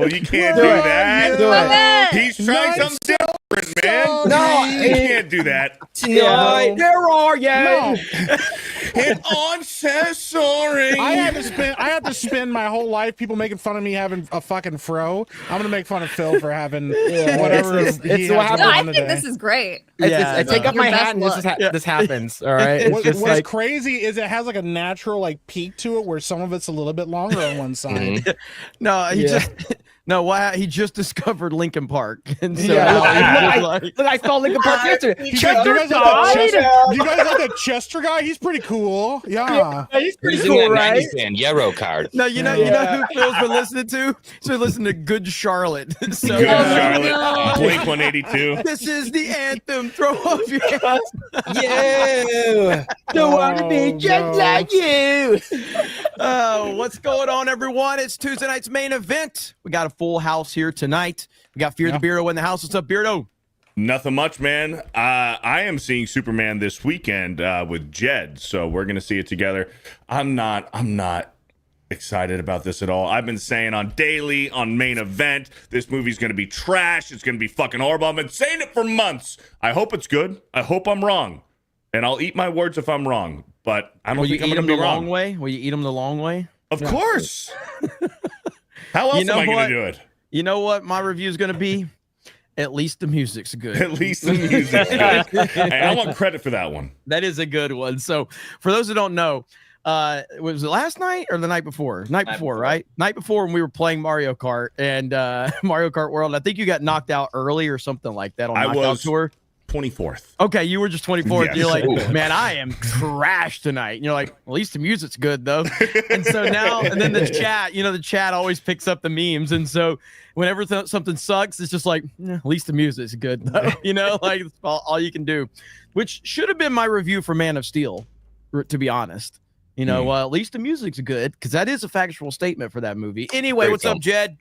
You can't do that. He's trying something different, man. No, you can't do that. No, there are Hit on says sorry. I had to spend my whole life people making fun of me having a fucking fro. I'm gonna make fun of Phil for having whatever. It's what happens. No, I think this is great. I take up my hat and this happens. All right. What's crazy is it has like a natural like peak to it where some of it's a little bit longer on one side. He just discovered Lincoln Park, and so I saw Lincoln Park yesterday. Do you guys like the Chester guy? He's pretty cool. Yeah, he's pretty cool, right? Yarrow card. No, you know who Phil's been listening to? He's been listening to Good Charlotte. So, Good Charlotte, Blink 182. This is the anthem. Throw off your hands. Yeah, don't want to be just like you. What's going on, everyone? It's Tuesday night's main event. We got a full house here tonight. We got Fear the Beardo in the house. What's up, Beardo? Nothing much, man. I am seeing Superman this weekend with Jed, so we're gonna see it together. I'm not excited about this at all. I've been saying on Daily, on Main Event, this movie's gonna be trash. It's gonna be fucking horrible. I've been saying it for months. I hope it's good. I hope I'm wrong, and I'll eat my words if I'm wrong. But I don't think I'm gonna be wrong. Long way? Will you eat them the long way? Of course. How else am I going to do it? You know what my review is going to be? At least the music's good. At least the music's good. Hey, I want credit for that one. That is a good one. So for those who don't know, was it last night or the night before? Night before, right? Night before when we were playing Mario Kart and Mario Kart World. I think you got knocked out early or something like that on Knockout Tour. 24th. Okay, you were just 24th. Yes. You're like, man, I am trash tonight. And you're like, at least the music's good though. And so now, and then the chat, the chat always picks up the memes. And so whenever something sucks, it's just like, at least the music's good though. Like it's all you can do, which should have been my review for Man of Steel, to be honest. At least the music's good because that is a factual statement for that movie. Anyway, what's up, Jed?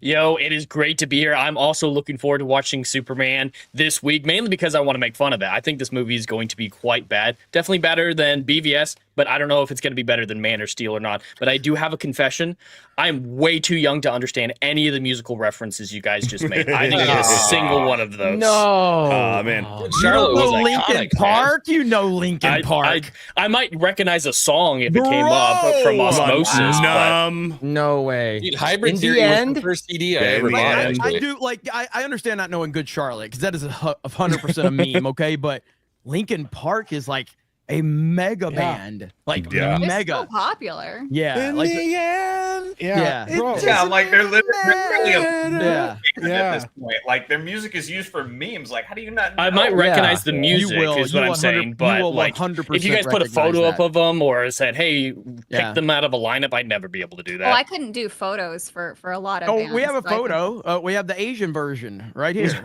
Yo, it is great to be here. I'm also looking forward to watching Superman this week, mainly because I want to make fun of it. I think this movie is going to be quite bad. Definitely better than BVS, but I don't know if it's going to be better than Man or Steel or not. But I do have a confession. I am way too young to understand any of the musical references you guys just made. I didn't get a single one of those. No. Man. Charlotte was Lincoln Park? Man. You know Lincoln Park. I might recognize a song if it came up from Osmosis. No way. Dude, Hybrid In Theory the was end? the first CD I ever bought. I do I understand not knowing Good Charlotte because that is 100% a meme, okay? But Lincoln Park is like a mega band, like mega. It's so popular. Yeah, In like the end. Bro. Yeah, like they're literally yeah. at this point. Like their music is used for memes. Like, how do you not know? I might recognize the music, is what I'm saying. But like, 100% if you guys put a photo up of them or said, "Hey, pick them out of a lineup," I'd never be able to do that. Well, I couldn't do photos for a lot of. bands, we have a so photo. We have the Asian version right here. So,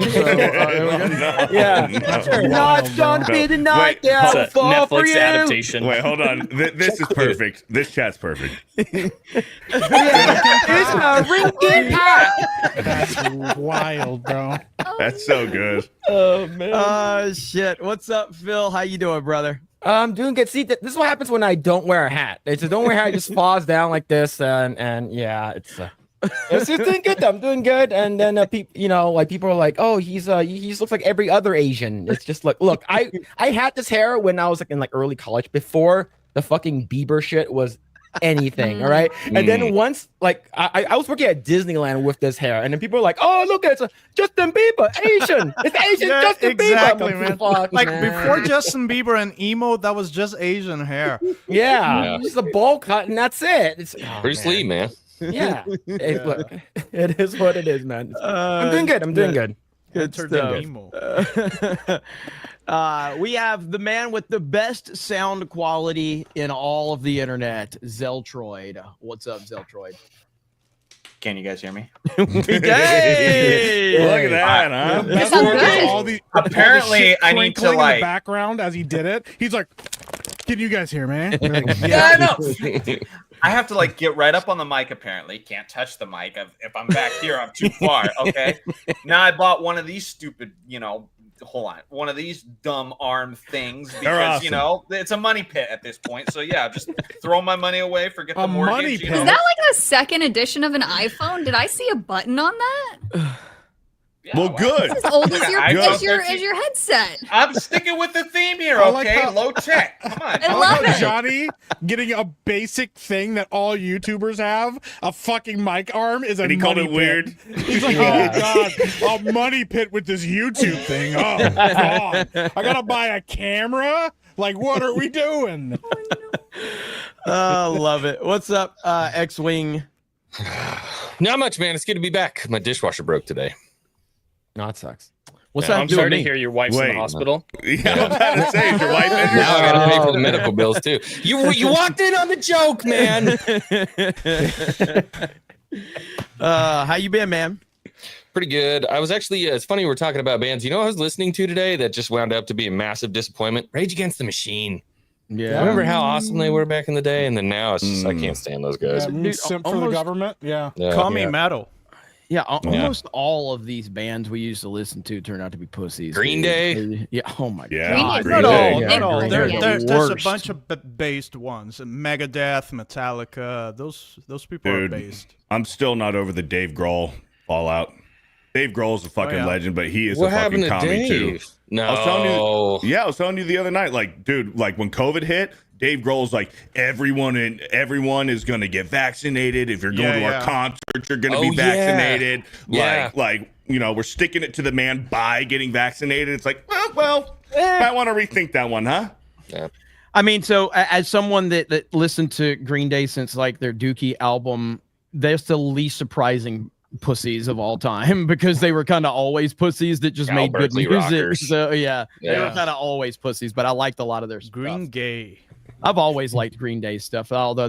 No, it's gonna be the night that I fall for Netflix you. adaptation. Wait, hold on. This is perfect. This chat's perfect. It's a Lincoln Park. That's wild, bro. That's so good. Oh man. Shit. What's up, Phil? How you doing, brother? I'm doing good. See, this is what happens when I don't wear a hat. It's a don't wear a hat, it just falls down like this, and yeah, it's just doing good. I'm doing good, and then people are like, oh, he looks like every other Asian. It's just like, look, I had this hair when I was like in like early college before the fucking Bieber shit was anything. All right, and then once like I was working at Disneyland with this hair, and then people were like, oh, look, it's a Justin Bieber, Asian. It's Asian Justin exactly, Bieber. Man. Like man. before Justin Bieber and emo, that was just Asian hair. Yeah, just a bowl cut, and that's it. It's Bruce Lee, man. Yeah, look, it is what it is, man. I'm doing good. I'm doing good. Good stuff. We have the man with the best sound quality in all of the internet, Zeltroid. What's up, Zeltroid? Can you guys hear me? Hey! Look at that, huh? That's good. Apparently, I need to in like. the background as he did it. He's like, "Can you guys hear me?" Yeah, I know. I have to like get right up on the mic. Apparently, can't touch the mic. If I'm back here, I'm too far. Okay. Now I bought one of these stupid, hold on, one of these dumb arm things They're because awesome. you know it's a money pit at this point. So yeah, just throw my money away, forget the A mortgage. money you pit? know? Is that like a second edition of an iPhone? Did I see a button on that? Yeah, Well, good. It's as old as your I as your love as your headset. I'm sticking with the theme here, I like okay? how- Low tech. Come on. I I love love it. Johnny getting a basic thing that all YouTubers have, a fucking mic arm, is a And he called money it pit. weird. He's like, oh god, a money pit with this YouTube thing. Oh god, I gotta buy a camera. Like, what are we doing? Love it. What's up, X-Wing? Not much, man. It's good to be back. My dishwasher broke today. No, it sucks. What's Yeah, that I'm do sorry with to me? hear your wife's in Wait. the hospital. Yeah, I'm about to say, is your wife in? Now I gotta pay for the medical bills too. You walked in on the joke, man. How you been, man? Pretty good. I was actually. It's funny we're talking about bands. You know, what I was listening to today that just wound up to be a massive disappointment. Rage Against the Machine. Yeah. Remember how awesome they were back in the day, and then now it's just I can't stand those guys. Yeah, Dude, simp for the almost- government. Yeah. Call me Yeah. metal. Yeah, almost all of these bands we used to listen to turned out to be pussies. Green dude. Yeah. Oh my Yeah, god. Green Not Day. all. Yeah, Not all. Green There, Day. there, there's a Worst. bunch of based ones. Megadeth, Metallica. Those people are Dude, based. I'm still not over the Dave Grohl fallout. Dave Grohl's a fucking yeah. legend, but he is What a happened fucking to commie too. Dave? No. I was telling you, I was telling you the other night, like, dude, like when COVID hit, Dave Grohl's like, everyone is gonna get vaccinated. If you're going to Yeah, our yeah. concert, you're gonna Oh, be yeah. vaccinated. Yeah. Like, you know, we're sticking it to the man by getting vaccinated. It's like, well, might want to rethink that one, huh? I mean, so as someone that listened to Green Day since like their Dookie album, they're the least surprising pussies of all time because they were kind of always pussies that just Al made good Berkeley music. rockers. So yeah, they were Yeah. kind of always pussies, but I liked a lot of their stuff. Green Gay. I've always liked Green Day stuff, although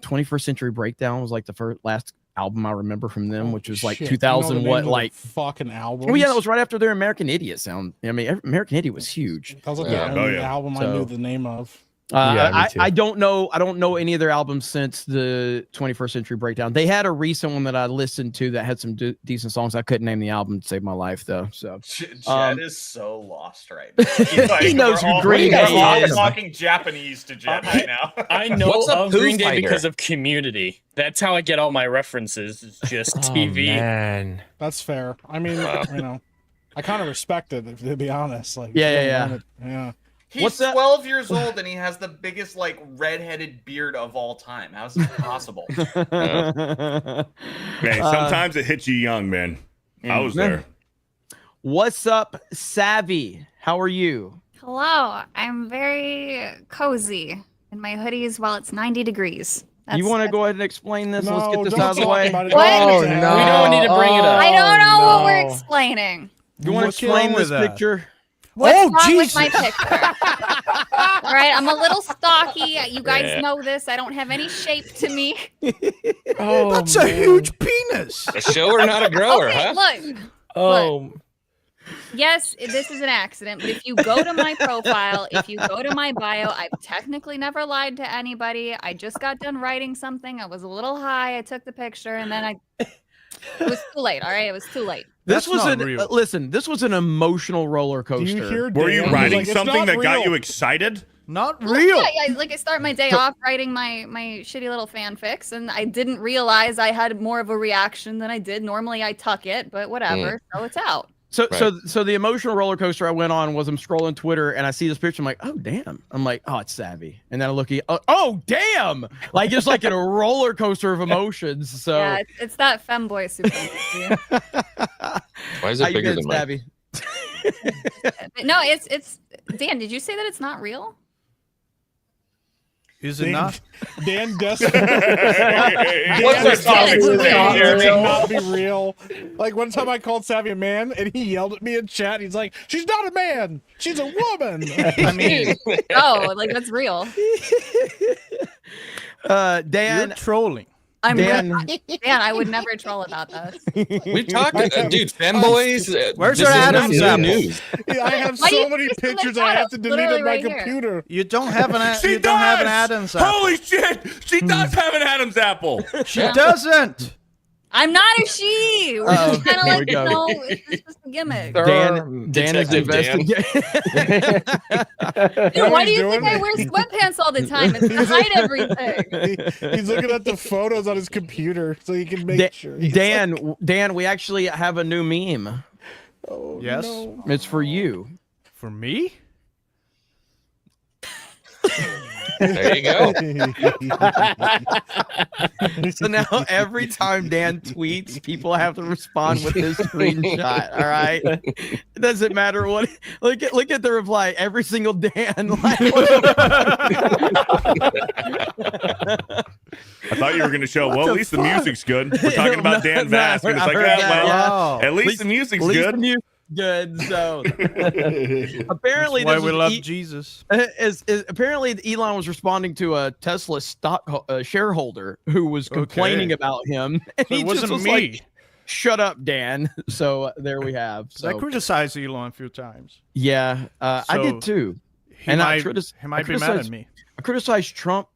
21st Century Breakdown was like the last album I remember from them, which was like Shit, 2000. you know the What name of like? the fucking album? Oh yeah, that was right after their American Idiot sound. I mean, American Idiot was huge. That was like Yeah. the only Oh, yeah. album I So- knew the name of. Yeah, me too. I don't know any of their albums since the 21st Century Breakdown. They had a recent one that I listened to that had some decent songs. I couldn't name the album to save my life though. So Jed is so lost right now. He knows who Green we're Day all is. talking Japanese to Jed right now. I know What's a of Foo Green Day Fighter? because of Community. That's how I get all my references. It's just TV. Man. That's fair. I mean, you know, I kind of respect it to be honest. Like, Yeah. yeah. He's What's that? 12 years old and he has the biggest like redheaded beard of all time. How is this possible? Hey, sometimes it hits you young, man. I was there. What's up, Savvy? How are you? Hello, I'm very cozy in my hoodies while it's 90 degrees. You want to go ahead and explain this? Let's get this don't out of the talk way. about it. What? Oh, Don't no. We don't need to bring it up. I don't know what we're no. explaining. You want to What's explain wrong this with that? picture? What's Oh, wrong with my Jesus. picture? All right, I'm a little stocky. You guys Yeah. know this. I don't have any shape to me. Oh, That's a huge penis. A shower, not a grower, Okay, huh? look. Oh, Yes, this is an accident, but if you go to my profile, if you go to my bio, I've technically never lied to anybody. I just got done writing something. I was a little high. I took the picture and then it was too late. All right, it was too late. This That's was not an real. Listen. This was an emotional roller Do you coaster. hear Were you Dan? He's writing like, "It's something not that got real." you excited? Not Well, real. Yeah, like I start my day off writing my shitty little fanfics, and I didn't realize I had more of a reaction than I did. Normally, I tuck it, but whatever. So it's out. So the emotional roller coaster I went on was I'm scrolling Twitter and I see this picture. I'm like, oh damn. I'm like, oh, it's Savvy. And then I look at, oh damn, like just like in a roller coaster of emotions. So Yeah, it's that femboy supremacy. Why is how it you bigger been, than mine? Savvy? No, it's Dan. Did you say that it's not real? Is it Dan, not? Dan What's Dan our is topic saying today, it Jeremy? not be real. Like one time I called Savvy a man and he yelled at me in chat. He's like, "She's not a man. She's a woman." I mean, Oh, like that's real. Dan, you're trolling. I'm Dan, Dan, I would never troll about that. We've talked, dude, femboys. Where's this your is not Adam's new apple? news. Yeah, I have Why do so you many think it's pictures like I that? have to delete Literally on my right here. computer. You don't have an. She You don't have an does! Adam's apple. Holy shit! She does have an Adam's apple. She doesn't. I'm not a she. We're Oh, just kind of there like, we go. it's just a gimmick. Dan is Detective Dan. investigating. Dude, why do he's you think doing? I wear sweatpants all the time? It's to hide everything. He's looking at the photos on his computer so he can make sure. He's Dan, we actually have a new meme. oh, Yes. no. It's for you. For me? There you go. So now every time Dan tweets, people have to respond with his screenshot. All right, it doesn't matter what. Look at the reply. Every single Dan. Like, I thought you were going to show. Well, at least the music's good. We're talking about Dan Vask, and it's I like, heard that, well, yeah. at least the music's at least good. the music's good. So apparently, Why this we was love Jesus. apparently Elon was responding to a Tesla stock shareholder who was complaining about him, and So he it just wasn't was me. like, "Shut up, Dan." So there we have. I So criticized Elon a few times. yeah, I So did too. He And might, I he might be mad at me. I criticized Trump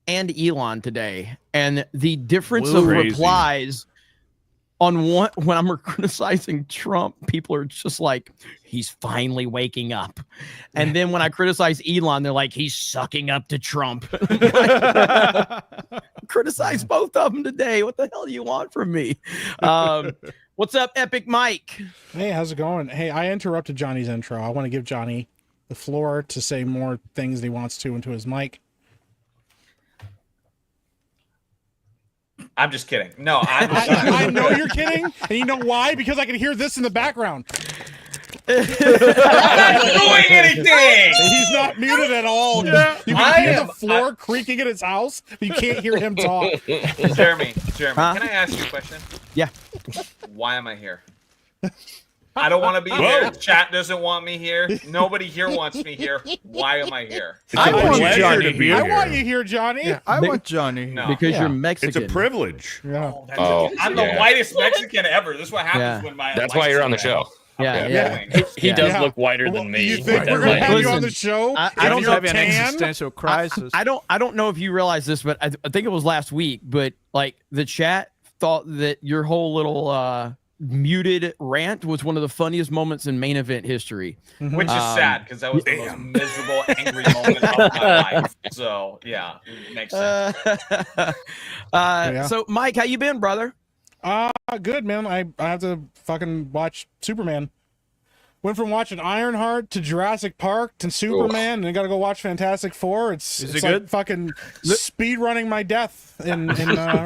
and Elon today, and the difference Woo. of Crazy. replies on one when I'm criticizing Trump, people are just like, he's finally waking up. And then when I criticize Elon, they're like, he's sucking up to Trump. Criticize both of them today. What the hell do you want from me? What's up, Epic Mike? Hey, how's it going? Hey, I interrupted Johnny's intro. I want to give Johnny the floor to say more things that he wants to into his mic. I'm just kidding. No, I'm I know you're kidding, and you know why? Because I can hear this in the background. I'm not doing anything. He's not muted at all. You can hear the floor creaking in his house, but you can't hear him talk. Jeremy, Huh? can I ask you a question? Yeah. Why am I here? I don't want to be here. Chat doesn't want me here. Nobody here wants me here. Why am I here? It's I a want pleasure Johnny to be I here. want you here, Johnny. I want Johnny. No. Because Yeah. you're It's Mexican. a privilege. Yeah. I'm the whitest Mexican ever. This is what happens Yeah. when my. That's why you're on the show. Yeah, Okay. yeah. He Yeah. does Yeah. look whiter Well, than me. you think with we're that gonna light. have you on Listen, the show? I If don't you're know having an tan? existential crisis. I don't know if you realize this, but I think it was last week. But like the chat thought that your whole little muted rant was one of the funniest moments in main event history. Which is sad because that was the most miserable, angry moment of my life. So yeah, it makes sense. Yeah. So Mike, how you been, brother? Good, man. I have to fucking watch Superman. Went from watching Ironheart to Jurassic Park to Superman, and I gotta go watch Fantastic Four. It's it like good? fucking speed running my death in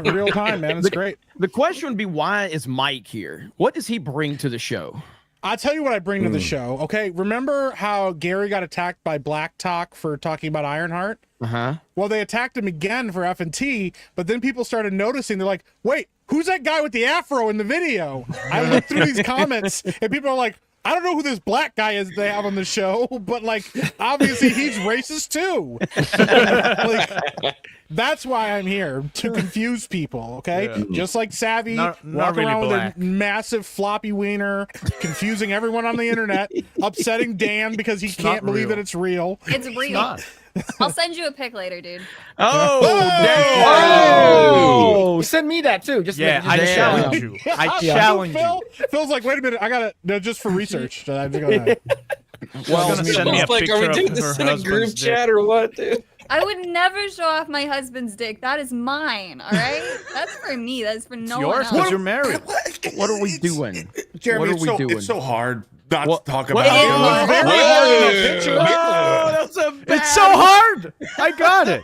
real time, man. It's great. The question would be, why is Mike here? What does he bring to the show? I'll tell you what I bring to the show. Okay, remember how Gary got attacked by Black Talk for talking about Ironheart? Uh-huh. Well, they attacked him again for F&T, but then people started noticing. They're like, wait, who's that guy with the afro in the video? I looked through these comments, and people are like, I don't know who this black guy is they have on the show, but like, obviously he's racist too. Like, that's why I'm here, to confuse people, okay? Yeah. Just like Savvy, Not walking really around black. with a massive floppy wiener, confusing everyone on the internet, upsetting Dan because he can't believe real. that it's real. It's real. I'll send you a pic later, dude. Oh, Oh, send me that too. Just Yeah, I just- challenge you. I challenge you. Phil's like, wait a minute, I gotta just for research. I'm just gonna, Well, gonna send me a It's like, are we picture doing of this her in a group husband's dick. chat or what, dude? I would never show off my husband's dick. That is mine. All right, that's for me. That's for no Yours one because else. you're married. what are we doing? Jeremy, What are it's we so, doing? it's so hard not What- to talk what- about It it. is very Whoa. that's a It's so hard. I got it.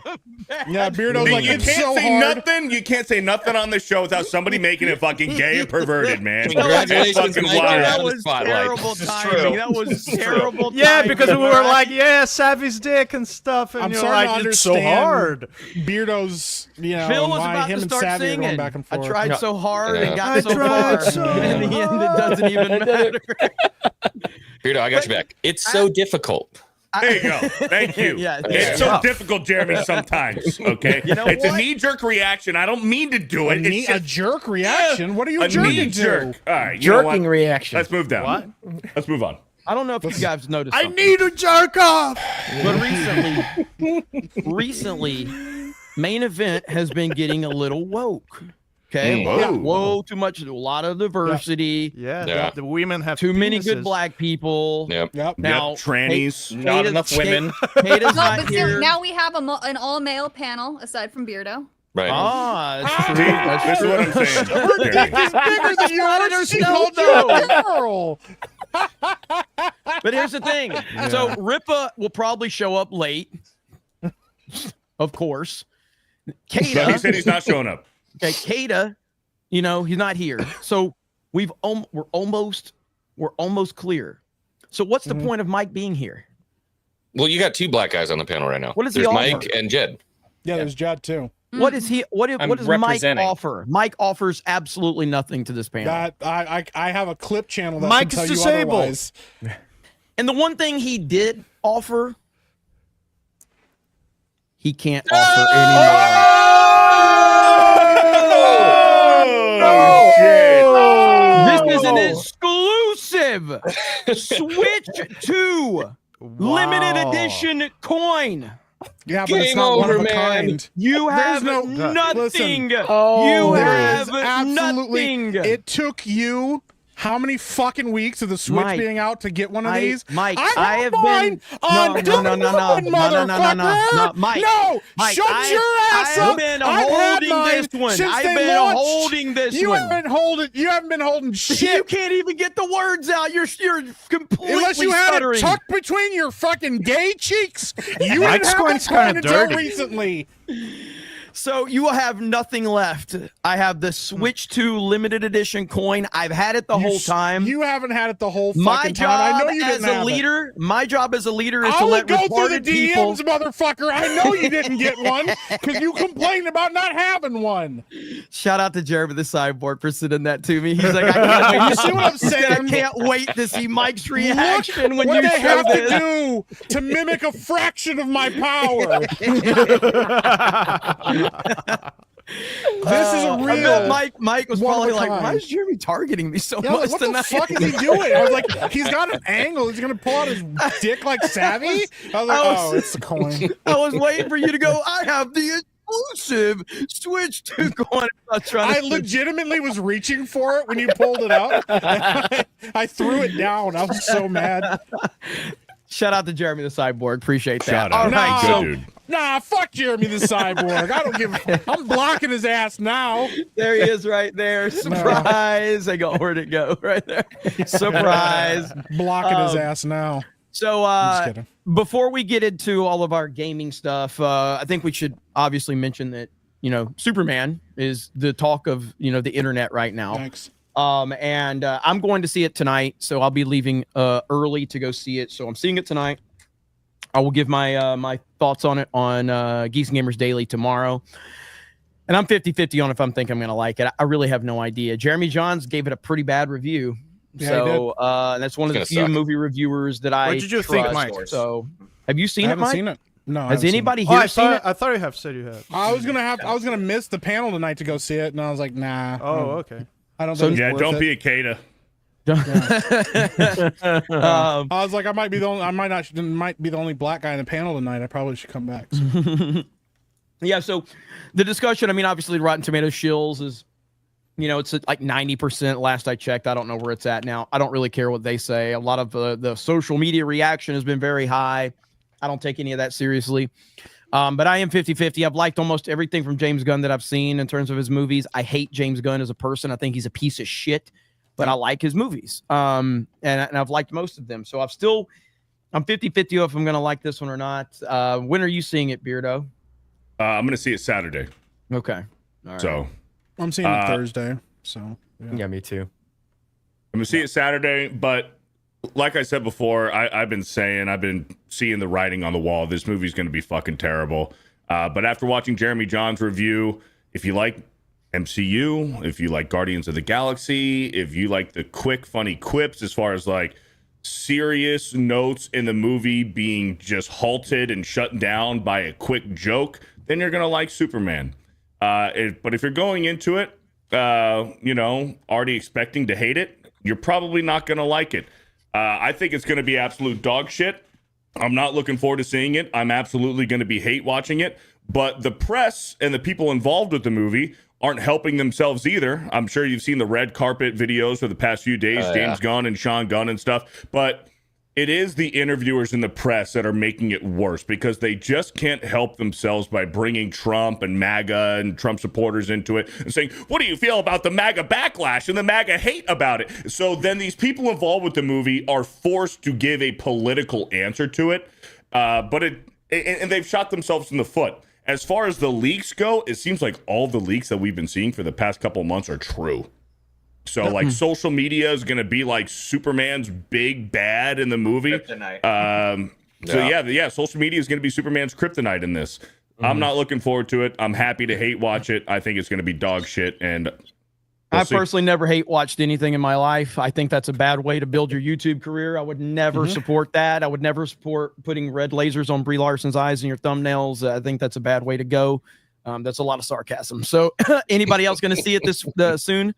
yeah, Beardo's like, you it's can't so say hard. nothing. You can't say nothing on this show without somebody making it fucking gay and perverted, man. Congratulations, It's fucking Mike. wild. That Out of the was spotlight. terrible This is timing. true. That was terrible. Yeah, timing. because we were like, yeah, Savvy's dick and stuff, and I'm you're starting like, to it's so understand hard. Beardo's, Phil was why about him to and start Savvy are singing. going back and I forth. tried so hard and got I so tried far, so and in the end, it doesn't even matter. Beardo, I got you back. It's so difficult. There you go. Thank you. Yeah, It's so difficult, Jeremy, sometimes. Okay? You know it's a what? knee-jerk reaction. I don't mean to do it. It's A just jerk reaction? What are you a jerking knee-jerk. to? All right. You know Jerking what? reaction. Let's move down. What? Let's move on. I don't know if you guys noticed. I something. need to jerk off. But recently, main event has been getting a little woke. Okay, Whoa. whoa, too much, a lot of diversity. Yeah. The women have Too many good penises. black people. Yep. Yep. Now, trannies. Not Kate- enough women. Kate is No, not but see, here. now we have an all-male panel aside from Beardo. Right. Ah, that's true. See, That's this is true. what I'm saying. Her dick is bigger than yours. Predators She know, called you though. a girl. But here's the thing. So Ripa will probably show up late, of course. So he said Kata, he's not showing up. okay, Kata, you know, he's not here. So we're almost clear. So what's the point of Mike being here? Well, you got 2 black guys on the panel right now. What does he There's offer? Mike and Jed. Yeah, there's Judd too. What is he? What I'm does Mike representing. offer? Mike offers absolutely nothing to this panel. That I have a clip channel that Mike can is tell you disabled. otherwise. And the one thing he did offer, he can't offer anymore. Oh, shit. This is an exclusive Switch 2 limited Wow. edition coin. Yeah, but it's Game not one of over, a man. kind. You have no- nothing. Oh, you There is have absolutely. nothing. It took you how many fucking weeks of the Switch Mike, being out to get one of these? Mike, I have mine on no, day one, Mike, No, Mike, shut your ass I up. have been I've had holding mine this one. since I've they been launched. holding this You one. You haven't been holding You shit. can't even get the words out. You're completely Unless you had stuttering. it tucked between your fucking gay cheeks. You Mike's didn't have coin's it coin kinda until dirty. recently. So you will have nothing left. I have the Switch 2 limited edition coin. I've had it the whole time. You haven't had it the whole My fucking job time. I know you as didn't a have it. leader, my job as a leader is I to will let go through the retarded people. DMs, motherfucker. I know you didn't get one because you complained about not having one. Shout out to Jeremy the Cyborg for sending that to me. He's like, I can't wait. You see what I'm He said, saying? I can't wait to see Mike's reaction when what you they show have this. to do to mimic a fraction of my power. This is a I bet real. Mike was one of probably a like, kind. why is Jeremy targeting me so Yeah, much like, what tonight? the fuck is he doing? I was like, he's got an angle. He's gonna pull out his dick like Savvy. I was like, oh, it's the coin. I was waiting for you to go, I have the exclusive Switch 2 coin. I legitimately was reaching for it when you pulled it out. I threw it down. I was so mad. Shout out to Jeremy the Cyborg. Appreciate that. Shout out. All right, No. so Good dude. Nah, fuck Jeremy the Cyborg. I don't give. I'm blocking his ass now. there he is right there. Surprise. I go, where'd it go? Right there. Surprise. Blocking his ass now. So I'm just kidding. before we get into all of our gaming stuff, I think we should obviously mention that, you know, Superman is the talk of, you know, the internet right now. Thanks. And I'm going to see it tonight, so I'll be leaving early to go see it. So I'm seeing it tonight. I will give my my thoughts on it on Geeks and Gamers Daily tomorrow. And I'm 50-50 on if I'm thinking I'm going to like it. I really have no idea. Jeremy Johns gave it a pretty bad review. Yeah, So that's one of the It's few gonna suck. movie reviewers that I What did you think, trust. Mike? So have you I seen it, haven't Mike? seen it. No. I Has haven't seen it. anybody Oh, here I seen it? thought you have said you had. I was gonna miss the panel tonight to go see it, and I was like, nah. Oh, okay. I don't So- think. Yeah, it's worth don't it. be a Kata. Um, I was like, I might be the only. I might be the only black guy in the panel tonight. I probably should come back. So. Yeah, so the discussion, I mean, obviously Rotten Tomatoes shills is, you know, it's at like 90% last I checked. I don't know where it's at now. I don't really care what they say. A lot of the social media reaction has been very high. I don't take any of that seriously. But I am 50-50. I've liked almost everything from James Gunn that I've seen in terms of his movies. I hate James Gunn as a person. I think he's a piece of shit, but I like his movies. And I've liked most of them. So I'm 50-50 if I'm going to like this one or not. When are you seeing it, Beardo? I'm gonna see it Saturday. Okay. All right. So I'm seeing it Thursday. So. Yeah, me too. I'm gonna see it Saturday, but like I said before, I've been seeing the writing on the wall. This movie's gonna be fucking terrible. But after watching Jeremy John's review, if you like MCU, if you like Guardians of the Galaxy, if you like the quick, funny quips as far as like serious notes in the movie being just halted and shut down by a quick joke, then you're gonna like Superman. But if you're going into it, you know, already expecting to hate it, you're probably not gonna like it. I think it's gonna be absolute dog shit. I'm not looking forward to seeing it. I'm absolutely gonna be hate watching it. But the press and the people involved with the movie aren't helping themselves either. I'm sure you've seen the red carpet videos for the past few days, James Gunn and Sean Gunn and stuff, but it is the interviewers in the press that are making it worse because they just can't help themselves by bringing Trump and MAGA and Trump supporters into it and saying, what do you feel about the MAGA backlash and the MAGA hate about it? So then these people involved with the movie are forced to give a political answer to it, and they've shot themselves in the foot. As far as the leaks go, it seems like all the leaks that we've been seeing for the past couple of months are true. So, like, social media is going to be like Superman's big bad in the movie. Kryptonite. Social media is going to be Superman's kryptonite in this. I'm not looking forward to it. I'm happy to hate watch it. I think it's going to be dog shit. And I personally never hate watched anything in my life. I think that's a bad way to build your YouTube career. I would never support that. I would never support putting red lasers on Brie Larson's eyes in your thumbnails. I think that's a bad way to go. That's a lot of sarcasm. So, anybody else going to see it this soon?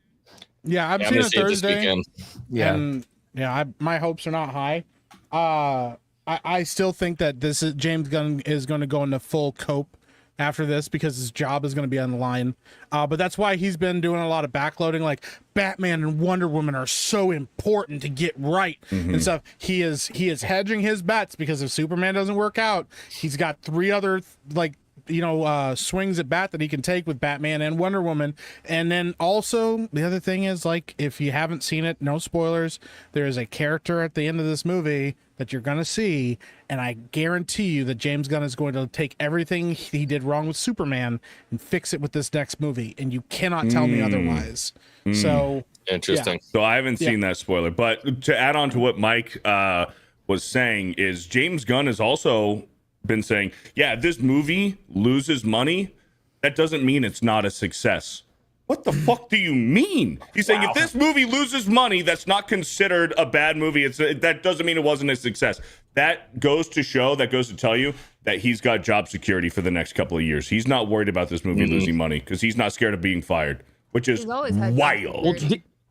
Yeah, I'm seeing it Thursday. My hopes are not high. I still think that James Gunn is going to go into full cope after this because his job is going to be on the line. But that's why he's been doing a lot of backloading. Like Batman and Wonder Woman are so important to get right and stuff. He is hedging his bets because if Superman doesn't work out, he's got 3 other swings at bat that he can take with Batman and Wonder Woman. And then also the other thing is, like, if you haven't seen it, no spoilers, there is a character at the end of this movie that you're going to see, and I guarantee you that James Gunn is going to take everything he did wrong with Superman and fix it with this next movie, and you cannot tell me otherwise. So interesting. So I haven't seen that spoiler, but to add on to what Mike was saying is James Gunn has also been saying, if this movie loses money, that doesn't mean it's not a success. What the fuck do you mean? He's saying if this movie loses money, that's not considered a bad movie. That doesn't mean it wasn't a success. That goes to tell you that he's got job security for the next couple of years. He's not worried about this movie losing money because he's not scared of being fired, which is wild. Well,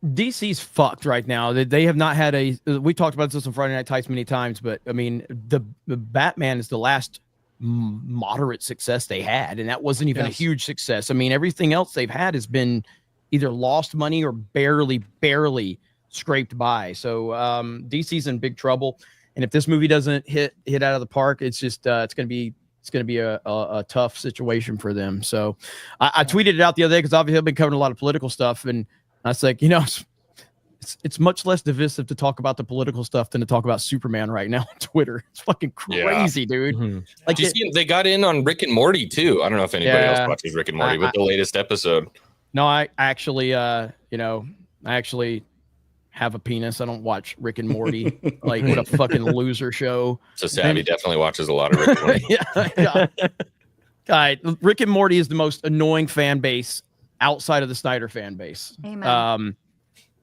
DC's fucked right now. They have not had we talked about this on Friday Night Tights many times, but I mean, the Batman is the last moderate success they had, and that wasn't even a huge success. I mean, everything else they've had has been either lost money or barely scraped by. So DC's in big trouble, and if this movie doesn't hit out of the park, it's just it's gonna be a tough situation for them. So I tweeted it out the other day because obviously I've been covering a lot of political stuff, and I was like, it's much less divisive to talk about the political stuff than to talk about Superman right now on Twitter. It's fucking crazy, dude. Like, they got in on Rick and Morty too. I don't know if anybody else watches Rick and Morty with the latest episode. No, I actually, I actually have a penis. I don't watch Rick and Morty. Like, what a fucking loser show. So Savvy definitely watches a lot of Rick and Morty. God, Rick and Morty is the most annoying fan base outside of the Snyder fan base. Amen.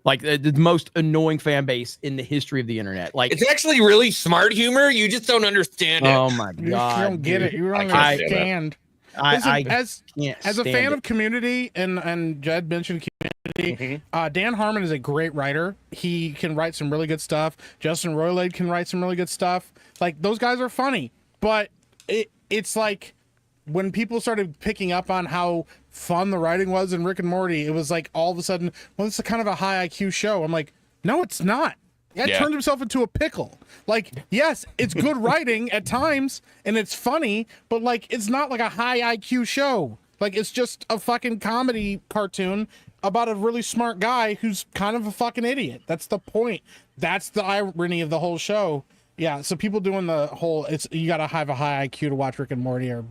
Like the most annoying fan base in the history of the internet. Like, it's actually really smart humor. You just don't understand it. Oh my god, you don't get it. You don't understand. As a fan of Community and Jed mentioned Community, Dan Harmon is a great writer. He can write some really good stuff. Justin Roiland can write some really good stuff. Like, those guys are funny, but it's like when people started picking up on how fun the writing was in Rick and Morty, it was like all of a sudden, well, it's a kind of a high IQ show. I'm like, no, it's not. That turned himself into a pickle. Like, yes, it's good writing at times and it's funny, but like, it's not like a high IQ show. Like, it's just a fucking comedy cartoon about a really smart guy who's kind of a fucking idiot. That's the point. That's the irony of the whole show. Yeah. So people doing the whole, you got to have a high IQ to watch Rick and Morty are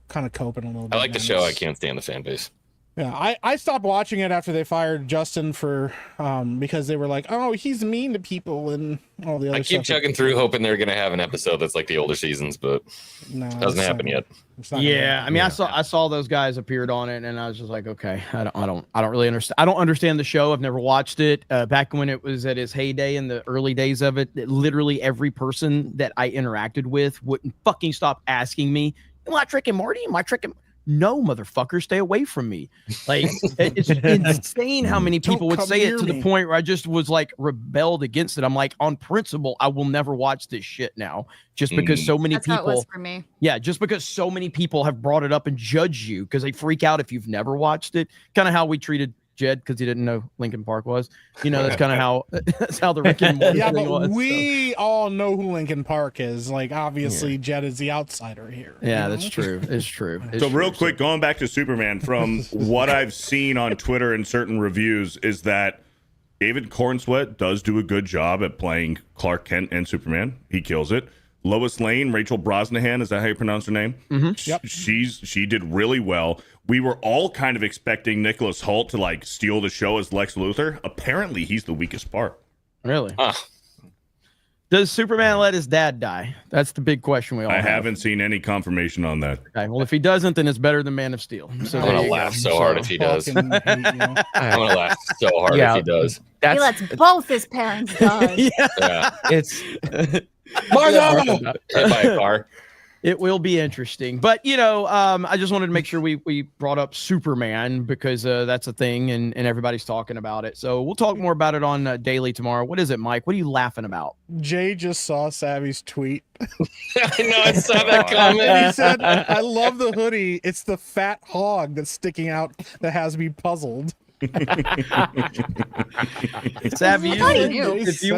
kind of coping a little bit. I like the show. I can't stand the fan base. Yeah, I stopped watching it after they fired Justin for because they were like, oh, he's mean to people and all the other stuff. I keep chugging through hoping they're gonna have an episode that's like the older seasons, but it hasn't happened yet. Yeah, I mean, I saw those guys appeared on it, and I was just like, okay, I don't really understand. I don't understand the show. I've never watched it. Back when it was at its heyday in the early days of it, literally every person that I interacted with wouldn't fucking stop asking me, "You watch Rick and Morty? no, motherfucker, stay away from me. Like, it's insane how many people would say it to the point where I just was like rebelled against it. I'm like, on principle, I will never watch this shit now, just because so many That's people. how it was for me. Yeah, just because so many people have brought it up and judge you because they freak out if you've never watched it. Kind of how we treated Jed because he didn't know Linkin Park was. You know, that's kind of how the Rick and Morty Yeah, thing but was. we all know who Linkin Park is. Like, obviously, Jed is the outsider here. Yeah, you know? that's true. It's true. It's So true. real quick, going back to Superman, from what I've seen on Twitter and certain reviews, is that David Cornsweet does do a good job at playing Clark Kent and Superman. He kills it. Lois Lane, Rachel Brosnahan, is that how you pronounce her name? Mm-hmm. Yep. She did really well. We were all kind of expecting Nicholas Hoult to like steal the show as Lex Luthor. Apparently, he's the weakest part. Really? Ah. Does Superman let his dad die? That's the big question we all I have. haven't seen any confirmation on that. Okay, well, if he doesn't, then it's better than Man of Steel. So I'm there gonna you laugh go. so hard if he does. Fucking hate you. I'm gonna laugh so hard Yeah. if he does. He That's lets both his parents die. Yeah. it's Hit by a car. It will be interesting. But, you know, I just wanted to make sure we brought up Superman because that's a thing and everybody's talking about it. So we'll talk more about it on Daily tomorrow. What is it, Mike? What are you laughing about? Jay just saw Savvy's tweet. I know, I saw that comment. He said, I love the hoodie. It's the fat hog that's sticking out that has me puzzled. Savvy, I thought he knew. if you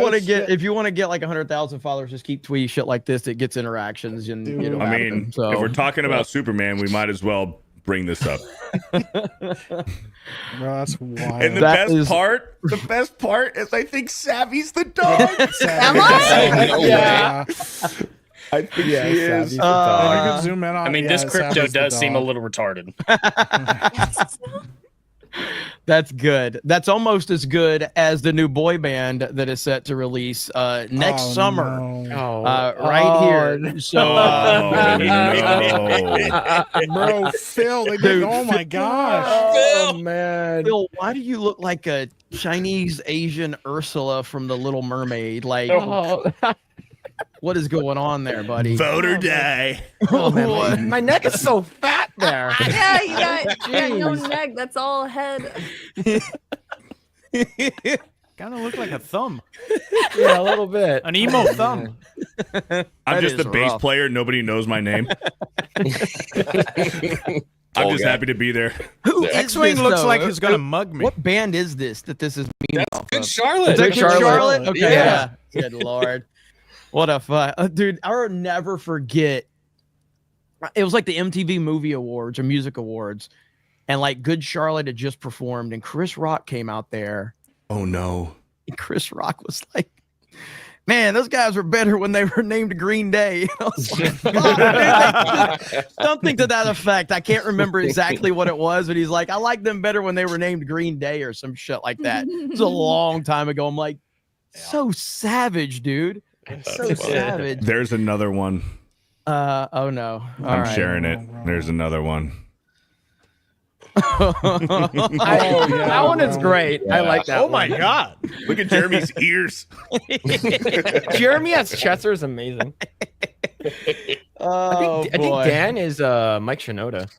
want to get like 100,000 followers, just keep tweeting shit like this. It gets interactions, and you know. I mean, so if we're talking about Superman, we might as well bring this up. Bro, that's wild. And the best part is I think Savvy's the dog. Am I? No Yeah. I think he is. If you could zoom in on I mean, this crypto does seem a little retarded. That's good. That's almost as good as the new boy band that is set to release next summer. No. Right here. So, Bro, Phil, they did, oh my gosh. oh man. Phil, why do you look like a Chinese Asian Ursula from The Little Mermaid? Like, Oh, what is going on there, buddy? Vote or die. oh, man, my neck is so fat there. Yeah, you got no neck. That's all head. Kind of look like a thumb. Yeah, a little bit. An emo thumb. I'm just is a bass rough. player. Nobody knows my name. I'm just happy to be there. Who is X-Wing this, looks though? like he's gonna mug me. What band is this that this is mean off Good of? Charlotte. Is that Good Charlotte? Okay, Yeah. Good lord. What a fun. Dude, I'll never forget. It was like the MTV Movie Awards or Music Awards. And like Good Charlotte had just performed and Chris Rock came out there. Oh no. And Chris Rock was like, man, those guys were better when they were named Green Day. I was like, fuck, dude, like, something to that effect. I can't remember exactly what it was, but he's like, I like them better when they were named Green Day or some shit like that. It was a long time ago. I'm like, so savage, dude. So funny. savage. There's another one. Oh no. All I'm right. sharing it. There's another one. That one is great. I like that. Oh my god. Look at Jeremy's ears. Jeremy as Chester is amazing. Oh, I think Dan is Mike Shinoda.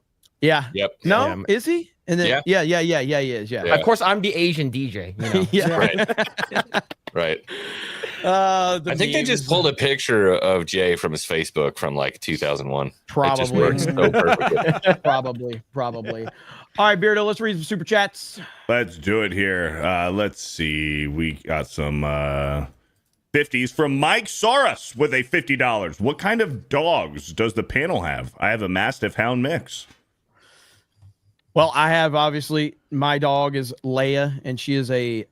Yeah. Yep. No, Yeah. is he? And then Yeah. yeah, he is. Yeah. Yeah. Of course, I'm the Asian DJ. You know? Yeah. Right. Right. The I think they just memes. pulled a picture of Jay from his Facebook from like 2001. It just Probably. works so perfectly. Probably. All right, Beardo, let's read some super chats. Let's do it here. Let's see. We got some 50s from Mike Soros with a $50. What kind of dogs does the panel have? I have a Mastiff Hound mix. Well, I have obviously my dog is Leia, and she is a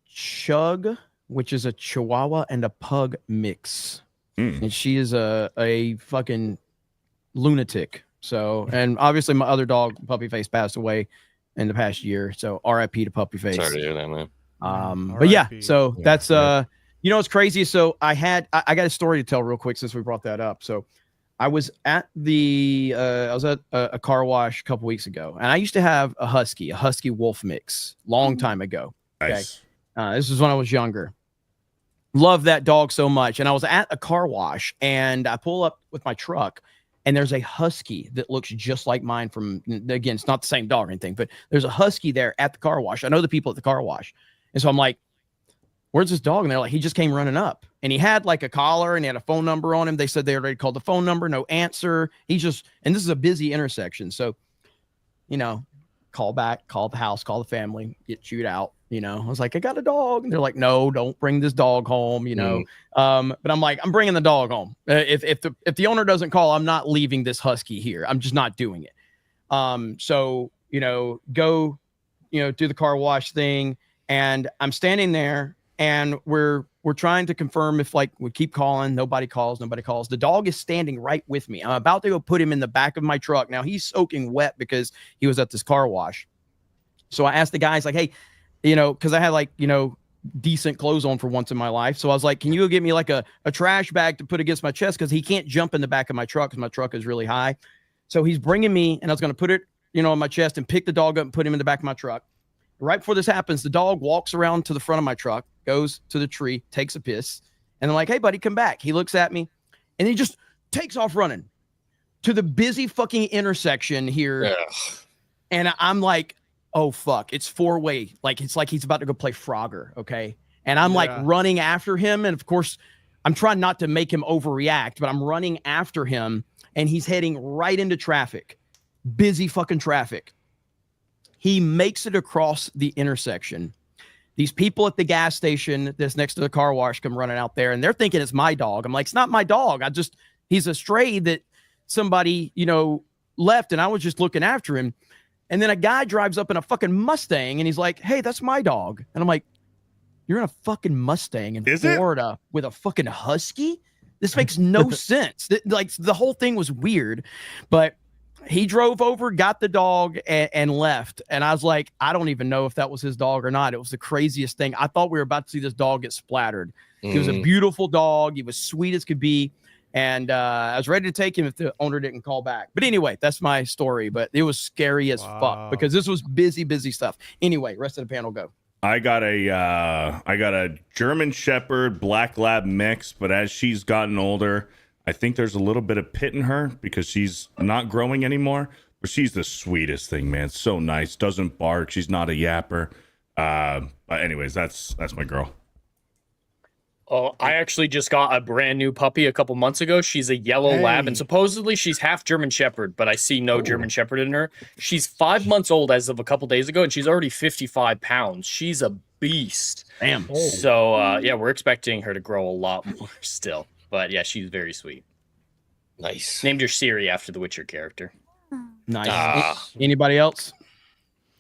Chug, which is a Chihuahua and a Pug mix, and she is a fucking lunatic. So, and obviously my other dog, Puppy Face, passed away in the past year. So, R.I.P. to Puppy Face. Sorry to hear that, man. But yeah, RIP. so that's you know, it's crazy. So I got a story to tell real quick since we brought that up. So I was at a car wash a couple weeks ago, and I used to have a husky wolf mix long time ago. Nice. This was when I was younger. Love that dog so much. And I was at a car wash and I pull up with my truck and there's a husky that looks just like mine from, again, it's not the same dog or anything, but there's a husky there at the car wash. I know the people at the car wash. And so I'm like, where's this dog? And they're like, he just came running up, and he had like a collar and he had a phone number on him. They said they already called the phone number, no answer. He just, and this is a busy intersection. So, you know, call back, call the house, call the family, get chewed out. You know, I was like, I got a dog. And they're like, no, don't bring this dog home, you know. But I'm like, I'm bringing the dog home. If the owner doesn't call, I'm not leaving this husky here. I'm just not doing it. So, you know, go, you know, do the car wash thing. And I'm standing there, and we're trying to confirm if, like, we keep calling, nobody calls. The dog is standing right with me. I'm about to go put him in the back of my truck. Now he's soaking wet because he was at this car wash. So I asked the guys, like, hey, you know, because I had, like, you know, decent clothes on for once in my life. So I was like, can you go get me like a trash bag to put against my chest? Because he can't jump in the back of my truck because my truck is really high. So he's bringing me, and I was going to put it, you know, on my chest and pick the dog up and put him in the back of my truck. Right before this happens, the dog walks around to the front of my truck, goes to the tree, takes a piss, and I'm like, hey, buddy, come back. He looks at me, and he just takes off running to the busy fucking intersection here. Ugh. And I'm like, oh, fuck, it's 4-way. Like, it's like he's about to go play Frogger, okay? And I'm like running after him, and of course, I'm trying not to make him overreact, but I'm running after him, and he's heading right into traffic. Busy fucking traffic. He makes it across the intersection. These people at the gas station that's next to the car wash come running out there, and they're thinking it's my dog. I'm like, it's not my dog. He's a stray that somebody, you know, left, and I was just looking after him. And then a guy drives up in a fucking Mustang, and he's like, hey, that's my dog. And I'm like, you're in a fucking Mustang in Florida with a fucking husky? This makes no sense. Like, the whole thing was weird, but he drove over, got the dog, and left. And I was like, I don't even know if that was his dog or not. It was the craziest thing. I thought we were about to see this dog get splattered. He was a beautiful dog. He was sweet as could be. And I was ready to take him if the owner didn't call back. But anyway, that's my story. But it was scary as fuck because this was busy stuff. Anyway, rest of the panel, go. I got a German Shepherd Black Lab mix, but as she's gotten older, I think there's a little bit of pit in her because she's not growing anymore. But she's the sweetest thing, man. So nice. Doesn't bark. She's not a yapper. But anyways, that's my girl. Oh, I actually just got a brand new puppy a couple months ago. She's a yellow lab, and supposedly she's half German Shepherd, but I see no German Shepherd in her. She's 5 months old as of a couple days ago, and she's already 55 pounds. She's a beast. Damn. So, yeah, we're expecting her to grow a lot more still. But, yeah, she's very sweet. Nice. Named her Siri after the Witcher character. Nice. Anybody else?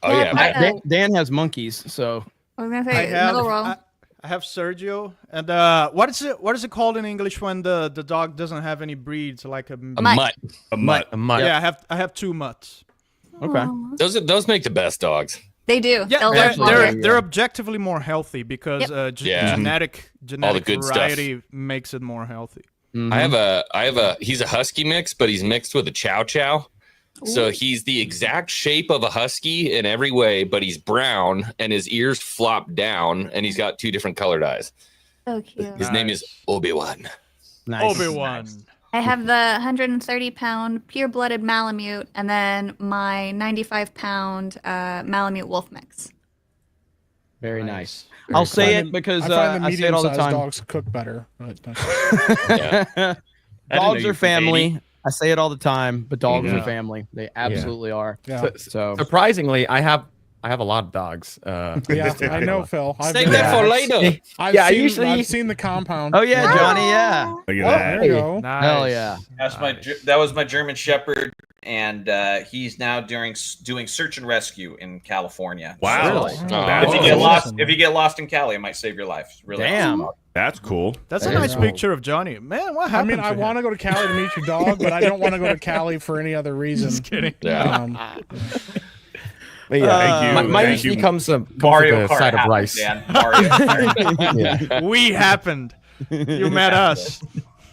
Oh, yeah. Dan has monkeys, so. I was going to say, middle row. I have Sergio, and what is it called in English when the dog doesn't have any breeds, like a mutt? A mutt. Yeah, I have 2 mutts. Okay. Those make the best dogs. They do. Yeah, they're objectively more healthy because genetic variety makes it more healthy. Mm-hmm. I have a he's a husky mix, but he's mixed with a chow chow. So he's the exact shape of a husky in every way, but he's brown and his ears flop down, and he's got 2 different colored eyes. So cute. His name is Obi-Wan. Nice. Obi-Wan. Nice. I have the 130-pound pure-blooded Malamute, and then my 95-pound Malamute wolf mix. Very nice. I'll say it because I say it all the time. Dogs cook better. Dogs are family. I say it all the time, but dogs are family. They absolutely are. Yeah. So surprisingly, I have a lot of dogs. Yeah, I know, Phil. Save that for later. I've seen the compound. Oh yeah, Johnny. Yeah. Look at that. There you go. Nice. Hell yeah. That was my German Shepherd, and he's now doing search and rescue in California. Wow. Really? If you get lost in Cali, it might save your life. It's really Damn. awesome. That's cool. That's a nice picture of Johnny. Man, what happened? I mean, I want to go to Cali to meet your dog, but I don't want to go to Cali for any other reason. Just kidding. Yeah. But yeah, Thank you. mine Thank usually you. comes Mario with a Kart side of happened, rice. Dan. Mario Kart. Yeah. We happened. You met us.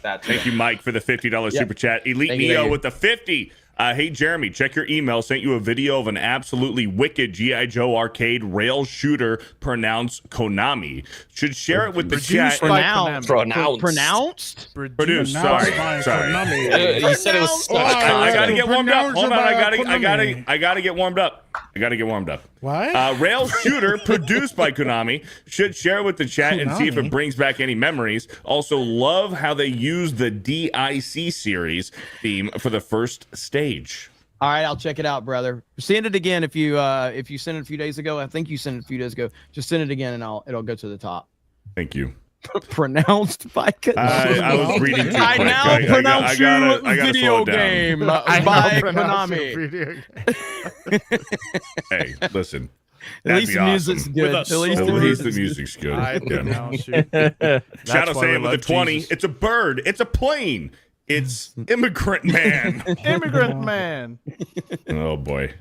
That's Thank you, Mike, for the $50 super chat. Elite Thank you, Neo thank you. with the 50. Hey, Jeremy, check your email. Sent you a video of an absolutely wicked G.I. Joe arcade rail shooter pronounced Konami. Should share it with the chat. Pronounced. Produced. Sorry. You said it was stuck. I gotta get warmed up. Hold on. I gotta get warmed up. What? Rail shooter produced by Konami. Should share it with the chat and see if it brings back any memories. Also, love how they use the DIC series theme for the first stage. All right, I'll check it out, brother. Send it again if you sent it a few days ago. I think you sent it a few days ago. Just send it again, and it'll go to the top. Thank you. Pronounced by Konami. I was reading too I quick. now pronounce you I gotta video slow it down. game by Konami. Hey, listen. At least the music's good. At least the music's good. Yeah. Shadow saying with a 20. Jesus. It's a bird. It's a plane. It's immigrant man. Immigrant man. Oh boy.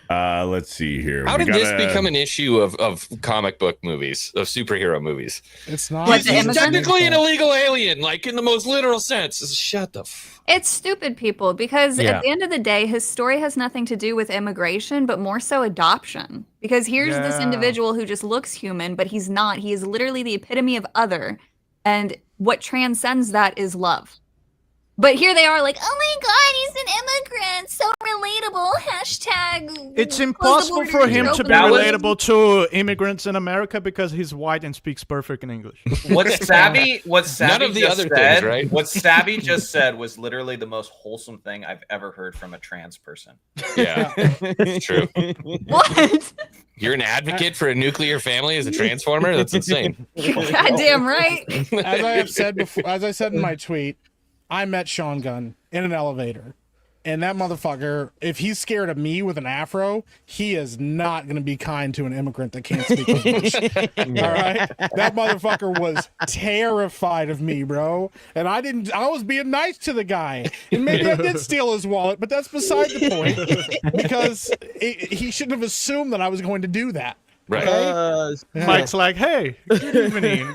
Let's see here. How did this become an issue of comic book movies, of superhero movies? It's not. He's technically an illegal alien, like in the most literal sense. Shut the It's stupid, people, because at the end of the day, his story has nothing to do with immigration, but more so adoption. Because here's this individual who just looks human, but he's not. He is literally the epitome of other. And what transcends that is love. But here they are like, oh my God, he's an immigrant. So relatable. Hashtag. It's impossible for him to be relatable to immigrants in America because he's white and speaks perfect in English. What Stabby None of the just other said, things, right? What Stabby just said was literally the most wholesome thing I've ever heard from a trans person. Yeah, it's true. What? You're an advocate for a nuclear family as a transformer? That's insane. Goddamn right. As I have said before, as I said in my tweet, I met Sean Gunn in an elevator, and that motherfucker, if he's scared of me with an afro, he is not going to be kind to an immigrant that can't speak English. All right? That motherfucker was terrified of me, bro. And I was being nice to the guy. And maybe I did steal his wallet, but that's beside the point because he shouldn't have assumed that I was going to do that. Right. Okay? Mike's like, hey, good evening.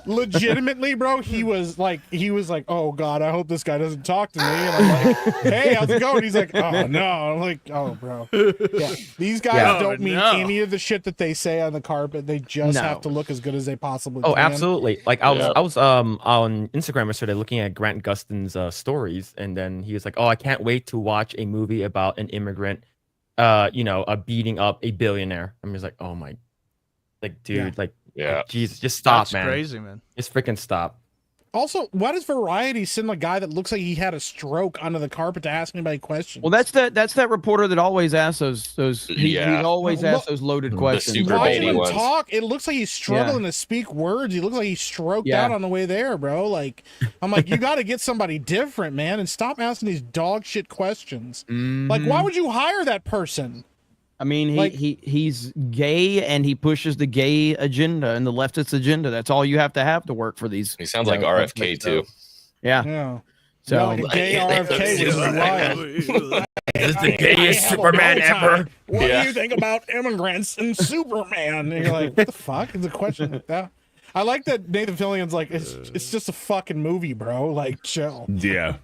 Legitimately, bro, he was like, oh God, I hope this guy doesn't talk to me. And I'm like, hey, how's it going? He's like, oh no. I'm like, oh bro. Yeah. These guys don't mean any of the shit that they say on the carpet. They just have to look as good as they possibly can. Oh, absolutely. Like I was on Instagram yesterday looking at Grant Gustin's stories, and then he was like, oh, I can't wait to watch a movie about an immigrant beating up a billionaire. I'm just like, oh my, like, dude, like, Jesus, just stop, That's man. crazy, man. Just freaking stop. Also, why does Variety send a guy that looks like he had a stroke onto the carpet to ask anybody questions? Well, that's that reporter that always asks those. He always asks those loaded questions. Watching him talk, it looks like he's struggling to speak words. He looks like he stroked out on the way there, bro. Like, I'm like, you got to get somebody different, man, and stop asking these dog shit questions. Like, why would you hire that person? I mean, he's gay and he pushes the gay agenda and the leftist agenda. That's all you have to work for these. He sounds like RFK too. Yeah. So gay RFK was wild. This is the gayest Superman ever. What do you think about immigrants and Superman? And you're like, what the fuck is a question like that? I like that Nathan Fillion's like, it's just a fucking movie, bro. Like, chill. Yeah.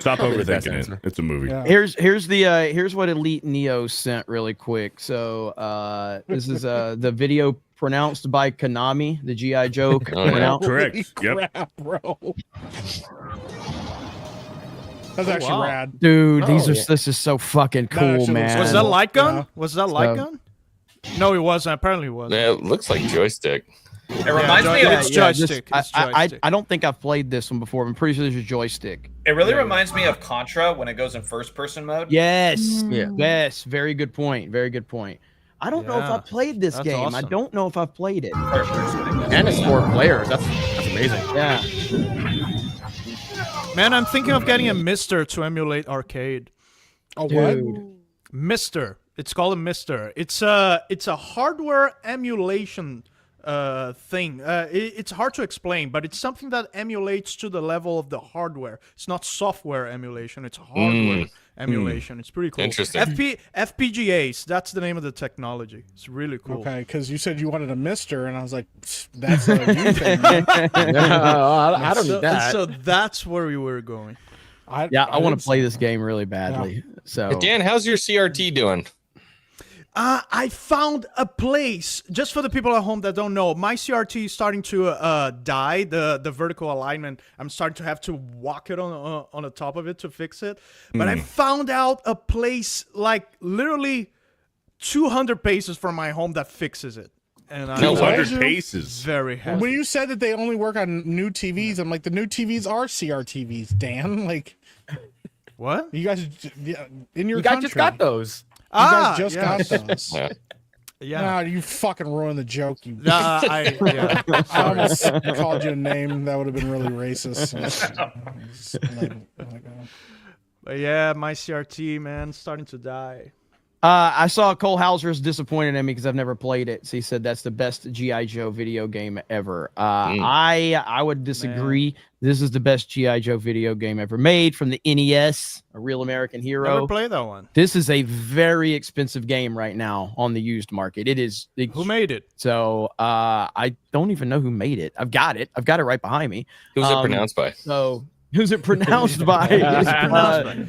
Stop overthinking it. It's a movie. Yeah. Here's what Elite Neo sent really quick. So this is the video pronounced by Konami, the G.I. Joe. Correct. Crap, bro. That's actually rad. Dude, this is so fucking cool, man. Was that light gun? Yeah. Was that light gun? No, it wasn't. Apparently it was. Yeah, it looks like joystick. It reminds me of it's joystick. I don't think I've played this one before. I'm pretty sure this is joystick. It really reminds me of Contra when it goes in first person mode. Yes. Yes. Very good point. Very good point. I don't know if I played this game. Awesome. I don't know if I've played it. And it's 4 players. That's amazing. Yeah. Man, I'm thinking of getting a Mister to emulate arcade. Oh, what? Mister. It's called a Mister. It's a hardware emulation thing. It's hard to explain, but it's something that emulates to the level of the hardware. It's not software emulation, it's hardware emulation. It's pretty cool. Interesting. FPGAs, that's the name of the technology. It's really cool. Okay, because you said you wanted a Mister, and I was like, that's a you thing, man. I don't need that. So that's where we were going. I want didn't to play see this that. game really badly. So Dan, how's your CRT doing? I found a place just for the people at home that don't know. My CRT is starting to die. The vertical alignment. I'm starting to have to walk it on the top of it to fix it. But I found out a place like literally 200 paces from my home that fixes it. And I'm 200 paces. very happy. When you said that they only work on new TVs, I'm like, the new TVs are CRTVs, Dan. Like, What? you guys in your You guys country, just got those. You guys yeah. just got those. Yeah. Yeah. Nah, you fucking ruined the joke. You. I I almost called you a name that would have been really racist. But yeah, my CRT, man, starting to die. I saw Cole Hauser's disappointed in me because I've never played it. So he said that's the best G.I. Joe video game ever. I would disagree. Man. This is the best G.I. Joe video game ever made from the NES, a real American hero. Never played that one. This is a very expensive game right now on the used market. It is. Who made it? So I don't even know who made it. I've got it. I've got it right behind me. Who's it pronounced by? So who's it pronounced by?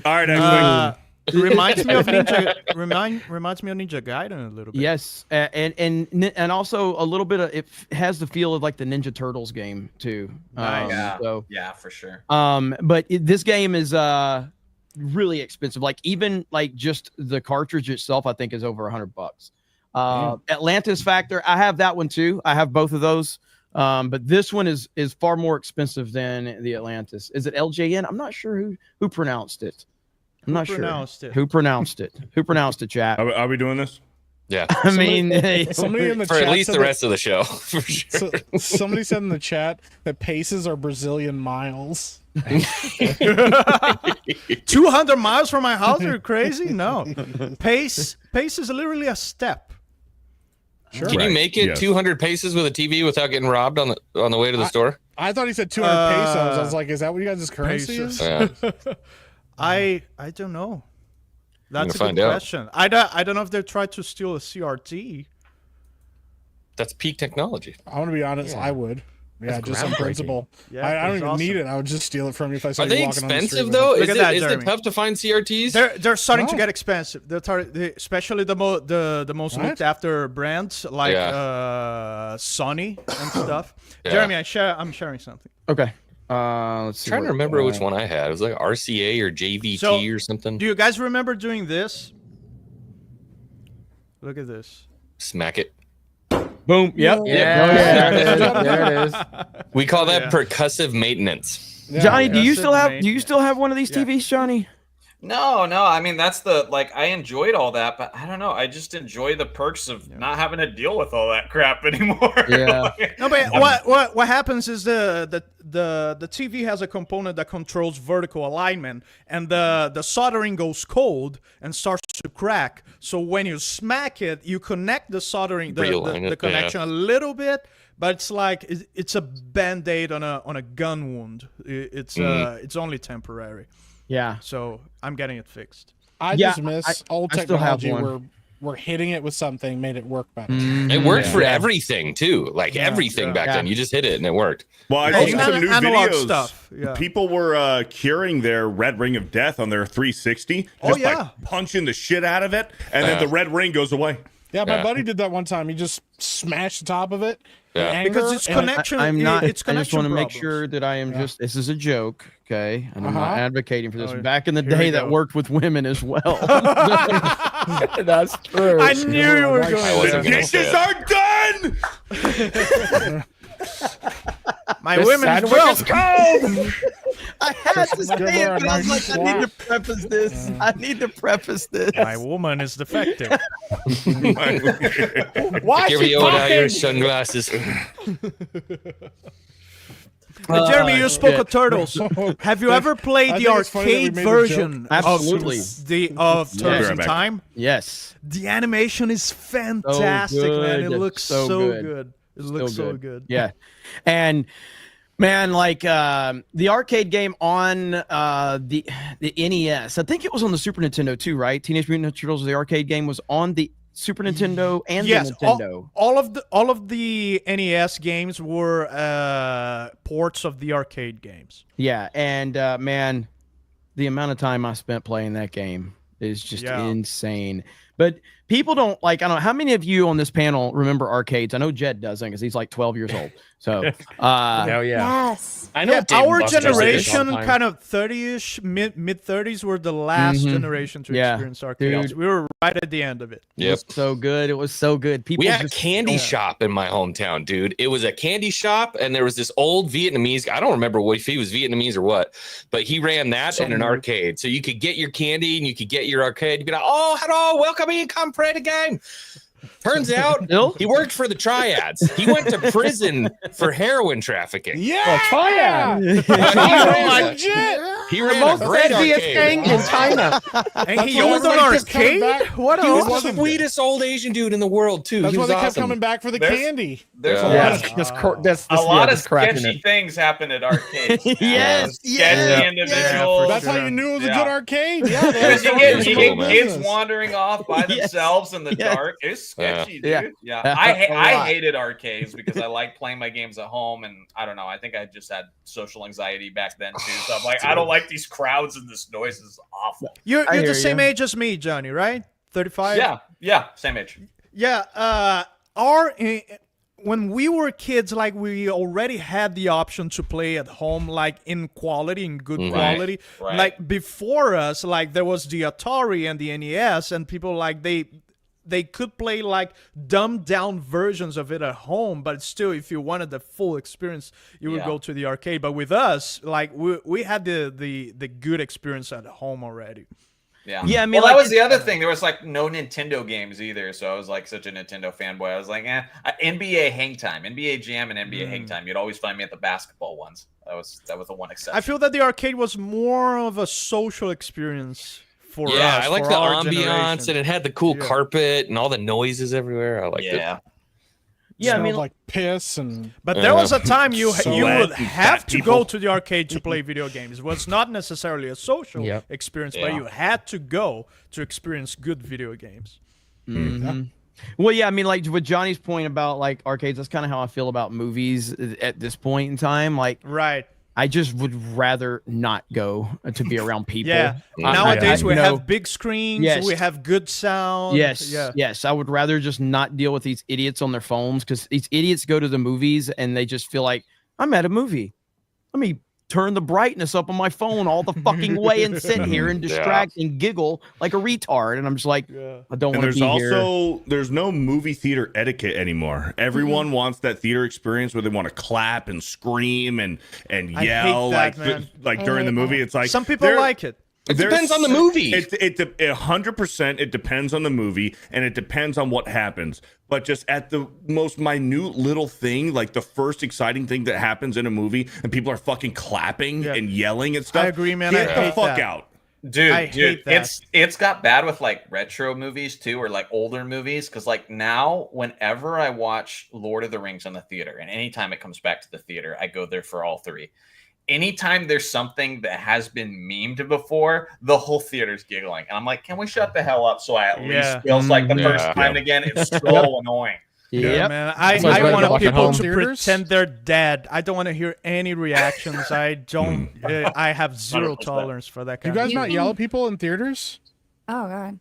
All right, X-Wing. It reminds me of Ninja. Reminds me of Ninja Gaiden a little bit. Yes, and also a little bit of it has the feel of like the Ninja Turtles game too. Yeah, So yeah, for sure. but this game is really expensive. Like even like just the cartridge itself, I think is over $100. Atlantis Factor, I have that one too. I have both of those. But this one is far more expensive than the Atlantis. Is it LJN? I'm not sure who pronounced it. I'm not sure who pronounced it. Who pronounced it, chat? Are we doing this? Yeah. I mean, somebody in the for chat at least said the that- rest of the show. For sure. somebody said in the chat that paces are Brazilian miles. 200 miles from my house? Are you crazy? No. Pace is literally a step. Sure. Can you make it 200 paces with a TV without getting robbed on the way to the store? I thought he said 200 pesos. I was like, is that what you guys' currency Pesos. is? Yeah. I don't know. That's a find good out. question. I don't know if they tried to steal a CRT. That's peak technology. I want to be honest. I would. Yeah, That's just on groundbreaking. principle. Yeah, I don't it's even need awesome. it. I would just steal it from you if I saw Are you they walking on the street expensive with though? it. Look at that, Is it Jeremy. tough to find CRTs? They're starting to No. get expensive. Especially the most What? looked after brands like Sony and stuff. Jeremy, I'm sharing something. okay. Let's see. I'm trying to what- remember which one I had. It was like RCA or JVT So, or something. Do you guys remember doing this? Look at this. Smack it. Boom. Yep. Yeah, there it is. We call that Yeah. percussive maintenance. Yeah. Johnny, do you That's still it, have mate. do you still have one of these Yeah. TVs, Johnny? No, I mean that's the I enjoyed all that, but I don't know. I just enjoy the perks of not having to deal with all that crap anymore. Yeah. No, but what happens is the TV has a component that controls vertical alignment, and the soldering goes cold and starts to crack. So when you smack it, you connect the soldering Realign the it, connection a little bit, but it's like it's a band-aid on a gun wound. It's only temporary. Yeah. So I'm getting it fixed. I Yeah, just miss old I still have technology one. where we're hitting it with something made it work better. It worked for Yeah. everything too. Like everything back then. You just hit it and it worked. Well, I've Oh, seen some new analog videos. stuff, yeah. People were curing their red ring of death on their 360. Oh, Just yeah. like punching the shit out of it, and then the red ring goes away. Yeah, my Yeah. buddy did that one time. He just smashed the top of it. in Yeah. anger, Because it's and- connection. I'm not. It's I just connection want to make problems. sure that I am just. This is a joke, okay? And I'm not Uh-huh. advocating for this. Oh, Back in the here we day, that go. worked with women as well. That's true. I knew you were going. I there. wasn't gonna say Dishes it. are done. My women is sandwich is broke. I had to Give say her it, a but I was nice like, I need to slap. preface this. I need to preface this. My woman is defective. Why Give is me he over your talking? sunglasses. Jeremy, you spoke of turtles. Have you ever played I the think it's funny that we arcade made the version joke. Absolutely. of Turtles Be right in back. Time? Yes. The animation is fantastic, man. It good. looks So so good. good. It looks so good. Yeah. And man, like the arcade game on the NES, I think it was on the Super Nintendo too, right? Teenage Mutant Ninja Turtles, the arcade game was on the Super Nintendo and Yes, the Nintendo. all of the NES games were ports of the arcade games. Yeah, and man, the amount of time I spent playing that game is just insane. But people don't like, I don't know, how many of you on this panel remember arcades? I know Jed doesn't because he's like 12 years old. So, Hell yeah. Yes. I know Yeah, Dave our and Buster's is. generation, all the time. kind of 30ish, mid 30s, were the last generation to experience arcades. Dude. We were right at the end of it. it was so good. It was so good. People We had a just candy shop in my hometown, dude. It was a candy shop, and there was this old Vietnamese. I don't remember if he was Vietnamese or what, but he ran that in an arcade. So you could get your candy and you could get your arcade. You'd be like, "Oh, hello, welcome in, come play the game." Turns out he worked for the Triads. He went to prison for heroin trafficking. Yeah. He ran a great Busiest arcade. thing in China. And he owned an arcade? What He was else? the sweetest old Asian dude in the world, too. That's He why was they kept awesome. coming back for the There's- candy. There's Yeah. a lot of A lot of just cracking sketchy it. things happen at arcades. Yes, Sketchy yeah. individuals. That's how you knew it was a Yeah. good arcade. Yeah, they had Because you some get, good you cool, get man. kids business. wandering off by Yes. themselves in the Yes. dark. It's sketchy, Yeah. dude. Yeah, Yeah. I hated arcades because I like playing my games at home, and I don't know. I think I just had social anxiety back then too. So I'm like, I don't like these crowds and this noise is awful. You're I the hear same you. age as me, Johnny, right? 35? Yeah, same age. Yeah, when we were kids, like, we already had the option to play at home, like, in quality, in good quality. right. Like, before us, like, there was the Atari and the NES, and people, like, they could play, like, dumbed down versions of it at home, but still, if you wanted the full experience, you would go to the arcade. But with us, like, we had the good experience at home already. Yeah. Yeah, I mean, well, that like, was the other thing. There was like no Nintendo games either, so I was like such a Nintendo fanboy. I was like, NBA Hang Time, NBA Jam, and NBA Hang Time. You'd always find me at the basketball ones. That was the one exception. I feel that the arcade was more of a social experience for us. Yeah, I like for the our ambiance, generation. and it had the cool Yeah. carpet and all the noises everywhere. I liked it. yeah. Yeah, I Smelled mean, like piss and But there was a time you Sweat would and have fat to people. go to the arcade to play video games. It was not necessarily a social Yep. experience, but Yeah. you had to go to experience good video games. well, yeah, I mean, like with Johnny's point about like arcades, that's kind of how I feel about movies at this point in time. Like, Right. I just would rather not go to be around people. Yeah. Yeah. Nowadays we you know, have big screens. Yes. We have good sound. Yes, Yeah. yes. I would rather just not deal with these idiots on their phones because these idiots go to the movies and they just feel like I'm at a movie. Let me turn the brightness up on my phone all the fucking way and sit here and distract and giggle like a retard. And I'm just like, I don't And want to there's be here. also there's no movie theater etiquette anymore. Everyone wants that theater experience where they want to clap and scream and I yell hate that, man. like during the movie. It's like Some people there- like it. It depends on the movie. It 100%. It depends on the movie, and it depends on what happens. But just at the most minute little thing, like the first exciting thing that happens in a movie, and people are fucking clapping and yelling and stuff. I agree, man. Get I the hate fuck that. out. I Dude, hate that. it's got bad with like retro movies too, or like older movies. Because like now, whenever I watch Lord of the Rings in the theater, and anytime it comes back to the theater, I go there for all three. Anytime there's something that has been memed before, the whole theater's giggling, and I'm like, can we shut the hell up so I at least feels like the first time again? It's so annoying. Yeah, Yep. man. That's why it's I better to want watch at people home. to Theaters? pretend they're dead. I don't want to hear any reactions. I don't. I have zero 100%. tolerance for that you kind guys of not yell at people in theaters? Oh god.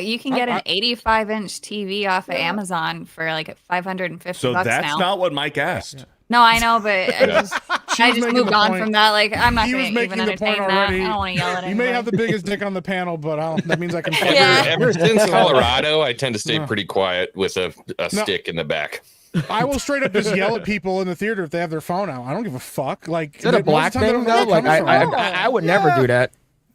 You can get an 85-inch TV off of Amazon for like $550 So that's now. not what Mike asked. No, I know, but I just making moved the on point. from that. Like, I'm not He going was to making even the entertain point that. already. I don't want to yell at You anybody. may have the biggest dick on the panel, but that means I can. Yeah. Ever since Colorado, I tend to stay pretty quiet with a stick in the back. I will straight up just yell at people in the theater if they have their phone out. I don't give a fuck. Like, Is that a most black of the time, thing they don't though? know where Like it comes from. I would never do that.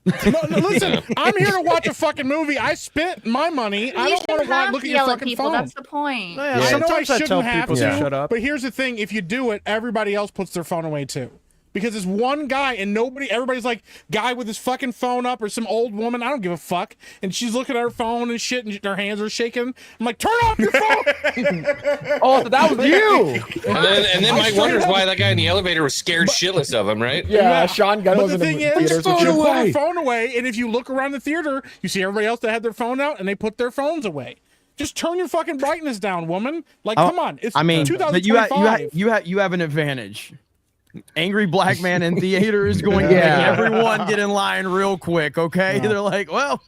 No, listen, I'm here to watch a fucking movie. I spent my money. I don't want to look at your yell at fucking people. phone. That's the point. Yeah, I know I sometimes I shouldn't tell have people to, to shut up. but here's the thing: if you do it, everybody else puts their phone away too. Because it's one guy and everybody's like, guy with his fucking phone up or some old woman. I don't give a fuck. And she's looking at her phone and shit and her hands are shaking. I'm like, turn off your phone. Oh, so that was you. And then Mike wonders why that guy in the elevator was scared shitless of him, right? Yeah, Sean Gunn But was the in the thing is, theaters with you you. put your phone away, and if you look around the theater, you see everybody else that had their phone out, and they put their phones away. Just turn your fucking brightness down, woman. Like, come on, it's I mean, but 2025. you have an advantage. angry black man in theater is going to make everyone get in line real quick. Okay, they're like, well,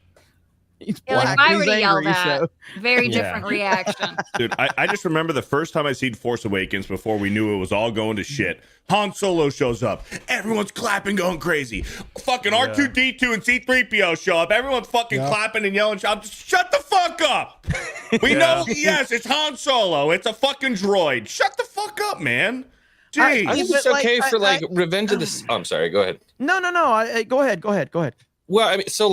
he's Yeah, like black, if I he's were to yell angry, that, so very different reaction. Dude, I just remember the first time I seen Force Awakens before we knew it was all going to shit. Han Solo shows up. Everyone's clapping, going crazy. Fucking R2-D2 and C-3PO show up. Everyone's fucking clapping and yelling. Shut the fuck up. We know, yes, it's Han Solo. It's a fucking droid. Shut the fuck up, man. Jeez. I think it's okay for Revenge of the. I'm sorry. Go ahead. No. Go ahead. Well, I mean, so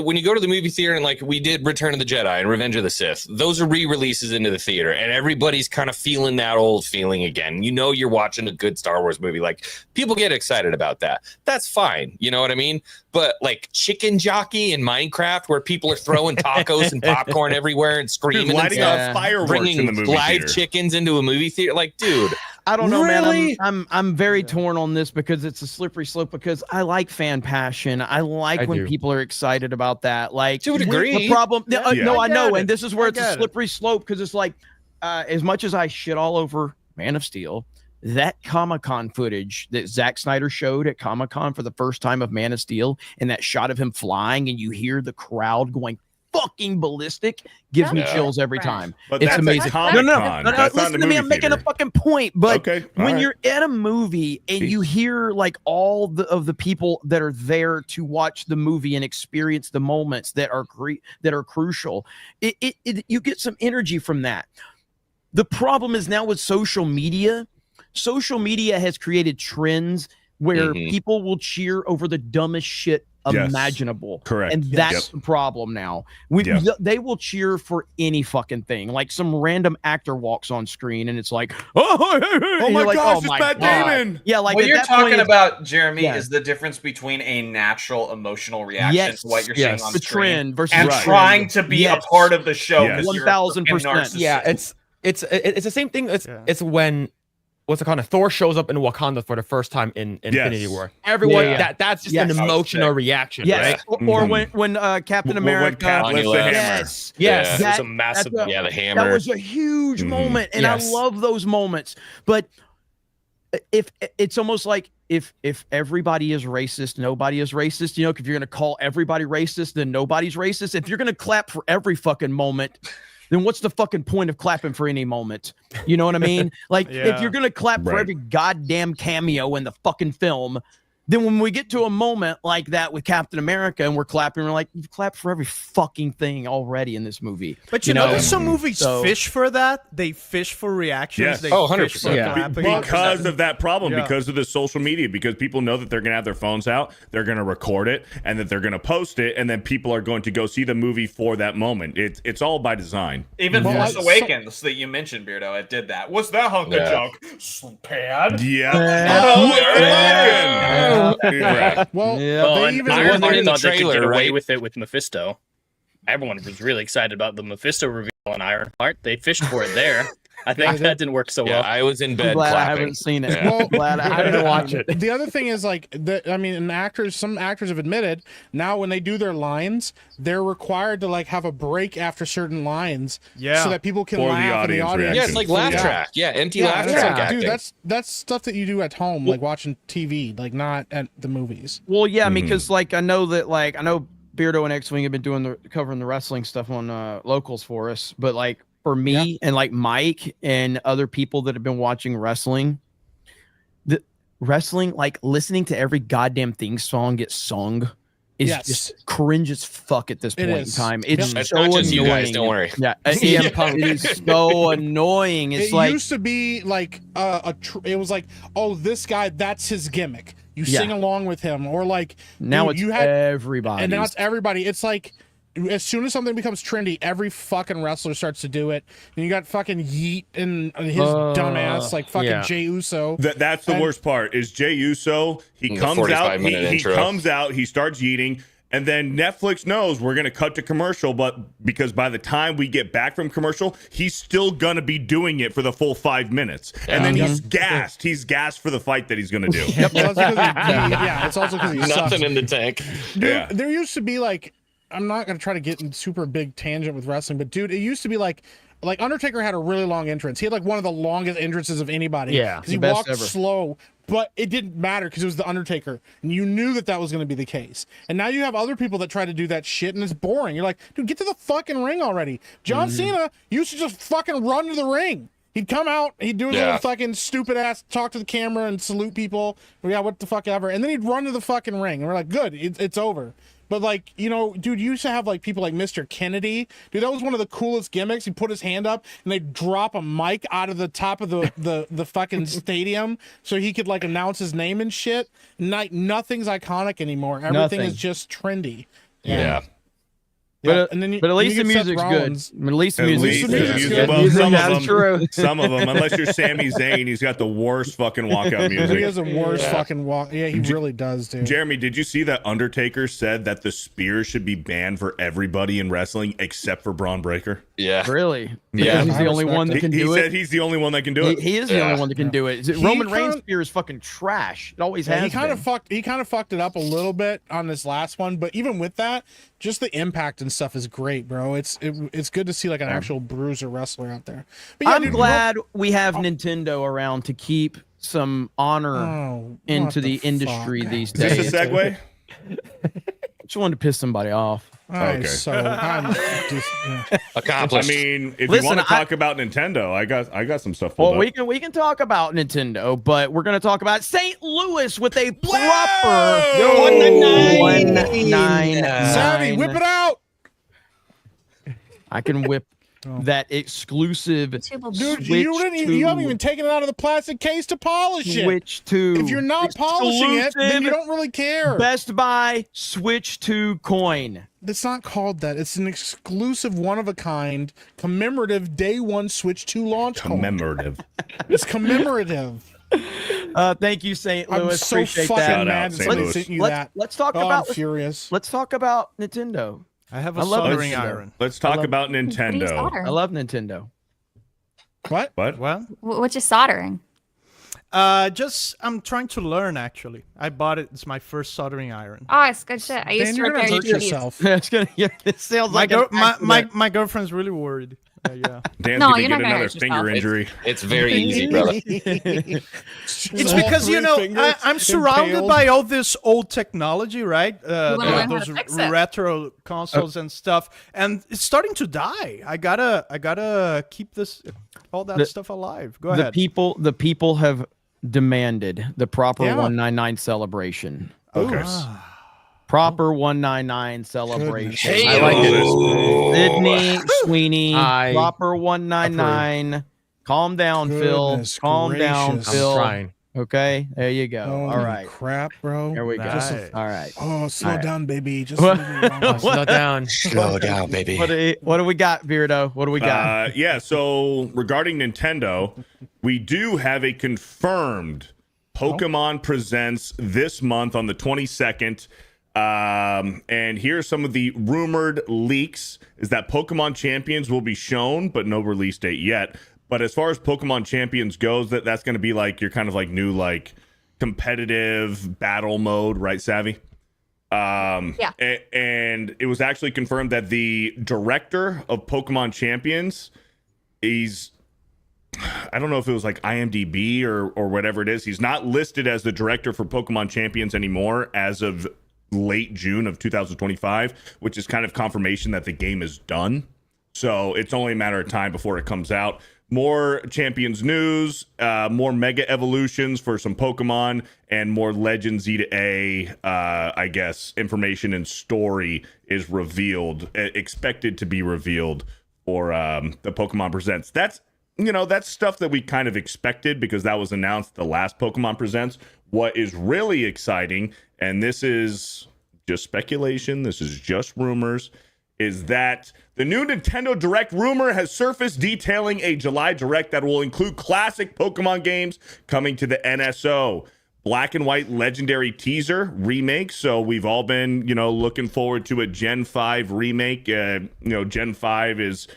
when you go to the movie theater and like we did Return of the Jedi and Revenge of the Sith, those are re-releases into the theater, and everybody's kind of feeling that old feeling again. You know, you're watching a good Star Wars movie. Like people get excited about that. That's fine. You know what I mean? But like Chicken Jockey in Minecraft, where people are throwing tacos and popcorn everywhere and screaming, dude, lighting and up fireworks bringing in the movie live theater. chickens into a movie theater. Like, dude. I don't know, really? man. I'm very torn on this because it's a slippery slope. Because I like fan passion. I like when people are excited about that. Like, to a degree. The problem, no, I know, and this is where it's a get it. slippery slope because it's like, as much as I shit all over Man of Steel, that Comic-Con footage that Zack Snyder showed at Comic-Con for the first time of Man of Steel, and that shot of him flying, and you hear the crowd going fucking ballistic, gives me chills every time. But It's that's amazing. a Comic-Con. That's not Listen the to me. movie I'm making a theater. fucking point. But Okay, when all right. you're at a movie and you hear like all of the people that are there to watch the movie and experience the moments that are crucial, you get some energy from that. The problem is now with social media. Social media has created trends where people will cheer over the dumbest shit imaginable. Correct. And that's the problem now. They will cheer for any fucking thing. Like some random actor walks on screen and it's like, Oh my gosh, it's Matt Damon. Yeah, like what at you're that talking point, about, Jeremy, Yeah. is the difference between a natural emotional reaction to what you're seeing on the screen trend versus and trying to be a part of the show. Yes. 1000%. Yeah, it's the same thing. It's when what's it called? Thor shows up in Wakanda for the first time in Infinity War. Everyone, that's just an emotional reaction, right? Or when Captain America, when Cap lifts the hammer. yes, That that was a massive. that's the hammer. That was a huge moment, and I love those moments. But if it's almost like if everybody is racist, nobody is racist. You know, if you're gonna call everybody racist, then nobody's racist. If you're gonna clap for every fucking moment, then what's the fucking point of clapping for any moment? You know what I mean? Like, if you're going to clap for every goddamn cameo in the fucking film, then when we get to a moment like that with Captain America and we're clapping, we're like, you've clapped for every fucking thing already in this movie. But you know, some movies fish for that. They fish for reactions. Yes. They Oh, fish 100%. for Yeah. clapping. Because of that problem, Yeah. because of the social media, because people know that they're going to have their phones out, they're going to record it, and that they're going to post it, and then people are going to go see the movie for that moment. It's all by design. Even Force Awakens that you mentioned, Beardo, it did that. What's that hunk of junk? Pad? Yeah. Yeah. Well, Well, they and even Ironheart in the thought they could trailer, get away right? with it with Mephisto. Everyone was really excited about the Mephisto reveal on Ironheart. They fished for it there. I think that didn't work so Yeah, well. I was in I'm bed glad I clapping. haven't seen it. Yeah. Well, Glad I didn't watch it. The other thing is like I mean, some actors have admitted now when they do their lines, they're required to like have a break after certain lines, so that people can For the laugh in the audience audience. Yeah, it's like laugh track. Yeah, empty laugh track acting. Dude, that's stuff that you do at home, like watching TV, like not at the movies. Well, yeah, because like I know Beardo and X-Wing have been covering the wrestling stuff on locals for us, but like for me and like Mike and other people that have been watching wrestling, the wrestling, like listening to every goddamn theme song get sung is just cringe as fuck at this point in time. It's It's so not just annoying. you guys, don't worry. Yeah, it is so annoying. It's It like used to be like it was like, oh, this guy, that's his gimmick. You sing along with him, or like now dude, it's you had everybody, and now it's everybody. It's like as soon as something becomes trendy, every fucking wrestler starts to do it. And you got fucking Yeet and his dumbass, like fucking Jey Uso. That's the worst part. Is Jey Uso? He comes out. He comes out. He starts yeeting. And then Netflix knows we're going to cut to commercial, but because by the time we get back from commercial, he's still going to be doing it for the full 5 minutes. And then he's gassed. He's gassed for the fight that he's going to do. Well, it's also because he Nothing sucks. in the tank. Dude, there used to be like, I'm not going to try to get in super big tangent with wrestling, but dude, it used to be like like Undertaker had a really long entrance. He had like one of the longest entrances of anybody. Yeah, because he the best walked ever. slow, but it didn't matter because it was the Undertaker, and you knew that was going to be the case. And now you have other people that try to do that shit, and it's boring. You're like, dude, get to the fucking ring already. John Cena used to just fucking run to the ring. He'd come out, he'd do his little fucking stupid ass, talk to the camera and salute people. Yeah, what the fuck ever. And then he'd run to the fucking ring. And we're like, good, it's over. But like, you know, dude, you used to have like people like Mr. Kennedy. Dude, that was one of the coolest gimmicks. He put his hand up and they'd drop a mic out of the top of the fucking stadium so he could like announce his name and shit. Nothing's iconic anymore. Everything is just trendy. Yeah. But, and then but at least the you get Seth music's Rollins. good. At least the At music's least good. the music. good. Well, Music, some of that's them, true. some of them, unless you're Sami Zayn, he's got the worst fucking walkout He music. has a worse fucking walk. Yeah, he really does, dude. Jeremy, did you see that Undertaker said that the spear should be banned for everybody in wrestling except for Braun Breaker? Yeah. Really? Yeah. Because he's the I only respect one that it. can He do said it. he's the only one that can do it. He is the only one that can do it. Roman Reigns' spear is fucking trash. It always has. He kind been. of fucked it up a little bit on this last one, but even with that, just the impact and stuff is great, bro. It's good to see like an actual bruiser wrestler out there. But yeah, I'm dude, glad we have Nintendo around to keep some honor Oh, into what the fuck? industry these Is this days. a segue? Just wanted to piss somebody off. I'm Okay. so I'm just, yeah. I Accomplished. mean, if Listen, you want to talk about Nintendo, I got some stuff. Well, pulled up. we can talk about Nintendo, but we're going to talk about St. Louis with a proper Whoa! 199. Savvy, whip it out, I can whip that exclusive dude. Switch You haven't to- even taken it out of the plastic case to polish it. Switch to. If you're not polishing it, then exclusive you don't really care. Best Buy Switch to coin. It's not called that. It's an exclusive, one of a kind, commemorative Day One Switch 2 launch. Commemorative. It's commemorative. Thank you, St. I'm Louis. so Appreciate fucking that. Shout out, mad that St. somebody Louis. sent you that. Let's talk Oh, about I'm furious. let's talk about Nintendo. I have a I love soldering Nintendo. iron. Let's talk about What do you Nintendo. solder? I love Nintendo. What? What? Well, What you soldering? just I'm trying to learn. Actually, I bought it. It's my first soldering iron. Oh, it's good shit. I used Dan, to you're gonna repair hurt TVs. yourself. It's gonna. Yeah, it sounds like an accident. My girlfriend's really worried. Yeah. Dan's No, gonna you're get not gonna another hurt finger yourself. injury. It's very easy, brother. It's because I'm surrounded impaled. by all this old technology, right? wanna learn how Those to fix it. retro consoles and stuff, and it's starting to die. I gotta keep all that stuff alive. Go The ahead. people have demanded the proper Yeah. 199 celebration. Okay. Proper 199 celebration. Hey, I like it. oh. Sydney Sweeney. I Proper 199. Calm down, Phil. Goodness Calm down, gracious. I'm Phil. trying. Okay, there you go. Holy All right, crap, bro. there we go. Nice. All right. Oh, slow All right. down, baby. Just What? leave me alone. Oh, slow down. Slow down, baby. What do we got, Beardo? What do we got? Yeah, so regarding Nintendo, we do have a confirmed Pokemon Presents this month on the 22nd. And here's some of the rumored leaks is that Pokemon Champions will be shown, but no release date yet. But as far as Pokemon Champions goes, that's going to be like your kind of like new like competitive battle mode, right, Savvy? Yeah. And it was actually confirmed that the director of Pokemon Champions, I don't know if it was like IMDb or whatever it is. He's not listed as the director for Pokemon Champions anymore as of late June of 2025, which is kind of confirmation that the game is done. So it's only a matter of time before it comes out. More Champions news, more Mega Evolutions for some Pokemon, and more Legends Z to A, I guess, information and story is revealed, expected to be revealed for the Pokemon Presents. That's stuff that we kind of expected because that was announced the last Pokemon Presents. What is really exciting, and this is just speculation, this is just rumors, is that the new Nintendo Direct rumor has surfaced detailing a July Direct that will include classic Pokemon games coming to the NSO. Black and White Legendary teaser remake. So we've all been, looking forward to a Gen 5 remake. Gen 5 is,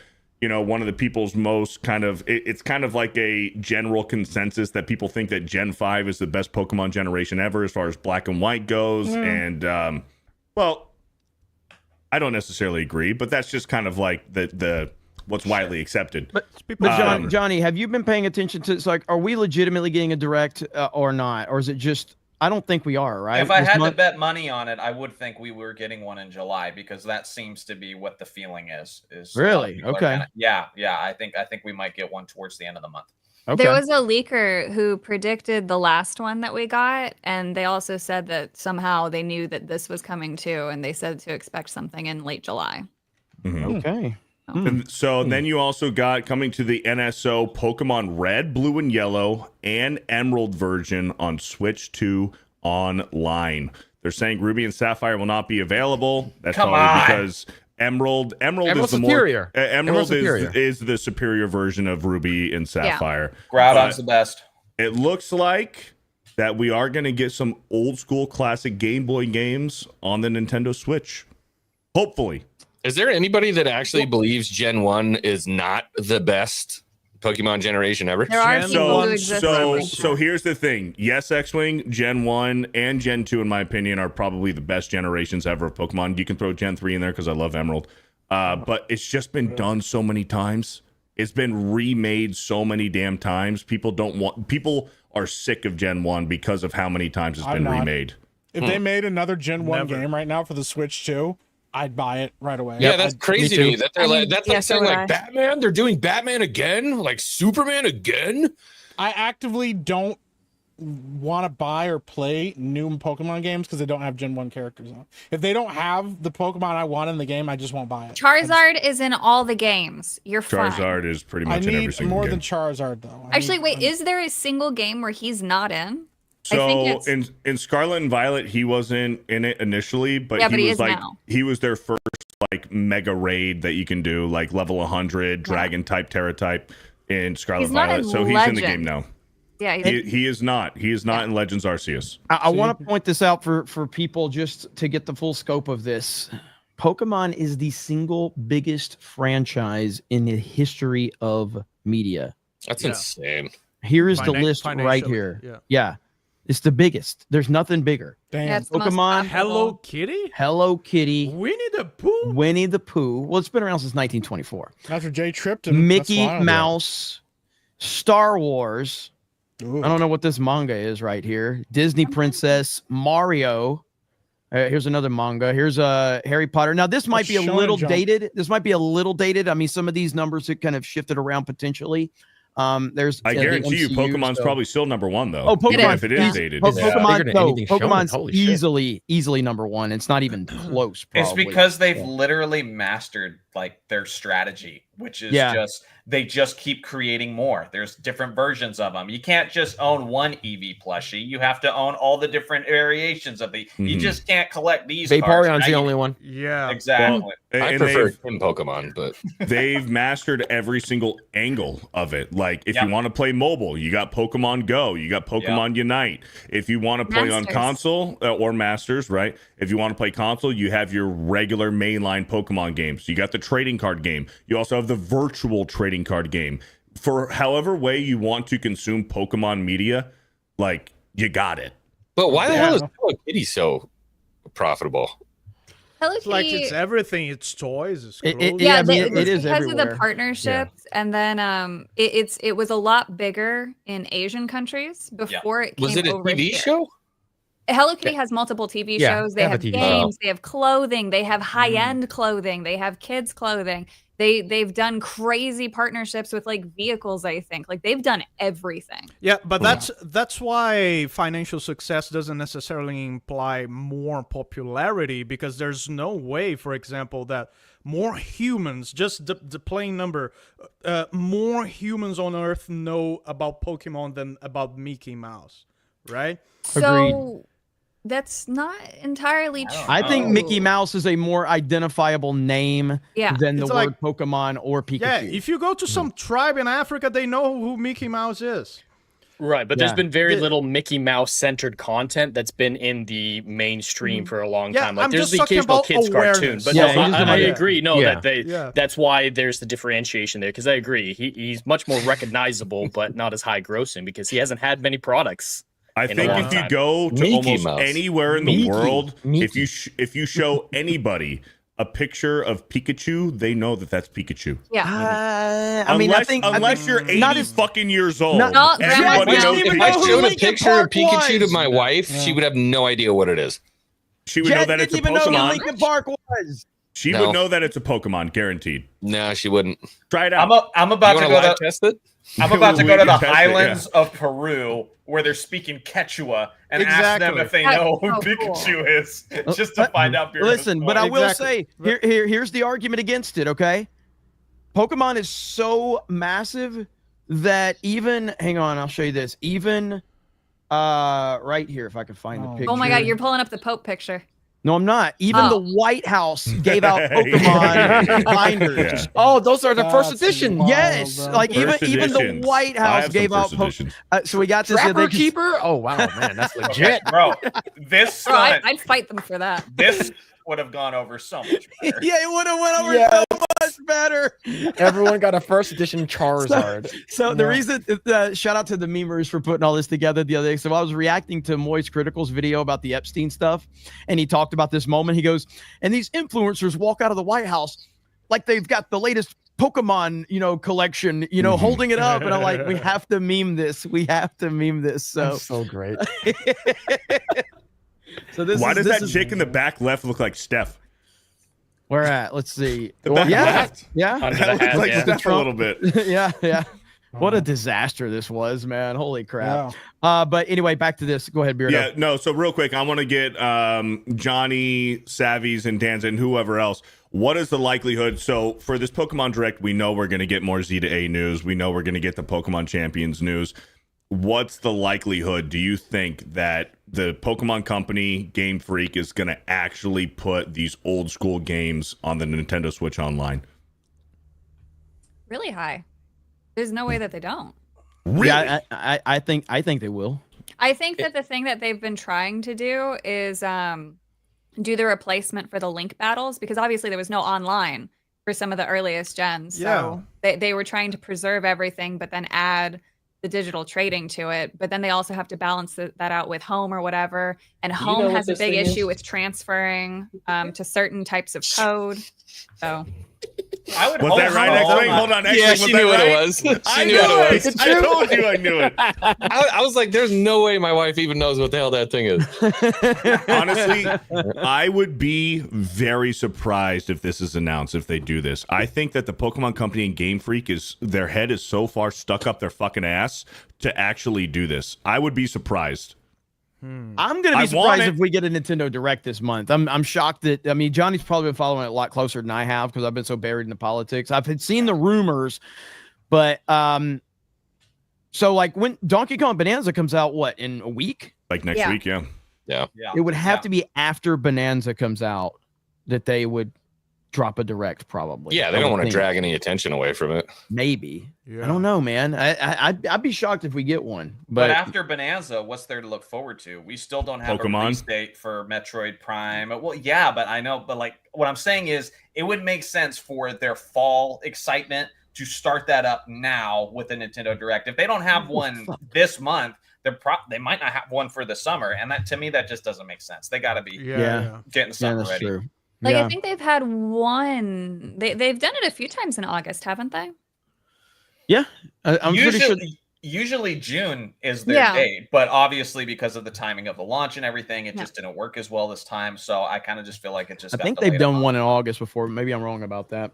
one of the people's most kind of, it's kind of like a general consensus that people think that Gen 5 is the best Pokemon generation ever as far as Black and White goes. And, well, I don't necessarily agree, but that's just kind of like the what's widely accepted. But People Johnny, have you been paying attention to? It's like, are we legitimately getting a direct or not, or is it just? I don't think we are, right? If I This had to month- bet money on it, I would think we were getting one in July because that seems to be what the feeling is. Is a lot of Really? people are Okay. Yeah. I think we might get one towards the end of the month. Okay. There was a leaker who predicted the last one that we got, and they also said that somehow they knew that this was coming too, and they said to expect something in late July. Okay. And so then you also got coming to the NSO Pokemon Red, Blue, and Yellow and Emerald version on Switch 2 online. They're saying Ruby and Sapphire will not be available. That's Come probably on. because Emerald is Emerald's the superior. more Emerald Emerald's superior. is the superior version of Ruby and Sapphire. Groudon's the best. It looks like that we are going to get some old school classic Game Boy games on the Nintendo Switch. Hopefully. Is there anybody that actually believes Gen 1 is not the best Pokemon generation ever? There are Gen people one who exist. So here's the thing. Yes, X-Wing, Gen 1 and Gen 2, in my opinion, are probably the best generations ever of Pokemon. You can throw Gen 3 in there because I love Emerald. But it's just been done so many times. It's been remade so many damn times. People are sick of Gen 1 because of how many times it's I'm been not. remade. If they made another Gen 1 Never. game right now for the Switch 2, I'd buy it right away. Yeah, that's crazy to me. That they're I mean, like, that's yeah, like so saying would like I. Batman. They're doing Batman again, like Superman again. I actively don't want to buy or play new Pokemon games because they don't have Gen 1 characters on. If they don't have the Pokemon I want in the game, I just won't buy it. Charizard is in all the games. You're fine. Charizard is pretty I much in every need single more game. than Charizard, though. Actually, wait, is there a single game where he's not in? I So think it's- in Scarlet and Violet, he wasn't in it initially, but Yeah, but he was is like now. he was their first like mega raid that you can do, like level 100, Dragon type, Terra type in Scarlet He's not Violet. in So he's in the Legend. game now. Yeah, He is not. He is not in Legends Arceus. I want to point this out for people just to get the full scope of this. Pokemon is the single biggest franchise in the history of media. That's Yeah. insane. Here is the list right financially, here. Yeah. It's the biggest. There's nothing bigger. Damn. Yeah, it's the most Pokemon, profitable. Hello Kitty? Hello Kitty, Winnie the Pooh? Winnie the Pooh. Well, it's been around since 1924. After Jay tripped him. Mickey that's wild. Mouse, Star Wars. Ooh. I don't know what this manga is right here. Disney Princess, Mario. Here's another manga. Here's Harry Potter. Now this might What's be a Shonen little Jump? dated. This might be a little dated. I mean, some of these numbers have kind of shifted around potentially. There's I the guarantee you, MCU, Pokemon's so- probably still number one though. Oh, Pokemon. even if it is Yeah. dated. Po- Yeah. Pokemon, Bigger than no, anything shown. Pokemon's Holy shit. easily number one. It's not even close. It's Probably. because they've literally mastered like their strategy, which is Yeah. just they just keep creating more. There's different versions of them. You can't just own one EV plushie. You have to own all the different variations of the. You Mhm. just can't collect these. cards. Vaporeon's Now the you- only one. Yeah. Exactly. I And prefer they've- Team Pokemon, but they've mastered every single angle of it. Like if Yep. you want to play mobile, you got Pokemon Go, you got Pokemon Unite. If you want to play on Masters. console or Masters, right? If you want to play console, you have your regular mainline Pokemon games. You got the trading card game. You also have the virtual trading card game. For however way you want to consume Pokemon media, like you got it. but why the Yeah. hell is Hello Kitty so profitable? Hello It's like Kitty- it's everything. It's toys. It's It- clothes. Yeah, I Yeah, mean, it's it is because of everywhere. the partnerships, and then it was a lot bigger in Asian countries before it came Was it a over TV here. show? Hello Kitty has multiple TV Yeah, shows. they They have have a TV show. games. They have clothing. They have high-end clothing. They have kids clothing. They've done crazy partnerships with like vehicles. I think like they've done everything. Yeah, but that's why financial success doesn't necessarily imply more popularity, because there's no way, for example, that more humans, just the plain number, more humans on Earth know about Pokemon than about Mickey Mouse, right? So that's not entirely true. I think Mickey Mouse is a more identifiable name Yeah. than the It's word like- Pokemon or Pikachu. Yeah, if you go to some tribe in Africa, they know who Mickey Mouse is. Right, but there's Yeah. been very The- little Mickey Mouse centered content that's been in the mainstream for a long Yeah, time. Like I'm there's just the talking occasional about kids cartoon, awareness. but Yeah, no, he's just I about that. agree. No, Yeah. that they Yeah. that's why there's the differentiation there because I agree. He's much more recognizable, but not as high grossing because he hasn't had many products. I In a think long if you time. go to Mickey almost Mouse. anywhere in the Mickey. world, Mickey. if you show anybody a picture of Pikachu, they know that that's Pikachu. Yeah. I mean, unless you're 80 fucking years old, Not everybody grandma. knows If I Pikachu. showed a Linkin picture of Park Pikachu was. to my wife, she would have no idea what it is. She would know Jed that it's a didn't even know who Pokemon. Linkin Park was. She No. would know that it's a Pokemon, guaranteed. No, she wouldn't. Try it out. I'm You about to want to go live to test it? I'm about to go to We the can test it, highlands of Peru where they're speaking Quechua and ask them Exactly. if they That's know who so Pikachu is, just to find out. Listen, but I will say, Exactly. here's the argument against it, okay? Pokemon is so massive that even, hang on, I'll show you this. Even, right here, if I can find the picture. Oh my God, you're pulling up the Pope picture. No, I'm not. Even Oh. the White House gave out Pokemon Yeah. binders. Yeah. Oh, those are the first That's edition. wild, Yes, bro. like First even the editions. White I House have some gave out first editions. So we got this. Trapper they just- Keeper? Oh wow, man, that's legit. Bro, this Bro, I'd fight them for that. this would have gone over so much better. Yeah, it would have went over Yes. so much better. Everyone got a first edition Charizard. So the reason, shout out to the memers for putting all this together the other day. So I was reacting to Moist Critical's video about the Epstein stuff, and he talked about this moment. He goes, and these influencers walk out of the White House like they've got the latest Pokemon, collection, holding it up. And I'm like, we have to meme this. We have to meme this. So, That's so great. so this Why is, does this that is, chick in the back left look like Steph? Where at? Let's see. The back yeah, left. yeah, Under That the looks hat, like yeah. Steph a little bit. yeah. What a disaster this was, man. Holy crap. Yeah. But anyway, back to this. Go ahead, Beardo. Yeah, no. So real quick, I want to get Johnny, Savvies, and Danza, and whoever else. What is the likelihood? So for this Pokemon Direct, we know we're going to get more Z to A news. We know we're going to get the Pokemon Champions news. What's the likelihood, do you think, that the Pokemon Company, Game Freak, is going to actually put these old school games on the Nintendo Switch Online? Really high. There's no way that they don't. Really? Yeah, I think they will. I think that the thing that they've been trying to do is do the replacement for the Link battles, because obviously there was no online for some of the earliest gens. So they were trying to preserve everything, but then add the digital trading to it. But then they also have to balance that out with home or whatever. And you know home what has a this big thing issue is? with transferring to certain types of code. So I would Was hope that right, so. X-Wing? Hold on, X-Wing, Yeah, was she that knew what right? it was. She I knew knew what it it. was. I told you I knew it. I was like, there's no way my wife even knows what the hell that thing is. Honestly, I would be very surprised if this is announced, if they do this. I think that the Pokemon Company and Game Freak their head is so far stuck up their fucking ass to actually do this. I would be surprised. I'm gonna I be want surprised it. if we get a Nintendo Direct this month. I'm shocked that Johnny's probably been following it a lot closer than I have because I've been so buried in the politics. I've had seen the rumors, but so like when Donkey Kong Bonanza comes out, what, in a week? Like next Yeah. week, yeah. Yeah. It would have Yeah. to be after Bonanza comes out that they would drop a Direct, probably. Yeah, they I don't would want to think. drag any attention away from it. Maybe. Yeah. I don't know, man. I'd be shocked if we get one. But But, after Bonanza, what's there to look forward to? We still don't have a Pokemon? release date for Metroid Prime. Well, yeah, but I know. But like, what I'm saying is, it would make sense for their fall excitement to start that up now with the Nintendo Direct. If they don't have one this month, they might not have one for the summer, and that, to me, that just doesn't make sense. They got to be Yeah. getting yeah, something that's ready. true. like yeah. I think they've had one. They've done it a few times in August, haven't they? I'm pretty sure. Usually June is their Yeah. date, but obviously because of the timing of the launch and everything, it Yeah. just didn't work as well this time. So I kind of just feel like it just. I got think delayed they've a done month. one in August before. Maybe I'm wrong about that.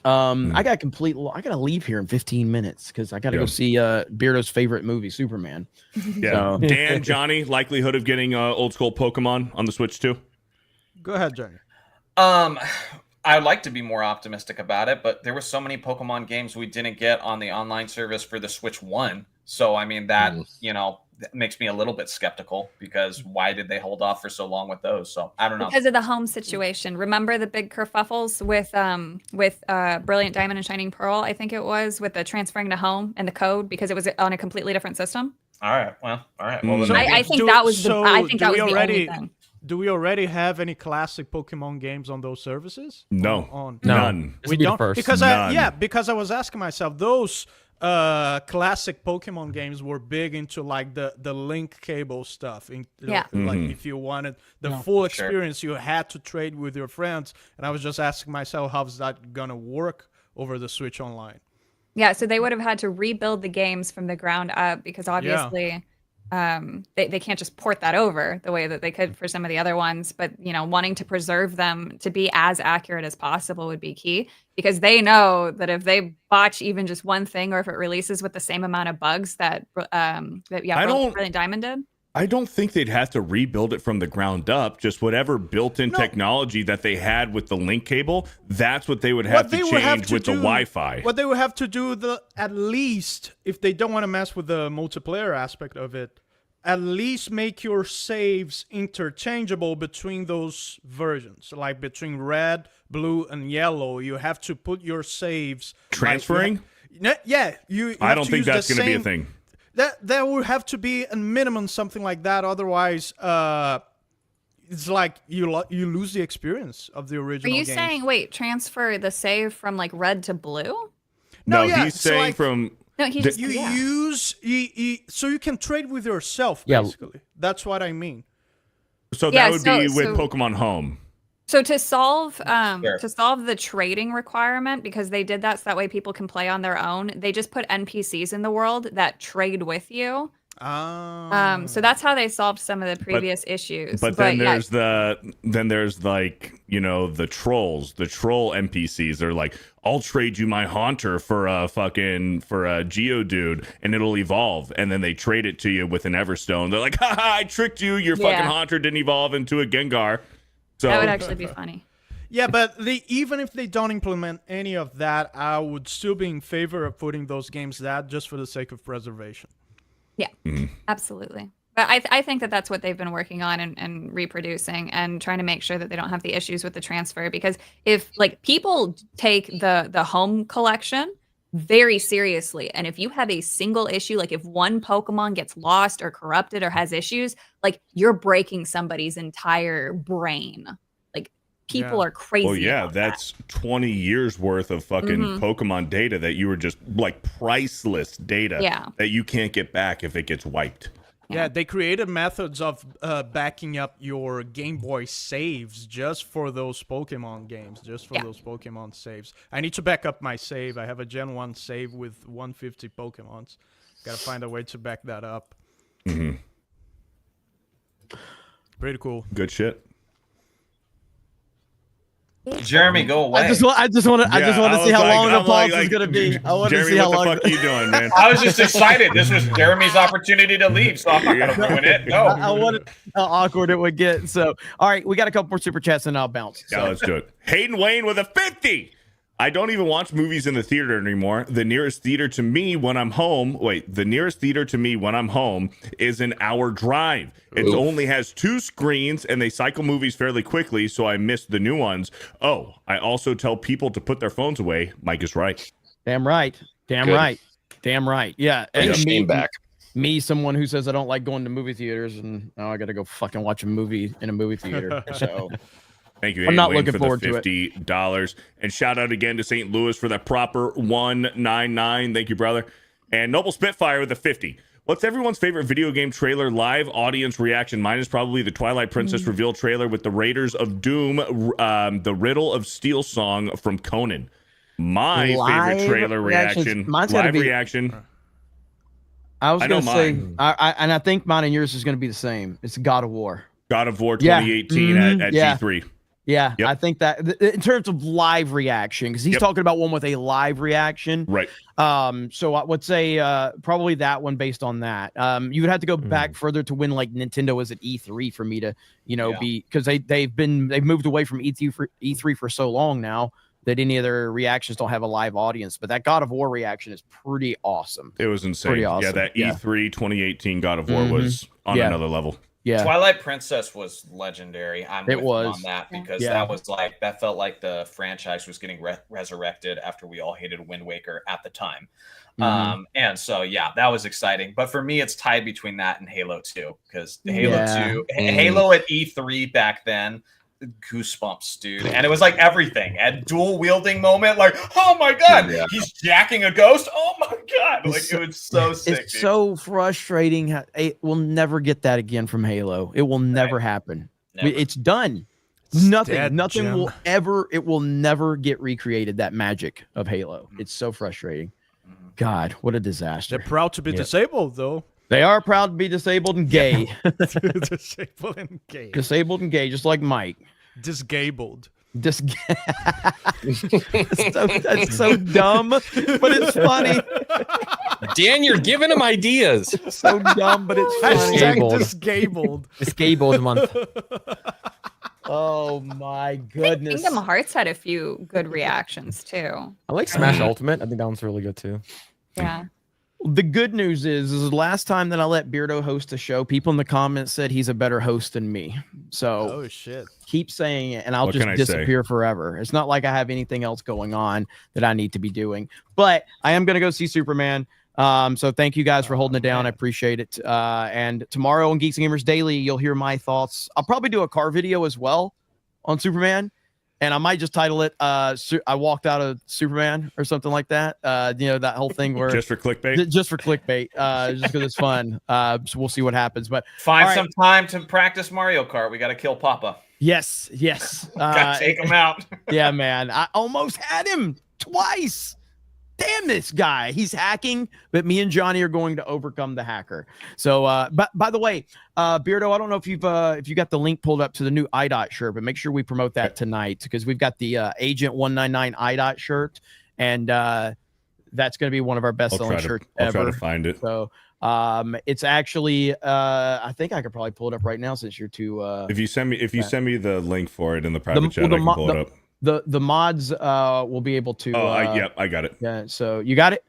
I gotta leave here in 15 minutes because I gotta Yeah. go see Beardo's favorite movie, Superman. Yeah. So- Dan, Johnny, likelihood of getting old school Pokemon on the Switch too? Go ahead, Johnny. I'd like to be more optimistic about it, but there were so many Pokemon games we didn't get on the online service for the Switch 1. So, I mean, that, that makes me a little bit skeptical because why did they hold off for so long with those? So, I don't know. Because of the home situation. Remember the big kerfuffles with Brilliant Diamond and Shining Pearl, I think it was, with the transferring to home and the code because it was on a completely different system. All right. Well, then I think that was the only thing. Do we already have any classic Pokemon games on those services? No. On None. This We would be the don't first. because None. because I was asking myself those classic Pokemon games were big into like the link cable stuff. Like if you wanted the full experience, you had to trade with your friends. And I was just asking myself, how's that gonna work over the Switch Online? Yeah, so they would have had to rebuild the games from the ground up because obviously they can't just port that over the way that they could for some of the other ones. But, you know, wanting to preserve them to be as accurate as possible would be key because they know that if they botch even just one thing or if it releases with the same amount of bugs that Brilliant Diamond did. I don't think they'd have to rebuild it from the ground up. Just whatever built-in technology that they had with the link cable, that's what they would have to change with the Wi-Fi. What they would have to do, at least, if they don't want to mess with the multiplayer aspect of it, at least make your saves interchangeable between those versions. Like between red, blue, and yellow, you have to put your saves... Transferring? I don't think that's going to be a thing. There would have to be a minimum something like that. Otherwise, it's like you lose the experience of the original. Are you games. saying transfer the save from like red to blue? No, he's saying like, from. No, he just so you can trade with yourself. Basically, that's what I mean. So that would be with Pokemon Home. So to solve the trading requirement, because they did that so that way people can play on their own, they just put NPCs in the world that trade with you. So that's how they solved some of the previous issues. But then there's like, you know, the trolls, the troll NPCs. They're like, I'll trade you my Haunter for a Geodude and it'll evolve. And then they trade it to you with an Everstone. They're like, haha, I tricked you. Your fucking Haunter didn't evolve into a Gengar. So that would actually be funny. Yeah, but even if they don't implement any of that, I would still be in favor of putting those games just for the sake of preservation. Yeah, absolutely. But I think that that's what they've been working on and reproducing and trying to make sure that they don't have the issues with the transfer. Because if like people take the home collection very seriously, and if you have a single issue, like if one Pokemon gets lost or corrupted or has issues, like you're breaking somebody's entire brain. Like people are crazy. Well, yeah, that's 20 years worth of fucking Pokemon data that you were just like priceless data that you can't get back if it gets wiped. Yeah, they created methods of backing up your Game Boy saves just for those Pokemon games, those Pokemon saves. I need to back up my save. I have a Gen 1 save with 150 Pokemons. Gotta find a way to back that up. Pretty cool. Good shit. Jeremy, go away. I just want to see how long the pause is going to be. I want to see how long. What the fuck are you doing, man? I was just excited. This was Jeremy's opportunity to leave, so I'm not going to ruin it. No. I wanted how awkward it would get. So, all right, we got a couple more super chats and I'll bounce. Yeah, let's do it. Hayden Wayne with a 50. I don't even watch movies in the theater anymore. The nearest theater to me when I'm home is an hour drive. It only has 2 screens and they cycle movies fairly quickly, so I miss the new ones. Oh, I also tell people to put their phones away. Mike is right. Damn right. Damn right. Yeah. And back. Me, someone who says I don't like going to movie theaters, and now I got to go fucking watch a movie in a movie theater. So... Thank you, I'm not Wayne, looking for forward the $50. And shout out again to St. Louis for the proper 199. Thank you, brother. And Noble Spitfire with the 50. What's everyone's favorite video game trailer live audience reaction? Mine is probably the Twilight Princess reveal trailer with the Raiders of Doom, the Riddle of Steel song from Conan. My favorite trailer reaction. Live reaction. I was going to say, I think mine and yours is going to be the same. It's God of War. God of War 2018 at G3. Yeah, I think that in terms of live reaction, because he's talking about one with a live reaction. Right. So I would say probably that one based on that. You would have to go back further to when like Nintendo was at E3 for me to, be, because they've moved away from E3 for so long now that any of their reactions don't have a live audience. But that God of War reaction is pretty awesome. It was insane. Pretty awesome. Yeah, that E3 2018 God of War was on another level. Yeah. Twilight Princess was legendary. I'm with you on that because that felt like the franchise was getting resurrected after we all hated Wind Waker at the time. And so, that was exciting. But for me, it's tied between that and Halo 2 because the Halo 2, Halo at E3 back then goosebumps, dude. And it was like everything. And dual wielding moment, like, oh my god, he's jacking a ghost. Oh my god, like it was so sick. It's dude. so frustrating. We'll never get that again from Halo. It will never happen. Never. It's done. dead, Nothing Jim. will ever. It will never get recreated. That magic of Halo. It's so frustrating. God, what a disaster. They're proud to be disabled, though. They are proud to be disabled and gay. Disabled and gay. Disabled and gay, just like Mike. Disgabled. That's so dumb, but it's funny. Dan, you're giving him ideas. So dumb, but it's funny. Hashtag disgabled. Disgabled month. Oh my I goodness. think Kingdom Hearts had a few good reactions too. I like Smash Ultimate. I think that one's really good too. Yeah. The good news is the last time that I let Beardo host a show, people in the comments said he's a better host than me. So Oh, shit. keep saying it, and I'll What just can I say? disappear forever. It's not like I have anything else going on that I need to be doing. But I am going to go see Superman. So thank you guys for holding it down. I appreciate it. And tomorrow on Geeks and Gamers Daily, you'll hear my thoughts. I'll probably do a car video as well on Superman. And I might just title it I walked out of Superman or something like that. You know, that whole thing where Just for clickbait. just for clickbait, just because it's fun. So we'll see what happens. But Find all right. some time to practice Mario Kart. We got to kill Papa. yes. Got to take him out. Yeah, man. I almost had him twice. Damn this guy. He's hacking, but me and Johnny are going to overcome the hacker. So, but by the way, Beardo, I don't know if you got the link pulled up to the new IDOT shirt, but make sure we promote that tonight because we've got the Agent 199 IDOT shirt, and that's going to be one of our best selling shirts ever. I'll try to find it. So, it's actually, I think I could probably pull it up right now since you're too. If you send me the link for it in the private chat, I can pull it up. The mods will be able to. Yep, I got it. Yeah. So you got it.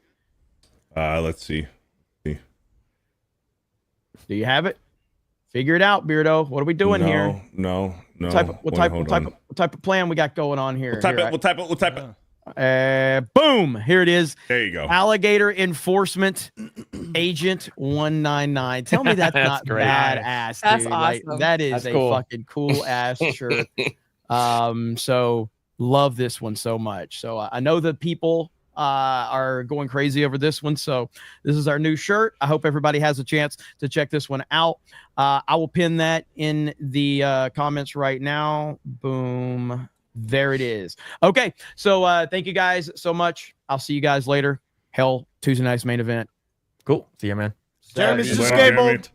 Let's see. Do you have it? Figure it out, Beardo. What are we doing here? No. What type of plan we got going on here? We'll type it. Boom. Here it is. There you go. Alligator Enforcement Agent 199. Tell me that's not great. badass, That's dude. Like, awesome. that is That's a cool. fucking cool ass shirt. So love this one so much. So I know that people are going crazy over this one. So this is our new shirt. I hope everybody has a chance to check this one out. I will pin that in the comments right now. Boom. There it is. Okay. So thank you guys so much. I'll see you guys later. Hell, Tuesday night's main event. Cool. See ya, man. Jeremy's Well, disgabled.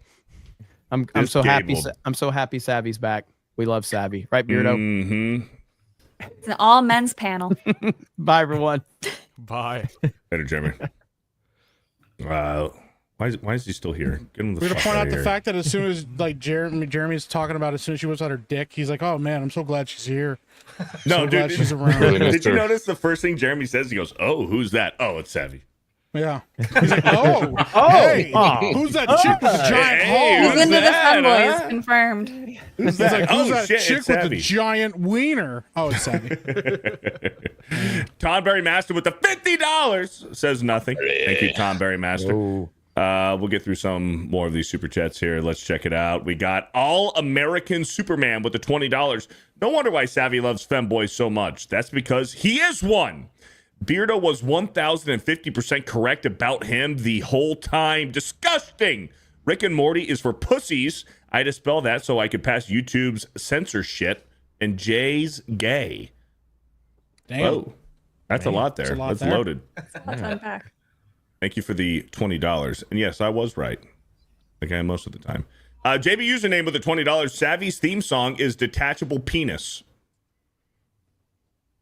I'm so happy. Disgabled. I'm so happy Savvy's back. We love Savvy. Right, Beardo? Mm-hmm. It's an all men's panel. Bye, everyone. Bye. Later, Jeremy. Why is he still here? Get him the We're gonna fuck point outta out the here. fact that as soon as like Jeremy's talking about as soon as she whips out her dick, he's like, "Oh man, I'm so glad she's here." No, So glad dude. she's around. Really Did missed you her. notice the first thing Jeremy says? He goes, "Oh, who's that? Oh, it's Savvy." Yeah. He's like, "Oh, hey, who's that chick with the giant Hey, hole?" He's into the that, Sunboys, huh? confirmed. Who's He's like, "Who's Oh that shit, chick it's with the Savvy. giant wiener?" Oh, it's Savvy. Tonberry Master with the $50 says nothing. Thank you, Tonberry Master. Ooh. We'll get through some more of these super chats here. Let's check it out. We got All American Superman with the $20. No wonder why Savvy loves femboys so much. That's because he is one. Beardo was 1050% correct about him the whole time. Disgusting. Rick and Morty is for pussies. I had to spell that so I could pass YouTube's censorship. And Jay's gay. Damn. Whoa. That's a lot there. That's a lot That's there. loaded. Let's unpack. Thank you for the $20. And yes, I was right. Like I am most of the time. JB username with the $20. Savvy's theme song is Detachable Penis.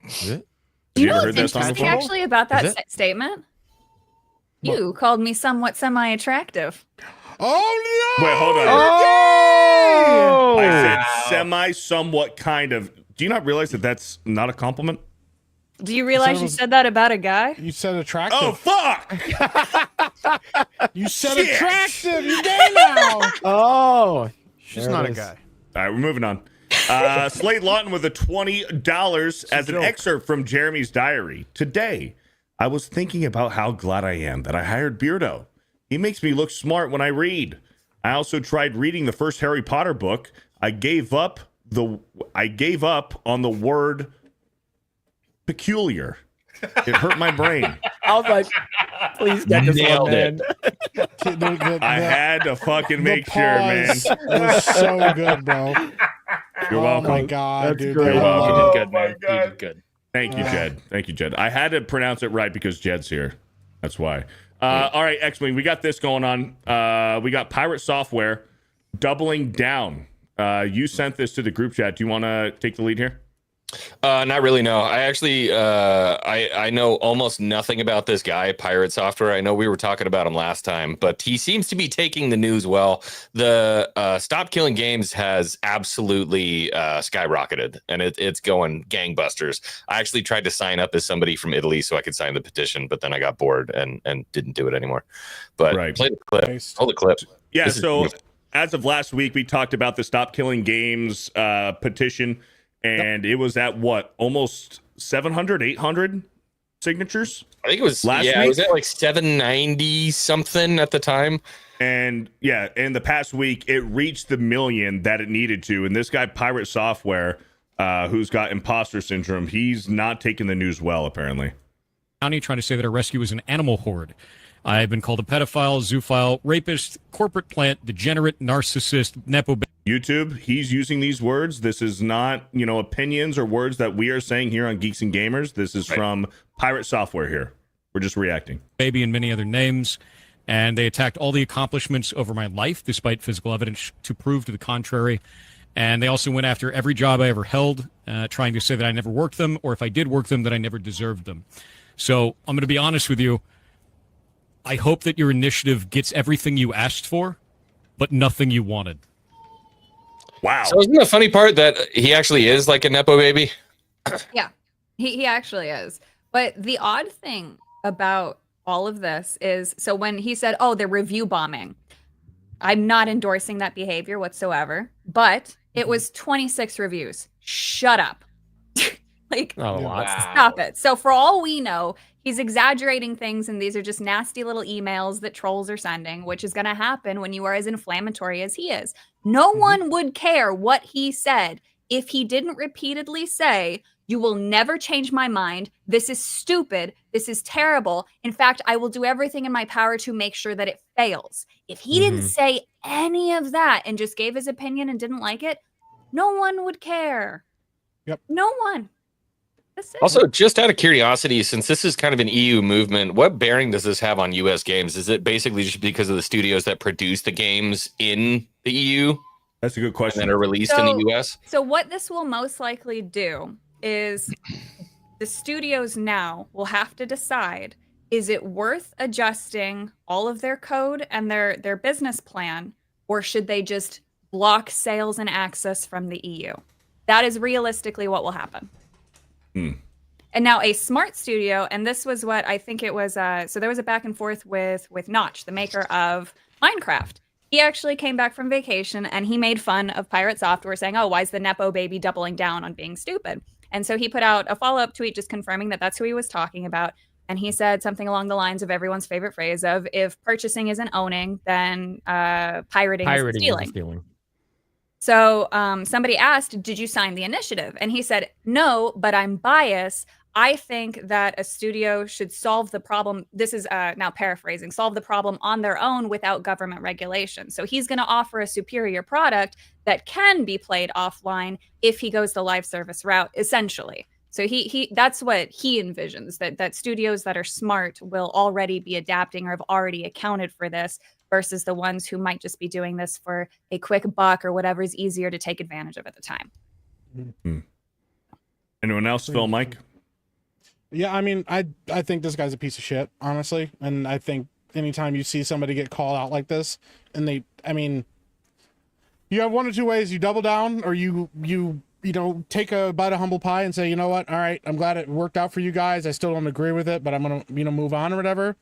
Is it? You know ever what's heard that song interesting before? actually about that Is it? statement? You called me somewhat semi-attractive. Oh no! Wait, hold on. Oh! I said somewhat kind of. Do you not realize that that's not a compliment? Do you realize you said that about a guy? You said attractive. Oh, fuck! You said Shit. attractive. You're gay now. Oh, She's there not it a is. guy. All right, we're moving on. Slade Lawton with the $20 as an joke. excerpt from Jeremy's diary. Today, I was thinking about how glad I am that I hired Beardo. He makes me look smart when I read. I also tried reading the first Harry Potter book. I gave up I gave up on the word peculiar. It hurt my brain. I was like, please get this Nailed one, man. I had to fucking make sure, man. It was so good, bro. You're welcome. Oh my god, That's dude. great. You're welcome. You did good, man. You did good. Thank you, Jed. Thank you, Jed. I had to pronounce it right because Jed's here. That's why. All right, X-Wing, we got this going on. We got Pirate Software doubling down. You sent this to the group chat. Do you want to take the lead here? Not really, no. I actually I know almost nothing about this guy, Pirate Software. I know we were talking about him last time, but he seems to be taking the news well. The Stop Killing Games has absolutely skyrocketed, and it's going gangbusters. I actually tried to sign up as somebody from Italy so I could sign the petition, but then I got bored and didn't do it anymore. But play the clip. Nice. Hold the clip. Yeah, This is so beautiful. as of last week, we talked about the Stop Killing Games petition, and it was at what, almost 700, 800 signatures? I think it was last it week? was at like 790 something at the time. And yeah, in the past week, it reached the million that it needed to. And this guy, Pirate Software, who's got imposter syndrome, he's not taking the news well, apparently. County trying to say that our rescue is an animal horde. I've been called a pedophile, zoophile, rapist, corporate plant, degenerate, narcissist, nepo. YouTube, he's using these words. This is not, opinions or words that we are saying here on Geeks and Gamers. This is from Pirate Software here. We're just reacting. Baby and many other names. And they attacked all the accomplishments over my life, despite physical evidence to prove to the contrary. And they also went after every job I ever held, trying to say that I never worked them, or if I did work them, that I never deserved them. So I'm going to be honest with you. I hope that your initiative gets everything you asked for, but nothing you wanted. Wow. So isn't the funny part that he actually is like a nepo baby? Yeah, he actually is. But the odd thing about all of this is, so when he said, oh, they're review bombing, I'm not endorsing that behavior whatsoever, but it was 26 reviews. Shut up. Like, stop it. So for all we know, he's exaggerating things, and these are just nasty little emails that trolls are sending, which is going to happen when you are as inflammatory as he is. No one would care what he said if he didn't repeatedly say, you will never change my mind. This is stupid. This is terrible. In fact, I will do everything in my power to make sure that it fails. If he didn't say any of that and just gave his opinion and didn't like it, no one would care. Yep. No one. That's it. Also, just out of curiosity, since this is kind of an EU movement, what bearing does this have on US games? Is it basically just because of the studios that produce the games in the EU That's a good and question. that are released in the US? So what this will most likely do is the studios now will have to decide, is it worth adjusting all of their code and their business plan, or should they just block sales and access from the EU? That is realistically what will happen. And now a smart studio, and this was what I think it was, so there was a back and forth with Notch, the maker of Minecraft. He actually came back from vacation and he made fun of Pirate Software, saying, oh, why is the Nepo baby doubling down on being stupid? And so he put out a follow-up tweet just confirming that that's who he was talking about. And he said something along the lines of everyone's favorite phrase of, if purchasing isn't owning, then pirating is stealing. So somebody asked, did you sign the initiative? And he said, no, but I'm biased. I think that a studio should solve the problem. This is now paraphrasing, solve the problem on their own without government regulation. So he's going to offer a superior product that can be played offline if he goes the live service route, essentially. So he that's what he envisions, that studios that are smart will already be adapting or have already accounted for this, versus the ones who might just be doing this for a quick buck or whatever is easier to take advantage of at the time. Anyone else? Phil, Mike? Yeah, I mean, I think this guy's a piece of shit, honestly. And I think anytime you see somebody get called out like this, and you have one of two ways: you double down, or you take a bite of humble pie and say, you know what, all right, I'm glad it worked out for you guys. I still don't agree with it, but I'm gonna move on or whatever.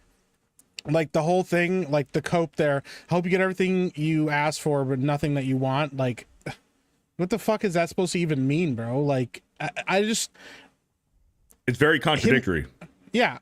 Like the whole thing, like the cope there. Hope you get everything you asked for, but nothing that you want. Like, what the fuck is that supposed to even mean, bro? Like, I just. It's very contradictory. Yeah,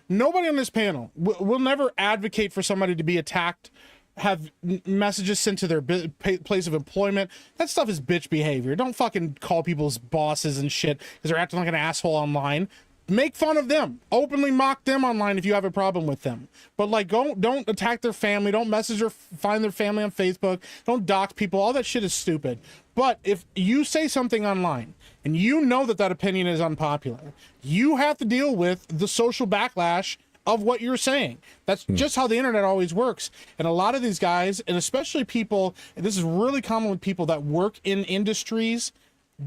nobody on this panel will never advocate for somebody to be attacked have messages sent to their place of employment. That stuff is bitch behavior. Don't fucking call people's bosses and shit because they're acting like an asshole online. Make fun of them, openly mock them online if you have a problem with them, but like don't attack their family, don't message or find their family on Facebook, don't dox people. All that shit is stupid. But if you say something online and you know that opinion is unpopular, you have to deal with the social backlash of what you're saying. That's just how the internet always works. And a lot of these guys, and especially people, and this is really common with people that work in industries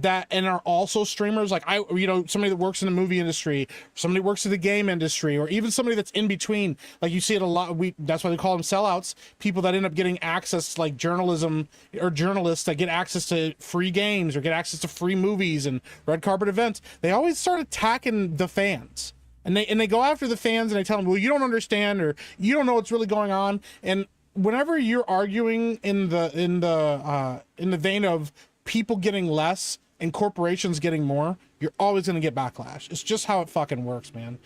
that and are also streamers, like somebody that works in the movie industry, somebody that works in the game industry, or even somebody that's in between. Like you see it a lot. That's why they call them sellouts. People that end up getting access to like journalism, or journalists that get access to free games or get access to free movies and red carpet events. They always start attacking the fans. And they go after the fans and they tell them, well, you don't understand, or you don't know what's really going on. And whenever you're arguing in the vein of people getting less and corporations getting more, you're always going to get backlash. It's just how it fucking works, man.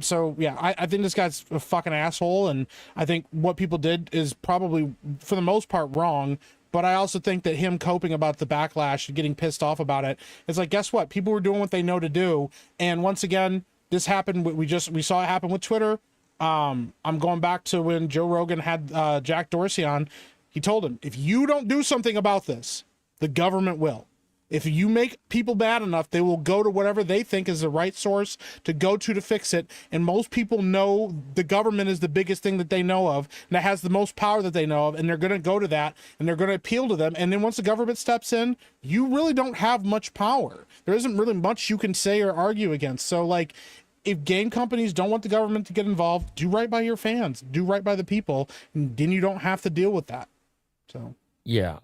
So yeah, I think this guy's a fucking asshole, and I think what people did is probably for the most part wrong. But I also think that him coping about the backlash and getting pissed off about it, it's like, guess what? People were doing what they know to do. And once again, this happened. We saw it happen with Twitter. I'm going back to when Joe Rogan had Jack Dorsey on. He told him, if you don't do something about this, the government will. If you make people bad enough, they will go to whatever they think is the right source to go to fix it. And most people know the government is the biggest thing that they know of, and that has the most power that they know of, and they're going to go to that, and they're going to appeal to them. And then once the government steps in, you really don't have much power. There isn't really much you can say or argue against. So, like, if game companies don't want the government to get involved, do right by your fans, do right by the people, and then you don't have to deal with that. So... Yeah,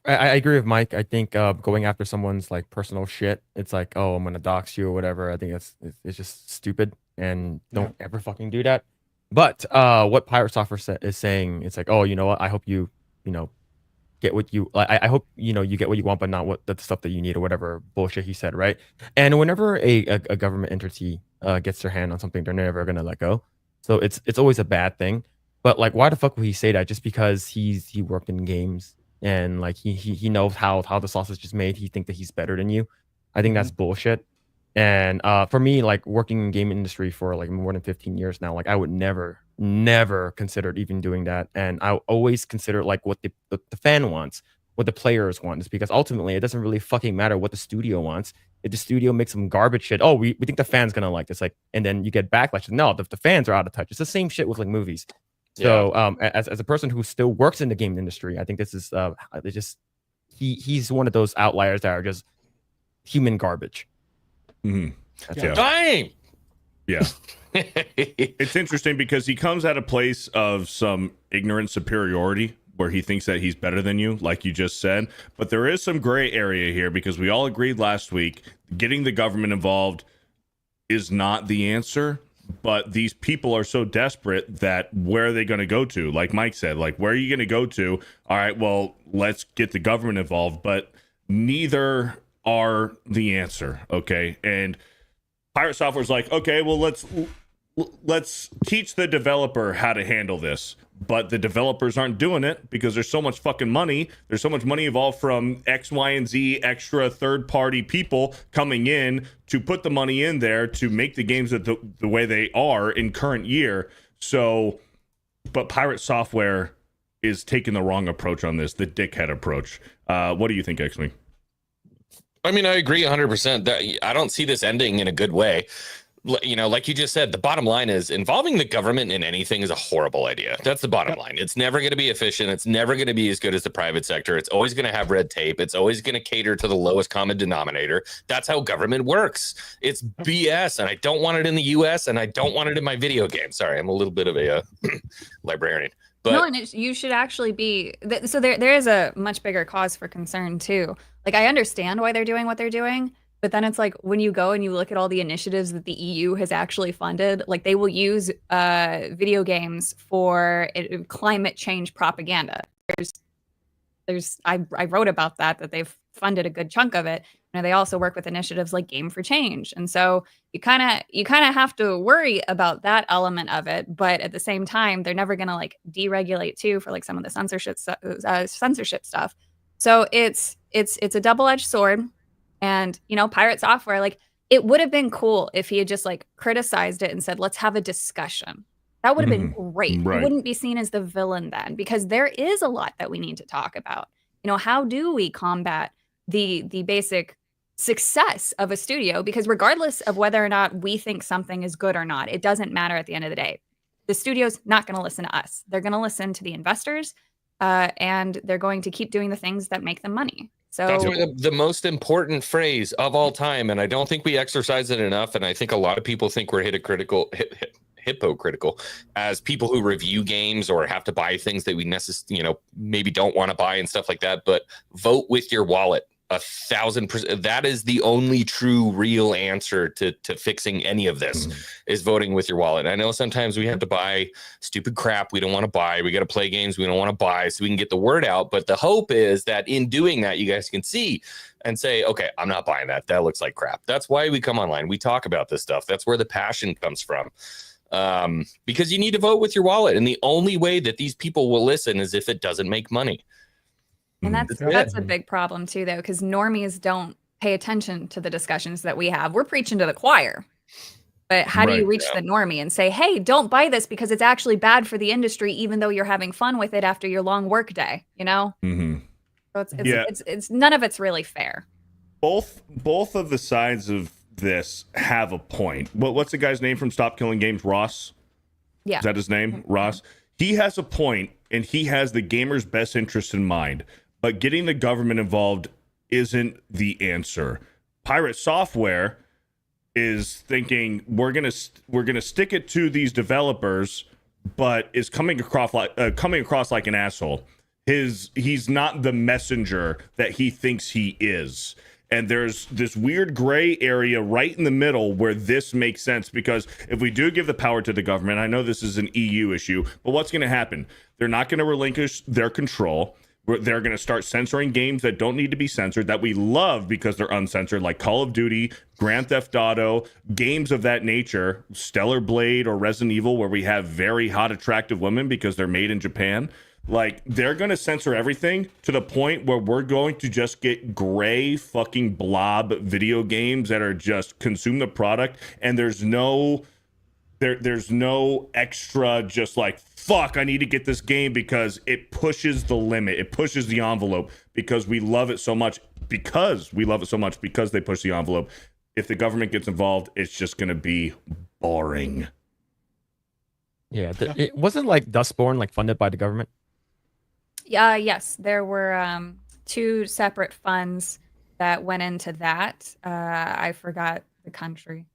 I agree with Mike. I think going after someone's like personal shit, it's like, oh, I'm gonna dox you or whatever. I think it's just stupid, and don't ever fucking do that. But what Pirate Software is saying, it's like, oh, you know what? I hope you get what you I hope you get what you want, but not what the stuff that you need or whatever bullshit he said, right? And whenever a government entity gets their hand on something, they're never gonna let go. So it's always a bad thing. But like, why the fuck would he say that? Just because he worked in games and like he knows how the sausage is made. He think that he's better than you. I think that's bullshit. And for me, like working in game industry for like more than 15 years now, like I would never consider even doing that. And I always consider like what the fan wants, what the players want, is because ultimately it doesn't really fucking matter what the studio wants. If the studio makes some garbage shit, oh, we think the fans gonna like this, like, and then you get backlash. No, the fans are out of touch. It's the same shit with like movies. So as a person who still works in the game industry, I think this is he's one of those outliers that are just human garbage. Mm-hmm. Yeah. Dying. Yeah. It's interesting because he comes at a place of some ignorant superiority where he thinks that he's better than you, like you just said. But there is some gray area here because we all agreed last week getting the government involved is not the answer. But these people are so desperate that where are they going to go to? Like Mike said, like, where are you going to go to? All right, well, let's get the government involved. But neither are the answer, okay? And Pirate Software's like, okay, well, let's teach the developer how to handle this. But the developers aren't doing it because there's so much fucking money. There's so much money involved from X, Y, and Z extra third-party people coming in to put the money in there to make the games the way they are in current year. So, but Pirate Software is taking the wrong approach on this, the dickhead approach. What do you think, X-Me? I mean, I agree 100%. I don't see this ending in a good way. You know, like you just said, the bottom line is involving the government in anything is a horrible idea. That's the bottom line. It's never going to be efficient. It's never going to be as good as the private sector. It's always going to have red tape. It's always going to cater to the lowest common denominator. That's how government works. It's BS, and I don't want it in the U.S., and I don't want it in my video game. Sorry, I'm a little bit of a librarian. But no, and you should actually be. So there is a much bigger cause for concern, too. Like, I understand why they're doing what they're doing. But then it's like when you go and you look at all the initiatives that the EU has actually funded, like they will use video games for climate change propaganda. I wrote about that they've funded a good chunk of it. They also work with initiatives like Game for Change. And so you kind of have to worry about that element of it. But at the same time, they're never going to like deregulate too for like some of the censorship stuff. So it's a double-edged sword. And, Pirate Software, like it would have been cool if he had just like criticized it and said, let's have a discussion. That would have been great. Right. He wouldn't be seen as the villain then, because there is a lot that we need to talk about. How do we combat the basic success of a studio? Because regardless of whether or not we think something is good or not, it doesn't matter at the end of the day. The studio's not going to listen to us. They're going to listen to the investors, and they're going to keep doing the things that make them money. So that's the most important phrase of all time, and I don't think we exercise it enough. And I think a lot of people think we're hypocritical as people who review games or have to buy things that we maybe don't want to buy and stuff like that. But vote with your wallet. 1,000%. That is the only true real answer to fixing any of this is voting with your wallet. I know sometimes we have to buy stupid crap we don't want to buy. We got to play games we don't want to buy so we can get the word out. But the hope is that in doing that, you guys can see and say, okay, I'm not buying that. That looks like crap. That's why we come online. We talk about this stuff. That's where the passion comes from. Because you need to vote with your wallet. And the only way that these people will listen is if it doesn't make money. And that's a big problem too, though, because normies don't pay attention to the discussions that we have. We're preaching to the choir. But how do you reach the normie and say, hey, don't buy this because it's actually bad for the industry, even though you're having fun with it after your long work day, So it's none of it's really fair. Both of the sides of this have a point. What's the guy's name from Stop Killing Games? Ross? Yeah. Is that his name? Ross? He has a point, and he has the gamer's best interest in mind. But getting the government involved isn't the answer. Pirate Software is thinking we're gonna stick it to these developers, but is coming across like an asshole. He's not the messenger that he thinks he is. And there's this weird gray area right in the middle where this makes sense, because if we do give the power to the government, I know this is an EU issue, but what's going to happen? They're not going to relinquish their control. They're going to start censoring games that don't need to be censored, that we love because they're uncensored, like Call of Duty, Grand Theft Auto, games of that nature, Stellar Blade or Resident Evil, where we have very hot, attractive women because they're made in Japan. Like, they're going to censor everything to the point where we're going to just get gray fucking blob video games that are just consume the product, and there's no extra just like, fuck, I need to get this game because it pushes the limit. It pushes the envelope because we love it so much. Because they push the envelope. If the government gets involved, it's just going to be boring. Yeah. It wasn't like Dustborn like funded by the government. Yes, there were 2 separate funds that went into that. I forgot the country.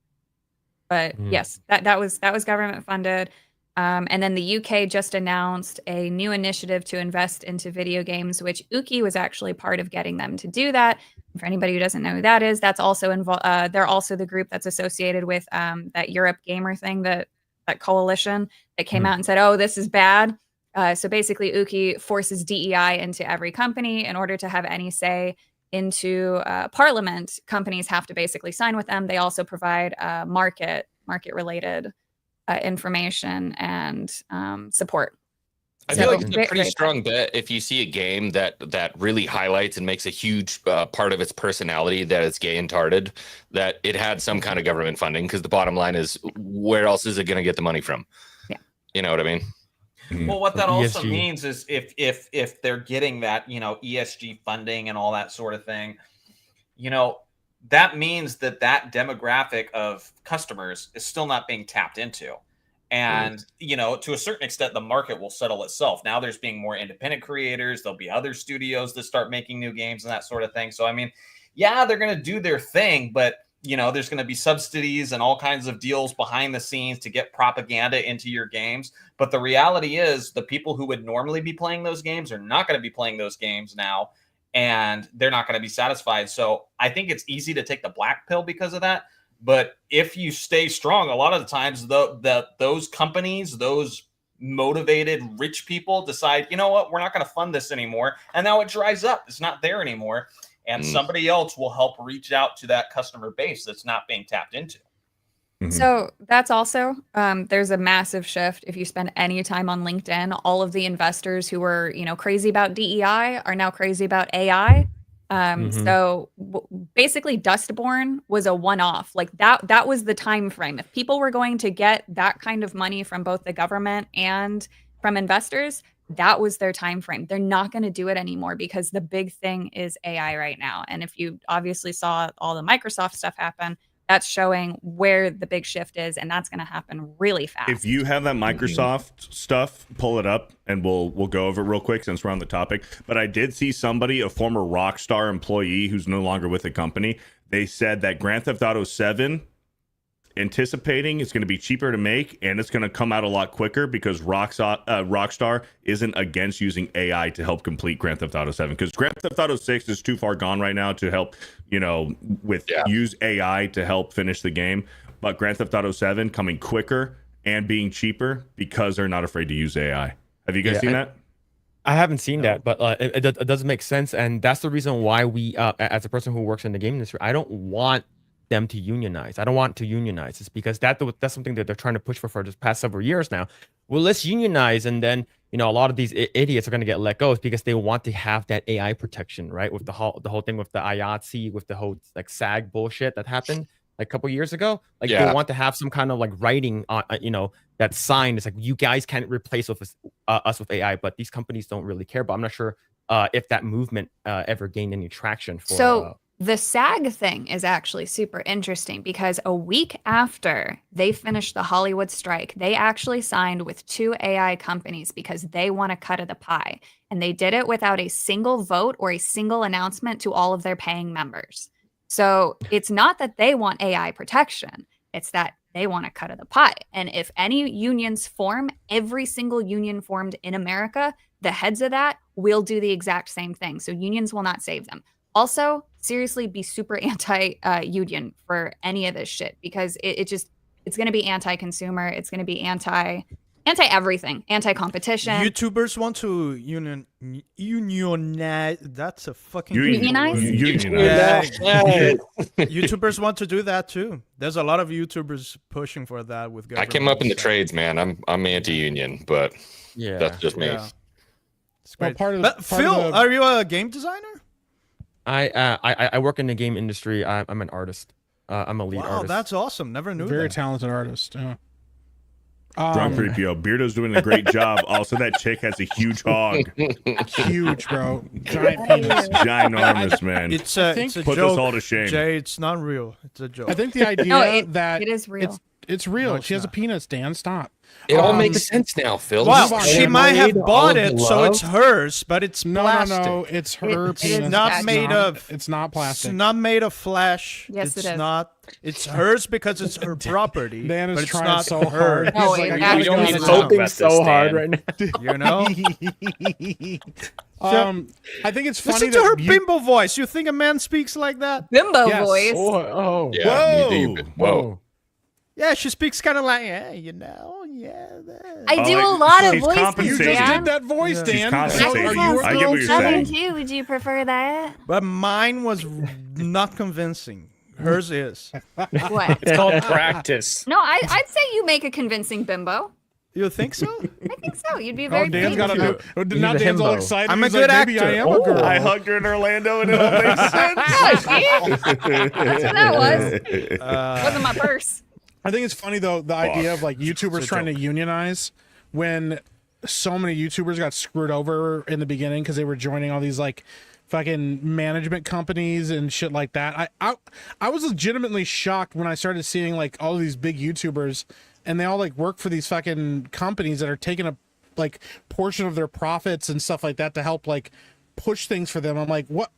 But yes, that was government funded. And then the UK just announced a new initiative to invest into video games, which Uki was actually part of getting them to do that. For anybody who doesn't know who that is, that's also involved. They're also the group that's associated with that Europe Gamer thing, that coalition that came out and said, oh, this is bad. So basically, Uki forces DEI into every company. In order to have any say into Parliament, companies have to basically sign with them. They also provide market-related information and support. I feel like it's a pretty strong bet if you see a game that really highlights and makes a huge part of its personality that it's gay and tarded, that it had some kind of government funding, because the bottom line is, where else is it going to get the money from? Yeah. You know what I mean? Well, what that also ESG. means is if they're getting that, ESG funding and all that sort of thing, that means that demographic of customers is still not being tapped into. And, to a certain extent, the market will settle itself. Now there's being more independent creators. There'll be other studios that start making new games and that sort of thing. So, I mean, yeah, they're going to do their thing, but, there's going to be subsidies and all kinds of deals behind the scenes to get propaganda into your games. But the reality is, the people who would normally be playing those games are not going to be playing those games now, and they're not going to be satisfied. So I think it's easy to take the black pill because of that. But if you stay strong, a lot of the times those companies, those motivated rich people decide, you know what, we're not going to fund this anymore. And now it dries up. It's not there anymore. and somebody else will help reach out to that customer base that's not being tapped into. So that's also there's a massive shift. If you spend any time on LinkedIn, all of the investors who were crazy about DEI are now crazy about AI. So basically, Dustborn was a one-off. Like that was the time frame. If people were going to get that kind of money from both the government and from investors, that was their time frame. They're not going to do it anymore because the big thing is AI right now. And if you obviously saw all the Microsoft stuff happen, that's showing where the big shift is, and that's going to happen really fast. If you have that Microsoft stuff, pull it up, and we'll go over it real quick since we're on the topic. But I did see somebody, a former Rockstar employee who's no longer with the company. They said that Grand Theft Auto 7, anticipating it's going to be cheaper to make, and it's going to come out a lot quicker because Rockstar isn't against using AI to help complete Grand Theft Auto 7, because Grand Theft Auto 6 is too far gone right now to help use AI to help finish the game. But Grand Theft Auto 7 coming quicker and being cheaper because they're not afraid to use AI. Have you guys seen that? I haven't seen that, but it does make sense, and that's the reason why we, as a person who works in the game industry, I don't want them to unionize. I don't want to unionize. It's because that's something that they're trying to push for the past several years now. Well, let's unionize, and then a lot of these idiots are going to get let go because they want to have that AI protection, right? With the whole thing with the IATSE, with the whole like SAG bullshit that happened like a couple years ago. Like they want to have some kind of like writing on, that sign is like, you guys can't replace us with AI, but these companies don't really care. But I'm not sure if that movement ever gained any traction for. The SAG thing is actually super interesting because a week after they finished the Hollywood strike, they actually signed with 2 AI companies because they want a cut of the pie. And they did it without a single vote or a single announcement to all of their paying members. So it's not that they want AI protection. It's that they want a cut of the pie. And if any unions form, every single union formed in America, the heads of that will do the exact same thing. So unions will not save them. Also, seriously, be super anti-union for any of this shit because it's going to be anti-consumer. It's going to be anti-everything, anti-competition. YouTubers want to unionize. That's a fucking unionize. Yeah. YouTubers want to do that too. There's a lot of YouTubers pushing for that with government. I came up in the trades, man. I'm anti-union, but that's just me. Yeah. Phil, are you a game designer? I work in the game industry. I'm an artist. I'm a lead artist. Wow, that's awesome. Never knew Very that. talented artist. Yeah. Drunk 3PO. Beardo's doing a great job. Also, that chick has a huge hog. Huge, bro. Giant penis. Ginormous, man. It's a Put joke. us all to shame. Jay, it's not real. It's a joke. I think the idea that it is real. It's real. No, she has not. a penis, Dan. Stop. It all makes sense now, Phil. Well, she might have bought of it, so love? it's hers, but it's plastic. No. It's her It is penis. not made of. It's not plastic. It's not made of flesh. Yes, it's it is. not. It's hers because it's her property. Dan is but it's trying not so her. hard. No, He's it like, actually- We don't need to I talk gotta about so this, hard Dan. right now. You know. I think it's funny Listen to that her you- bimbo voice. You think a man speaks like that? Bimbo Yes. voice. Oh, Yeah, Whoa. Whoa. Yeah, she speaks kind of like, yeah. I do like, a lot of she's voices, You compensating. just Dan. did that voice, She's Dan. compensating. Are you I get what you're Southern saying. too. Would you prefer that? But mine was not convincing. Hers is. What? It's called practice. No, I'd say you make a convincing bimbo. You think so? I think so. You'd be Oh, very Dan's got famous. to do. Now He's a Dan's all himbo. excited. I'm a He's good like, maybe I actor. am a girl. I hugged her in Orlando and it all makes sense. Yeah, see? That's what that was. Wasn't my purse. I think it's funny though, the idea of like YouTubers It's a trying to joke. unionize when so many YouTubers got screwed over in the beginning because they were joining all these like fucking management companies and shit like that. I was legitimately shocked when I started seeing like all of these big YouTubers and they all like work for these fucking companies that are taking a like portion of their profits and stuff like that to help like push things for them. I'm like, what?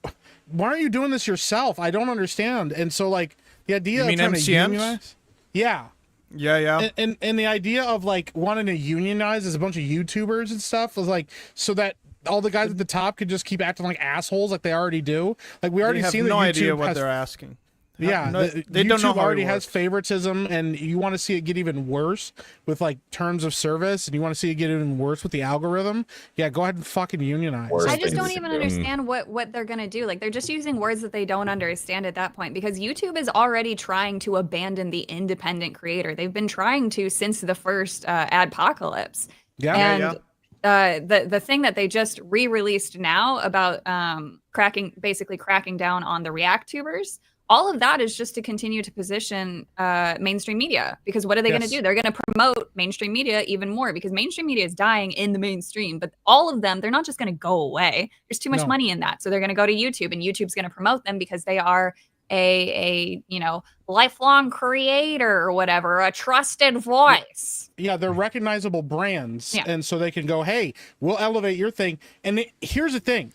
Why aren't you doing this yourself? I don't understand. And so like the idea You mean of trying to MCMs? unionize, yeah. Yeah. And the idea of like wanting to unionize as a bunch of YouTubers and stuff was like so that all the guys at the top could just keep acting like assholes like they already do. Like we already You have seen no that idea YouTube what has they're asking. Yeah, they don't know YouTube how already it has works. favoritism, and you want to see it get even worse with like terms of service, and you want to see it get even worse with the algorithm. Yeah, go ahead and fucking unionize. Worse I just things don't to even do. understand what they're gonna do. Like they're just using words that they don't understand at that point because YouTube is already trying to abandon the independent creator. They've been trying to since the first adpocalypse. Yeah, And the thing that they just re-released now about basically cracking down on the React tubers, all of that is just to continue to position mainstream media. Because what are they going to do? They're going to promote mainstream media even more because mainstream media is dying in the mainstream. But all of them, they're not just going to go away. There's too much money in that. So they're going to go to YouTube, and YouTube's going to promote them because they are a lifelong creator or whatever, a trusted voice. Yeah, they're recognizable brands, Yeah. and so they can go, hey, we'll elevate your thing. And here's the thing.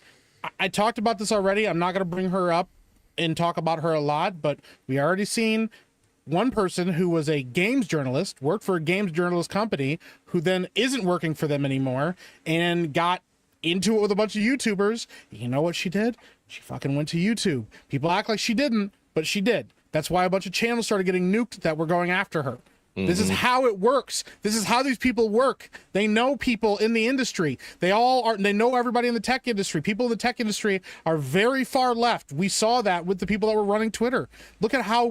I talked about this already. I'm not going to bring her up and talk about her a lot, but we already seen one person who was a games journalist, worked for a games journalist company, who then isn't working for them anymore and got into it with a bunch of YouTubers. You know what she did? She fucking went to YouTube. People act like she didn't, but she did. That's why a bunch of channels started getting nuked that were going after her. This is how it works. This is how these people work. They know people in the industry. They know everybody in the tech industry. People in the tech industry are very far left. We saw that with the people that were running Twitter. Look at how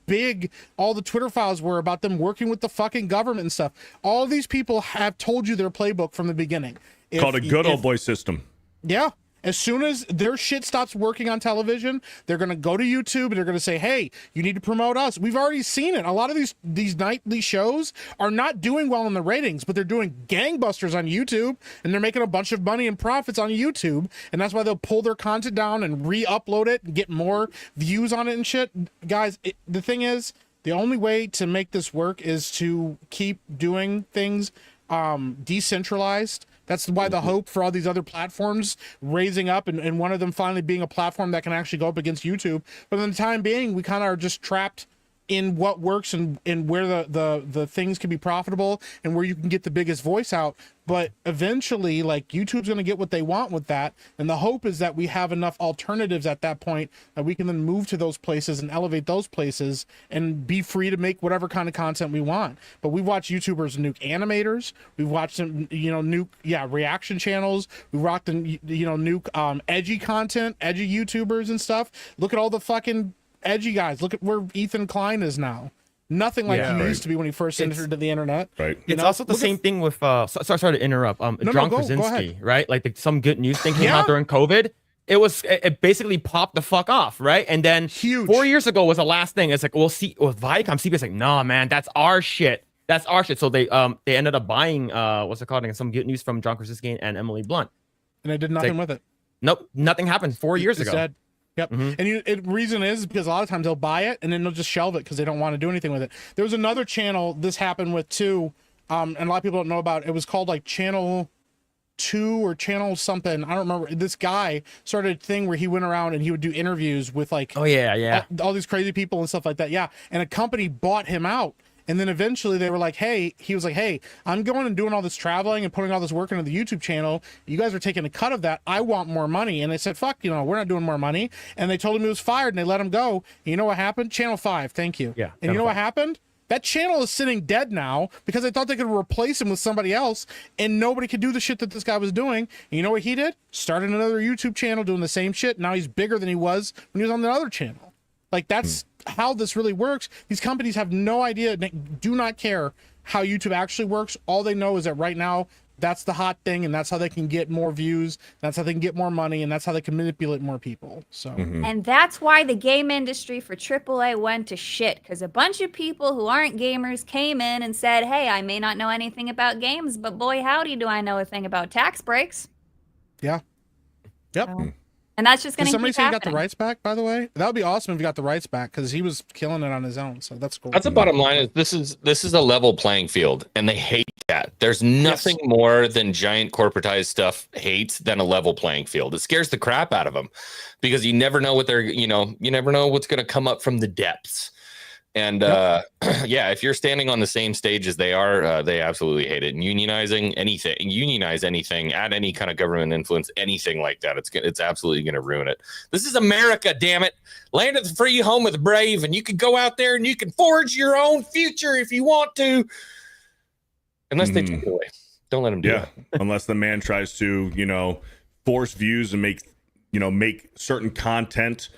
big all the Twitter files were about them working with the fucking government and stuff. All these people have told you their playbook from the beginning. Called a good old boy system. Yeah. As soon as their shit stops working on television, they're going to go to YouTube and they're going to say, hey, you need to promote us. We've already seen it. A lot of these nightly shows are not doing well in the ratings, but they're doing gangbusters on YouTube, and they're making a bunch of money and profits on YouTube. And that's why they'll pull their content down and re-upload it and get more views on it and shit. Guys, the thing is, the only way to make this work is to keep doing things decentralized. That's why the hope for all these other platforms raising up and one of them finally being a platform that can actually go up against YouTube. But in the time being, we kind of are just trapped in what works and where the things can be profitable and where you can get the biggest voice out. But eventually, like, YouTube's going to get what they want with that. And the hope is that we have enough alternatives at that point that we can then move to those places and elevate those places and be free to make whatever kind of content we want. But we've watched YouTubers nuke animators. We've watched them, nuke, reaction channels. We've watched them, nuke edgy content, edgy YouTubers and stuff. Look at all the fucking edgy guys. Look at where Ethan Klein is now. Nothing like he used to be when he first entered the internet. Right. It's also the same thing with sorry to interrupt. John Krasinski, right? Like some good news thing came out during COVID. It basically popped the fuck off, right? And then 4 years ago was the last thing. It's like, we'll see with Viacom. CBS like, nah, man, that's our shit. That's our shit. So they ended up buying what's it called? Some good news from John Krasinski and Emily Blunt. And they did nothing with it. Nope, nothing happened 4 years ago. Dead. Yep. And the reason is because a lot of times they'll buy it and then they'll just shelve it because they don't want to do anything with it. There was another channel this happened with too, and a lot of people don't know about it. It was called like Channel 2 or Channel something. I don't remember. This guy started a thing where he went around and he would do interviews with like all these crazy people and stuff like that. Yeah. And a company bought him out. And then eventually they were like, he was like, hey, I'm going and doing all this traveling and putting all this work into the YouTube channel. You guys are taking a cut of that. I want more money. And they said, fuck, we're not doing more money. And they told him he was fired and they let him go. And you know what happened? Channel 5. Thank you. Yeah. And you know what happened? That channel is sitting dead now because they thought they could replace him with somebody else and nobody could do the shit that this guy was doing. And you know what he did? Started another YouTube channel doing the same shit. Now he's bigger than he was when he was on the other channel. Like, that's how this really works. These companies have no idea, do not care how YouTube actually works. All they know is that right now, that's the hot thing, and that's how they can get more views, that's how they can get more money, and that's how they can manipulate more people. So, And that's why the game industry for AAA went to shit, because a bunch of people who aren't gamers came in and said, hey, I may not know anything about games, but boy, howdy do I know a thing about tax breaks. Yeah. Yep. So, and that's just going to keep somebody say he got the happening. rights back, by the way? That would be awesome if he got the rights back because he was killing it on his own. So that's cool. That's the bottom line. Is this is a level playing field, and they hate that. There's nothing more than giant corporatized stuff hates than a level playing field. It scares the crap out of them because you never know what they're, you never know what's going to come up from the depths. And yeah, if you're standing on the same stage as they are, they absolutely hate it. And unionize anything, add any kind of government influence, anything like that, it's absolutely going to ruin it. This is America, damn it. Land of the free, home of the brave, and you can go out there and you can forge your own future if you want to. Unless they take it away. Don't let them do it. Unless the man tries to, force views and make certain content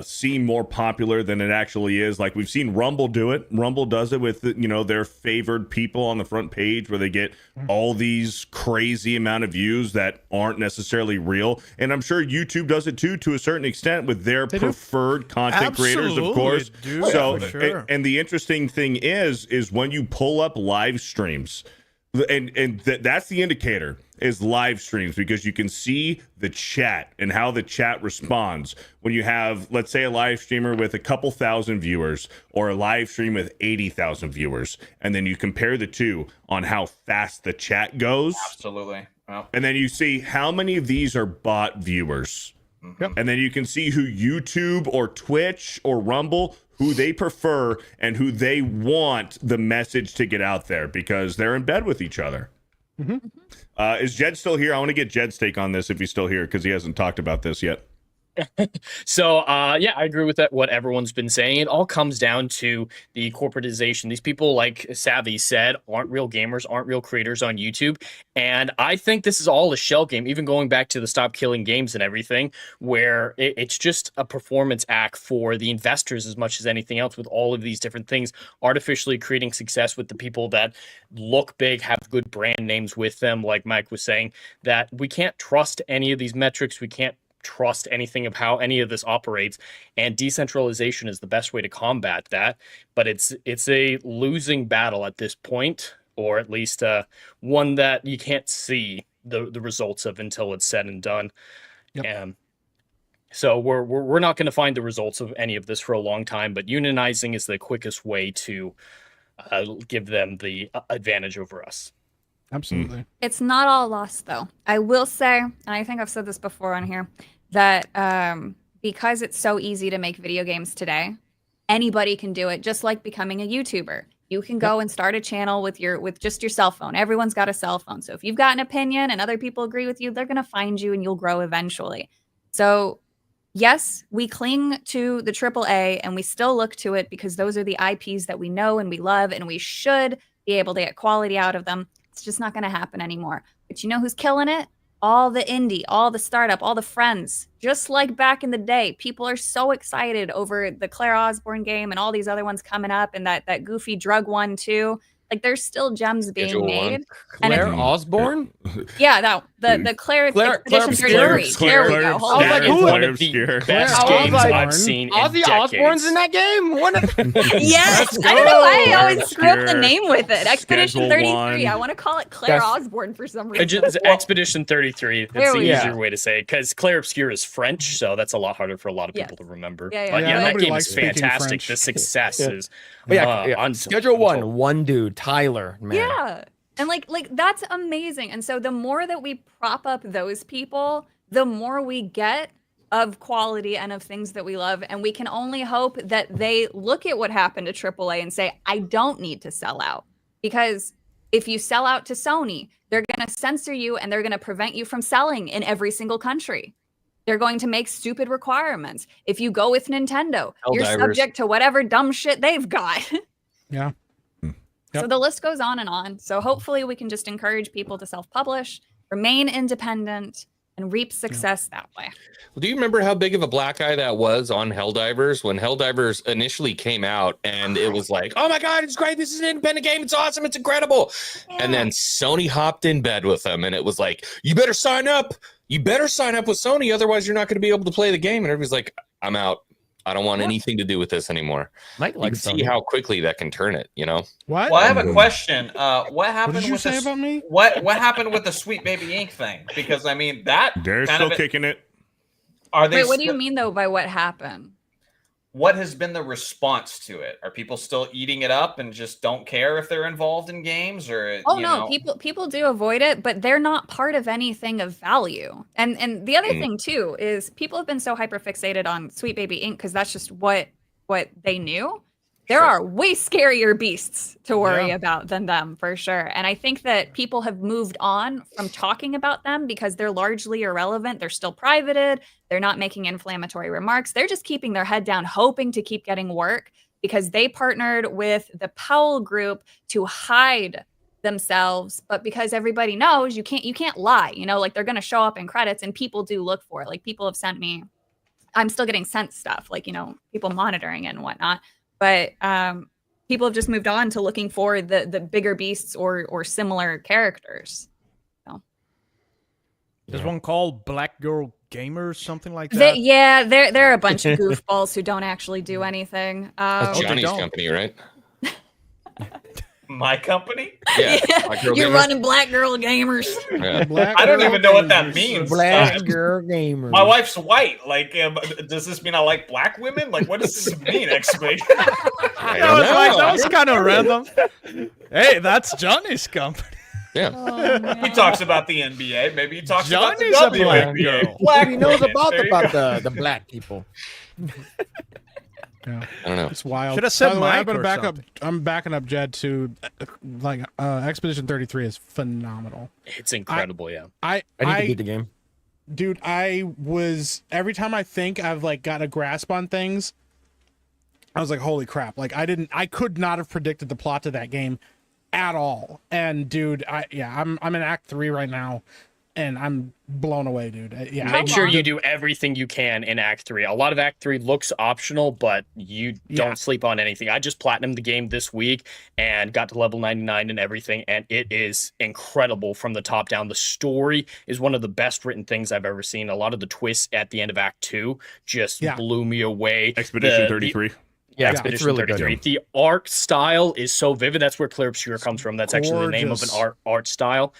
seem more popular than it actually is. Like we've seen Rumble do it. Rumble does it with their favored people on the front page, where they get all these crazy amount of views that aren't necessarily real. And I'm sure YouTube does it too, to a certain extent, with their preferred content creators, of course. So and the interesting thing is when you pull up live streams, and that's the indicator, is live streams, because you can see the chat and how the chat responds when you have, let's say, a live streamer with a couple thousand viewers or a live stream with 80,000 viewers, and then you compare the two on how fast the chat goes. Absolutely. Well, and then you see how many of these are bot viewers. And then you can see who YouTube or Twitch or Rumble, who they prefer and who they want the message to get out there, because they're in bed with each other. Is Jed still here? I want to get Jed's take on this if he's still here, because he hasn't talked about this yet. So, yeah, I agree with that. What everyone's been saying, it all comes down to the corporatization. These people, like Savvy said, aren't real gamers, aren't real creators on YouTube. And I think this is all a shell game, even going back to the Stop Killing Games and everything, where it's just a performance act for the investors as much as anything else, with all of these different things, artificially creating success with the people that look big, have good brand names with them. Like Mike was saying, that we can't trust any of these metrics. We can't trust anything of how any of this operates, and decentralization is the best way to combat that. But it's a losing battle at this point, or at least one that you can't see the results of until it's said and done. So we're not going to find the results of any of this for a long time, but unionizing is the quickest way to give them the advantage over us. Absolutely. It's not all lost, though. I will say, and I think I've said this before on here, that because it's so easy to make video games today, anybody can do it, just like becoming a YouTuber. You can go and start a channel with just your cell phone. Everyone's got a cell phone. So if you've got an opinion and other people agree with you, they're going to find you and you'll grow eventually. So yes, we cling to the AAA and we still look to it because those are the IPs that we know and we love, and we should be able to get quality out of them. It's just not going to happen anymore. But you know who's killing it? All the indie, all the startup, all the friends. Just like back in the day, people are so excited over the Claire Osborne game and all these other ones coming up, and that goofy drug one too. Like, there's still gems being made. Claire Osborne? Yeah, the Claire Petition 33. There we go. Hold on. It's one of the best games I've seen in Ozzy decades. Osbourne's in that game? Yes! I don't know why I always screw up the name with it. Expedition 33. I want to call it Claire Osborne for some reason. It's Expedition 33. That's the easier way to say it, because Claire Obscure is French, so that's a lot harder for a lot of people to remember. But that game is fantastic. The success is Schedule one dude, Tyler, man. Yeah. And like that's amazing. And so the more that we prop up those people, the more we get of quality and of things that we love. And we can only hope that they look at what happened to AAA and say, I don't need to sell out. Because if you sell out to Sony, they're going to censor you and they're going to prevent you from selling in every single country. They're going to make stupid requirements. If you go with Nintendo, you're subject to whatever dumb shit they've got. Yeah. So the list goes on and on. So hopefully we can just encourage people to self-publish, remain independent, and reap success that way. Well, do you remember how big of a black eye that was on Helldivers when Helldivers initially came out, and it was like, oh my God, it's great. This is an independent game. It's awesome. It's incredible. Yeah. And then Sony hopped in bed with them, and it was like, you better sign up. You better sign up with Sony. Otherwise, you're not going to be able to play the game. And everybody's like, I'm out. I don't want anything to do with this anymore. You can see how quickly that can turn it, you know? What? Well, I have a question. What happened? What did you say about me? What happened with the Sweet Baby Inc. thing? Because I mean, they're still kicking it. Are they? Wait, what do you mean though by what happened? What has been the response to it? Are people still eating it up and just don't care if they're involved in games, or people do avoid it, but they're not part of anything of value. And the other thing too is people have been so hyper fixated on Sweet Baby Inc. because that's just what they knew. there are way scarier beasts to worry about than them, for sure. And I think that people have moved on from talking about them because they're largely irrelevant. They're still privated. They're not making inflammatory remarks. They're just keeping their head down, hoping to keep getting work because they partnered with the Powell Group to hide themselves. But because everybody knows you can't lie, you know, like they're going to show up in credits and people do look for it. Like people have sent me, I'm still getting sent stuff, like, you know, people monitoring it and whatnot. But people have just moved on to looking for the bigger beasts or similar characters. So. There's one called Black Girl Gamer, something like that. They're a bunch of goofballs who don't actually do anything. That's Johnny's company, right? My company? Yeah. You're running Black Girl Gamers. Yeah. I don't even know what that means. Black Girl Gamers. My wife's white. Like, does this mean I like black women? Like, what does this mean, exclamation? That was kind of random. Hey, that's Johnny's company. Yeah. Oh, He talks about the NBA. Maybe he talks Johnny's about the a black WNBA. girl. Black He knows women. about There you go. the black people. I don't know. It's wild. Should have said By the way, Mike or something. I'm backing up Jed to Expedition 33 is phenomenal. It's incredible, yeah. I need to beat the game. Dude, I was every time I think I've like got a grasp on things, I was like, holy crap. Like I could not have predicted the plot to that game at all. And dude, I'm in Act 3 right now. And I'm blown away, dude. Make sure you do everything you can in Act 3. A lot of Act 3 looks optional, but you don't sleep on anything. I just platinumed the game this week and got to level 99 and everything, and it is incredible from the top down. The story is one of the best written things I've ever seen. A lot of the twists at the end of Act 2 just blew me away. Expedition 33. Yeah, Expedition it's really 33. good. The art style is so vivid. That's where Clear Obscure comes from. That's actually the name of an art style.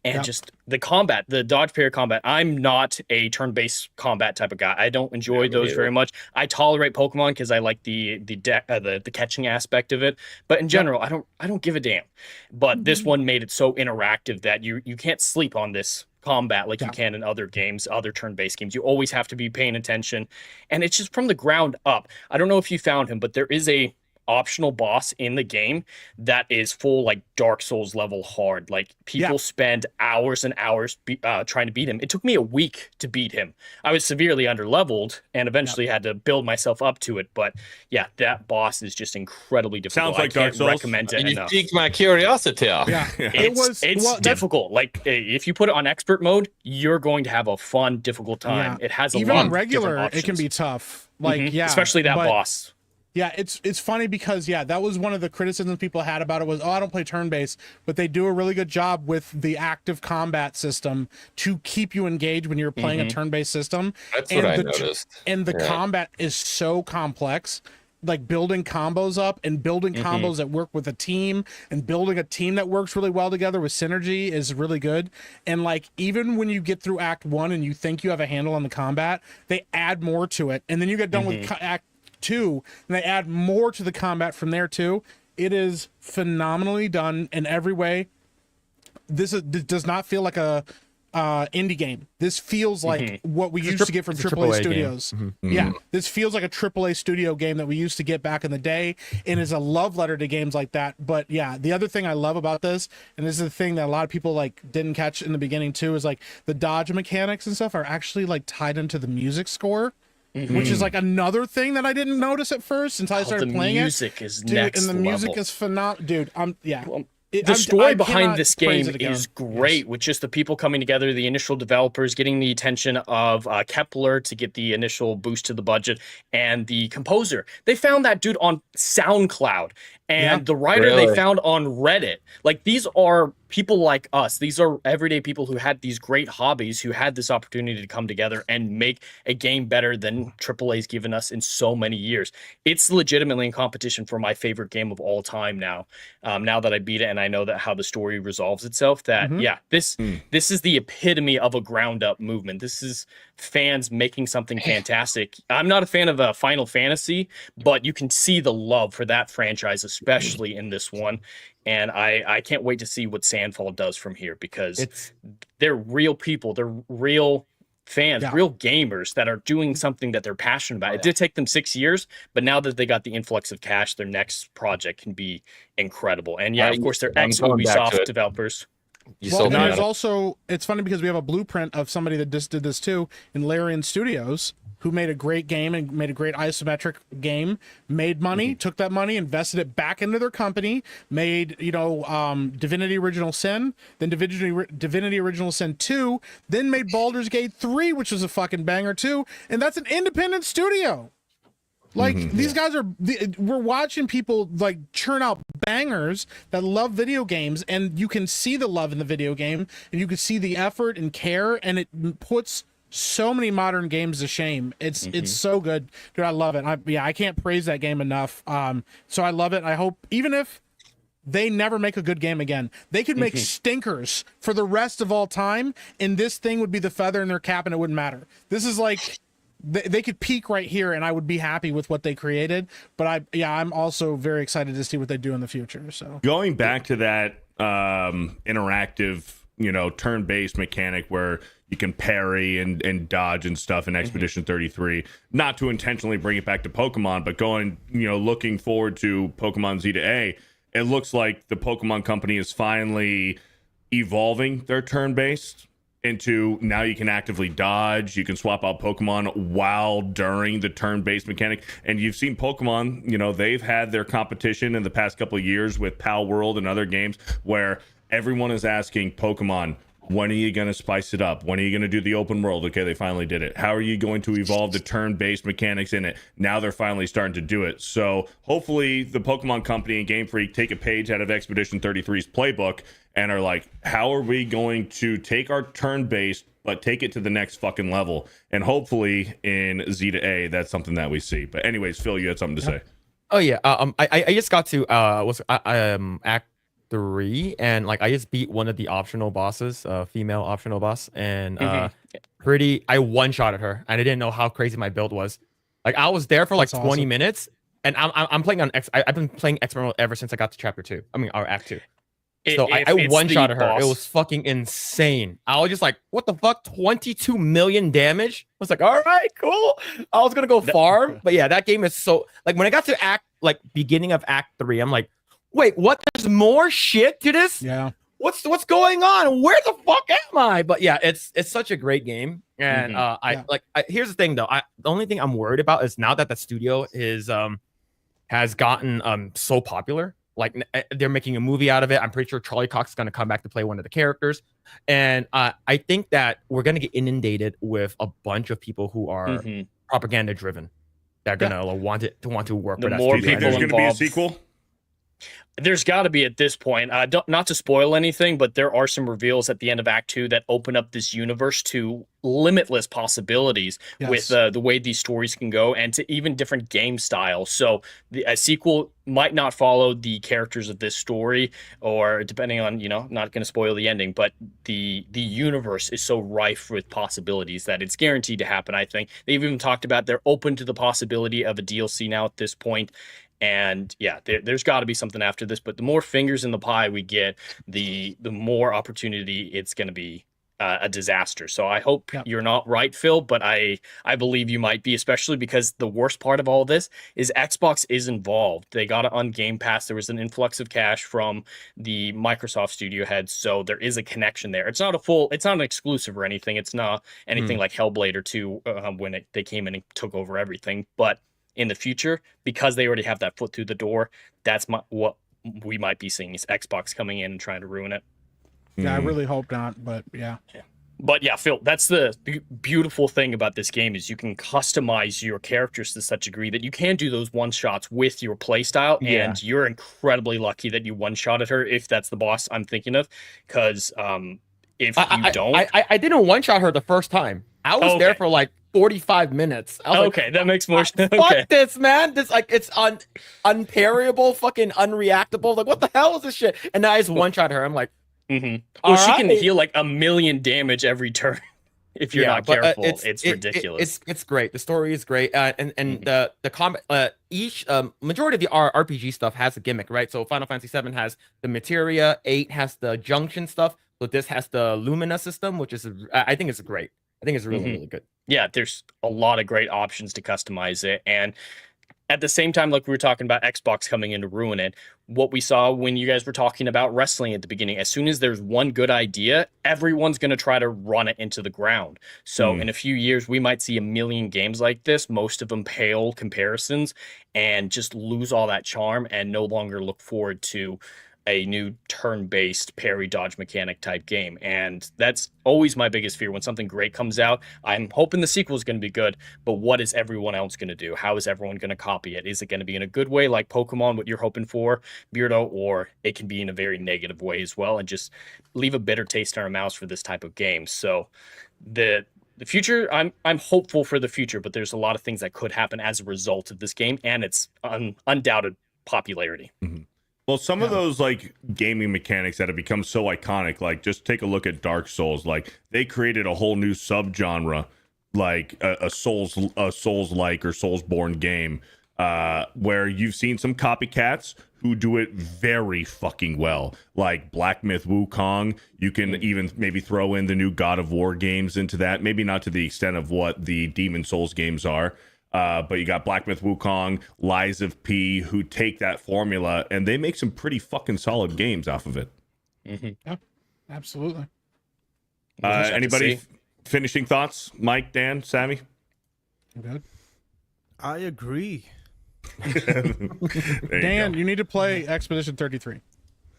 And just the combat, the dodge parry combat. I'm not a turn-based combat type of guy. I don't enjoy those very much. I tolerate Pokemon because I like the catching aspect of it. But in general, I don't give a damn. But this one made it so interactive that you can't sleep on this combat like you can in other games, other turn-based games. You always have to be paying attention. And it's just from the ground up. I don't know if you found him, but there is a optional boss in the game that is full like Dark Souls level hard. Like people spend hours and hours trying to beat him. It took me a week to beat him. I was severely underleveled and eventually had to build myself up to it. But yeah, that boss is just incredibly difficult. Sounds like I can't Dark Souls. recommend it You enough. piqued my curiosity. Yeah. It's difficult. Like if you put it on expert mode, you're going to have a fun, difficult time. It has a even lot on of regular, different it can options. be tough. Like especially that boss. Yeah, it's funny because that was one of the criticisms people had about it was, I don't play turn-based, but they do a really good job with the active combat system to keep you engaged when you're playing a turn-based system. That's what I noticed. And the combat is so complex, like building combos up and building combos that work with a team and building a team that works really well together with synergy is really good. And like even when you get through Act 1 and you think you have a handle on the combat, they add more to it. And then you get done with Act 2 and they add more to the combat from there too. It is phenomenally done in every way. This does not feel like a indie game. This feels like what we used to get from AAA studios. Yeah, this feels like a AAA studio game that we used to get back in the day, and is a love letter to games like that. But yeah, the other thing I love about this, and this is the thing that a lot of people like didn't catch in the beginning too, is like the dodge mechanics and stuff are actually like tied into the music score. Which is like another thing that I didn't notice at first until I started playing it. The music is Dude, next and the level. music is phenomenal. Dude, The story I behind cannot this praise game it again. is great, with just the people coming together, the initial developers getting the attention of Kepler to get the initial boost to the budget, and the composer. They found that dude on SoundCloud, and the writer they found on Reddit. Like, these are people like us. These are everyday people who had these great hobbies, who had this opportunity to come together and make a game better than AAA's given us in so many years. It's legitimately in competition for my favorite game of all time now. Now that I beat it and I know that how the story resolves itself, that this is the epitome of a ground up movement. This is fans making something fantastic. I'm not a fan of Final Fantasy, but you can see the love for that franchise, especially in this one. And I can't wait to see what Sandfall does from here, because they're real people. They're real fans, real gamers that are doing something that they're passionate about. It did take them 6 years, but now that they got the influx of cash, their next project can be incredible. And of course, they're ex-Ubisoft developers. Well, and there's also, it's funny because we have a blueprint of somebody that just did this too in Larian Studios, who made a great game and made a great isometric game, made money, took that money, invested it back into their company, made, Divinity Original Sin, then Divinity Original Sin 2, then made Baldur's Gate 3, which was a fucking banger too, and that's an independent studio. Like these guys we're watching people like churn out bangers that love video games, and you can see the love in the video game, and you can see the effort and care, and it puts so many modern games to shame. It's so good, dude. I love it. I can't praise that game enough. So I love it. I hope even if they never make a good game again, they could make stinkers for the rest of all time, and this thing would be the feather in their cap, and it wouldn't matter. This is like. They could peak right here, and I would be happy with what they created. But I'm also very excited to see what they do in the future. So going back to that interactive, turn-based mechanic where you can parry and dodge and stuff in Expedition 33. Not to intentionally bring it back to Pokemon, but looking forward to Pokemon Z to A. It looks like the Pokemon Company is finally evolving their turn-based into now you can actively dodge, you can swap out Pokemon while during the turn-based mechanic. And you've seen Pokemon, they've had their competition in the past couple of years with Pal World and other games where everyone is asking Pokemon, when are you going to spice it up? When are you going to do the open world? Okay, they finally did it. How are you going to evolve the turn-based mechanics in it? Now they're finally starting to do it. So hopefully the Pokemon Company and Game Freak take a page out of Expedition 33's playbook and are like, how are we going to take our turn-based but take it to the next fucking level? And hopefully in Z to A, that's something that we see. But anyways, Phil, you had something to say. Oh yeah, I just got to Act 3, and I just beat one of the optional bosses, female optional boss, and I one-shotted her, and I didn't know how crazy my build was. I was there for 20 minutes, and I'm playing on I've been playing experimental ever since I got to chapter 2. Or Act 2. So I one-shotted her. It was fucking insane. I was just like, what the fuck? 22 million damage? I was like, all right, cool. I was gonna go farm, but yeah, that game is so when I got to beginning of Act 3, I'm like, wait, what? There's more shit to this? Yeah. What's going on? Where the fuck am I? But yeah, it's such a great game. And here's the thing though. The only thing I'm worried about is now that the studio has gotten so popular. They're making a movie out of it. I'm pretty sure Charlie Cox is going to come back to play one of the characters. And I think that we're going to get inundated with a bunch of people who are propaganda driven. They're going to want to work with that studio. Do you think there's going to be a sequel? There's got to be at this point. Not to spoil anything, but there are some reveals at the end of Act 2 that open up this universe to limitless possibilities with the way these stories can go, and to even different game styles. So a sequel might not follow the characters of this story, or depending on, not going to spoil the ending, but the universe is so rife with possibilities that it's guaranteed to happen, I think. They've even talked about they're open to the possibility of a DLC now at this point. And yeah, there's got to be something after this, but the more fingers in the pie we get, the more opportunity it's going to be a disaster. So I hope you're not right, Phil, but I believe you might be, especially because the worst part of all this is Xbox is involved. They got it on Game Pass. There was an influx of cash from the Microsoft studio heads, so there is a connection there. It's not an exclusive or anything. It's not anything like Hellblade or 2 when they came in and took over everything, but in the future, because they already have that foot through the door, that's what we might be seeing is Xbox coming in and trying to ruin it. Yeah, I really hope not, but yeah. But yeah, Phil, that's the beautiful thing about this game is you can customize your characters to such a degree that you can do those one-shots with your playstyle, and you're incredibly lucky that you one-shotted her, if that's the boss I'm thinking of, because if you don't... I didn't one-shot her the first time. I was there for 45 minutes. I was that makes more sense. Fuck this, man. This it's unparryable, fucking unreactable. What the hell is this shit? And now I just one-shot her. I'm like, well, she can heal 1 million damage every turn if you're not careful. It's ridiculous. It's great. The story is great. And the combat, each majority of the RPG stuff has a gimmick, right? So Final Fantasy 7 has the materia, 8 has the junction stuff, but this has the Lumina system, which is I think it's great. I think it's really, really good. Yeah, there's a lot of great options to customize it. And at the same time, like we were talking about Xbox coming in to ruin it, what we saw when you guys were talking about wrestling at the beginning, as soon as there's one good idea, everyone's going to try to run it into the ground. So in a few years, we might see a million games like this, most of them pale comparisons, and just lose all that charm and no longer look forward to a new turn-based parry dodge mechanic type game. And that's always my biggest fear when something great comes out. I'm hoping the sequel is going to be good, but what is everyone else going to do? How is everyone going to copy it? Is it going to be in a good way like Pokemon, what you're hoping for, Beardo, or it can be in a very negative way as well and just leave a bitter taste in our mouths for this type of game. So the future, I'm hopeful for the future, but there's a lot of things that could happen as a result of this game and its undoubted popularity. Well, some of those like gaming mechanics that have become so iconic, like just take a look at Dark Souls. Like they created a whole new subgenre, like a Souls like or Soulsborne game, where you've seen some copycats who do it very fucking well, like Black Myth Wukong. You can even maybe throw in the new God of War games into that. Maybe not to the extent of what the Demon Souls games are. But you got Black Myth Wukong, Lies of P, who take that formula and they make some pretty fucking solid games off of it. Yeah, absolutely. Anybody finishing thoughts? Mike, Dan, Sammy? Good. I agree. Dan, you need to play Expedition 33.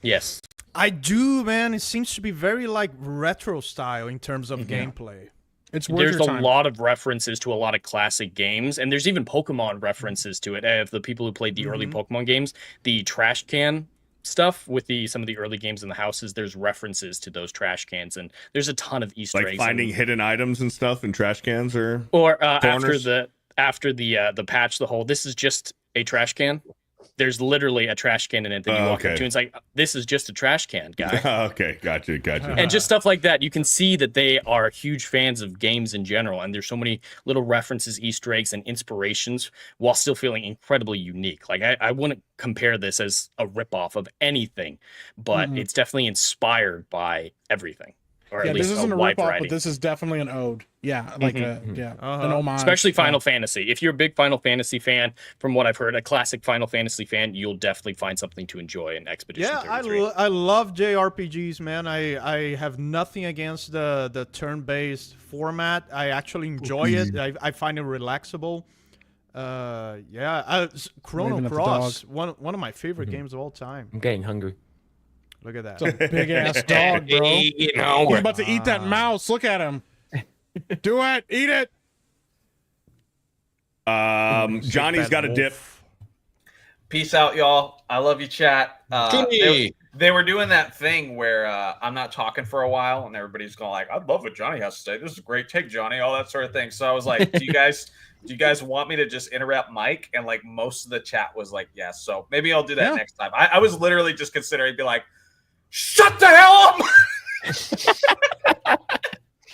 Yes. I do, man. It seems to be very like retro style in terms of gameplay. It's worth There's your a time. lot of references to a lot of classic games, and there's even Pokemon references to it. Of the people who played the early Pokemon games, the trash can stuff with some of the early games in the houses, there's references to those trash cans, and there's a ton of Easter eggs. Like finding hidden items and stuff in trash cans or after the patch, this is just a trash can. There's literally a trash can in it that you walk into, and it's like, this is just a trash can, guy. Okay, gotcha. And just stuff like that. You can see that they are huge fans of games in general, and there's so many little references, Easter eggs, and inspirations while still feeling incredibly unique. Like, I wouldn't compare this as a ripoff of anything, but it's definitely inspired by everything. Or at least this isn't a wide ripoff, variety. but this is definitely an ode. Yeah, like an homage. Especially Final Fantasy. If you're a big Final Fantasy fan, from what I've heard, a classic Final Fantasy fan, you'll definitely find something to enjoy in Expedition 33. I love JRPGs, man. I have nothing against the turn-based format. I actually enjoy it. I find it relaxable. Chrono Cross, one of my favorite games of all time. I'm getting hungry. Look at that. It's a big ass dog, bro. He's about to eat that mouse. Look at him. Do it. Eat it. Johnny's got a dip. Peace out, y'all. I love you, chat. They were doing that thing where I'm not talking for a while, and everybody's going like, "I love what Johnny has to say. This is a great take, Johnny." All that sort of thing. So I was like, "Do you guys want me to just interrupt Mike?" And like most of the chat was like, "Yes." So maybe I'll do that next time. I was literally just considering be like, "Shut the hell up!"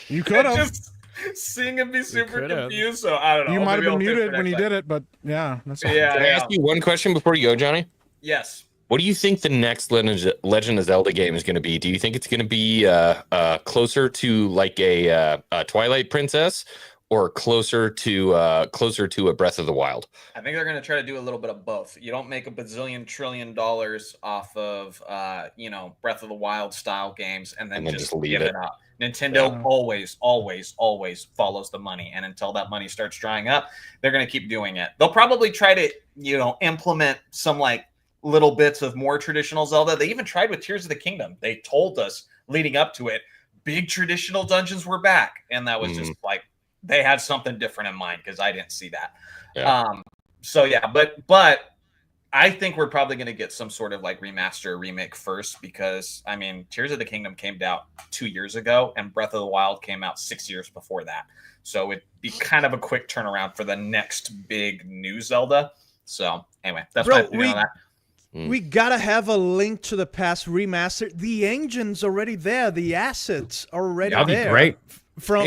You could have. Just seeing him be super confused. So I don't know. You might have been muted when he did it, but yeah. That's Can I ask you one question before you go, Johnny? Yes. What do you think the next Legend of Zelda game is going to be? Do you think it's going to be closer to like a Twilight Princess, or closer to a Breath of the Wild? I think they're going to try to do a little bit of both. You don't make a bazillion trillion dollars off of Breath of the Wild style games and then just leave it up. Nintendo always follows the money, and until that money starts drying up, they're going to keep doing it. They'll probably try to implement some like little bits of more traditional Zelda. They even tried with Tears of the Kingdom. They told us leading up to it, big traditional dungeons were back, and that was just like they had something different in mind because I didn't see that. But I think we're probably going to get some sort of like remaster remake first, because I mean, Tears of the Kingdom came out 2 years ago and Breath of the Wild came out 6 years before that. So it'd be kind of a quick turnaround for the next big new Zelda. So anyway, that's my opinion on that. We gotta have a Link to the Past remaster. The engine's already there. The assets are already there. That'd be great. From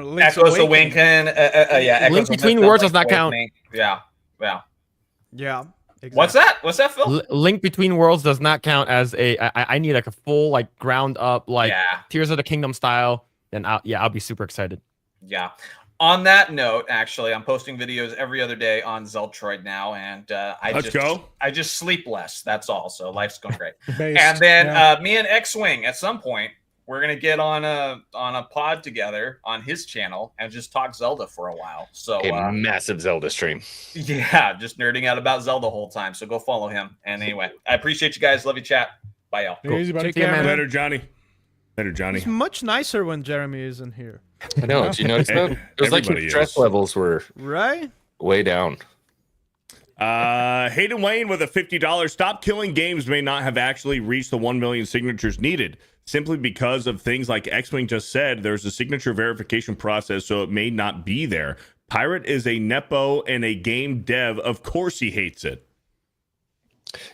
Link's Echoes Awakening. Link Between Worlds does not count. Yeah. Exactly. What's that, Phil? Link Between Worlds does not count as I need like a full like ground up like Tears of the Kingdom style. Then I'll be super excited. Yeah. On that note, actually, I'm posting videos every other day on Zeltroid now, and I just sleep less. That's all. So life's going great. And then me and X-Wing at some point, we're gonna get on a pod together on his channel and just talk Zelda for a while. So a massive Zelda stream. Yeah, just nerding out about Zelda the whole time. So go follow him. And anyway, I appreciate you guys. Love you, chat. Bye, y'all. Cool. Easy, buddy. Take care, man. Better, Johnny. Better, Johnny. He's much nicer when Jeremy isn't here. I know. Did you notice that? It was like his stress levels were way down. Hayden Wayne with a $50. Stop Killing Games may not have actually reached the 1 million signatures needed. Simply because of things like X-Wing just said, there's a signature verification process, so it may not be there. Pirate is a nepo and a game dev. Of course he hates it.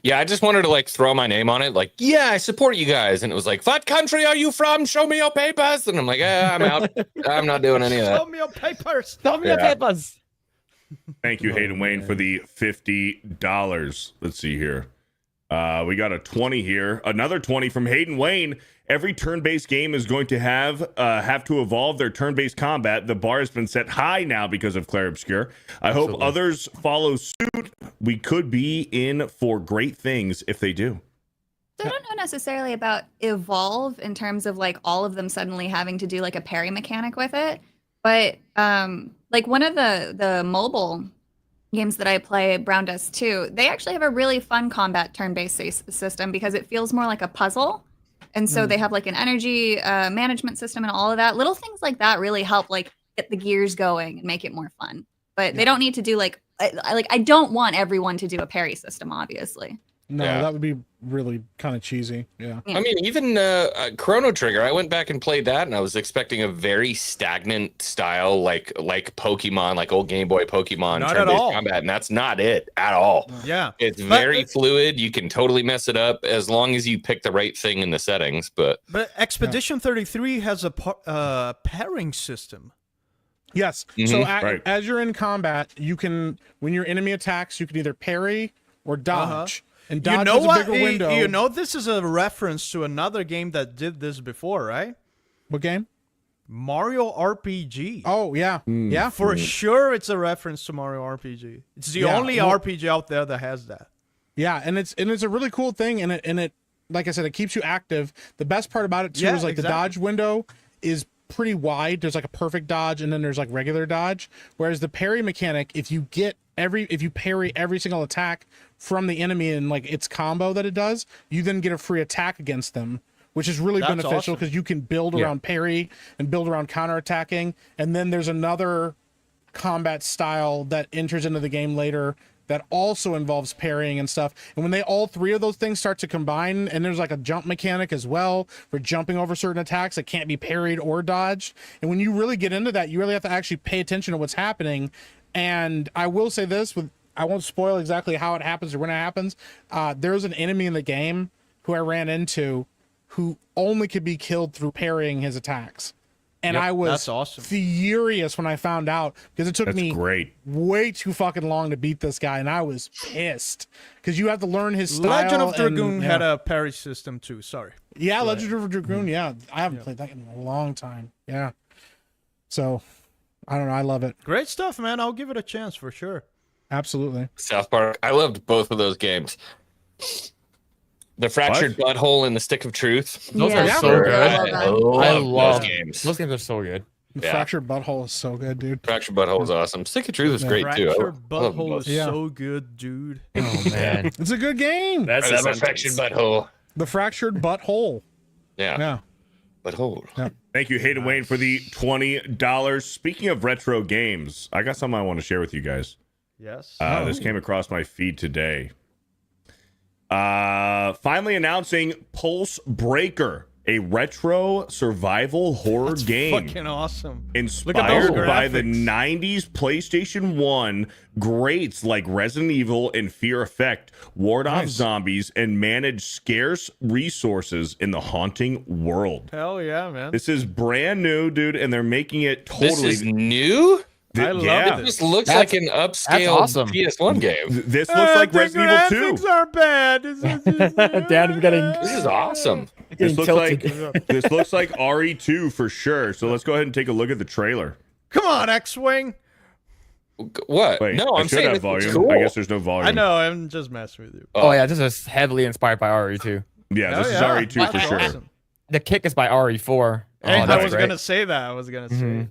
Yeah, I just wanted to like throw my name on it. Like, yeah, I support you guys. And it was like, what country are you from? Show me your papers. And I'm like, I'm out. I'm not doing any of that. Show me your papers. Show me your papers. Thank you, Hayden Wayne, for the $50. Let's see here. We got a 20 here. Another 20 from Hayden Wayne. Every turn-based game is going to have to evolve their turn-based combat. The bar has been set high now because of Clair Obscur. I hope others follow suit. We could be in for great things if they do. So I don't know necessarily about evolve in terms of like all of them suddenly having to do like a parry mechanic with it, but like one of the mobile games that I play, Brown Dust 2, they actually have a really fun combat turn-based system because it feels more like a puzzle. And so they have like an energy management system and all of that. Little things like that really help like get the gears going and make it more fun. But they don't need to do like I don't want everyone to do a parry system, obviously. No, that would be really kind of cheesy. Yeah. I mean, even Chrono Trigger, I went back and played that, and I was expecting a very stagnant style, like Pokemon, like old Game Boy Pokemon turn-based combat, and that's not it at all. Yeah. It's very fluid. You can totally mess it up as long as you pick the right thing in the settings. But Expedition 33 has a pairing system. Yes. So as you're in combat, you can, when your enemy attacks, you can either parry or dodge. And dodge is a bigger window. You know, this is a reference to another game that did this before, right? What game? Mario RPG. Oh, yeah. Yeah. For sure, it's a reference to Mario RPG. It's the only RPG out there that has that. Yeah, and it's a really cool thing, and it like I said, it keeps you active. The best part about it too is like the dodge window is pretty wide. There's like a perfect dodge, and then there's like regular dodge. Whereas the parry mechanic, if you parry every single attack from the enemy and like its combo that it does, you then get a free attack against them, which is really beneficial because you can build around parry and build around counterattacking. And then there's another combat style that enters into the game later that also involves parrying and stuff. And when all three of those things start to combine, and there's like a jump mechanic as well for jumping over certain attacks that can't be parried or dodged. And when you really get into that, you really have to actually pay attention to what's happening. And I will say this, I won't spoil exactly how it happens or when it happens. There's an enemy in the game who I ran into who only could be killed through parrying his attacks. And I was furious when I found out because it took me way too fucking long to beat this guy, and I was pissed because you have to learn his style. Legend of Dragoon had a parry system too. Sorry. Yeah, Legend of Dragoon. Yeah, I haven't played that in a long time. Yeah. So, I don't know. I love it. Great stuff, man. I'll give it a chance for sure. Absolutely. South Park. I loved both of those games. The Fractured Butthole and the Stick of Truth. Those are so good. I love those games. Those games are so good. The Fractured Butthole is so good, dude. Fractured Butthole is awesome. Stick of Truth is great too. Fractured Butthole is so good, dude. Oh man, it's a good game. That's a Fractured Butthole. The Fractured Butthole. Yeah. Butthole. Yeah. Thank you, Hayden Wayne, for the $20. Speaking of retro games, I got something I want to share with you guys. Yes. This came across my feed today. Finally announcing Pulse Breaker, a retro survival horror game. Fucking awesome. Inspired by the 90s PlayStation 1 greats like Resident Evil and Fear Effect, ward off zombies and manage scarce resources in the haunting world. Hell yeah, man. This is brand new, dude, and they're making it totally... This is new? I love it. This looks like an upscale PS1 game. This looks like Resident Evil 2. Graphics are bad. Dad, This is awesome. This looks like RE2 for sure. So let's go ahead and take a look at the trailer. Come on, X-Wing. What? Wait, No, I I'm should saying have this looks volume. cool. I guess there's no volume. I know. I'm just messing with you. Oh yeah, this is heavily inspired by RE2. Yeah, this Oh, is yeah. RE2 for That's sure. awesome. The kick is by RE4. Hey, I that's was great. gonna say that. I was gonna say. Mhm.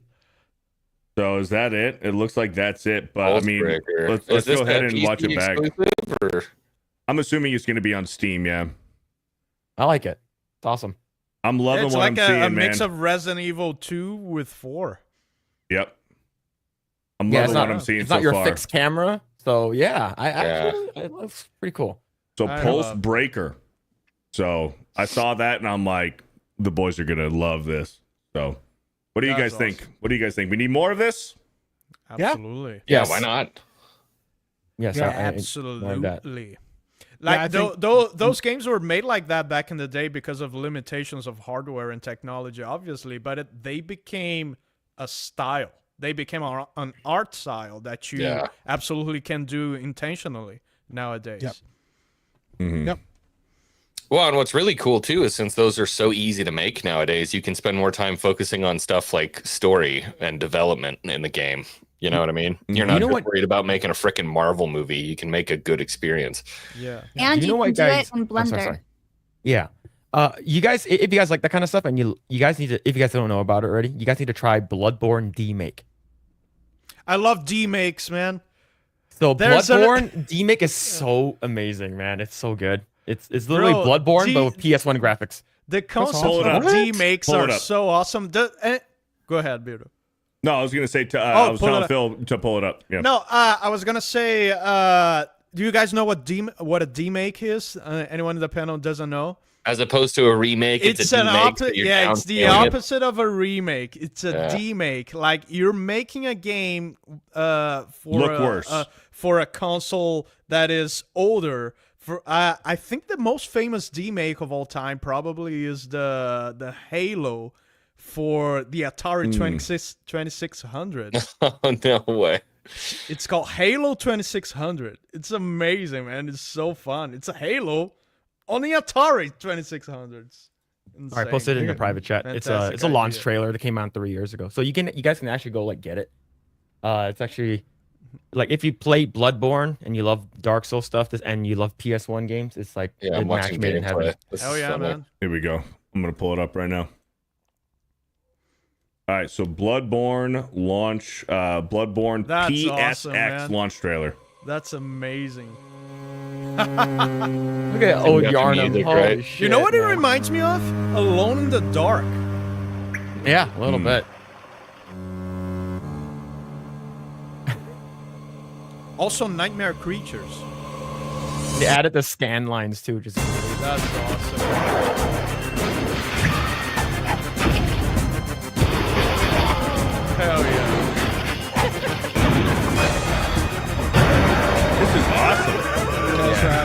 So is that it? It looks like that's it. But I mean, Pulsebreaker. let's Is this go ahead a and watch PC it back. exclusive, or- I'm assuming it's going to be on Steam. Yeah, I like it. It's awesome. I'm loving It's what like I'm seeing, a man. mix of Resident Evil 2 with 4. Yep. I'm Yeah, loving it's not, what I'm seeing it's so not your far. fixed camera. So yeah, I actually it looks pretty cool. So I Pulse love- Breaker. So I saw that and I'm like, the boys are gonna love this. So what do you That's guys think? awesome. What do you guys think? We need more of this? Absolutely. Yeah, Yes. why not? Yes, Yeah, I like that. absolutely. Yeah, I Like think- those games were made like that back in the day because of limitations of hardware and technology, obviously. But they became a style. They became an art style that you Yeah. absolutely can do intentionally nowadays. Yep. Mhm. Yep. Well, and what's really cool too is since those are so easy to make nowadays, you can spend more time focusing on stuff like story and development in the game. You know what I mean? You're not You know just what- worried about making a freaking Marvel movie. You can make a good experience. Yeah. And You you, know what, can do guys- it in I'm sorry, Blender. sorry. Yeah. You guys, if you guys like that kind of stuff, and you guys need to, if you guys don't know about it already, you guys need to try Bloodborne Demake. I love demakes, man. So There's a- Bloodborne Demake is so amazing, man. It's so good. It's literally Bro, Bloodborne, but with PS1 graphics. The concept Pull it of up. demakes Pull it are up. so awesome. Go ahead, Beardo. No, I was gonna say I was pull it telling up. Phil to pull it up. Yeah. No, I was gonna say, do you guys know what a demake is? Anyone in the panel doesn't know? As opposed to a remake, it's a remake. It's the opposite of a remake. It's a Yeah. demake. Like you're making a game Look worse. For a console that is older. For I think the most famous demake of all time probably is the Halo for the Atari 2600. Oh, no way. It's called Halo 2600. It's amazing, man. It's so fun. It's a Halo on the Atari 2600. All right, posted it in the private chat. It's a launch trailer that came out 3 years ago. So you guys can actually go like get it. It's actually like if you play Bloodborne and you love Dark Souls stuff, and you love PS1 games, it's like Yeah, a I'm match watching made in heaven. gameplay. This Hell is yeah, so man. Here we go. I'm gonna pull it up right now. All right, so Bloodborne launch, Bloodborne That's PSX awesome, man. launch trailer. That's amazing. Look at old got the Yarnum. music, Holy right? shit, You know what it man. reminds me of? Alone in the Dark. Yeah, a little bit. Also, Nightmare Creatures. They added the scan lines too, just That's awesome. Hell yeah. This is awesome.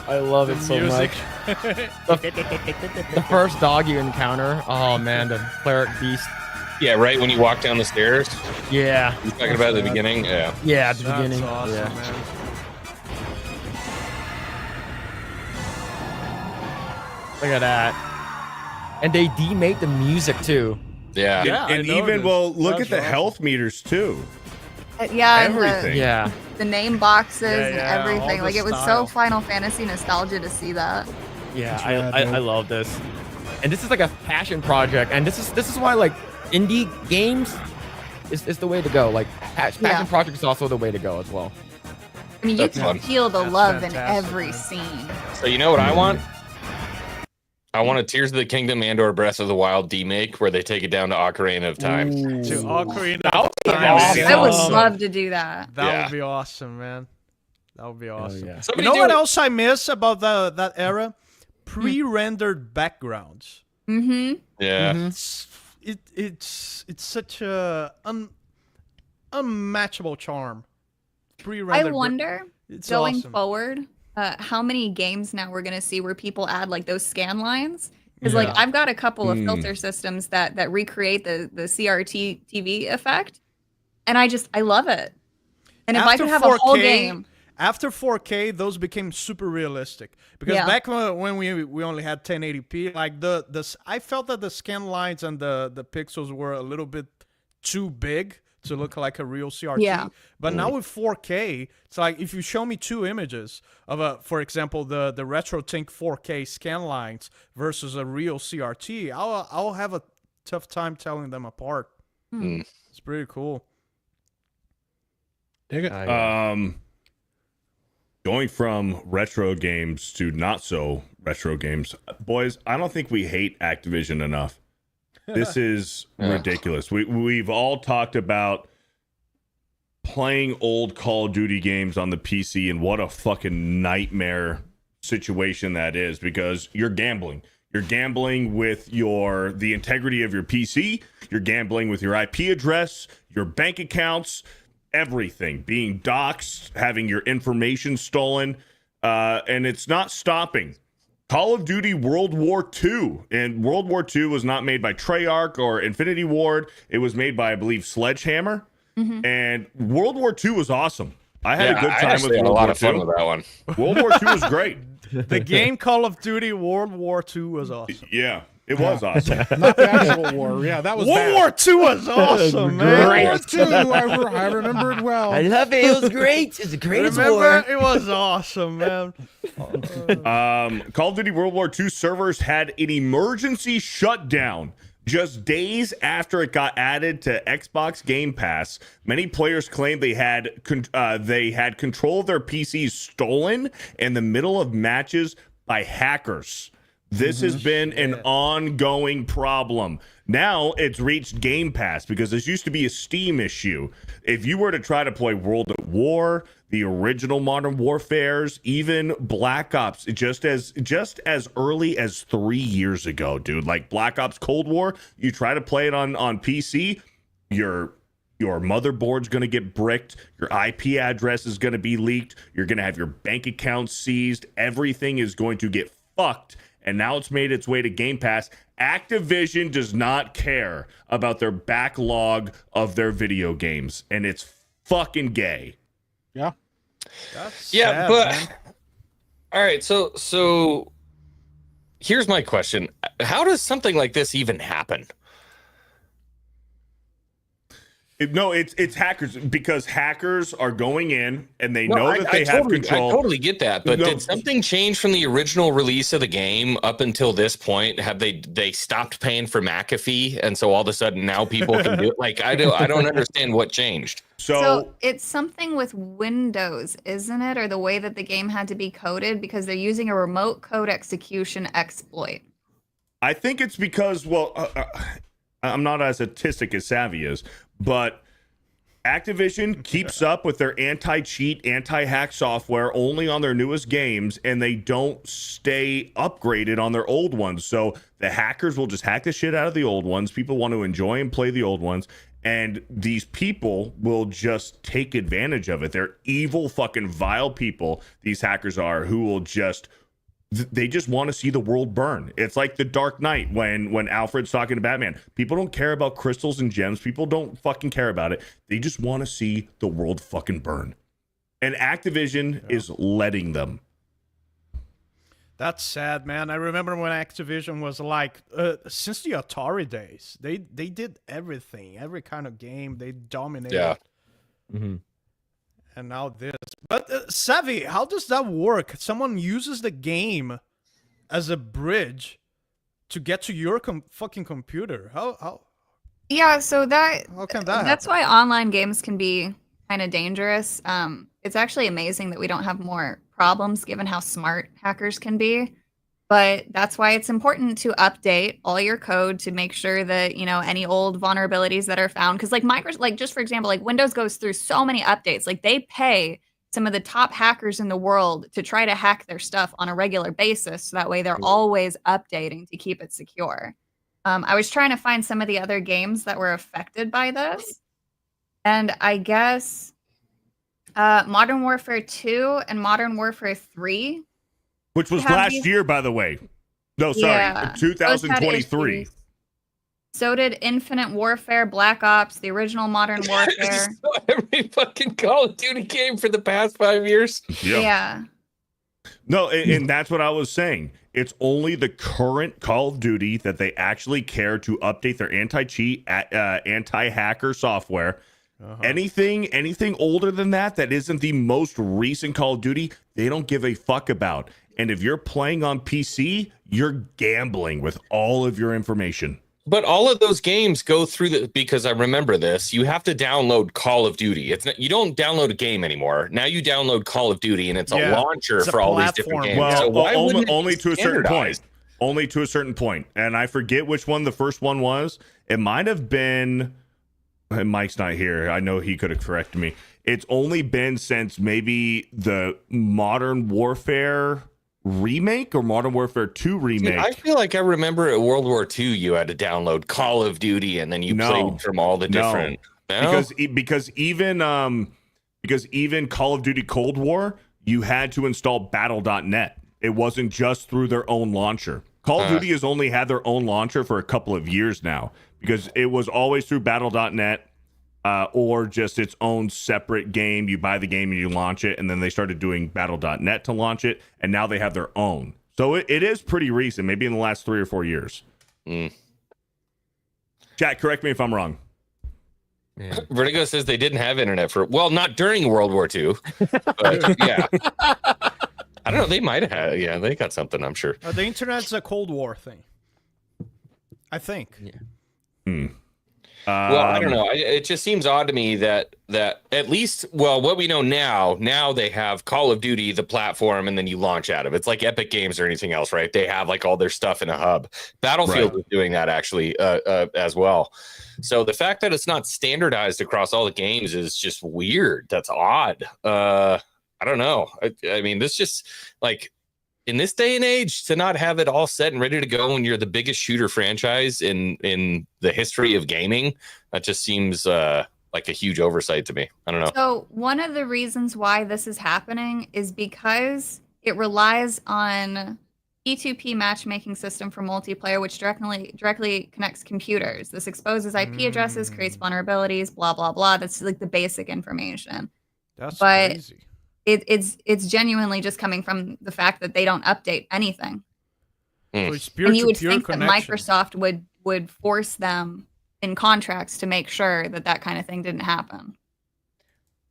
I love it so Music. much. The first dog you encounter, oh man, the cleric beast. Yeah, right when you walk down the stairs. Yeah, You're talking about at the beginning. Yeah. yeah, at the That's beginning. awesome, Yeah. man. Look at that. And they demake the music too. Yeah. Yeah, And I even noticed. well, look That's at the awesome. health meters too. Yeah, and Everything. Yeah. the name boxes and yeah, all everything. the Like it was style. so Final Fantasy nostalgia to see that. Yeah, rad, I dude. love this. And this is like a passion project. And this is why like indie games is the way to go. Like passion Yeah. project is also the way to go as well. I mean, you That's can fun. feel the That's love in fantastic, every man. scene. So you know what I want? I want a Tears of the Kingdom and/or Breath of the Wild demake where they take it down to Ocarina of Time. To Ocarina That of would be Time. awesome. I would Awesome. love to do that. That Yeah. would be awesome, man. That would be awesome. yeah. You Somebody know do what it. else I miss about that era? Pre-rendered backgrounds. Mm-hmm. Yeah. It's such a unmatchable charm. I Pre-rendered. wonder It's going awesome. forward, how many games now we're gonna see where people add like those scan lines? Because like Yeah. I've got a couple of filter systems that recreate the CRT TV effect, and I love it. And if I After could have a whole 4K game, After 4K, those became super realistic. Because Yeah. back when we only had 1080p, like I felt that the scan lines and the pixels were a little bit too big to look like a real CRT. Yeah. But now with 4K, it's like if you show me two images of for example, the RetroTink 4K scan lines versus a real CRT, I'll have a tough time telling them apart. It's pretty cool. Dig it. Going from retro games to not so retro games, boys, I don't think we hate Activision enough. This is ridiculous. We've all talked about playing old Call of Duty games on the PC and what a fucking nightmare situation that is, because you're gambling. You're gambling with the integrity of your PC. You're gambling with your IP address, your bank accounts, everything being doxxed, having your information stolen, and it's not stopping. Call of Duty World War II, and World War II was not made by Treyarch or Infinity Ward. It was made by, I believe, Sledgehammer. And World War II was awesome. I had a good time with had World a lot War of fun II. with that one. World War II was great. The game Call of Duty World War II was awesome. Yeah, it was awesome. Not the actual war. Yeah, that was World bad. War II was awesome, man. World War II, I remember it well. I love it. It was great. It's the greatest Remember, war. it was awesome, man. Call of Duty World War II servers had an emergency shutdown just days after it got added to Xbox Game Pass. Many players claimed they had control of their PCs stolen in the middle of matches by hackers. This has been an ongoing problem. Now it's reached Game Pass, because this used to be a Steam issue. If you were to try to play World at War, the original Modern Warfares, even Black Ops, just as early as 3 years ago, dude, like Black Ops Cold War, you try to play it on PC, your motherboard's going to get bricked, your IP address is going to be leaked, you're going to have your bank account seized, everything is going to get fucked. And now it's made its way to Game Pass. Activision does not care about their backlog of their video games, and it's fucking gay. Yeah. That's Yeah, sad, but man. all right, so here's my question. How does something like this even happen? It's hackers, because hackers are going in and they know that they have totally, control. I totally get that, but did something change from the original release of the game up until this point? Have they stopped paying for McAfee, and so all of a sudden now people can do it? Like, I don't understand what changed. So it's something with Windows, isn't it? Or the way that the game had to be coded, because they're using a remote code execution exploit. I think it's because, I'm not as artistic as Savvy is, but Activision keeps up with their anti-cheat, anti-hack software only on their newest games, and they don't stay upgraded on their old ones. So the hackers will just hack the shit out of the old ones. People want to enjoy and play the old ones, and these people will just take advantage of it. They're evil, fucking vile people, these hackers are, who will just... They just want to see the world burn. It's like the Dark Knight when Alfred's talking to Batman. People don't care about crystals and gems. People don't fucking care about it. They just want to see the world fucking burn. And Activision is letting them. That's sad, man. I remember when Activision was like, since the Atari days, they did everything, every kind of game. They dominated. Yeah. And now this. But Savvy, how does that work? Someone uses the game as a bridge to get to your fucking computer. How? Yeah, so How can that that's happen? why online games can be kind of dangerous. It's actually amazing that we don't have more problems given how smart hackers can be. But that's why it's important to update all your code to make sure that, you know, any old vulnerabilities that are found, because like Microsoft, like just for example, like Windows goes through so many updates. Like they pay some of the top hackers in the world to try to hack their stuff on a regular basis. So that way they're always updating to keep it secure. I was trying to find some of the other games that were affected by this. And I guess Modern Warfare 2 and Modern Warfare 3. Which was Have last you- year, by the way. No, sorry, Yeah, those had 2023. issues. So did Infinite Warfare, Black Ops, the original Modern Warfare. So every fucking Call of Duty game for the past 5 years. Yeah. No, and that's what I was saying. It's only the current Call of Duty that they actually care to update their anti-cheat, anti-hacker software. Anything older than that isn't the most recent Call of Duty, they don't give a fuck about. And if you're playing on PC, you're gambling with all of your information. But all of those games go through because I remember this. You have to download Call of Duty. It's not, you don't download a game anymore. Now you download Call of Duty, and it's a launcher for all these different games. Well, so only to a certain point. Only to a certain point. And I forget which one the first one was. It might have been. And Mike's not here. I know he could have corrected me. It's only been since maybe the Modern Warfare remake or Modern Warfare 2 remake. I feel like I remember at World War II you had to download Call of Duty and then you played from all the different because even Call of Duty Cold War, you had to install battle.net. It wasn't just through their own launcher. Call of Duty has only had their own launcher for a couple of years now because it was always through battle.net. Or just its own separate game. You buy the game and you launch it, and then they started doing battle.net to launch it, and now they have their own. So it is pretty recent, maybe in the last 3 or 4 years. Jack, correct me if I'm wrong. Yeah. Vertigo says they didn't have internet not during World War II, but yeah. I don't know, they might have had, they got something, I'm sure. The internet's a Cold War thing. I think. Yeah. Well, I don't know. It just seems odd to me that at least, what we know now they have Call of Duty, the platform, and then you launch out of it. It's like Epic Games or anything else, right? They have like all their stuff in a hub. Battlefield is doing that actually as well. So the fact that it's not standardized across all the games is just weird. That's odd. I don't know. I mean, this just like, in this day and age, to not have it all set and ready to go when you're the biggest shooter franchise in the history of gaming, that just seems like a huge oversight to me. I don't know. So one of the reasons why this is happening is because it relies on P2P matchmaking system for multiplayer, which directly connects computers. This exposes IP addresses, creates vulnerabilities, blah, blah, blah. That's like the basic information. That's crazy. It's genuinely just coming from the fact that they don't update anything. So it's And you would think connection. that Microsoft would force them in contracts to make sure that kind of thing didn't happen.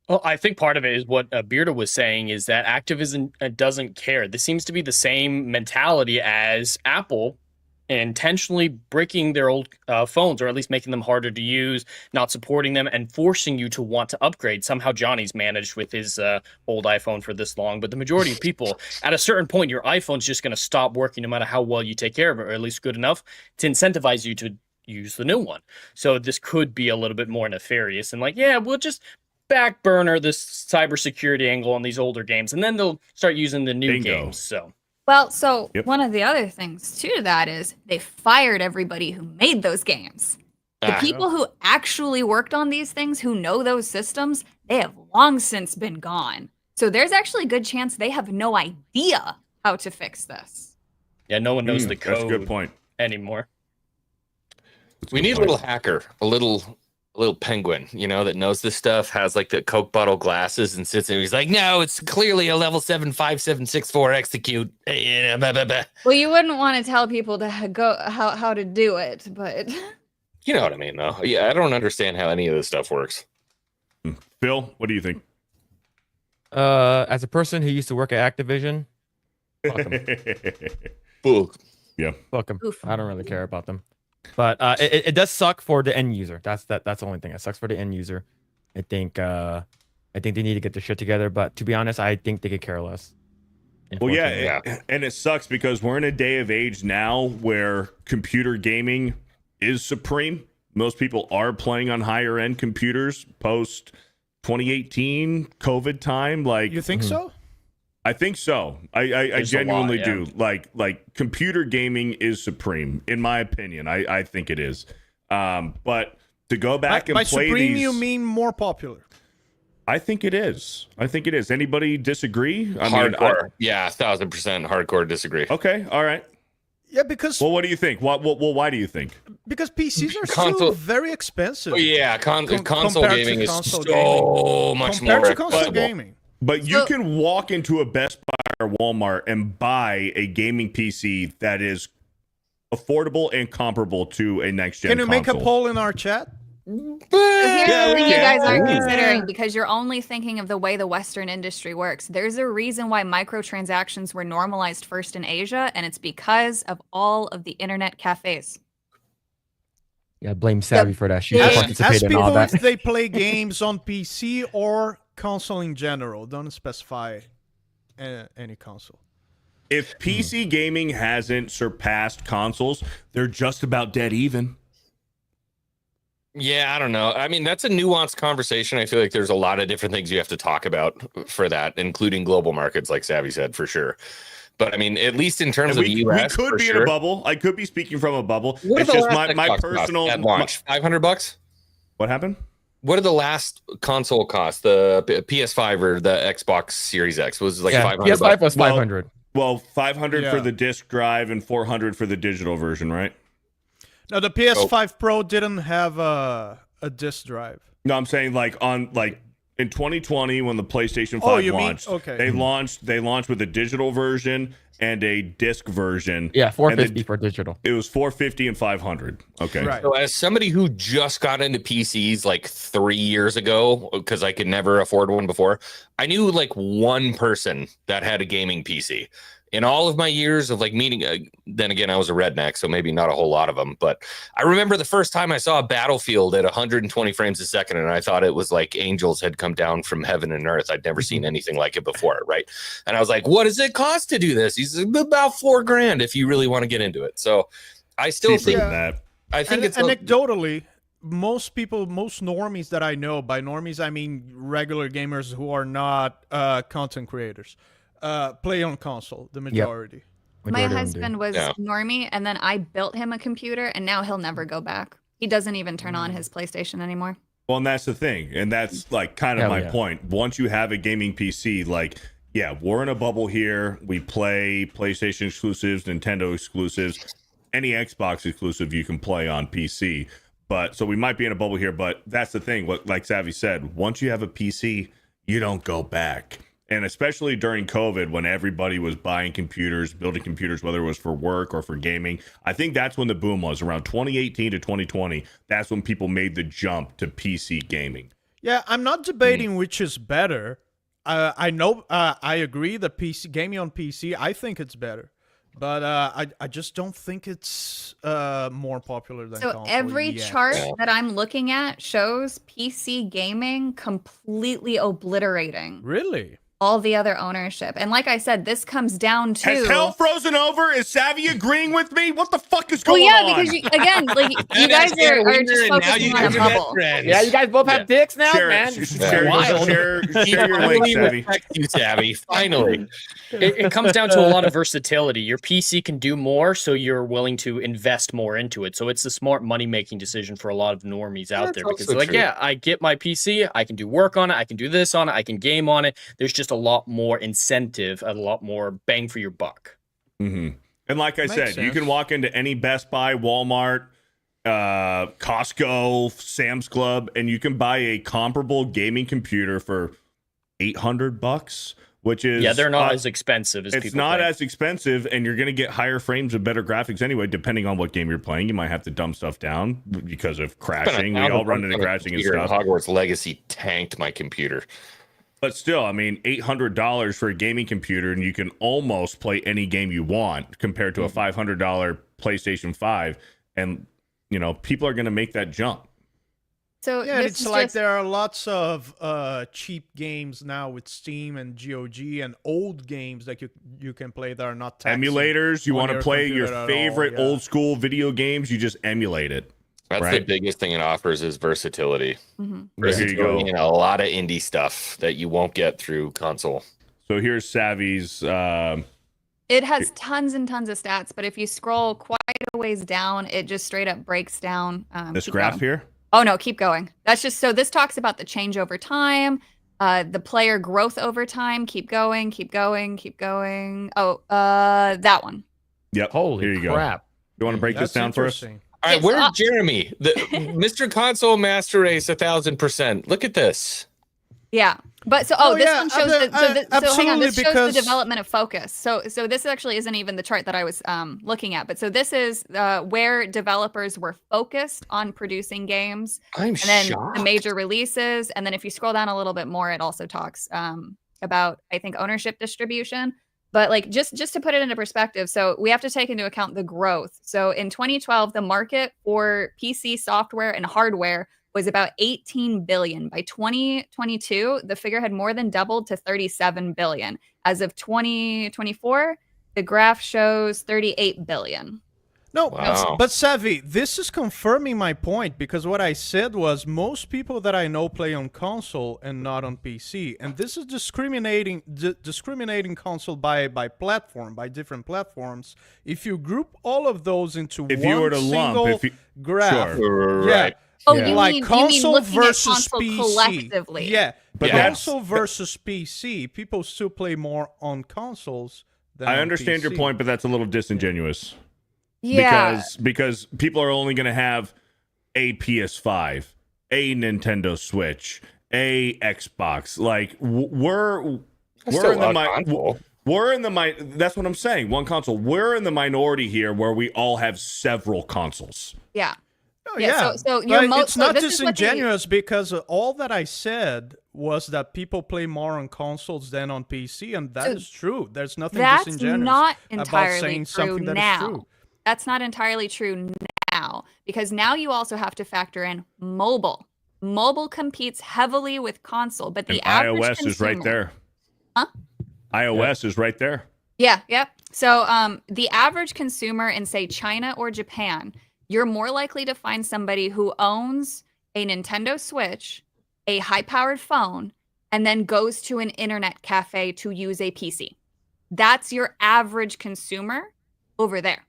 Well, I think part of it is what Bearda was saying is that Activision doesn't care. This seems to be the same mentality as Apple intentionally breaking their old phones, or at least making them harder to use, not supporting them, and forcing you to want to upgrade. Somehow Johnny's managed with his old iPhone for this long, but the majority of people, at a certain point, your iPhone's just going to stop working no matter how well you take care of it, or at least good enough to incentivize you to use the new one. So this could be a little bit more nefarious and like, yeah, we'll just back burner this cybersecurity angle on these older games, and then they'll start using the new games. So Well, so one of the other things too to that is they fired everybody who made those games. The people who actually worked on these things, who know those systems, they have long since been gone. So there's actually a good chance they have no idea how to fix this. Yeah, no one knows the code. That's a good point anymore. We need a little hacker, a little penguin, that knows this stuff, has like the Coke bottle glasses and sits there. He's like, no, it's clearly a level 75764 execute. Well, you wouldn't want to tell people to go how to do it, but you know what I mean, though. Yeah, I don't understand how any of this stuff works. Phil, what do you think? As a person who used to work at Activision, fuck 'em. Yeah, fuck 'em. I don't really care about them. But it does suck for the end user. That's the only thing. It sucks for the end user. I think they need to get their shit together. But to be honest, I think they could care less. Well, yeah, and it sucks because we're in a day of age now where computer gaming is supreme. Most people are playing on higher end computers post 2018 COVID time. Like, you think so? I think so. I genuinely do. Like computer gaming is supreme, in my opinion. I think it is. But to go back and by play supreme, these, you mean more popular? I think it is. Anybody disagree? Hardcore. 1,000% hardcore disagree. Okay. All right. Yeah, because what do you think? Why do you think? Because PCs are Console- still very expensive. Oh, yeah, console compared to gaming is console so gaming. much Compared more to console accessible. gaming. But you can walk into a Best Buy or Walmart and buy a gaming PC that is affordable and comparable to a next gen Can you make a console. poll in our chat? So here's the thing you guys aren't Ooh. considering, because you're only thinking of the way the Western industry works. There's a reason why microtransactions were normalized first in Asia, and it's because of all of the internet cafes. Yeah, blame Savvy for that. She Yeah. participated Ask in all people that. if they play games on PC or console in general. Don't specify any console. If PC gaming hasn't surpassed consoles, they're just about dead even. Yeah, I don't know. I mean, that's a nuanced conversation. I feel like there's a lot of different things you have to talk about for that, including global markets, like Savvy said, for sure. But I mean, at least in terms of the we US, could for be in sure. a bubble. I could be speaking from a bubble. What It's are the just last my Xbox personal cost at launch. $500. What happened? What did the last console cost? The PS5 or the Xbox Series X was like Yeah, 500. PS5 was Well, 500. Well, 500 for Yeah. the disc drive and 400 for the digital version, right? No, the PS5 Pro didn't have a disc drive. No, I'm saying like in 2020 when the PlayStation 5 Oh, you mean- launched, okay. they launched with a digital version and a disc version. Yeah, And 450 for digital. It was 450 and 500. Okay. Right. So as somebody who just got into PCs like 3 years ago, because I could never afford one before, I knew like one person that had a gaming PC. In all of my years of like meeting, then again, I was a redneck, so maybe not a whole lot of them. But I remember the first time I saw a Battlefield at 120 frames a second, and I thought it was like angels had come down from heaven and earth. I'd never seen anything like it before, right? And I was like, "What does it cost to do this?" He's about $4,000 if you really want to get into it. So I still Cheaper think than that. I think And it's anecdotally, most normies that I know, by normies I mean regular gamers who are not content creators, play on console, the majority. My Majority of them do. husband was Yeah. normie, and then I built him a computer, and now he'll never go back. He doesn't even turn on his PlayStation anymore. Well, and that's the thing. And that's like kind of Hell my yeah. point. Once you have a gaming PC, like, yeah, we're in a bubble here. We play PlayStation exclusives, Nintendo exclusives, any Xbox exclusive you can play on PC. But so we might be in a bubble here, but that's the thing. What, like Savvy said, once you have a PC, you don't go back. And especially during COVID, when everybody was buying computers, building computers, whether it was for work or for gaming, I think that's when the boom was around 2018 to 2020. That's when people made the jump to PC gaming. Yeah, I'm not debating which is better. I know I agree that PC gaming on PC, I think it's better, but I just don't think it's more popular than So console every yet. chart that I'm looking at shows PC gaming completely obliterating Really? all the other ownership. And like I said, this comes down to Has hell frozen over? Is Savvy agreing with me? What the fuck is well, going yeah, on? because again, like you guys are just focusing on a bubble. Yeah, you guys both have dicks now, share, man. share, Wild. share your link, Savvy. you, Savvy. Finally. It comes down to a lot of versatility. Your PC can do more, so you're willing to invest more into it. So it's a smart money-making decision for a lot of normies out That's there because also they're like, true. yeah, I get my PC, I can do work on it, I can do this on it, I can game on it. There's just a lot more incentive, a lot more bang for your buck. Mm-hmm. And like I Makes said, you sense. can walk into any Best Buy, Walmart, Costco, Sam's Club, and you can buy a comparable gaming computer for $800, which is Yeah, they're not as expensive as it's people not think. as expensive, and you're going to get higher frames and better graphics anyway, depending on what game you're playing. You might have to dumb stuff down because of crashing. We all run into crashing and stuff. Hogwarts Legacy tanked my computer. But still, I mean, $800 for a gaming computer, and you can almost play any game you want compared to a $500 PlayStation 5. And, you know, people are going to make that jump. So Yeah, this it's is like just, there are lots of cheap games now with Steam and GOG and old games that you can play that are not taxing Emulators, you on want to your play your computer at all, favorite yeah. old school video games, you just emulate it. That's Right. the biggest thing it offers is versatility. Mhm. There you Versatility go. and a lot of indie stuff that you won't get through console. So here's Savvy's. It has tons and tons of stats, but if you scroll quite a ways down, it just straight up breaks down. This keep graph going. here. Oh no, keep going. That's just so this talks about the change over time, the player growth over time. Keep going, keep going, keep going. Oh, that one. Yep. Holy here you crap. go. You want to break this That's down for us? interesting. All right, It's where's up. Jeremy? The Mr. Console Master Race 1000%. Look at this. Yeah. But so, Oh, this yeah, one shows so hang on, absolutely, this shows the because- development of focus. So this actually isn't even the chart that I was looking at, but so this is where developers were focused on producing games, I'm and then shocked. the major releases, and then if you scroll down a little bit more, it also talks about, I think, ownership distribution. But like just to put it into perspective, so we have to take into account the growth. So in 2012, the market for PC software and hardware was about 18 billion. By 2022, the figure had more than doubled to 37 billion. As of 2024, the graph shows 38 billion. No, Wow. but Savvy, this is confirming my point, because what I said was most people that I know play on console and not on PC, and this is discriminating console by platform, by different platforms. If you group all of those into If one you were to lump, single if you, graph, sure. yeah. Right. Oh, Yeah. you Like mean console looking at versus console PC. collectively? Yeah, But Yeah. console versus PC, people still play more on consoles than I on understand your PC. point, but that's a little disingenuous. Yeah. Because people are only going to have a PS5, a Nintendo Switch, a Xbox. Like we're still in the a console. that's what I'm saying. One console. We're in the minority here where we all have several consoles. Yeah. Oh, Yeah, yeah, so you're but it's so not this is what they- disingenuous because all that I said was that people play more on consoles than on PC, and that is So true. There's nothing That's disingenuous not about entirely saying true something that is now. true. That's not entirely true now, because now you also have to factor in mobile. Mobile competes heavily with console, but the And average iOS is right consumer- there. Huh? iOS is right there. Yeah, yep. So the average consumer in, say, China or Japan, you're more likely to find somebody who owns a Nintendo Switch, a high-powered phone, and then goes to an internet cafe to use a PC. That's your average consumer over there.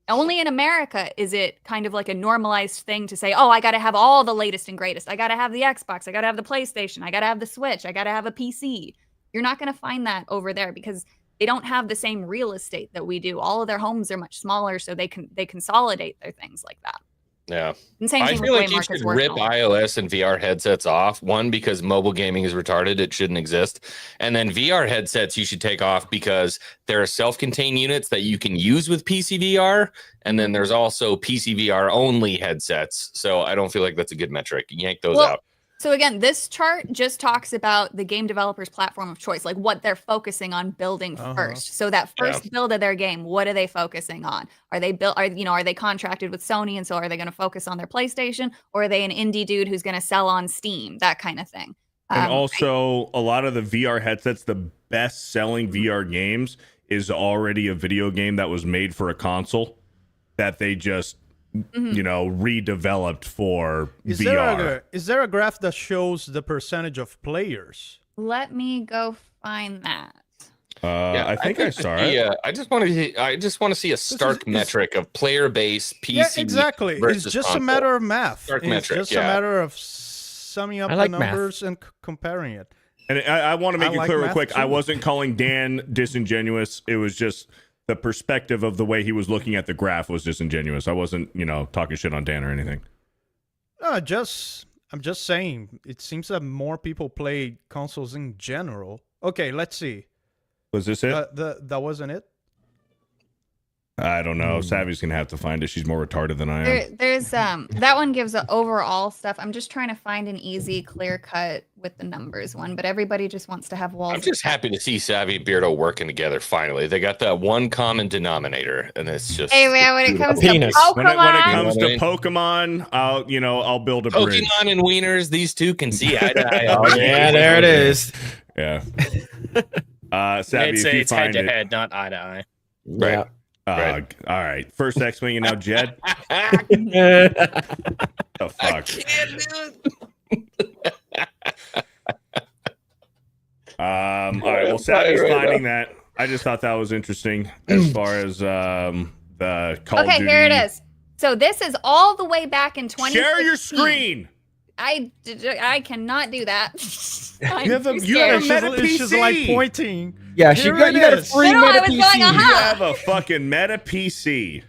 Only in America is it kind of like a normalized thing to say, oh, I got to have all the latest and greatest. I got to have the Xbox. I got to have the PlayStation. I got to have the Switch. I got to have a PC. You're not going to find that over there because they don't have the same real estate that we do. All of their homes are much smaller, so they consolidate their things like that. Yeah. And same I thing with feel the way like you markets should work. rip and all. iOS and VR headsets off. One, because mobile gaming is retarded. It shouldn't exist. And then VR headsets you should take off because there are self-contained units that you can use with PC VR. And then there's also PC VR only headsets. So I don't feel like that's a good metric. Yank those Well, out. So again, this chart just talks about the game developer's platform of choice, like what they're focusing on building first. So that first build of their game, what are they focusing on? Are they are they contracted with Sony, and so are they going to focus on their PlayStation, or are they an indie dude who's going to sell on Steam, that kind of thing? And also, a lot of the VR headsets, the best-selling VR games is already a video game that was made for a console that they just redeveloped for VR. Is there a graph that shows the percentage of players? Let me go find that. I think I saw it. Yeah, I just want to see a stark metric of player base PC. Yeah, exactly. It's versus just console. a matter of math. Stark It's metric, just yeah. a matter of summing up I like the math. numbers and comparing it. And I want to make I it like clear real math quick. too. I wasn't calling Dan disingenuous. It was just the perspective of the way he was looking at the graph was disingenuous. I wasn't, talking shit on Dan or anything. No, I'm just saying. It seems that more people play consoles in general. Okay, let's see. Was this it? That wasn't it. I don't know. Savvy's gonna have to find it. She's more retarded than I am. There's that one gives the overall stuff. I'm just trying to find an easy, clear cut with the numbers one, but everybody just wants to have walls. I'm just happy to see Savvy and Beardo working together. Finally, they got that one common denominator, and it's just Hey man, when it comes Penis. to Pokemon, When it comes to You know what I mean? Pokemon, I'll build a bridge. Pokemon and wieners. These two can see eye to eye. Oh, yeah, there it is. Yeah. Savvy, It's if you head find to it. head, not eye to eye. Right. Right. All right. First X-Wing and now Jed. Yeah. The fuck. All right. Well, Savvy's finding that. I just thought that was interesting as far as the Call of okay, Duty. here it is. So this is all the way back in 2016. Share your screen. I cannot do that. I'm You have a- too you have a scared. Meta She's PC. like pointing. Yeah, Here you got it a is. free No, I Meta was PC. going, You uh-huh. have a fucking Meta PC.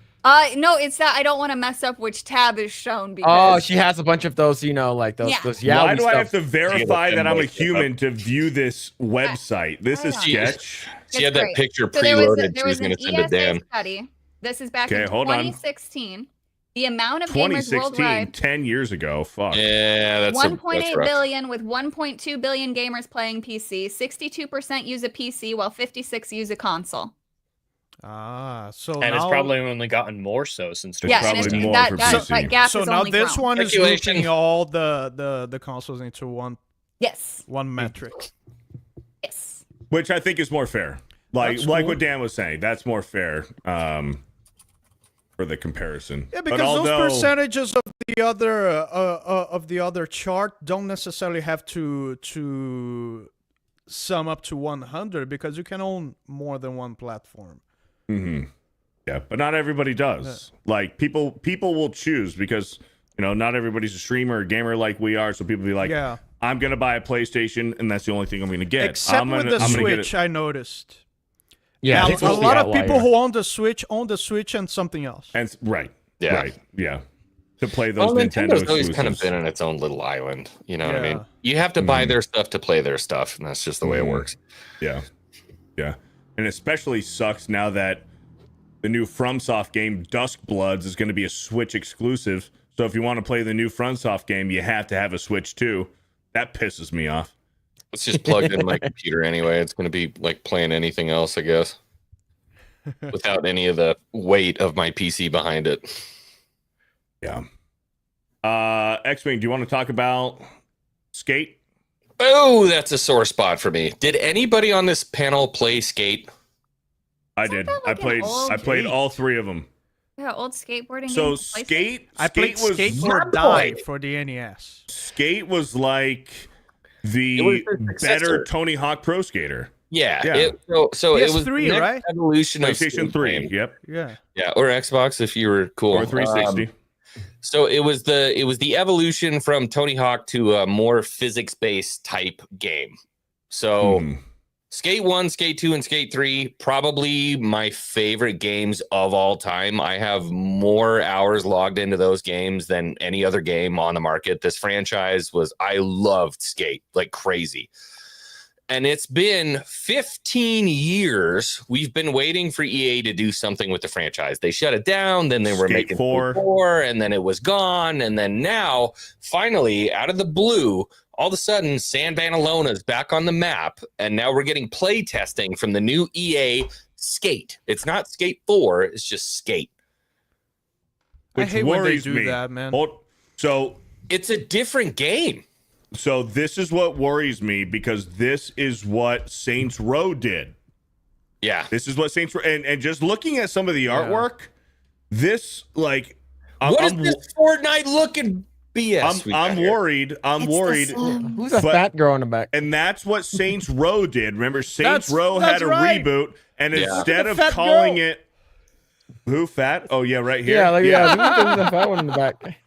No, it's that I don't want to mess up which tab is shown Oh, because she has a bunch of those, like those Yeah. those Why yaoi do I have stuff. to verify that I'm a Yeah. human to view this website? This is I know. sketch. She had that great. picture So there was preloaded. She was an going to send it ESA Dan. study. This is back Okay, in hold on. 2016. The amount of gamers 2016, worldwide, 10 years ago. Fuck. Yeah, that's 1.8 rough. billion with 1.2 billion gamers playing PC. 62% use a PC while 56 use a console. So And now, it's probably only gotten more so since It's Yeah, probably and it's, more that, for that, PC. that gap so has now only this grown. one is Speculation. grouping all the consoles into one Yes. metric. Yes. Which I think is more fair. Like That's like cool. what Dan was saying. That's more fair for the comparison. Yeah, But because although- those percentages of the other chart don't necessarily have to sum up to 100 because you can own more than one platform. Mhm. Yeah, but not everybody does. Like people will choose because not everybody's a streamer or gamer like we are. So people be like, Yeah. I'm gonna buy a PlayStation and that's the only thing I'm gonna get. Except I'm with gonna, the I'm gonna get Switch, it. I noticed. Yeah, Now, it's a just the lot of outlier. people who own the Switch and something else. And right. Yeah. Right. Yeah. To play those Well, Nintendo Nintendo's always exclusives. kind of been in its own little island. You know what I mean? Yeah. You have to buy their stuff to play their stuff, and that's just the way it works. Yeah. Yeah. And especially sucks now that the new FromSoft game Duskbloods is going to be a Switch exclusive. So if you want to play the new FromSoft game, you have to have a Switch too. That pisses me off. It's just plugged into my computer anyway. It's going to be like playing anything else, I guess, without any of the weight of my PC behind it. Yeah. X-Wing, do you want to talk about Skate? Oh, that's a sore spot for me. Did anybody on this panel play Skate? I Isn't did. that like an old I played all three of them. Yeah, old skateboarding So games. PlayStation? Skate I played was Skate or Die for the NES. Skate was like It was the the better successor. Tony Hawk Pro Skater. Yeah. Yeah. So it was the PS3, next right? evolution of PlayStation Skate 3. game. Yep. Yeah. Yeah, or Xbox if you were cool. Or 360. So it was the evolution from Tony Hawk to a more physics-based type game. So Skate 1, Skate 2, and Skate 3, probably my favorite games of all time. I have more hours logged into those games than any other game on the market. This franchise I loved Skate like crazy. And it's been 15 years. We've been waiting for EA to do something with the franchise. They shut it down, then they were Skate making 4. 4, and then it was gone. And then now, finally, out of the blue, all of a sudden, San Vanalona is back on the map. And now we're getting play testing from the new EA Skate. It's not Skate 4, it's just Skate. Which I hate when they worries do me. that, man. So It's a different game. So this is what worries me because this is what Saints Row did. Yeah. This is what Saints Row and just looking at some of the artwork, this like What is this Fortnite looking BS? I'm worried. I'm worried. Who's that But- fat girl in the back? And that's what Saints Row did. Remember, Saints That's- Row that's had a right. reboot, and Yeah. instead The of fat calling girl. it who fat? Oh yeah, right here. Yeah, like who's the fat one in the back?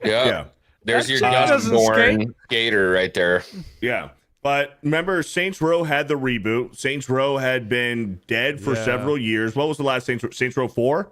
Yeah. There's your chick doesn't Dustborn skater right there. Yeah. But remember, Saints Row had the reboot. Saints Row had been dead for Yeah. several years. What was the last Saints Row 4?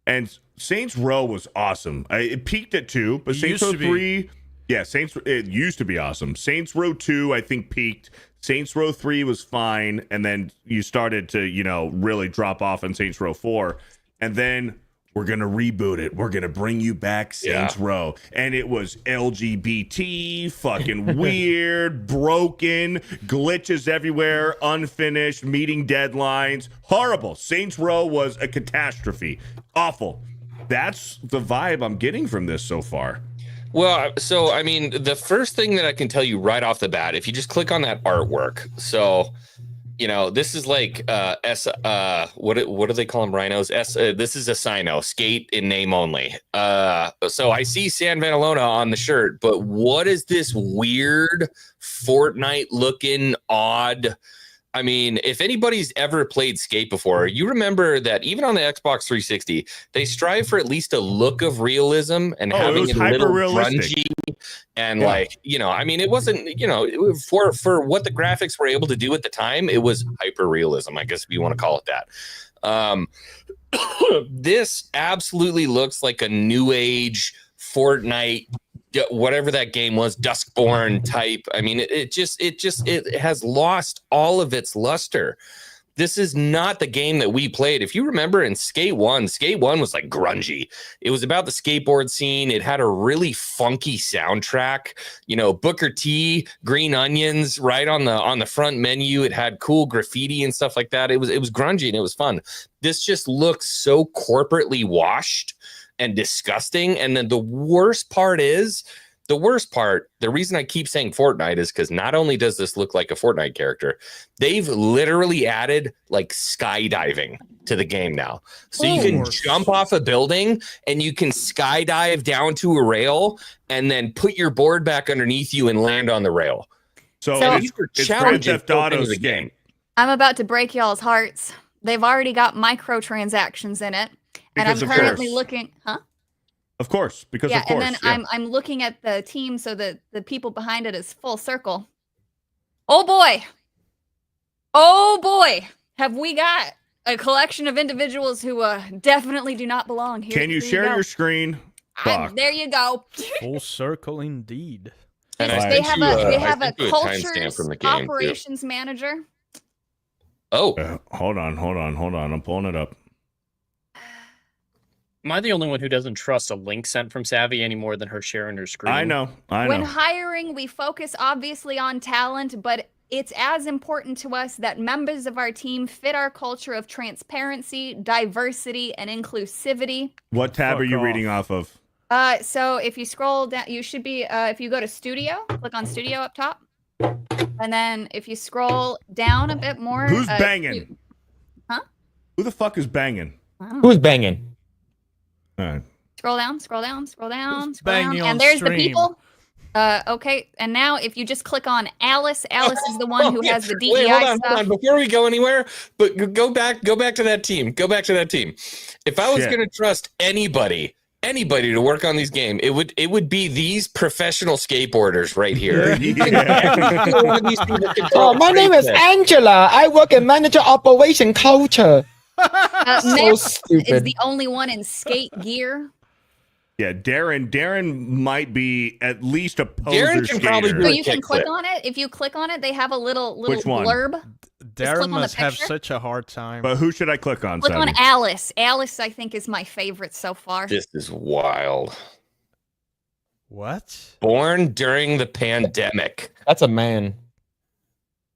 And Saints Row was awesome. It peaked at 2, but It Saints used Row to be. 3, yeah, it used to be awesome. Saints Row 2, I think, peaked. Saints Row 3 was fine, and then you started to, really drop off in Saints Row 4. And then we're going to reboot it. We're going to bring you back Saints Row. And it was LGBT, fucking weird, broken, glitches everywhere, unfinished, meeting deadlines. Horrible. Saints Row was a catastrophe. Awful. That's the vibe I'm getting from this so far. Well, so I mean, the first thing that I can tell you right off the bat, if you just click on that artwork, so this is like what do they call them, rhinos? This is a Sino, Skate in name only. So I see San Vanalona on the shirt, but what is this weird Fortnite looking odd? I mean, if anybody's ever played Skate before, you remember that even on the Xbox 360, they strive for at least a look of realism and having was it a little hyper-realistic. grungy. And I mean, it wasn't, for what the graphics were able to do at the time, it was hyper realism, I guess if you want to call it that. This absolutely looks like a new age Fortnite, whatever that game was, Duskborn type. I mean, it has lost all of its luster. This is not the game that we played. If you remember in Skate 1 was like grungy. It was about the skateboard scene. It had a really funky soundtrack. You know, Booker T, Green Onions right on the front menu. It had cool graffiti and stuff like that. It was grungy and it was fun. This just looks so corporately washed and disgusting. And then the worst part, the reason I keep saying Fortnite is because not only does this look like a Fortnite character, they've literally added like skydiving to the game now. So you can jump off a building and you can skydive down to a rail and then put your board back underneath you and land on the rail. So it's Grand Theft Auto's game. I'm about to break y'all's hearts. They've already got microtransactions in it. And Because I'm of currently course. looking, Of course, because yeah, of course. and then I'm looking at the team so that the people behind it is full circle. Oh boy. Have we got a collection of individuals who definitely do not belong here. Can you Here share go. your screen? There you go. Full circle indeed. And I They sent have you a they I have a sent you timestamp cultures from the game, too. operations manager. Oh, Hold on. I'm pulling it up. Am I the only one who doesn't trust a link sent from Savvy any more than her sharing her screen? I know. When hiring, we focus obviously on talent, but it's as important to us that members of our team fit our culture of transparency, diversity, and inclusivity. What tab Fuck are you off. reading off of? So if you scroll down, you should be, if you go to studio, click on studio up top. And then if you scroll down a bit more. Who's banging? Huh? Who the fuck is banging? Who's banging? All right. Scroll down, scroll down, scroll down, Who's scroll down. banging on And there's the stream? people. Okay, and now if you just click on Alice, Alice is the one who has the DEI Wait, hold stuff. on. Before we go anywhere, but go back to that team. Go back to that team. If I was Shit. going to trust anybody to work on these game, it would be these professional skateboarders right here. Oh, my name is Angela. I work in manager operation culture. So Nick is stupid. the only one in skate gear. Yeah, Darren might be at least a poser Darren can probably skater. So do you can kickflip. click on it. If you click on it, they have a little Which one? blurb. click Darren on the must have picture. such a hard time. But who should I click on? Click on Savvy? Alice. Alice, I think, is my favorite so far. This is wild. What? Born during the pandemic. That's a man.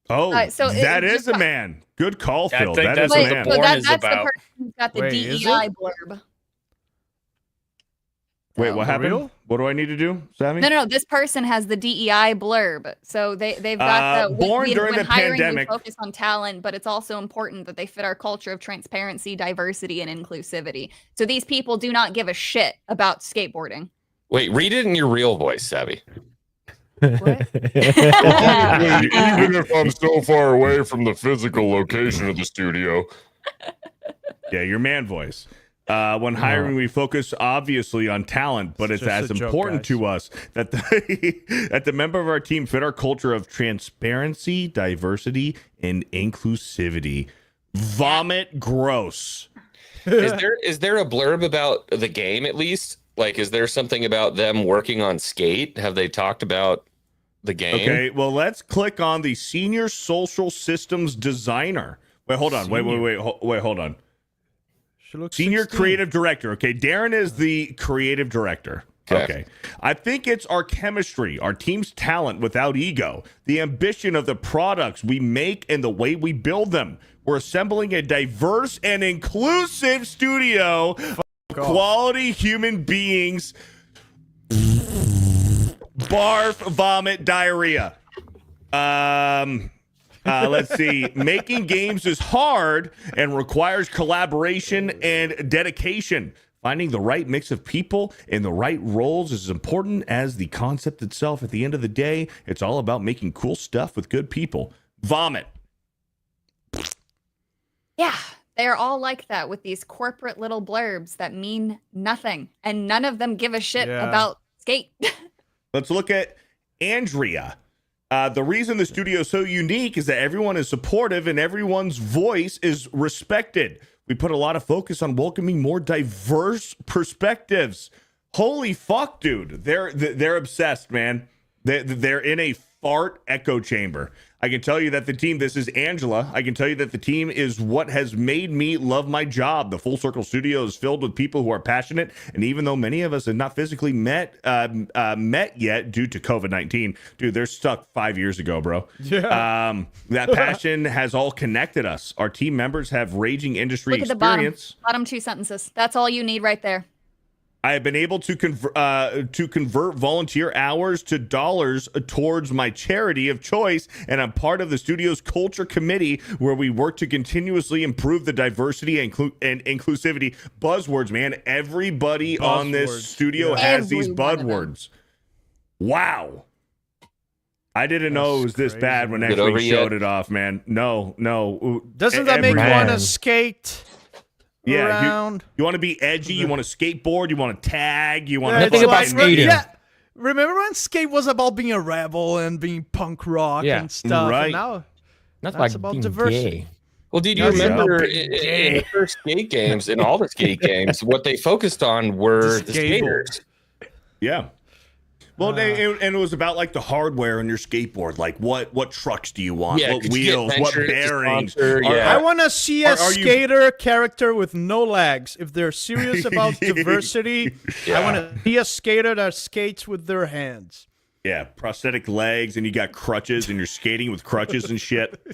Oh, So that it is just a got- man. Good call, I Phil. think That is that's a what the man. Born that's is the about. person who's got the Wait, is DEI it? blurb. Wait, what For happened? real? What do I need to do, Savvy? No. This person has the DEI blurb. So they've got the born during when the hiring, pandemic. We focus on talent, but it's also important that they fit our culture of transparency, diversity, and inclusivity. So these people do not give a shit about skateboarding. Wait, read it in your real voice, Savvy. What? Even if I'm so far away from the physical location of the studio. Yeah, your man voice. When hiring, we focus obviously on talent, but it's just as a joke, important guys. to us that that the member of our team fit our culture of transparency, diversity, and inclusivity. Vomit gross. Is there a blurb about the game at least? Like, is there something about them working on Skate? Have they talked about the game? Okay, well, let's click on the senior social systems designer. Wait, hold on. Wait, hold on. She looks Senior 16. creative director. Okay, Darren is the creative director. Okay. I think it's our chemistry, our team's talent without ego, the ambition of the products we make and the way we build them. We're assembling a diverse and inclusive studio of quality human beings. Barf, vomit, diarrhea. Let's see. Making games is hard and requires collaboration and dedication. Finding the right mix of people in the right roles is as important as the concept itself. At the end of the day, it's all about making cool stuff with good people. Vomit. Yeah, they're all like that with these corporate little blurbs that mean nothing, and none of them give a shit Yeah. about skate. Let's look at Andrea. The reason the studio is so unique is that everyone is supportive and everyone's voice is respected. we put a lot of focus on welcoming more diverse perspectives. Holy fuck, dude. They're obsessed, man. They're in a fart echo chamber. I can tell you that the team, this is Angela. I can tell you that the team is what has made me love my job. The Full Circle Studio is filled with people who are passionate. And even though many of us have not physically met yet due to COVID-19, dude, they're stuck 5 years ago, bro. Yeah. That passion has all connected us. Our team members have raging industry Look at the experience. bottom 2 sentences. That's all you need right there. I have been able to convert volunteer hours to dollars towards my charity of choice, and I'm part of the studio's culture committee where we work to continuously improve the diversity and inclusivity buzzwords. Man, everybody on this studio has these buzzwords. Wow. I didn't know it was this bad when X-Wing showed it off, man. No. Doesn't that make you want to skate? Yeah, you want to be edgy, you want to skateboard, you want to tag, you want to think about skating. Yeah. Remember when skate was about being a rebel and being punk rock and stuff? Right. And now That's that's like about being diversity. gay. Well, did you remember in the first skate games, in all the skate games, what they focused on were the skaters? Yeah. Well, and it was about like the hardware on your skateboard. Like what trucks do you want? Yeah, what could you get wheels? What ventures to bearings? sponsor? I want to see a Are you- skater character with no legs. If they're serious about diversity, I want to see a skater that skates with their hands. Yeah, prosthetic legs, and you got crutches, and you're skating with crutches and shit.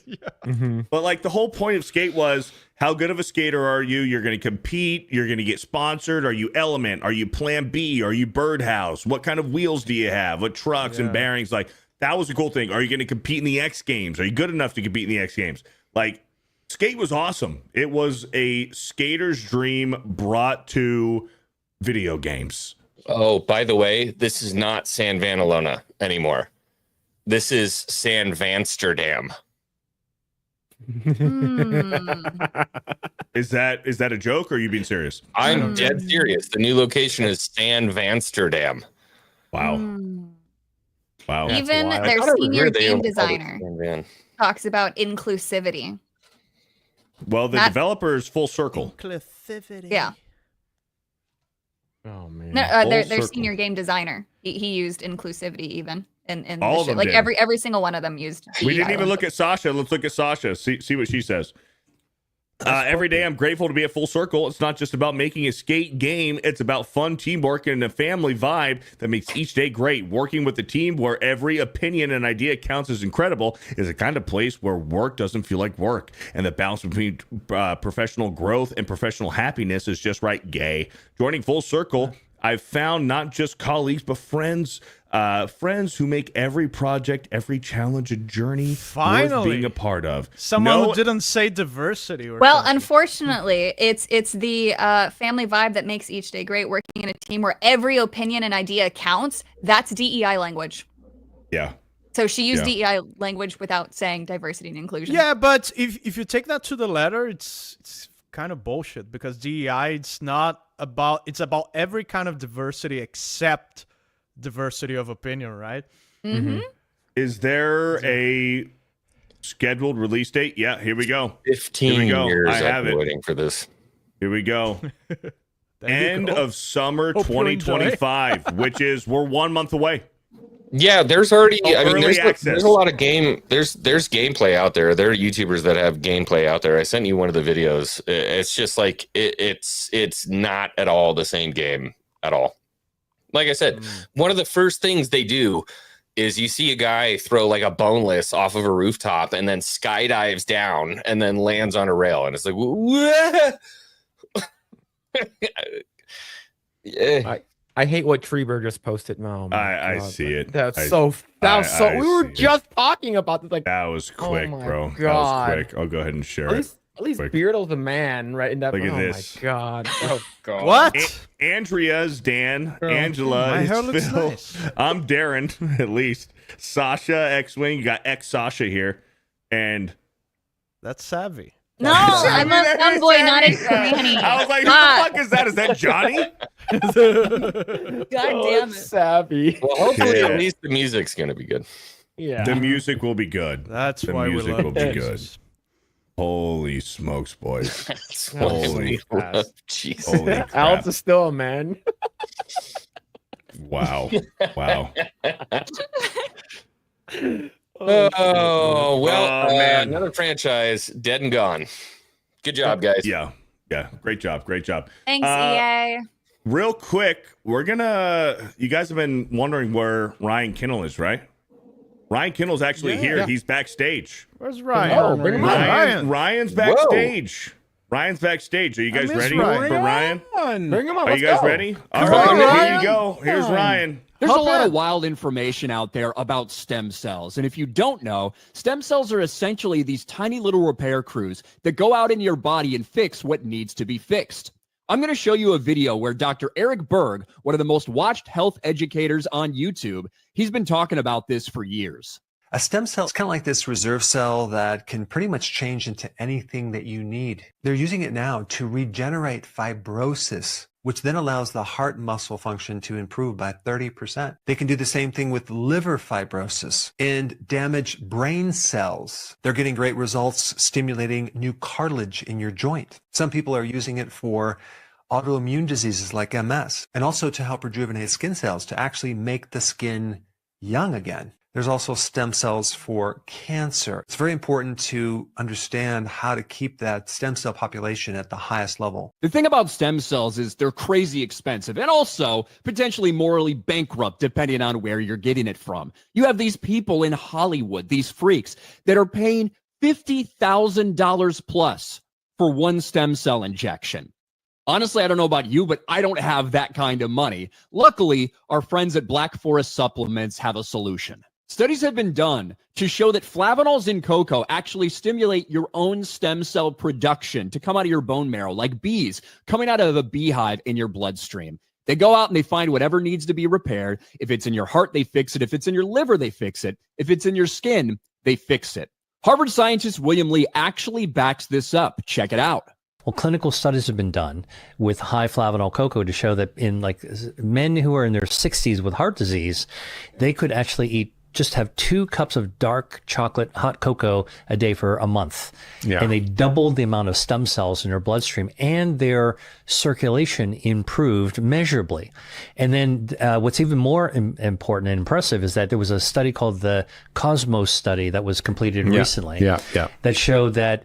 But like the whole point of skate was, how good of a skater are you? You're going to compete. You're going to get sponsored. Are you Element? Are you Plan B? Are you Birdhouse? What kind of wheels do you have? What trucks and bearings? Like, that was a cool thing. Are you going to compete in the X Games? Are you good enough to compete in the X Games? Like, skate was awesome. It was a skater's dream brought to video games. Oh, by the way, this is not San Vanalona anymore. This is San Vansterdam. Is that a joke, or are you being serious? I'm dead serious. The new location is San Vansterdam. Wow. Wow. Even wild. their I thought it was senior weird they game owned all this designer San Van. talks about inclusivity. Well, the developer is Full Circle. Inclusivity. Yeah. Oh man. No, Full their circle. senior game designer. He used inclusivity even in All the of shit. them Like did. every single one of them used. We didn't DEI even look at Sasha. Let's look at Sasha. See what she says. Every day I'm grateful to be at Full Circle. It's not just about making a skate game. It's about fun teamwork and a family vibe that makes each day great. Working with the team where every opinion and idea counts is incredible is a kind of place where work doesn't feel like work. And the balance between professional growth and professional happiness is just right. Gay. Joining Full Circle, I've found not just colleagues, but friends who make every project, every challenge a journey worth Finally. being a part of. Someone No- who didn't say diversity. Or Well, something. unfortunately, it's the family vibe that makes each day great. Working in a team where every opinion and idea counts. That's DEI language. Yeah. So she used Yeah. DEI language without saying diversity and inclusion. Yeah, but if you take that to the letter, it's kind of bullshit because DEI it's about every kind of diversity except diversity of opinion, right? Mm-hmm. Is there a scheduled release date? Yeah, here we go. 15 Here we go. years I have I've been it. waiting for this. Here we go. End of summer Hope you enjoy. 2025, which is we're 1 month away. Yeah, there's already. I mean, early there's access. a lot of game. There's gameplay out there. There are YouTubers that have gameplay out there. I sent you one of the videos. It's just like it's not at all the same game at all. Like I said, one of the first things they do is you see a guy throw like a boneless off of a rooftop and then skydives down and then lands on a rail, and it's like, yeah. I hate what Treeberg just posted. No, my I God. see it. That's I- so. That was I- so. I We were see it. just talking about this. Like, That was quick, my bro. That God. was quick. I'll go ahead and share at it. least quick. Beardle's the man, right? In that. Look at oh this. my God. Oh, God. What? Andrea's Dan. Angela my hair is looks Phil. nice. I'm Darren, at least. Sasha, X-Wing. You got X-Sasha here. And That's savvy. No, I'm a fanboy, not a granny. I was like, who God. the fuck is that? Is that Johnny? God damn it. Savvy. Well, hopefully Yeah. at least the music's gonna be good. Yeah. The music will be good. That's The why we music love will be good. Jesus. Holy smokes, boys. Holy Holy, jeez. holy crap. Alex is still a man. Wow. Wow. Oh well, man. another franchise dead and gone. Good job, guys. Yeah. Yeah. Great job. Great job. Thanks, EA. Real quick, you guys have been wondering where Ryan Kinnell is, right? Ryan Kinnell's actually here. Yeah. He's backstage. Where's Ryan? Oh, bring him on. Ryan's backstage. Ryan's backstage. Are you guys miss ready Ryan. for Ryan? Bring him on. Are Let's you guys go. ready? All Come right, on, here Ryan. you go. Here's Ryan. There's a Hop lot in. of wild information out there about stem cells. And if you don't know, stem cells are essentially these tiny little repair crews that go out in your body and fix what needs to be fixed. I'm going to show you a video where Dr. Eric Berg, one of the most watched health educators on YouTube, he's been talking about this for years. A stem cell is kind of like this reserve cell that can pretty much change into anything that you need. They're using it now to regenerate fibrosis, which then allows the heart muscle function to improve by 30%. They can do the same thing with liver fibrosis and damaged brain cells. They're getting great results stimulating new cartilage in your joint. Some people are using it for autoimmune diseases like MS, and also to help rejuvenate skin cells to actually make the skin young again. There's also stem cells for cancer. It's very important to understand how to keep that stem cell population at the highest level. The thing about stem cells is they're crazy expensive and also potentially morally bankrupt depending on where you're getting it from. You have these people in Hollywood, these freaks that are paying $50,000 plus for one stem cell injection. Honestly, I don't know about you, but I don't have that kind of money. Luckily, our friends at Black Forest Supplements have a solution. Studies have been done to show that flavonols in cocoa actually stimulate your own stem cell production to come out of your bone marrow, like bees coming out of a beehive in your bloodstream. They go out and they find whatever needs to be repaired. If it's in your heart, they fix it. If it's in your liver, they fix it. If it's in your skin, they fix it. Harvard scientist William Lee actually backs this up. Check it out. Well, clinical studies have been done with high flavanol cocoa to show that in like men who are in their 60s with heart disease, they could actually just have 2 cups of dark chocolate hot cocoa a day for a month. Yeah. And they doubled the amount of stem cells in their bloodstream, and their circulation improved measurably. And then what's even more important and impressive is that there was a study called the Cosmos study that was completed recently that showed that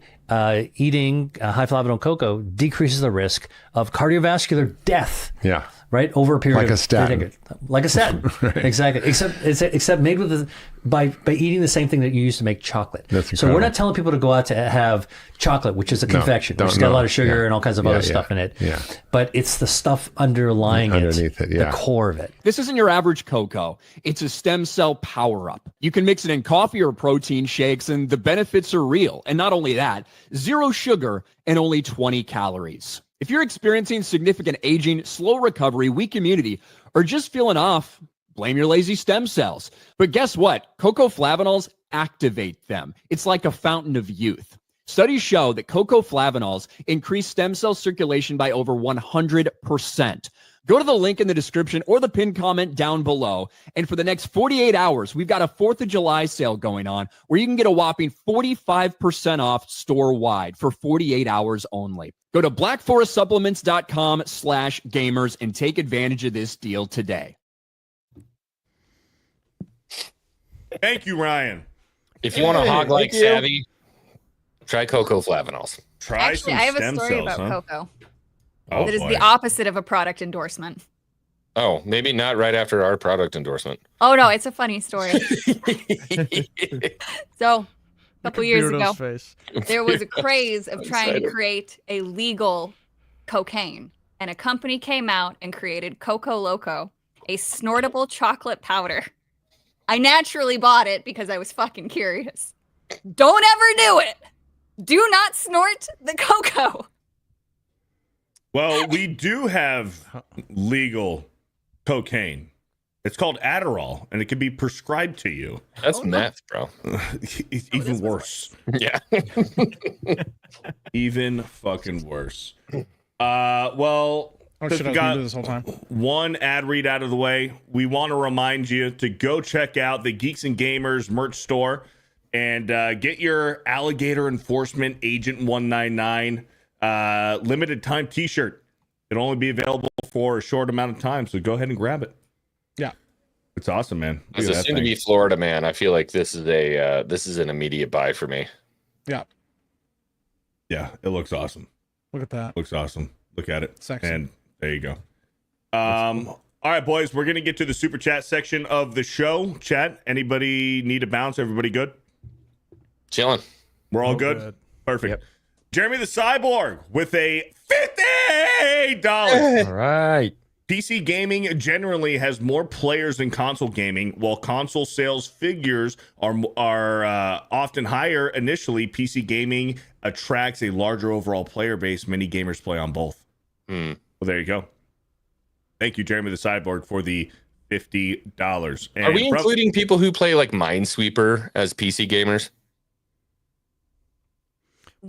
eating high flavanol cocoa decreases the risk of cardiovascular death. Yeah. Right, over a period like of a statin. Like a statin, right. Exactly. Except made with by eating the same thing that you use to make chocolate. So we're not telling people to go out to have chocolate, which is a confection, which has got a lot of sugar and all kinds of other stuff in it. Yeah. But it's the stuff underneath it, the core of it. This isn't your average cocoa. It's a stem cell power up. You can mix it in coffee or protein shakes, and the benefits are real. And not only that, 0 sugar and only 20 calories. If you're experiencing significant aging, slow recovery, weak immunity, or just feeling off, blame your lazy stem cells. But guess what? Cocoa flavanols activate them. It's like a fountain of youth. Studies show that cocoa flavanols increase stem cell circulation by over 100%. Go to the link in the description or the pinned comment down below. And for the next 48 hours, we've got a 4th of July sale going on where you can get a whopping 45% off store-wide for 48 hours only. Go to blackforestsupplements.com/gamers and take advantage of this deal today. Thank you, Ryan. If you want a hog like Savvy, try cocoa flavanols. Actually, I have a story about cocoa. Oh, that is boy. the opposite of a product endorsement. Oh, maybe not right after our product endorsement. Oh no, it's a funny story. So, a couple years ago, there was a craze of trying to create a legal cocaine, and a company came out and created Coco Loco, a snortable chocolate powder. I naturally bought it because I was fucking curious. Don't ever do it. Do not snort the cocoa. Well, we do have legal cocaine. It's called Adderall, and it can be prescribed to you. That's meth, bro. Even worse. Yeah. Even fucking worse. Well, shit, I was got muted this whole time. one ad read out of the way. We want to remind you to go check out the Geeks and Gamers merch store and get your Alligator Enforcement Agent 199 limited time t-shirt. It'll only be available for a short amount of time, so go ahead and grab it. Yeah. It's awesome, man. As a soon-to-be Florida man, I feel like this is an immediate buy for me. Yeah. Yeah, it looks awesome. Look at that. Looks awesome. Look at it. Sexy. And there you go. All right, boys, we're going to get to the super chat section of the show. Chat, anybody need a bounce? Everybody good? Chilling. We're all good? Perfect. Yep. Jeremy the Cyborg with a $50. All right. PC gaming generally has more players than console gaming. While console sales figures are often higher initially, PC gaming attracts a larger overall player base. Many gamers play on both. Well, there you go. Thank you, Jeremy the Cyborg, for the $50. And are we including people who play like Minesweeper as PC gamers?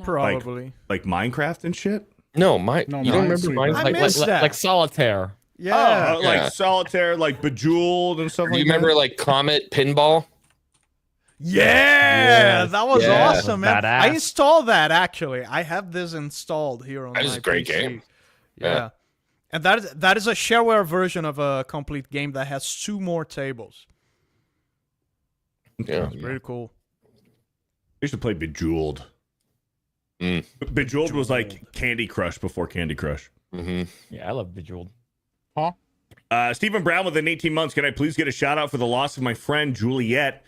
Probably. Like Minecraft and shit? No, No, you don't remember Minesweeper. I missed that. Like solitaire. Yeah. Like Solitaire, like Bejeweled and stuff Do like you that? remember like Comet Pinball? Yeah, that was Yeah. awesome, man. Badass. I installed that actually. I have this installed here on That is my a great PC. game. Yeah. Yeah. And that is a shareware version of a complete game that has 2 more tables. Yeah. It's pretty cool. I used to play Bejeweled. Bejeweled was like Candy Crush before Candy Crush. Mm-hmm. Yeah, I love Bejeweled. Stephen Brown within 18 months. Can I please get a shout out for the loss of my friend Juliet?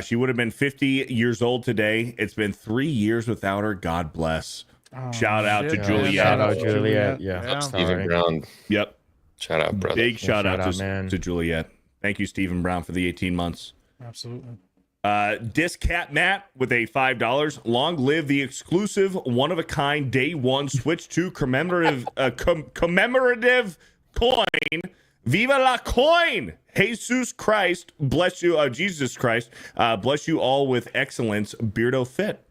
She would have been 50 years old today. It's been 3 years without her. God bless. Shout out to shit. Juliet. Shout out Juliet. Yeah. Stephen Brown. Yep. Shout out, brother. Big shout out man. to Juliet. Thank you, Stephen Brown, for the 18 months. Absolutely. Discat Matt with a $5. Long live the exclusive, one-of-a-kind Day 1 Switch 2 commemorative commemorative coin. Viva la coin! Jesus Christ, bless you. Jesus Christ, bless you all with excellence. Beardo Fit.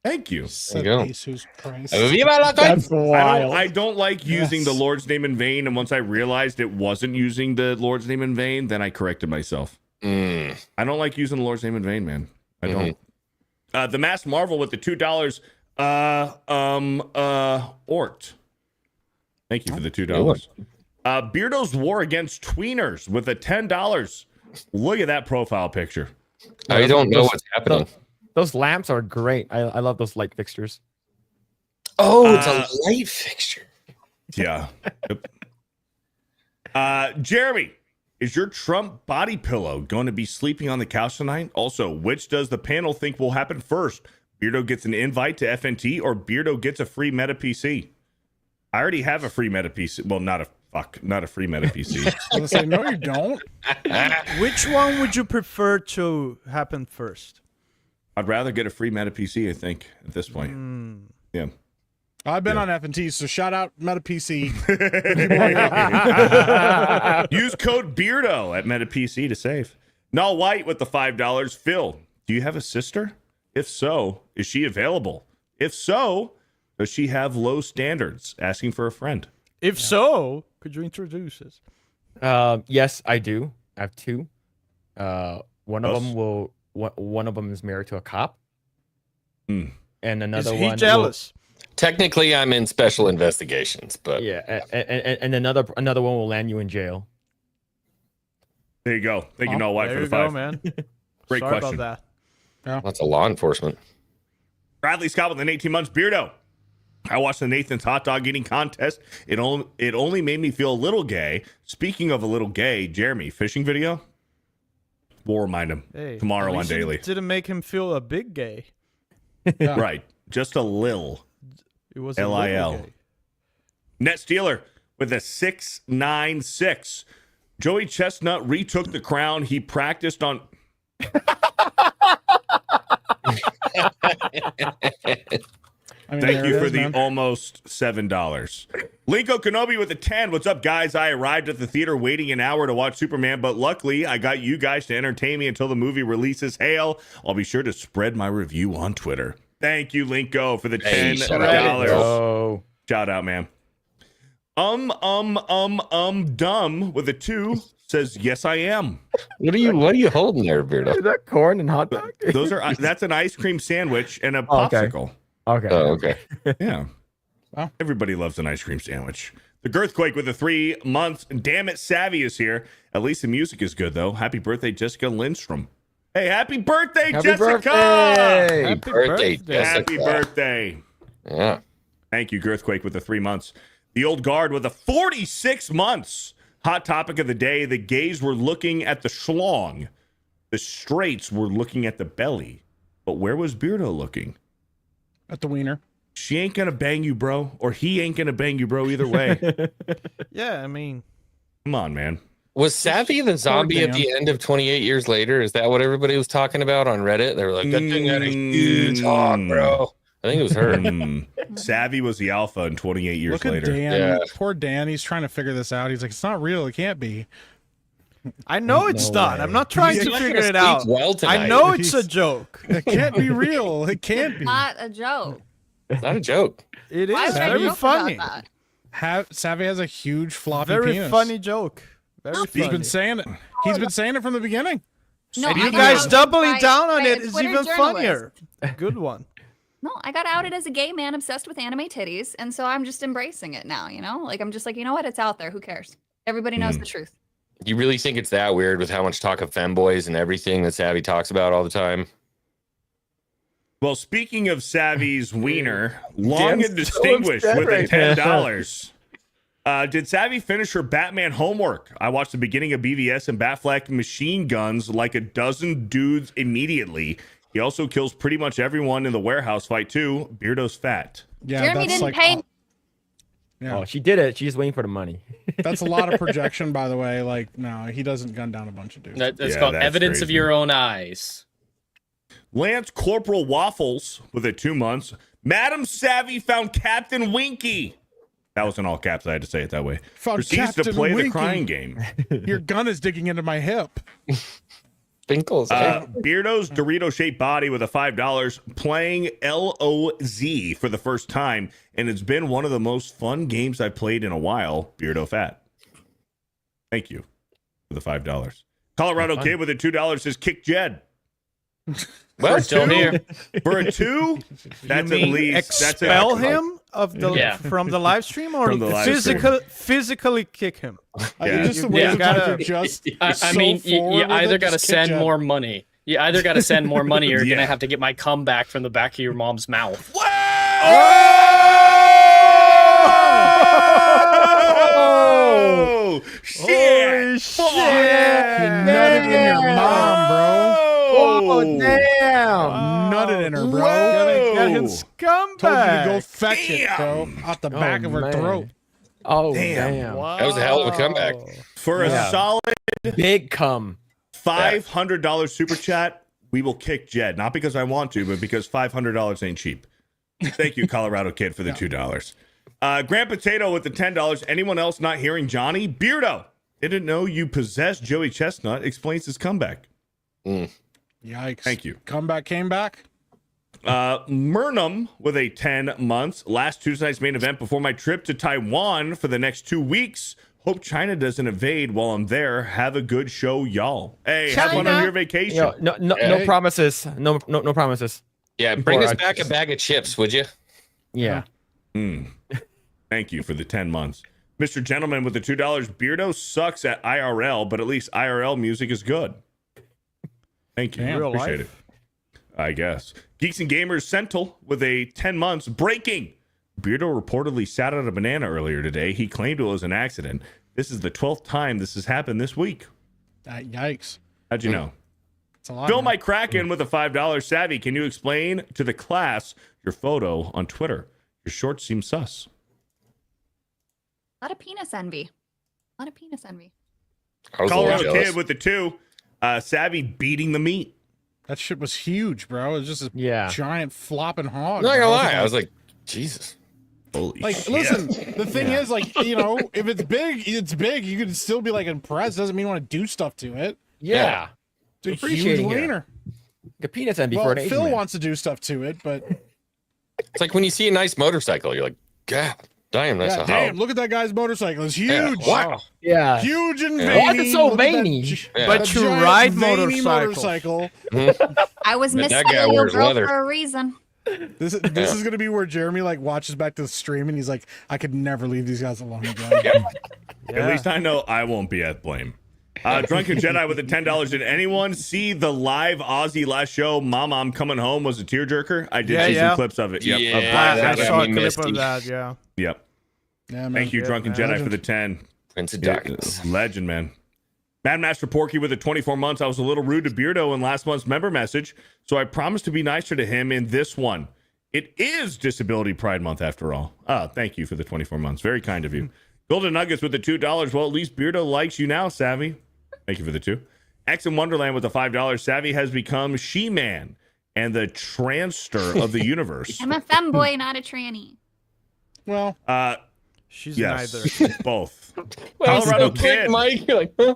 Thank you. There you go. Jesus Christ. Viva la coin! That's wild. I don't like using the Lord's name in vain, and once I realized it wasn't using the Lord's name in vain, then I corrected myself. I don't like using the Lord's name in vain, man. I don't. The Masked Marvel with the $2. Ort. Thank you for the $2. Beardo's War Against Tweeners with a $10. Look at that profile picture. I don't know what's happening. Those lamps are great. I love those light fixtures. Oh, it's a light fixture. Yeah. Jeremy, is your Trump body pillow going to be sleeping on the couch tonight? Also, which does the panel think will happen first? Beardo gets an invite to FNT or Beardo gets a free Meta PC? I already have a free Meta PC. Well, not a free Meta PC. I was gonna say, no, you don't. Which one would you prefer to happen first? I'd rather get a free Meta PC, I think, at this point. Yeah. I've been on F&T, so shout out Meta PC. Use code Beardo at Meta PC to save. Null White with the $5. Phil, do you have a sister? If so, is she available? If so, does she have low standards? Asking for a friend. If so, could you introduce us? Yes, I do. I have 2. One of them is married to a cop, and another Is he one. jealous? Technically, I'm in special investigations, but Yeah, and another one will land you in jail. There you go. Thank you, Null White, There for you the go, 5. man. Great Sorry question. about that. that's a law enforcement. Bradley Scott with an 18 months. Beardo, I watched the Nathan's hot dog eating contest. It only made me feel a little gay. Speaking of a little gay, Jeremy, fishing video? We'll remind him Hey, tomorrow at on least it Daily. didn't make him feel a big gay. Right. Just a lil. It was a little LIL. gay. Net Steeler with a 696. Joey Chestnut retook the crown. He practiced on. Thank you for the almost $7. Linko Kenobi with a 10. What's up, guys? I arrived at the theater waiting an hour to watch Superman, but luckily I got you guys to entertain me until the movie releases. Hail. I'll be sure to spread my review on Twitter. Thank you, Linko, for the $10. shout out, Oh, Shout out, man. Dumb with a 2 says, yes, I am. What are you holding there, Beardo? Is that corn and hot dog? That's an ice cream sandwich and a Okay. popsicle. Okay. Oh, okay. Yeah. Wow. Everybody loves an ice cream sandwich. The Girthquake with the 3 months. Damn it, Savvy is here. At least the music is good, though. Happy birthday, Jessica Lindstrom. Hey, happy birthday, Happy Jessica! birthday! Happy birthday, Jessica. Happy birthday. Yeah. Thank you, Girthquake, with the 3 months. The Old Guard with the 46 months. Hot topic of the day. The gays were looking at the schlong. The straights were looking at the belly. But where was Beardo looking? At the wiener. She ain't gonna bang you, bro. Or he ain't gonna bang you, bro, either way. Yeah, I mean, Come on, man. Was Savvy the zombie at the end of 28 years later? Is that what everybody was talking about on Reddit? They were like, that thing had a huge hog, bro. I think it was her. Savvy was the alpha in 28 years Look at later. Dan. Yeah. Poor Dan. He's trying to figure this out. He's like, it's not real. It can't be. I know it's not. I'm not trying He's to not figure gonna it out. sleep well I tonight. know it's a joke. It can't be real. It can't be. Not a joke. It's not a joke. It Why is would I very joke funny. about that? Savvy has a huge floppy Very penis. funny joke. Very He's funny. been saying it. He's been saying it from the beginning. No, And I you got guys outed doubling by- down on by a it is Twitter even journalist. funnier. Good one. No, I got outed as a gay man obsessed with anime titties, and so I'm just embracing it now, you know? Like, I'm just like, you know what? It's out there. Who cares? Everybody knows the truth. You really think it's that weird with how much talk of femboys and everything that Savvy talks about all the time? Well, speaking of Savvy's wiener, long Dan's and so distinguished upset with a right now. $10. Did Savvy finish her Batman homework? I watched the beginning of BVS and Batfleck machine guns like a dozen dudes immediately. He also kills pretty much everyone in the warehouse fight too. Beardo's fat. Yeah, Jeremy that's didn't like, pay. Yeah. Oh, she did it. She's just waiting for the money. That's a lot of projection, by the way. Like, no, he doesn't gun down a bunch of dudes. That's Yeah, called that's evidence of crazy. your own eyes. Lance Corporal Waffles with a 2 months. Madam Savvy found Captain Winky. That was in all caps. I had to say it that way. Found Proceeds to Captain play Winky. the crying game. Your gun is digging into my hip. Spinkles. Beardo's Dorito-shaped body with a $5 playing LOZ for the first time, and it's been one of the most fun games I've played in a while. Beardo Fat. Thank you for the $5. Colorado Kid with a $2 says kick Jed. Well, For still two? here. For a 2? That's at least that's Expel a, him of the Yeah. from the live stream or From the live physically kick him. Yeah. Just the way Yeah. the Gotta- are just. I so mean, you forward with either it, got to just kick send Jed. more money. You either got to send more money or you're Yeah. going to have to get my comeback from the back of your mom's mouth. Oh shit! Holy You nutted in your mom, bro. Oh, damn. Nutted in her, bro. Got him Whoa. scumbag. Told you to go fetch it, bro. Out the back of her man. throat. Oh, Damn. damn. That was a hell of a comeback. For a Yeah. solid Big cum. $500 super chat, we will kick Jed. Not because I want to, but because $500 ain't cheap. Thank you, Colorado Kid, for the $2. Grand Potato with the $10. Anyone else not hearing Johnny? Beardo. Didn't know you possessed Joey Chestnut. Explains his comeback. Yikes. Thank you. Comeback came back. Murnum with a 10 months. Last Tuesday night's main event before my trip to Taiwan for the next 2 weeks. Hope China doesn't invade while I'm there. Have a good show, y'all. Hey, have fun on China? your vacation. Yo, no Hey. promises. No promises. Yeah, bring us Before I- back a bag of chips, would you? Yeah. Thank you for the 10 months. Mr. Gentleman with the $2. Beardo sucks at IRL, but at least IRL music is good. Thank you. Real Appreciate life. it. I guess. Geeks and Gamers Sentinel with a 10 months. Breaking. Beardo reportedly sat on a banana earlier today. He claimed it was an accident. This is the 12th time this has happened this week. Yikes. How'd you know? It's a lot. Bill man. Mike Kraken with a $5. Savvy, can you explain to the class your photo on Twitter? Your shorts seem sus. A lot of penis envy. A lot of penis envy. I was a little Colorado jealous. Kid with the 2. Savvy beating the meat. That shit was huge, bro. It was just a Yeah. giant flopping hog. Not gonna bro. lie, I was like, Jesus. Holy Like, shit. listen, the thing is, like, you know, if it's big, it's big. You could still be like impressed. Doesn't mean you want to do stuff to it. Yeah. It's a huge Appreciating it. wiener. The penis envy Well, for an Asian Phil man. wants to do stuff to it, but It's like when you see a nice motorcycle, you're like, God, Damn, that's Yeah, a damn, hoe. look at that guy's motorcycle. It's huge. Wow. Yeah. Huge and Yeah. veiny. Why is it so Look at that veiny? Yeah. But that you giant ride veiny motorcycles. motorcycle. I was But Miss that guy Steal Your wears Girl leather. for a reason. This is gonna be where Jeremy like watches back to the stream and he's like, I could never leave these guys alone again. At least I know I won't be at blame. Drunken Jedi with the $10. Did anyone see the live Aussie last show? Mama, I'm coming home was a tearjerker. I did see some clips of it. Yep. Yeah, of I Black that saw a Sabbath. clip Misty. of that. Yeah. Yep. Yeah, man. Thank you, Yeah, Drunken man. Jedi, for the 10. Prince of Yeah, Darkness. legend, man. Mad Master Porky with the 24 months. I was a little rude to Beardo in last month's member message, so I promised to be nicer to him in this one. It is Disability Pride Month after all. Thank you for the 24 months. Very kind of you. Golden Nuggets with the $2. Well, at least Beardo likes you now, Savvy. Thank you for the 2. X in Wonderland with the $5. Savvy has become She-Man and the Transter of the universe. I'm a femboy, not a tranny. Well, She's yes, neither. both. Well, Colorado so quick, Kid. Mike. You're like, huh?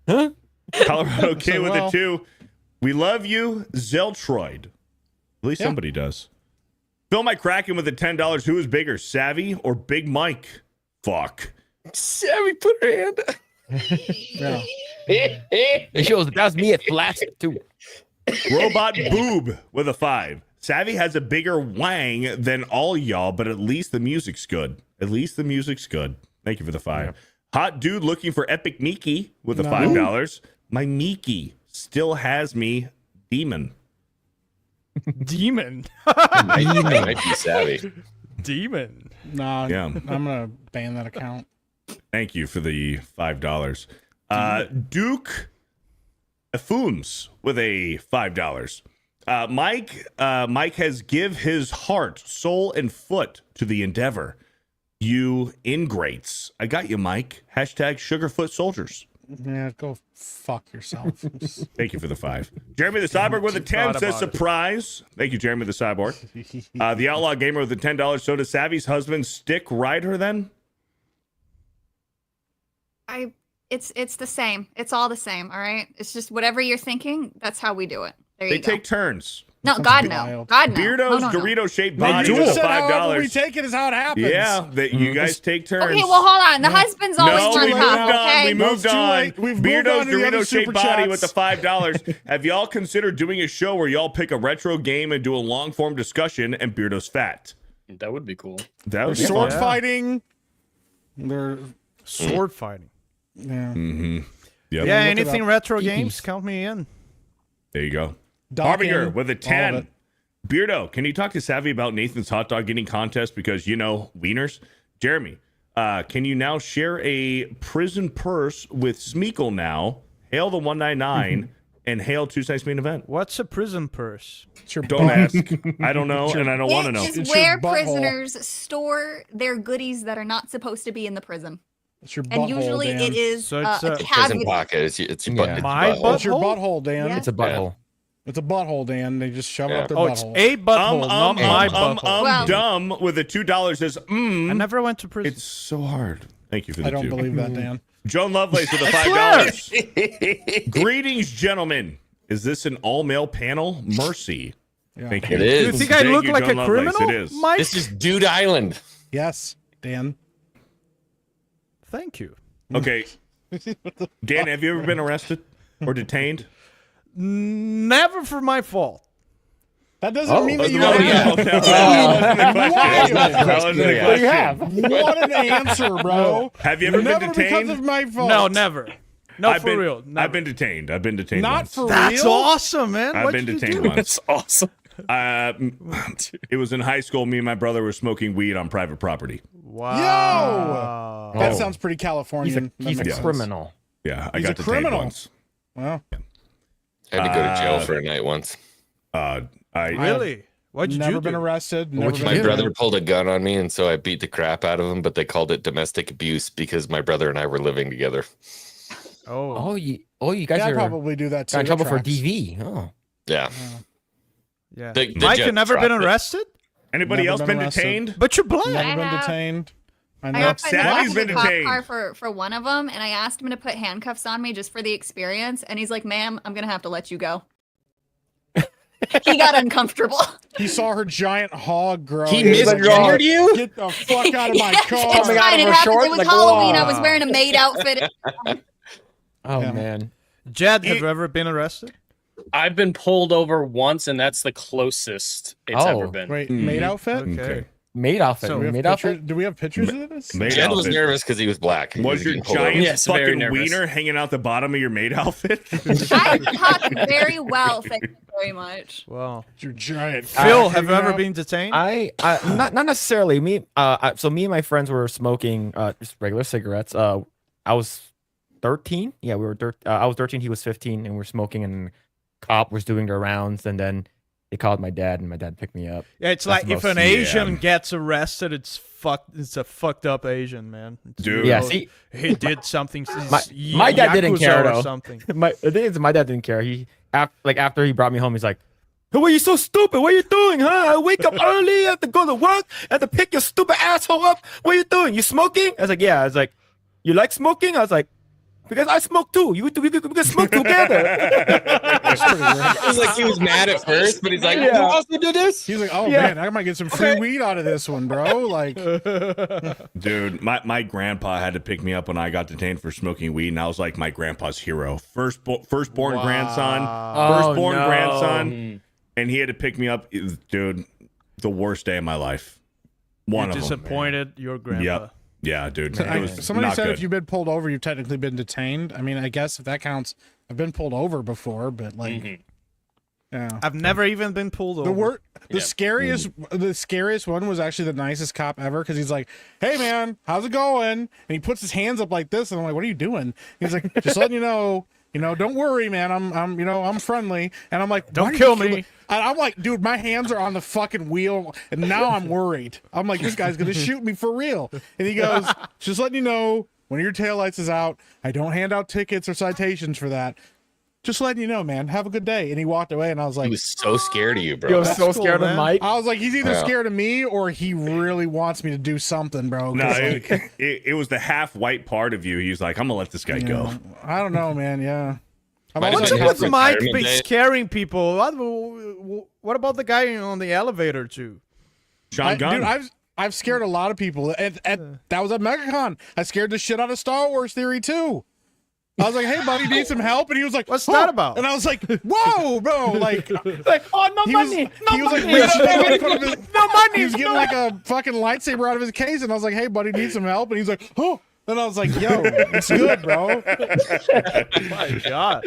Huh? Colorado Kid with well. the 2. We love you, Zeltroid. At least Yeah. somebody does. Phil Mike Kraken with the $10. Who is bigger, Savvy or Big Mike? Fuck. Sammy put her hand up. yeah. It shows that's me at flash too. Robot Boob with a 5. Savvy has a bigger wang than all y'all, but at least the music's good. At least the music's good. Thank you for the 5. Hot Dude looking for Epic Miki with the $5. My Miki still has me demon. Demon. Might be savvy. Demon. Nah, Yeah. I'm gonna ban that account. Thank you for the $5. Duke Afooms with a $5. Mike has give his heart, soul, and foot to the endeavor. You ingrates. I got you, Mike. Hashtag Sugarfoot Soldiers. Yeah, go fuck yourself. Thank you for the 5. Jeremy the Cyborg with a 10 Thought says about it. surprise. Thank you, Jeremy the Cyborg. The Outlaw Gamer with the $10. So does Savvy's husband stick ride her then? It's the same. It's all the same. All right. It's just whatever you're thinking. That's how we do it. There They you go. take turns. No, God no. God no. Beardo's No, no, no. Dorito-shaped They body just with a said however we $5. take it is how it happens. Yeah, that you guys take turns. Okay, well, hold on. The husband's always No, on we top. moved on. Okay. We moved That's too on. late. We've moved Beardo's on to the other Dorito-shaped super body chats. with the $5. Have y'all considered doing a show where y'all pick a retro game and do a long-form discussion and Beardo's fat? That would be cool. That They're would be sword fun. fighting. They're Sword fighting. yeah. Mm-hmm. Yep. Yeah, Look it anything up. retro games, count me in. There you go. Docking, Harbinger with a all of 10. it. Beardo, can you talk to Savvy about Nathan's hot dog eating contest because you know wieners? Jeremy, can you now share a prison purse with Smeagol now? Hail the 199 and hail Tuesday's main event. What's a prison purse? It's your Don't butt. ask. I don't know, and I don't want to know. It is It's your where butthole. prisoners store their goodies that are not supposed to be in the prison. It's your And butthole, usually Dan. it is So it's a Prison cabinet. pocket. It's your butt. Yeah. It's My your butthole. butt? It's your butthole, Dan. Yeah. It's a butthole. It's a butthole, Dan. They just shove it up their Oh, it's butthole. a butthole, not my butthole. Well- Dumb with a $2 says, I never went to prison. it's so hard. Thank you for the I don't 2. believe that, Dan. Joan Lovelace with a $5. Greetings, gentlemen. Is this an all-male panel? Mercy. Yeah. Thank you. It is. Do you think I Thank look you, like Joan a Lovelace. criminal, It is. Mike? This is Dude Island. Yes, Dan. Thank you. Okay. Dan, have you ever been arrested or detained? Never for my fault. That doesn't mean that you No, have. no, that wasn't the question. That wasn't the question. What an answer, bro. Have you ever Never been because detained? of my fault. No, never. No, I've for been, real. Never. I've been detained. I've been detained Not once. for That's real. awesome, man. I've What'd been you detained do? once. That's awesome. It was in high school. Me and my brother were smoking weed on private property. Wow. That sounds pretty Californian. He's That a makes criminal. Yeah, I He's got a detained criminal. once. Well, I had to go to jail for a night once. Really? What'd you never do? been arrested. Never What'd you been My do? brother pulled a gun on me, and so I beat the crap out of him. But they called it domestic abuse because my brother and I were living together. Oh, You guys Yeah, I are probably do that too. got in trouble That for tracks. DV. Oh, Yeah. yeah. The Mike, judge you never been dropped it. arrested? Anybody Never else been been arrested. detained? But you're black. Never I been have. detained. I I know. got by the back Sally's of the been cop detained. car for one of them, and I asked him to put handcuffs on me just for the experience, and he's like, "Ma'am, I'm gonna have to let you go." He got uncomfortable. He saw her giant hog grow. He was like, misgendered you? Get the fuck out of my car. It's fine. It happened. It was Halloween. I was wearing a maid outfit. Oh man. Jed, have you ever been arrested? I've been pulled over once, and that's the closest it's ever been. Wait, maid outfit? Okay. Maid outfit. Do we have maid pictures? outfit. Do we have pictures of this? Maid Jed was outfit. nervous because he was black. Was your giant Yes, very fucking nervous. wiener hanging out the bottom of your maid outfit? I talk very well. Thank you very much. Well, Your giant. Phil, have you ever been detained? I not necessarily. So me and my friends were smoking just regular cigarettes. I was 13. Yeah, we were. I was 13. He was 15, and we were smoking. And cop was doing their rounds, and then they called my dad, and my dad picked me up. Yeah, it's That's like the if most- an Asian gets arrested, it's fucked. It's a fucked up Asian, man. It's Dude. Yeah, real- see- he did something. My dad didn't care Yakuza or though. something. The thing is, my dad didn't care. He after he brought me home, he's like, "Hey, why you so stupid? What are you doing, huh? I wake up early, I have to go to work, I have to pick your stupid asshole up. What are you doing? You smoking?" I was like, "Yeah." I was like, "You like smoking?" I was like, "Because I smoke too. We can smoke together." It was like he was mad at first, but he's like, Yeah. "You also do this?" He's like, oh Yeah. man, I might get some free weed out of this one, bro. Like, Dude, my grandpa had to pick me up when I got detained for smoking weed, and I was like my grandpa's hero. Firstborn grandson. Firstborn no. grandson. And he had to pick me up. Dude, the worst day of my life. One You're of them. disappointed your grandpa. Yep. Yeah, dude. It was somebody not said good. if you've been pulled over, you've technically been detained. I mean, I guess if that counts, I've been pulled over before, but like, yeah. I've never even been pulled over. The scariest one was actually the nicest cop ever because he's like, "Hey man, how's it going?" And he puts his hands up like this, and I'm like, "What are you doing?" He's like, "Just letting you know, don't worry, man. I'm friendly." And I'm like, Don't "Why did kill you me." And I'm like, dude, my hands are on the fucking wheel, and now I'm worried. I'm like, this guy's gonna shoot me for real. And he goes, "Just letting you know, one of your taillights is out. I don't hand out tickets or citations for that. Just letting you know, man. Have a good day." And he walked away, and I was like, He was so scared of you, bro. He was so cool, scared man. of Mike. I was like, he's either scared of me or he really wants me to do something, bro. No, 'Cause, like, it was the half white part of you. He was like, I'm gonna let this guy go. I don't know, man. Yeah. Might as What's well up have with Mike retirement be day. scaring people? What about the guy on the elevator too? Sean Gunn. Dude, I've scared a lot of people. That was at MegaCon. I scared the shit out of Star Wars Theory too. I was like, "Hey, buddy, need some help?" And he was like, What's that about? And I was like, "Whoa, bro!" Like, "Oh, no money, he was like, money, reaching out of his, no money." he was getting like a fucking lightsaber out of his case, and I was like, "Hey, buddy, need some help?" And he's like, "Oh." And I was like, "Yo, it's good, bro." Oh my god!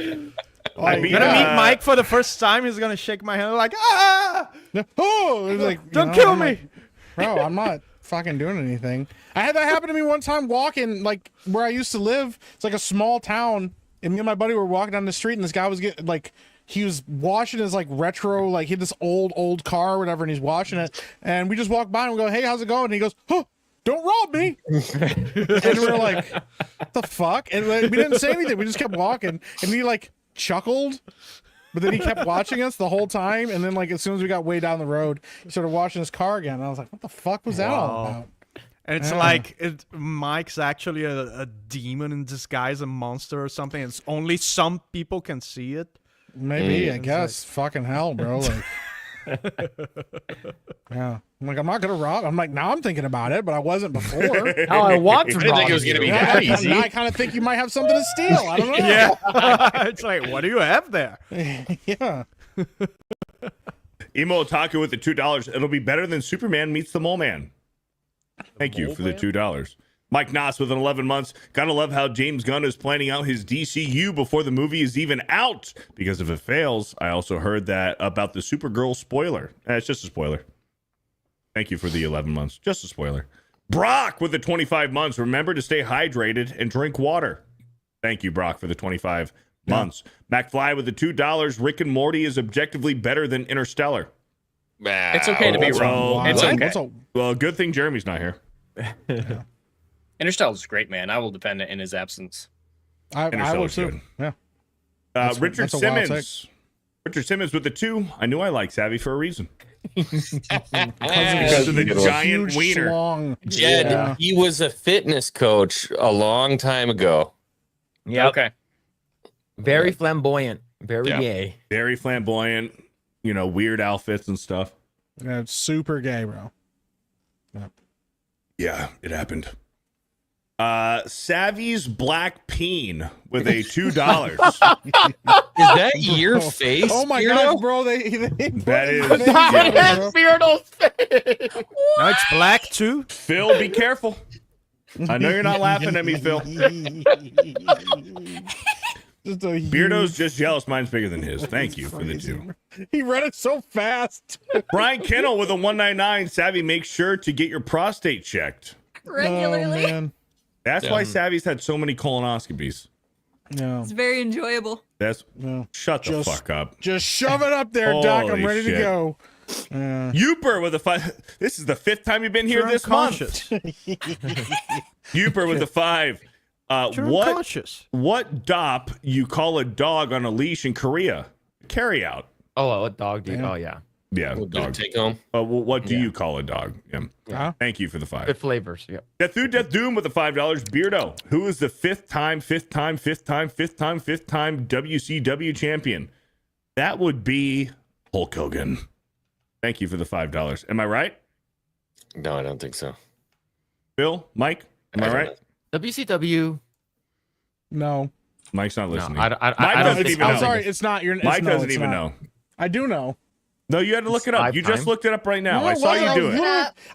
Like, I'm gonna meet Mike for the first time. He's gonna shake my hand like, "Ah, Oh, it was like, don't kill I'm me." like, bro, I'm not fucking doing anything. I had that happen to me one time walking like where I used to live. It's like a small town, and me and my buddy were walking down the street, and this guy was getting like, he was washing his like retro, like he had this old car or whatever, and he's washing it, and we just walked by and we go, "Hey, how's it going?" And he goes, "Oh, don't rob me." And we were like, "What the fuck?" And like, we didn't say anything. We just kept walking, and he like chuckled. But then he kept watching us the whole time, and then like as soon as we got way down the road, he started washing his car again. And I was like, "What the fuck was that all about?" And it's Yeah. like Mike's actually a demon in disguise, a monster or something. It's only some people can see it. Maybe, I It's guess. Fucking hell, bro. Like, yeah. I'm like, I'm not gonna rob. I'm like, now I'm thinking about it, but I wasn't before. Now I want to I didn't think it was rob gonna be you. that easy. Now I kind of think you might have something to steal. I don't know. Yeah, it's like, what do you have there? Yeah. Emo Otaku with the $2. It'll be better than Superman meets the Mole Man. Thank you for the $2. Mike Noss with an 11 months. Gotta love how James Gunn is planning out his DCU before the movie is even out. Because if it fails, I also heard that about the Supergirl spoiler. It's just a spoiler. Thank you for the 11 months. Just a spoiler. Brock with the 25 months. Remember to stay hydrated and drink water. Thank you, Brock, for the 25 months. McFly with the $2. Rick and Morty is objectively better than Interstellar. It's okay to be wrong. It's okay. Well, good thing Jeremy's not here. Interstellar's great, man. I will defend it in his absence. I will Interstellar's too. good. Yeah. Richard that's a wild Simmons. Richard Simmons with the 2. I knew I liked Savvy for a reason. Because of the giant Huge wiener. schlong. Jed, Yeah. he was a fitness coach a long time ago. Yeah. Okay. Very flamboyant. Very Yeah. gay. Very flamboyant. weird outfits and stuff. Yeah, it's super gay, bro. Yep. Yeah, it happened. Savvy's black peen with a $2. Is that your face? Oh my Beardo? gosh, bro! They That is. That's Beardo's face. Now it's black too. Phil, be careful. I know you're not laughing at me, Phil. Beardo's just jealous. Mine's bigger than his. Thank you for the 2. He read it so fast. Brian Kennel with a 199. Savvy, make sure to get your prostate checked. Regularly. Oh, man. That's why Savvy's had so many colonoscopies. No. It's very enjoyable. That's shut the Just- fuck up. Just shove it up there, Doc. I'm Holy ready to shit. go. Youper with a 5. This is the 5th time you've been here You're this month. unconscious. Youper with a 5. You're What unconscious. dop you call a dog on a leash in Korea? Carry out. Oh, what dog do you? Oh, yeah. Yeah, Dog. dog. Take home. Well, what do you call a dog? Yeah. Thank you for the 5. Good flavors. Yep. Death Doom with the $5. Beardo, who is the 5th time WCW champion? That would be Hulk Hogan. Thank you for the $5. Am I right? No, I don't think so. Bill, Mike, am I right? WCW. No. Mike's not listening. I Mike don't doesn't think even I'm know. sorry. It's not. Mike no, doesn't it's even not. know. I do know. No, you had to look it up. Five You just time? looked it up right now. No, I saw wasn't. you do it.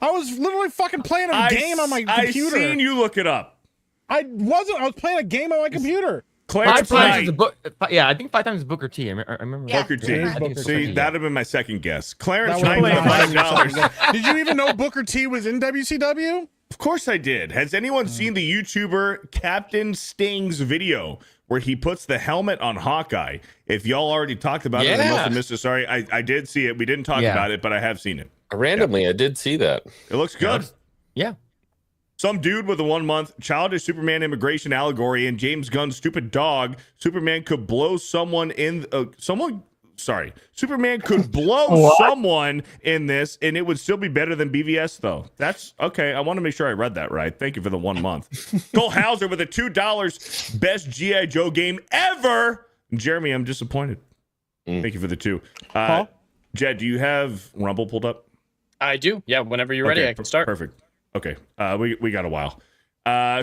I was literally fucking playing a game on my computer. I seen you look it up. I wasn't. I was playing a game on my computer. Clarence 5 times is Knight. the book. Yeah, I think 5 times is Booker T. I remember. Yeah. Booker T. It is I think it's Booker Booker See, T, that'd have been my second guess. Clarence That Knight was with my $5. Did you even know Booker T was in WCW? Of course I did. Has anyone seen the YouTuber Captain Sting's video where he puts the helmet on Hawkeye? If y'all already talked about it, I must have missed it. Sorry, I did see it. We didn't talk about it, but I have seen it. Randomly, I did see that. It looks good. Yeah. Some dude with a 1 month childish Superman immigration allegory and James Gunn's stupid dog. Superman could blow someone in. Superman could blow someone in this, and it would still be better than BVS, though. That's okay. I want to make sure I read that right. Thank you for the 1 month. Cole Hauser with a $2. Best G.I. Joe game ever. Jeremy, I'm disappointed. Thank you for the 2. Jed, do you have Rumble pulled up? I do. Yeah, whenever you're ready, I can start. Perfect. Okay. We got a while.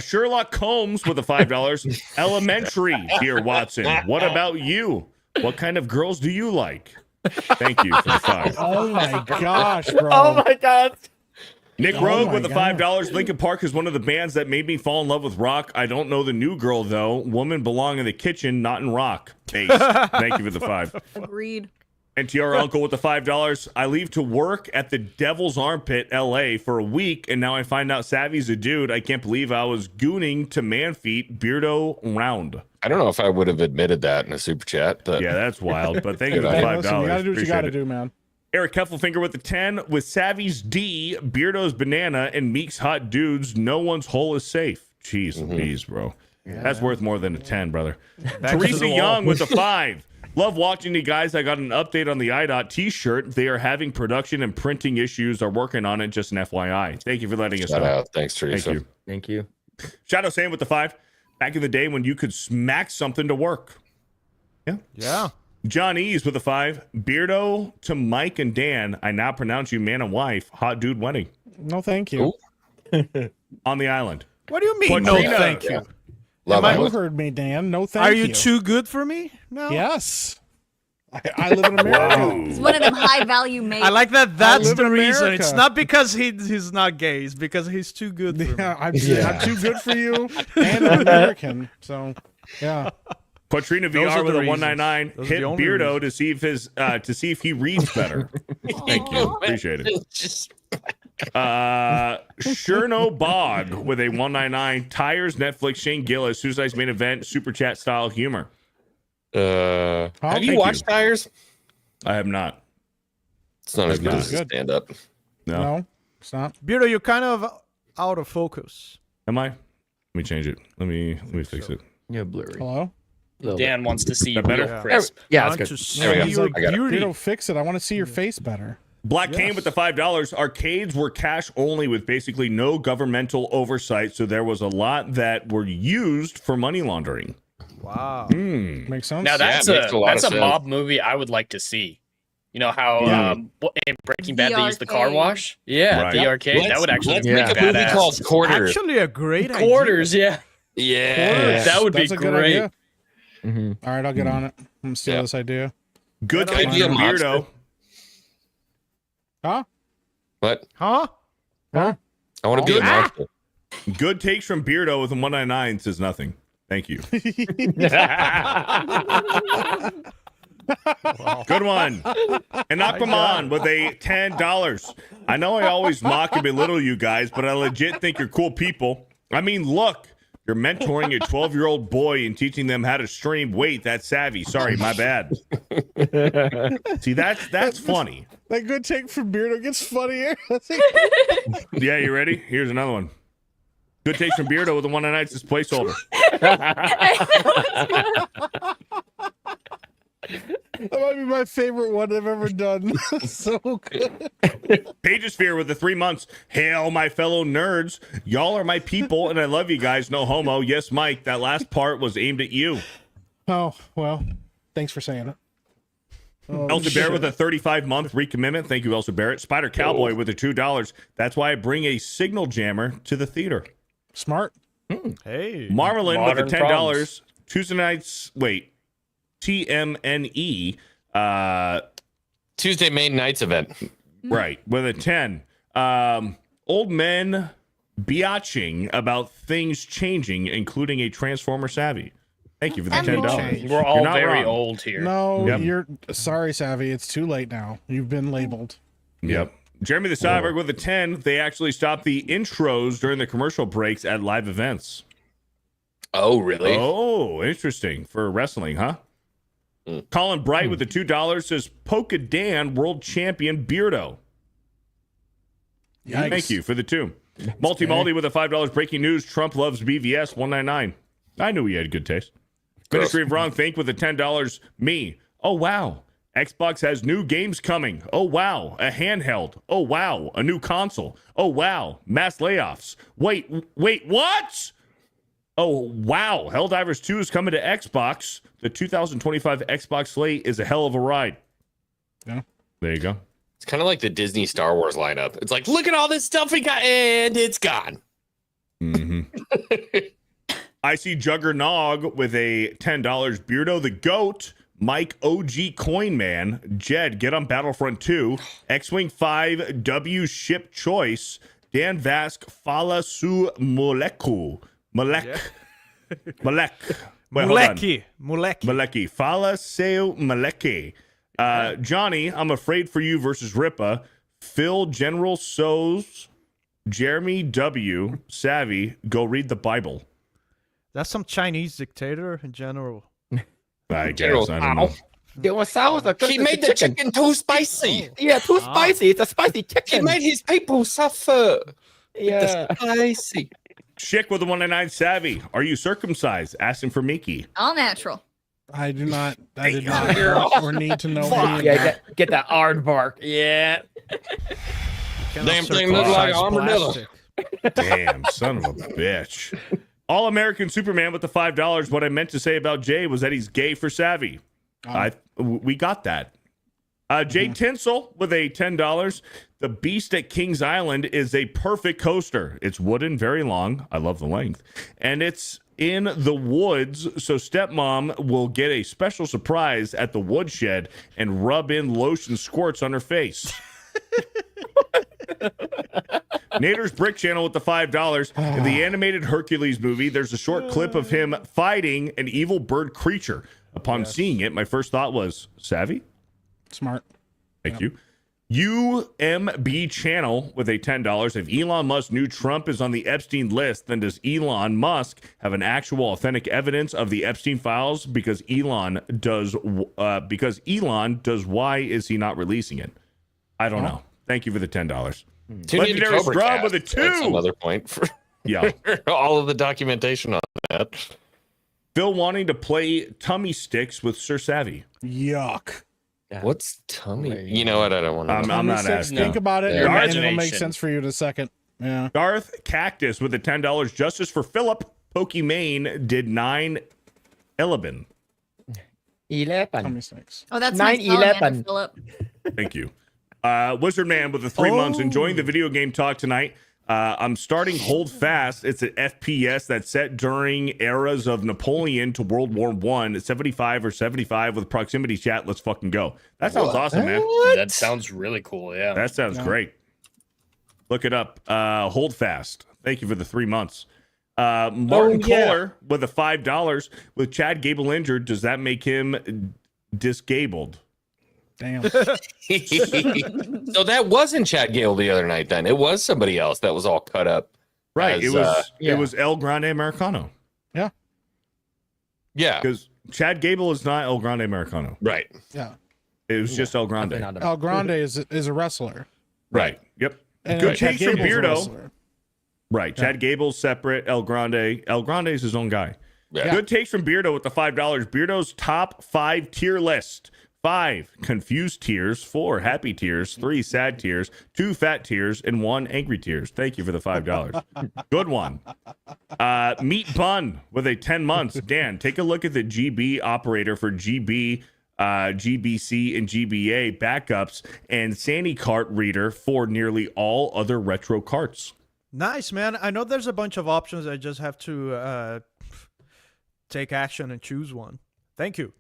Sherlock Holmes with a $5. Elementary, dear Watson. What about you? What kind of girls do you like? Thank you for the 5. Oh my gosh, bro. Oh my God. Nick Oh Rogue my with a God. $5. Linkin Park is one of the bands that made me fall in love with rock. I don't know the new girl, though. Women belong in the kitchen, not in rock. Ace. Thank you for the 5. Agreed. NTR Uncle with the $5. I leave to work at the Devil's Armpit, LA for a week, and now I find out Savvy's a dude. I can't believe I was gooning to Manfeet Beardo round. I don't know if I would have admitted that in a super chat, but Yeah, that's wild. But thank you for Good the idea. $5. Listen, you gotta do what you Appreciate gotta it. do, man. Eric Heffelfinger with the 10. With Savvy's D, Beardo's banana, and Meek's hot dudes, no one's hole is safe. Jeez Louise, bro. That's worth more than a 10, brother. Teresa Young with the 5. Love watching you guys. I got an update on the IDOT t-shirt. They are having production and printing issues. Are working on it. Just an FYI. Thank you for letting us shout know. out. Thanks, Teresa. Thank you. Thank you. Shadow Sam with the 5. Back in the day when you could smack something to work. Yeah. John Ease with a 5. Beardo to Mike and Dan. I now pronounce you man and wife. Hot dude wedding No, thank you. on the island. What do you mean? No, Katrina. thank you. Love You Island. heard me, Dan. No, thank Are you. you too good for me? No. Yes. I live in America. It's one of them high value mates. I like that. That's live the in reason. America. It's not because he's not gay. It's because he's too good for me. Yeah, I'm too good for you, and I'm American. So, yeah. Quatrina Those VR are with the a reasons. 199. Those are Hit the only Beardo to see if he reads better. Thank you. Appreciate it. Cherno Bog with a 199. Tires, Netflix, Shane Gillis, Suicide's main event, super chat style humor. Have Thank you watched you. Tires? I have not. It's not as good not as a good. stand-up. No. No, it's not. Beardo, you're kind of out of focus. Am I? Let me change it. Let me fix it. Yeah, blurry. Hello? Dan wants to see you That real better? crisp. Yeah, Want that's to good. see There we go. He's your like, I got it. beauty. Beardo, fix it. I want to see your face better. Black Kane with the $5. Arcades were cash only with basically no governmental oversight, so there was a lot that were used for money laundering. Wow. Makes sense. Now that's it makes a lot that's of a sense. mob movie I would like to see. You know how in Breaking Bad they use the car arcade. wash? Yeah, Right. the arcade. That would actually let's be make a badass. movie called Quarters. Actually, a great Quarters, yeah. Yeah. That would That's be a good great. idea. All right, I'll get on it. I'm gonna steal this idea. Good Could takes be a from monster. Beardo. Huh? What? Huh? I want to be a monster. Good takes from Beardo with a 199 says nothing. Thank you. Good one. And Aquaman with a $10. I know I always mock and belittle you guys, but I legit think you're cool people. I mean, look, you're mentoring a 12-year-old boy and teaching them how to stream. Wait, that's savvy. Sorry, my bad. See, that's funny. That good take from Beardo gets funnier. Yeah, you ready? Here's another one. Good takes from Beardo with a 199 says placeholder. That might be my favorite one I've ever done. So good. Pagesphere with the 3 months. Hail, my fellow nerds. Y'all are my people, and I love you guys. No homo. Yes, Mike. That last part was aimed at you. Oh, well, thanks for saying it. Oh, Elsa Bear with a 35-month recommitment. Thank you, Elsa Barrett. Spider Cowboy with a $2. That's why I bring a signal jammer to the theater. Smart. Hey. Marmalin with a Modern $10. problems. Tuesday nights. Wait. TMNE. Tuesday May Nights event. Right. With a 10. Old men biatching about things changing, including a Transformer savvy. Thank you for the $10. We're all You're not very wrong. old here. No, Yep. you're sorry, Savvy. It's too late now. You've been labeled. Yep. Jeremy the Cyborg with a 10. They actually stopped the intros during the commercial breaks at live events. Oh, really? Oh, interesting. For wrestling, huh? Colin Bright with the $2 says Polka Dan World Champion Beardo. Yikes. Thank you for the 2. Multi with a $5 breaking news. Trump loves BVS 199. I knew he had good taste. Ministry of Wrong Think with the $10. Me. Oh, wow. Xbox has new games coming. Oh, wow. A handheld. Oh, wow. A new console. Oh, wow. Mass layoffs. Wait, what? Oh, wow. Helldivers 2 is coming to Xbox. The 2025 Xbox slate is a hell of a ride. Yeah. There you go. It's kind of like the Disney Star Wars lineup. It's like, look at all this stuff we got, and it's gone. Mm-hmm. I see Juggernog with a $10. Beardo the Goat. Mike OG Coin Man. Jed, get on Battlefront 2. X-Wing 5 W Ship Choice. Dan Vask Fala Su Moleku. Malek. Malek. Wait, hold on. Maleki. Fala Seu Maleki. Johnny, I'm afraid for you versus Ripa. Phil General So's. Jeremy W. Savvy. Go read the Bible. That's some Chinese dictator in general. I guess. I don't know. It was sour. He made the chicken too spicy. Yeah, too spicy. It's a spicy He chicken. made his people suffer. Yeah. Spicy. Chick with a 199 Savvy. Are you circumcised? Asking for Mickey. All natural. I did not want or need to know. any of Yeah, that. get that aardvark. Yeah. Damn thing look like armadillo. Damn, son of a bitch. All American Superman with the $5. What I meant to say about Jay was that he's gay for Savvy. We got that. Jay Tinsel with a $10. The Beast at Kings Island is a perfect coaster. It's wooden, very long. I love the length. And it's in the woods, so stepmom will get a special surprise at the woodshed and rub in lotion squirts on her face. Nader's Brick Channel with the $5. In the animated Hercules movie, there's a short clip of him fighting an evil bird creature. Upon seeing it, my first thought was, Savvy? Smart. Thank you. UMB Channel with a $10. If Elon Musk knew Trump is on the Epstein list, then does Elon Musk have an actual authentic evidence of the Epstein files? Because Elon does, why is he not releasing it? I don't know. Thank you for the $10. Legendary Scrub with a 2. That's another point for Yeah. all of the documentation on that. Phil wanting to play tummy sticks with Sir Savvy. Yuck. What's tummy? You know what? I don't want to. I'm not asking. Think about it, Yeah. and it'll make sense for you in a second. Yeah. Darth Cactus with a $10. Justice for Philip. Pokimane did 9 Eleben. 11. Tummy snakes. Oh, that's 9/11. Philip. Thank you. Wizard Man with the 3 months. Enjoying the video game talk tonight. I'm starting Hold Fast. It's an FPS that's set during eras of Napoleon to World War I. 75 or 75 with proximity chat. Let's fucking go. That sounds awesome, man. That sounds really cool. Yeah. That sounds great. Look it up. Hold Fast. Thank you for the 3 months. Martin Kohler with a $5. With Chad Gable injured, does that make him disgabled? Damn. So that wasn't Chad Gale the other night. Then it was somebody else that was all cut up. Right. as, It was El Grande Americano. Yeah. Yeah. Because Chad Gable is not El Grande Americano. Right. Yeah. It was just El Grande. El Grande is a wrestler. Right. Yep. And Good Chad takes from Gable's a Beardo. wrestler. Right. Chad Gable's separate. El Grande is his own guy. Yeah. Good takes from Beardo with the $5. Beardo's top 5 tier list. 5 confused tears, 4 happy tears, 3 sad tears, 2 fat tears, and 1 angry tears. Thank you for the $5. Good one. Meat Bun with a 10 months. Dan, take a look at the GB operator for GB, GBC, and GBA backups and Sandy cart reader for nearly all other retro carts. Nice, man. I know there's a bunch of options. I just have to take action and choose one. Thank you.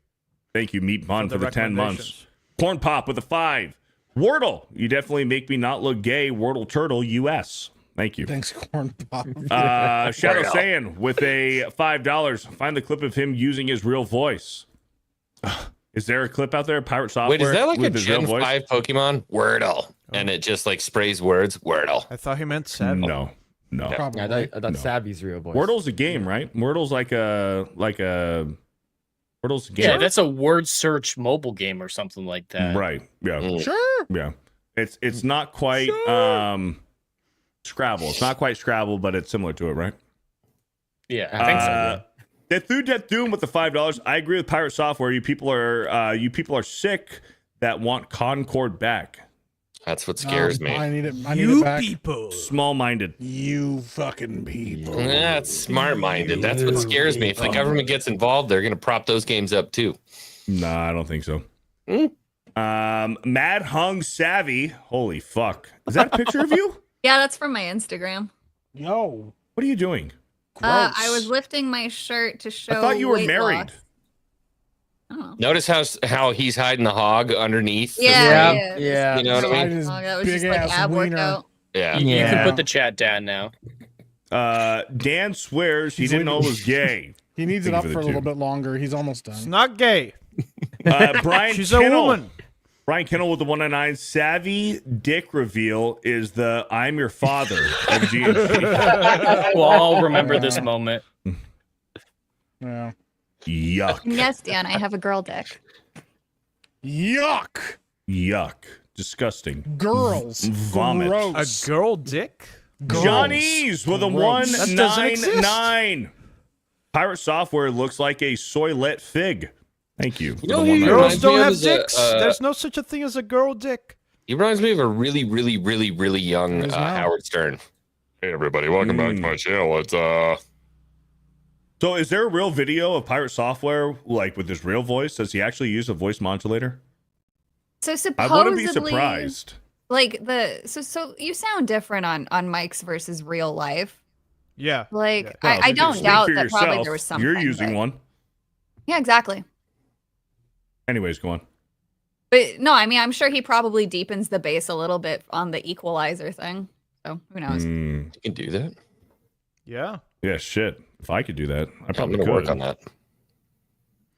Thank you, Meat Bun, for the 10 months. Corn Pop with a 5. Wordle, you definitely make me not look gay. Wordle Turtle, US. Thank you. Thanks, Corn Pop. Shadow Saiyan with a $5. Find the clip of him using his real voice. Is there a clip out there? Pirate Software. Wait, is that like a with his real Gen voice? 5 Pokemon? Wordle. And it just like sprays words. Wordle. I thought he meant Savvy. No. Probably. Yeah, I thought Savvy's real voice. Wordle's a game, right? Wordle's like a Wordle's a game. Yeah, that's a word search mobile game or something like that. Right. Yeah. Sure. Yeah. It's not quite Scrabble. It's not quite Scrabble, but it's similar to it, right? Yeah, I think so. Yeah. Death Doom with the $5. I agree with Pirate Software. You people are sick that want Concord back. That's what scares me. I need it You back. people. Small-minded. You fucking people. That's smart-minded. That's what scares me. If the government gets involved, they're going to prop those games up too. Nah, I don't think so. Mad Hung Savvy. Holy fuck. Is that a picture of you? Yeah, that's from my Instagram. Yo. What are you doing? I was lifting my shirt to show. I thought you were weight married. loss. Oh. Notice how he's hiding the hog underneath. Yeah, Yeah. You know what I mean? His that was just big like ass ab wiener. workout. Yeah. You Yeah. can put the chat down now. Dan swears he didn't know it was gay. He needs Thank it you up for the for a little two. bit longer. He's almost It's done. not gay. Brian She's a Kennel. woman. Brian Kennel with the 199. Savvy dick reveal is the I'm your father of GNC. We'll all remember this moment. Yeah. Yuck. Yes, Dan, I have a girl dick. Yuck. Yuck. Disgusting. Girls. Vomit. Gross. A girl dick? Johnny's with a Gross. That doesn't exist. 199. Pirate Software looks like a soylet fig. Thank you. You know for who the you 199. Girls reminds me don't of have is a, dicks. There's no such a thing as a girl dick. He reminds me of a really, really, really, really young Who's that? Howard Stern. Hey everybody, welcome back to my channel. It's So is there a real video of Pirate Software, like with his real voice? Does he actually use a voice modulator? So I supposedly, wouldn't be surprised. Like so you sound different on mics versus real life. Yeah. Like Well, I if you don't speak doubt for that probably yourself, there was something. You're using but- one. Yeah, exactly. Anyways, go on. But no, I mean, I'm sure he probably deepens the bass a little bit on the equalizer thing. So who knows? You can do that. Yeah. Yeah, shit. If I could do that, I I'm probably gonna could. work on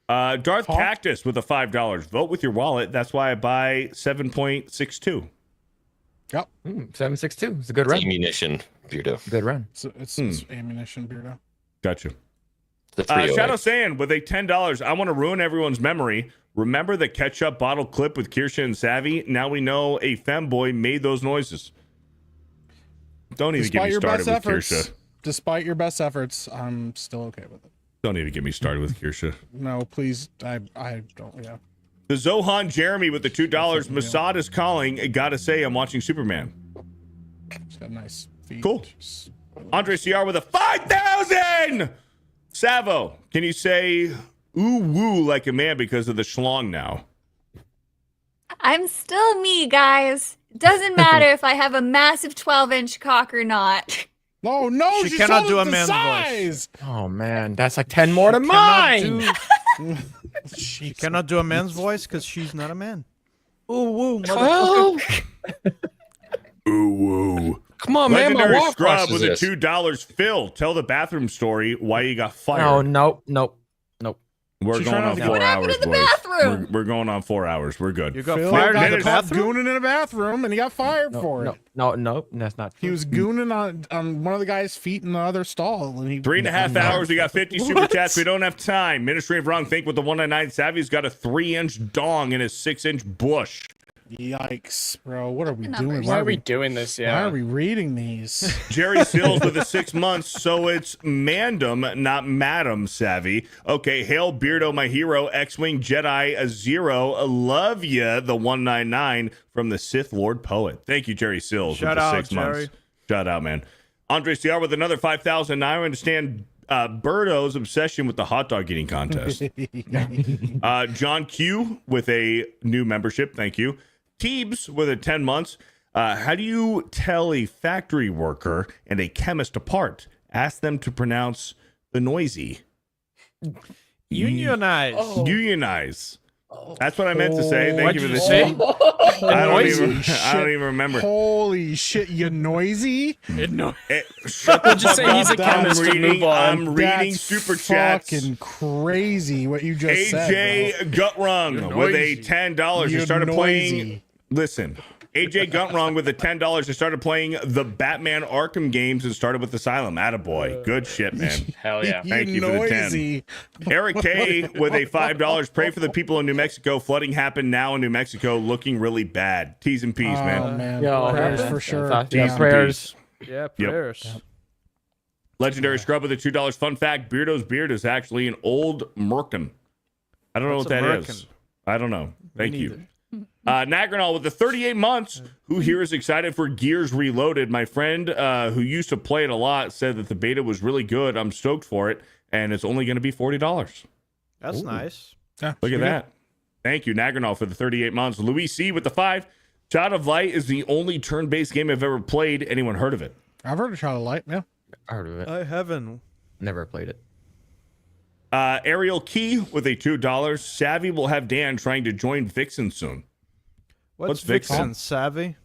that. Darth Cactus with a $5. Vote with your wallet. That's why I buy 7.62. Yep. 762. It's a good run. Ammunition, Beardo. Good run. It's ammunition, Beardo. Gotcha. The 308. Shadow Sand with a $10. I want to ruin everyone's memory. Remember the ketchup bottle clip with Kirsha and Savvy? Now we know a femboy made those noises. Don't even get me started with Kirsha. Despite your best efforts, I'm still okay with it. Don't even get me started with Kirsha. No, please. I don't. Yeah. The Zohan Jeremy with the $2. Mossad is calling. Gotta say, I'm watching Superman. It's got nice feet. Cool. Andre CR with a 5,000. Savo, can you say ooh woo like a man because of the schlong now? I'm still me, guys. Doesn't matter if I have a massive 12-inch cock or not. No, She she cannot told do us a the man's size. Oh man, that's like 10 more than Cannot mine. do- she cannot do a man's voice because she's not a man. Ooh, woo, Well, Ooh, woo. Come on, man. My Legendary walk Scrub crosses with the this. $2. Phil, tell the bathroom story why you got fired. Oh, nope. We're She's going trying on to- 4 What happened hours, in the boys. bathroom? We're going on 4 hours. We're good. You got Phil fired in got the caught bathroom? gooning in a bathroom, and he got fired for it. No, that's not He true. was gooning on one of the guy's feet in the other stall, and he 3.5 hours. We got 50 super chats. We don't have time. Ministry of Wrong Think with the 199 Savvy's got a 3-inch dong in his 6-inch bush. Yikes, bro! What are we doing? Why are we doing this? Why Yeah. are we reading these? Jerry Sills with the 6 months, so it's Mandem, not Madam Savvy. Okay, hail Beardo, my hero, X-Wing Jedi, a 0. Love ya, the 199 from the Sith Lord Poet. Thank you, Jerry Sills. Shout with the out, 6 months. Jerry. Shout out, man. Andre CR with another 5,000. Now I understand Birdo's obsession with the hot dog eating contest. John Q with a new membership. Thank you. Teebs with a 10 months. How do you tell a factory worker and a chemist apart? Ask them to pronounce the noisy. Unionize. Unionize. That's what I meant to say. Thank What'd you for you the say? I don't Shit. even remember. Holy shit, you noisy! Shut the Just fuck say he's up. a chemist and move on. I'm reading That's super chats. fucking crazy what you just said. AJ Gutrung with a $10. He You're started playing. noisy. Listen, AJ Gutrung with the $10. He started playing the Batman Arkham games and started with Asylum. Attaboy. Good shit, man. Hell yeah. Thank you for the 10. noisy. Eric K with a $5. Pray for the people in New Mexico. Flooding happened now in New Mexico, looking really bad. T's and P's, Oh man. man, Yo, prayers man. for sure. Yeah, T's and prayers. P's. Yeah, prayers. Legendary Scrub with a $2. Fun fact: Beardo's beard is actually an old Merkin. I don't know What's what a that Merkin? is. I don't know. Thank you. neither. Nagranol with the 38 months. Who here is excited for Gears Reloaded? My friend who used to play it a lot said that the beta was really good. I'm stoked for it, and it's only going to be $40. That's nice. Yeah, Look at that. Thank you, Nagranol, for the 38 months. Louis C with the 5. Child of Light is the only turn-based game I've ever played. Anyone heard of it? I've heard of Child of Light. Yeah, I heard of it. I haven't. Never played it. Ariel Key with a $2. Savvy will have Dan trying to join Vixen soon. What's Vixen? Vixen? Savvy?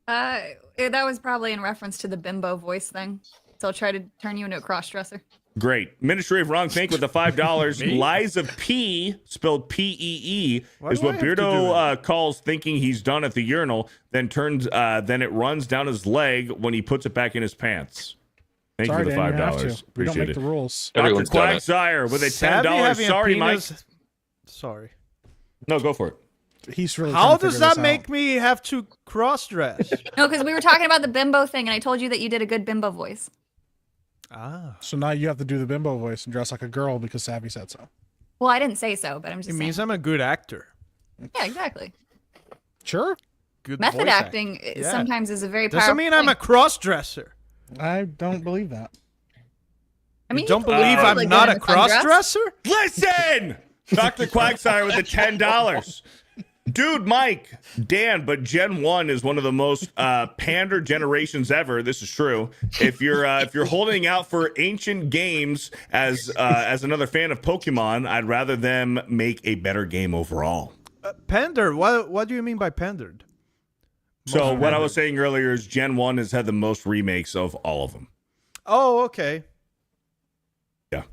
That was probably in reference to the bimbo voice thing. So I'll try to turn you into a cross-dresser. Great. Ministry of Wrong Think with the $5. Lies of P, spelled P-E-E, Why is do I what have to do Beardo calls thinking he's done at the urinal, then it runs down his leg when he puts it back in his pants. Thank sorry, you for the Dan, you have $5. to. We don't Appreciate make it. the rules. Dr. Everyone's done it. Quagsire with a Savvy $10. having a Sorry, Mike. penis- Sorry. No, go for it. He's really. How trying to does figure that this make out. me have to cross-dress? No, because we were talking about the bimbo thing, and I told you that you did a good bimbo voice. Ah. So now you have to do the bimbo voice and dress like a girl because Savvy said so. Well, I didn't say so, but I'm just It saying. means I'm a good actor. Yeah, exactly. Sure. Good Method voice acting Yeah. sometimes is a very powerful Doesn't mean I'm a thing. cross-dresser. I don't believe that. I mean, You don't you believe look I'm really not good a in sundress. cross-dresser? Listen! Dr. Quagsire with the $10. Dude, Mike, Dan, but Gen 1 is one of the most pander generations ever. This is true. If you're holding out for ancient games as another fan of Pokemon, I'd rather them make a better game overall. Pander? What do you mean by pandered? So what I was saying earlier is Gen 1 has had the most remakes of all of them. Oh, okay. Yeah.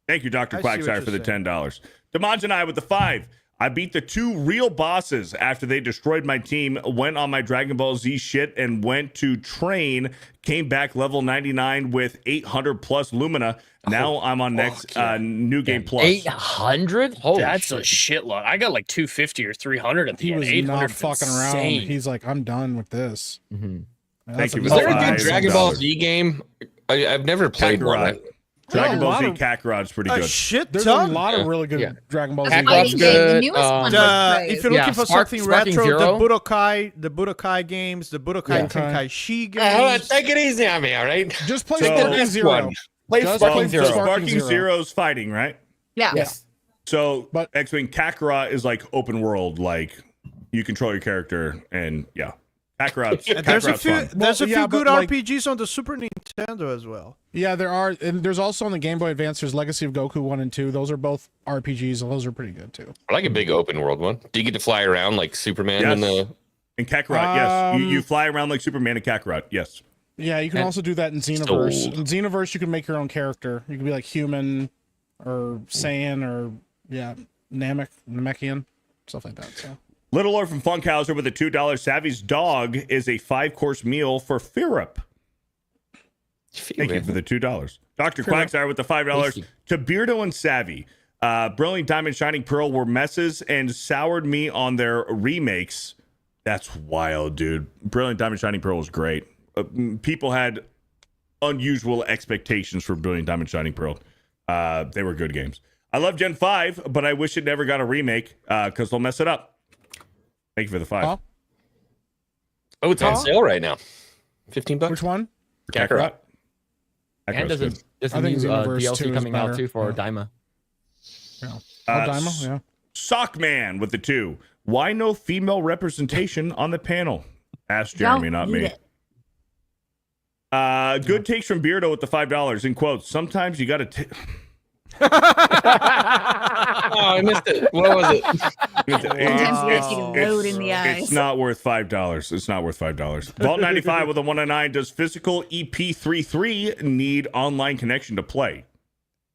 Thank you, Dr. I see what Quagsire, you're for the saying. $10. Demaj and I with the 5. I beat the 2 real bosses after they destroyed my team, went on my Dragon Ball Z shit, and went to train, came back level 99 with 800 plus Lumina. Now I'm on next New Game Plus. 800? Holy That's shit. a shitload. I got like 250 or 300 at the He end. was 800 not is fucking around. insane. He's like, I'm done with this. Thank That's you a for Is the there a $5. good Dragon Ball Z game? I've never played one. Kakarot. Dragon Yeah, a Ball Z lot of- Kakarot's pretty A good. shit There's ton. a lot of really good Yeah. Dragon Ball The Z fighting games. Kakarot's game, the good, newest one was If you're great. looking for Spark- something Sparking retro, Zero? the Budokai games, the Budokai Tenkaichi games. Hold on, take it easy on me, all right? Just play So- Sparking This Zero. one. Play Just Sparking play Zero. Sparking Zero. Zero's fighting, right? Yeah. Yes. So, But- X-Wing Kakarot is like open world, like You control your character, and yeah, Kakarot's There's a Kakarot's few. fun. There's a yeah, few good but, like- RPGs on the Super Nintendo as well. Yeah, there are, and there's also on the Game Boy Advance. There's Legacy of Goku 1 and 2. Those are both RPGs. And those are pretty good too. I like a big open world one. Do you get to fly around like Superman in the? In Kakarot, yes, you fly around like Superman in Kakarot, yes. Yeah, you can And also do that in Xenoverse. sold. In Xenoverse, you can make your own character. You can be like human, or Saiyan, or Namekian, stuff like that. So. Little Orphan Funkhauser with a $2. Savvy's dog is a 5-course meal for Firup. Thank you for the $2. Dr. Quagsire with the $5 to Beardo and Savvy. Brilliant Diamond Shining Pearl were messes and soured me on their remakes. That's wild, dude. Brilliant Diamond Shining Pearl was great. People had unusual expectations for Brilliant Diamond Shining Pearl. They were good games. I love Gen 5, but I wish it never got a remake because they'll mess it up. Thank you for the 5. Huh? Oh, it's on sale right now. $15. Which one? Kakarot. And there's a I new think Xenoverse 2 DLC is coming out better. too for Daima. Yeah. Daima, yeah. Sockman with the 2. Why no female representation on the panel? Ask Jeremy, not me. Good takes from Beardo with the $5. In quotes, sometimes you got to... Oh, I missed it. What was it? Sometimes we have to load in the eyes. It's not worth $5. It's not worth $5. Vault 95 with a 109. Does physical EP33 need online connection to play?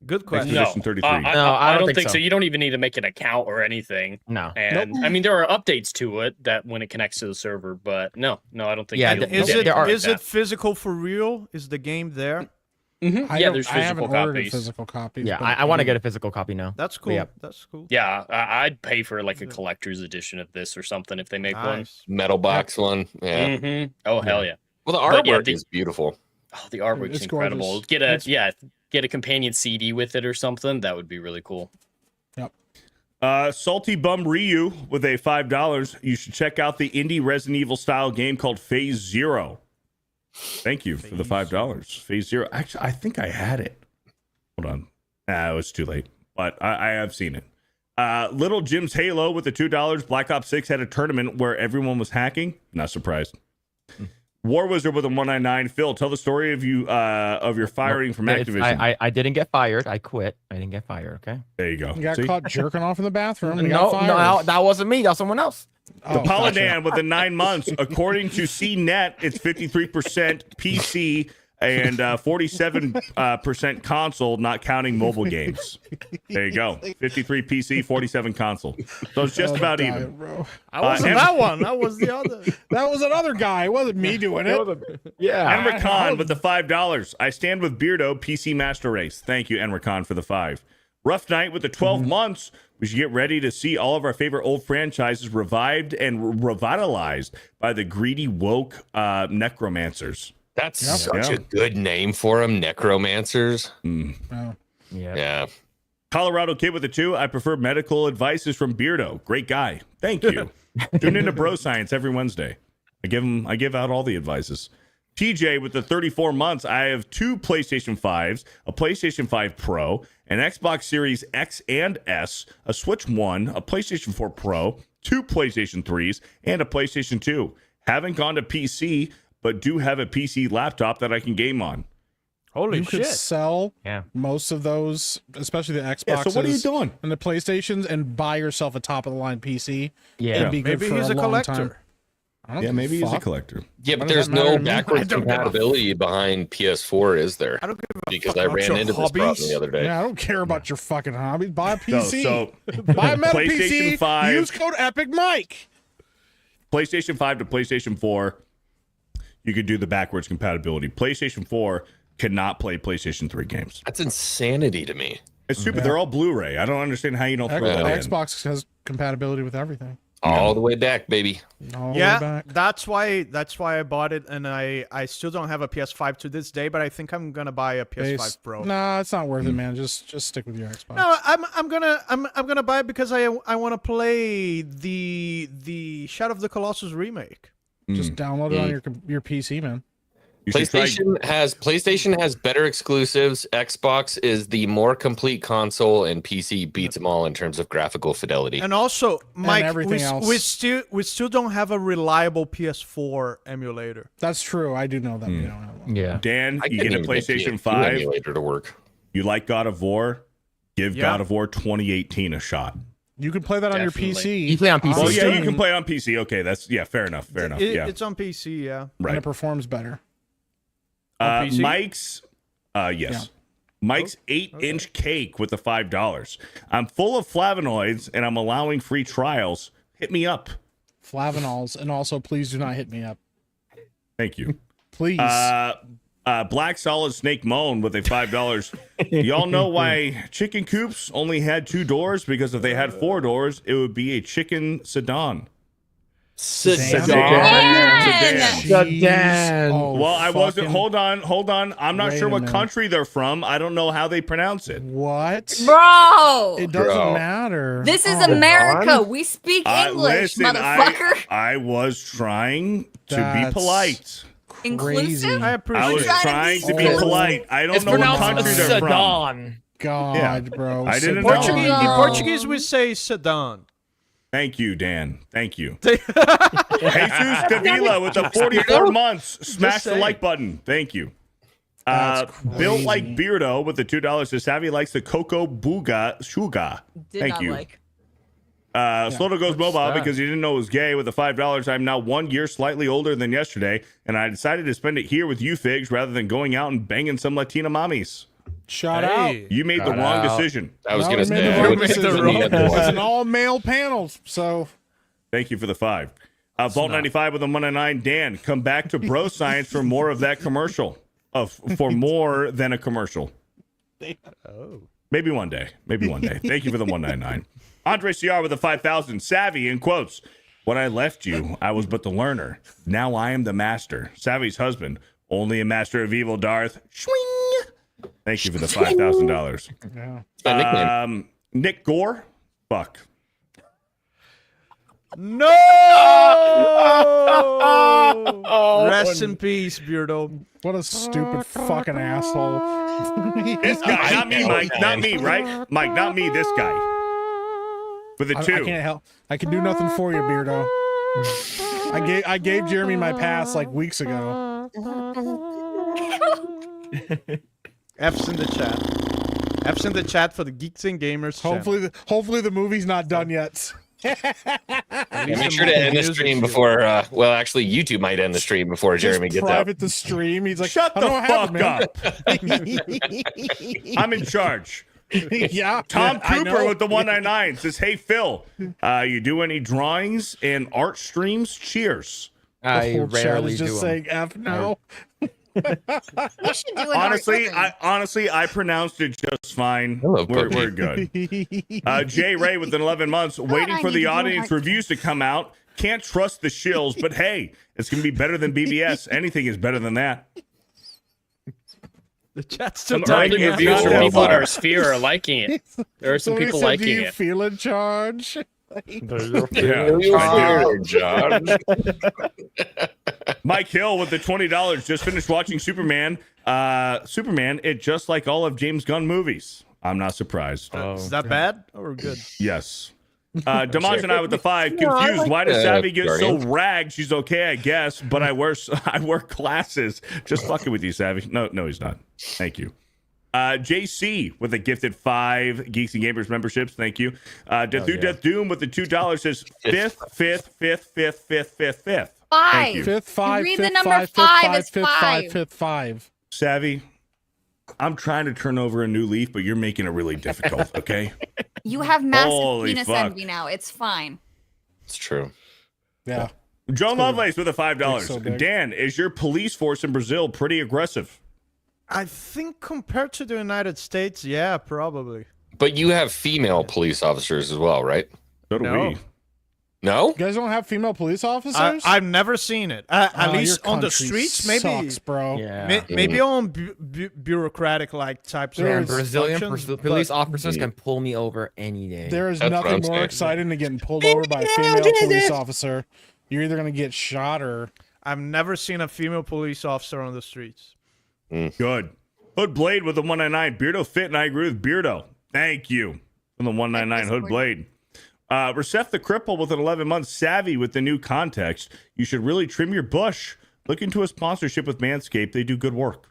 Good question. No, Expedition 33. I don't think so. You don't even need to make an account or anything. No. And I mean, there are updates to it that when it connects to the server, but no, I don't think. Yeah, Is it physical for real? Is the game there? Mm-hmm. Yeah, there's I haven't physical ordered copies. physical copies. Yeah, but- I want to get a physical copy now. That's cool. Yeah. That's cool. Yeah, I'd pay for like a collector's edition of this or something if they make one. Nice. Metal box one. Yeah. Mm-hmm. Oh hell yeah! Well, the But, artwork yeah, is beautiful. Oh, the artwork's It's incredible. gorgeous. Get a companion CD with it or something. That would be really cool. Salty Bum Ryu with a $5. You should check out the indie Resident Evil style game called Phase Zero. Thank you for the $5. Phase Zero. Actually, I think I had it. Hold on. Nah, it was too late. But I have seen it. Little Jim's Halo with the $2. Black Ops 6 had a tournament where everyone was hacking. Not surprised. War Wizard with a 199. Phil, tell the story of your firing from Activision. I didn't get fired. I quit. I didn't get fired. Okay. There you go. You got See? caught jerking off in the bathroom. And No, got fired. that wasn't me. That was someone else. The Paladin with the 9 months. According to CNET, it's 53% PC and 47% console, not counting mobile games. There you go. 53 PC, 47 console. So it's just about even. Bro. I wasn't that one. That was the other. That was another guy. It wasn't me doing it. Yeah. Enric Khan with the $5. I stand with Beardo, PC Master Race. Thank you, Enric Khan, for the 5. Rough Night with the 12 months. We should get ready to see all of our favorite old franchises revived and revitalized by the greedy woke necromancers. That's such a good name for them, necromancers. Yeah. Colorado Kid with the 2. I prefer medical advices from Beardo. Great guy. Thank you. Tune into Bro Science every Wednesday. I give out all the advices. TJ with the 34 months. I have 2 PlayStation 5s, a PlayStation 5 Pro, an Xbox Series X and S, a Switch 1, a PlayStation 4 Pro, 2 PlayStation 3s, and a PlayStation 2. Haven't gone to PC, but do have a PC laptop that I can game on. Holy You shit. could sell Yeah. most of those, especially the Xboxes. Yeah, so what are you doing? And the PlayStations, and buy yourself a top of the line PC. Yeah. It'd be good Maybe for he's a a long collector. time. I don't Yeah, give maybe a he's a fuck. collector. Yeah, What but does there's that matter no to me? backwards compatibility behind PS4, is there? I don't give a Because fuck I about ran your into this problem hobbies. the other day. Yeah, I don't care about your fucking hobbies. Buy a PC. So Buy a metal PlayStation PC. 5. Use code Epic Mike. PlayStation 5 to PlayStation 4, you could do the backwards compatibility. PlayStation 4 cannot play PlayStation 3 games. That's insanity to me. It's stupid. They're all Blu-ray. I don't understand how you don't throw that in. Xbox has compatibility with everything. All the way back, baby. All the way Yeah, back. that's why I bought it, and I still don't have a PS5 to this day, but I think I'm gonna buy a PS5 Pro. Nah, it's not worth it, man. Just stick with your Xbox. No, I'm gonna buy it because I want to play the Shadow of the Colossus remake. Just download it on your PC, man. PlayStation has better exclusives. Xbox is the more complete console, and PC beats them all in terms of graphical fidelity. And also, Mike, everything else. we still don't have a reliable PS4 emulator. That's true. I do know that. We don't have one. Yeah. Dan, I you couldn't get a even get PlayStation the 5. emulator to work. You like God of War? Give Yeah. God of War 2018 a shot. You can play that on your Definitely. PC. You play on PC. Well, yeah, you Steam, can play on PC. Okay, that's fair enough. Fair enough. Yeah, It's on PC, yeah. and right. it performs better. on PC? Mike's, yes. Yeah. Mike's 8-inch cake with the $5. I'm full of flavonoids and I'm allowing free trials. Hit me up. Flavanols, and also please do not hit me up. Thank you. Please. Black Solid Snake Moan with a $5. Y'all know why chicken coops only had 2 doors? Because if they had 4 doors, it would be a chicken sedan. Sedan. Oh, Well, I wasn't. fucking- Hold on. I'm not Wait sure a what minute. country they're from. I don't know how they pronounce it. What? Bro, It doesn't Bro. matter. this is Oh, America. We speak English, Listen, motherfucker. I was trying to be That's polite. Inclusive? I I appreciate was it. trying to be Oh. polite. I don't It's know what pronounced country they're from. sedan. God, Yeah. bro. I didn't Sedan. know. Portuguese, in No. Portuguese, we say sedan. Thank you, Dan. Thank you. Jesus Davila with the 44 months. Smash the saying. like button. Thank you. That's Built crazy. like Beardo with the $2 says Savvy likes the Cocoa Booga Shuga. Did Thank not you. like. Sloto goes mobile that? because he didn't know it was gay with the $5. I'm now 1 year slightly older than yesterday, and I decided to spend it here with you, Figs, rather than going out and banging some Latina mommies. Shout out. Hey. You made the Shout wrong out. decision. I was No, going to we made say, the I wrong would decision. consider me It's an all-male panel, so Thank you for the 5. Vault 95 with a 109. Dan, come back to Bro Science for more of that commercial. For more than a commercial. Maybe one day. Maybe one day. Thank you for the 199. Andre CR with the 5,000. Savvy in quotes. When I left you, I was but the learner. Now I am the master. Savvy's husband. Only a master of evil, Darth. Swing. Thank you for the $5,000. yeah. my nickname. Nick Gore. Fuck. No! Rest in peace, Beardo. What a stupid fucking asshole. This guy, not me, Mike. Not me, right? Mike, not me. This guy. For the I 2. can't help. I can do nothing for you, Beardo. I gave Jeremy my pass like weeks ago. F's in the chat. F's in the chat for the Geeks and Gamers. Hopefully the movie's not done yet. Make sure to end the stream before, well, actually, YouTube might end the stream before Jeremy Just gets out. private the stream. He's like, Shut I the don't know what happened, fuck up. I'm in charge. Yeah. Tom I Cooper know. with the 199 says, "Hey Phil, you do any drawings and art streams? Cheers." I The whole chat rarely is do just them. saying F now. We should do an Honestly, I pronounced it just fine. Hello, we're puppy. good. Jay Ray with 11 months, waiting I for need the to do an audience art reviews to come out. Can't trust the shills, but hey, it's gonna be better than BBS. Anything is better than that. The chat's still Some typing early it. reviews Some from people in afar. our sphere are liking it. There are some Somebody people said, liking do you it. feel in charge? Mike Hill with the $20 just finished watching Superman. Superman, it just like all of James Gunn movies. I'm not surprised. Is that bad or good? Yes. Damaj and I with the 5. Confused. Why does Savvy get so Guardians. ragged? She's okay, I guess, but I wear glasses. Just fucking with you, Savvy. No, he's not. Thank you. JC with a gifted 5 Geeks and Gamers memberships. Thank you. Death Doom with the $2 says fifth. Thank Five. you. Fifth, 5, read fifth, the number 5, fifth, five 5, as fifth, 5, five. fifth, 5. Savvy, I'm trying to turn over a new leaf, but you're making it really difficult, okay? You have massive Holy penis fuck. envy now. It's fine. It's true. Yeah. Joan Lovelace with a $5. It's so big. Dan, is your police force in Brazil pretty aggressive? I think compared to the United States, yeah, probably. But you have female police officers as well, right? So do No. we. No? You guys don't have female police officers? I've never seen it. At Oh, least your on the country streets, maybe. sucks, bro. Yeah. Maybe on bureaucratic like types There of is- Brazilian functions, police but- officers can pull me over any day. There is That's what nothing I'm more saying. exciting than getting pulled over by a female police officer. You're either going to get shot or I've never seen a female police officer on the streets. Good. Hood Blade with the 199. Beardo fit, and I agree with Beardo. Thank you for the 199 Hood Blade. Recef the Cripple with an 11-month. Savvy with the new context. You should really trim your bush. Look into a sponsorship with Manscaped. They do good work.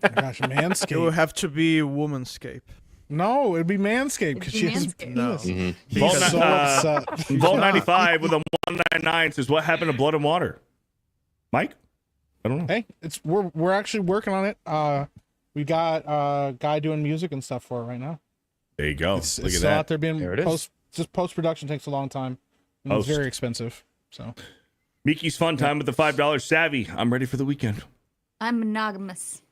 Gosh, Manscaped. It would have to be Womanscape. No, it'd be Manscaped because she has No. He's so upset. Vault 95 with a 199 says, what happened to Blood and Water? Mike? I don't know. Hey, we're actually working on it. We got a guy doing music and stuff for it right now. There you go. It's Look at still that. out there being There it is. post production takes a long time. And it's very expensive. So Miki's fun time with the $5 Savvy. I'm ready for the weekend. I'm monogamous.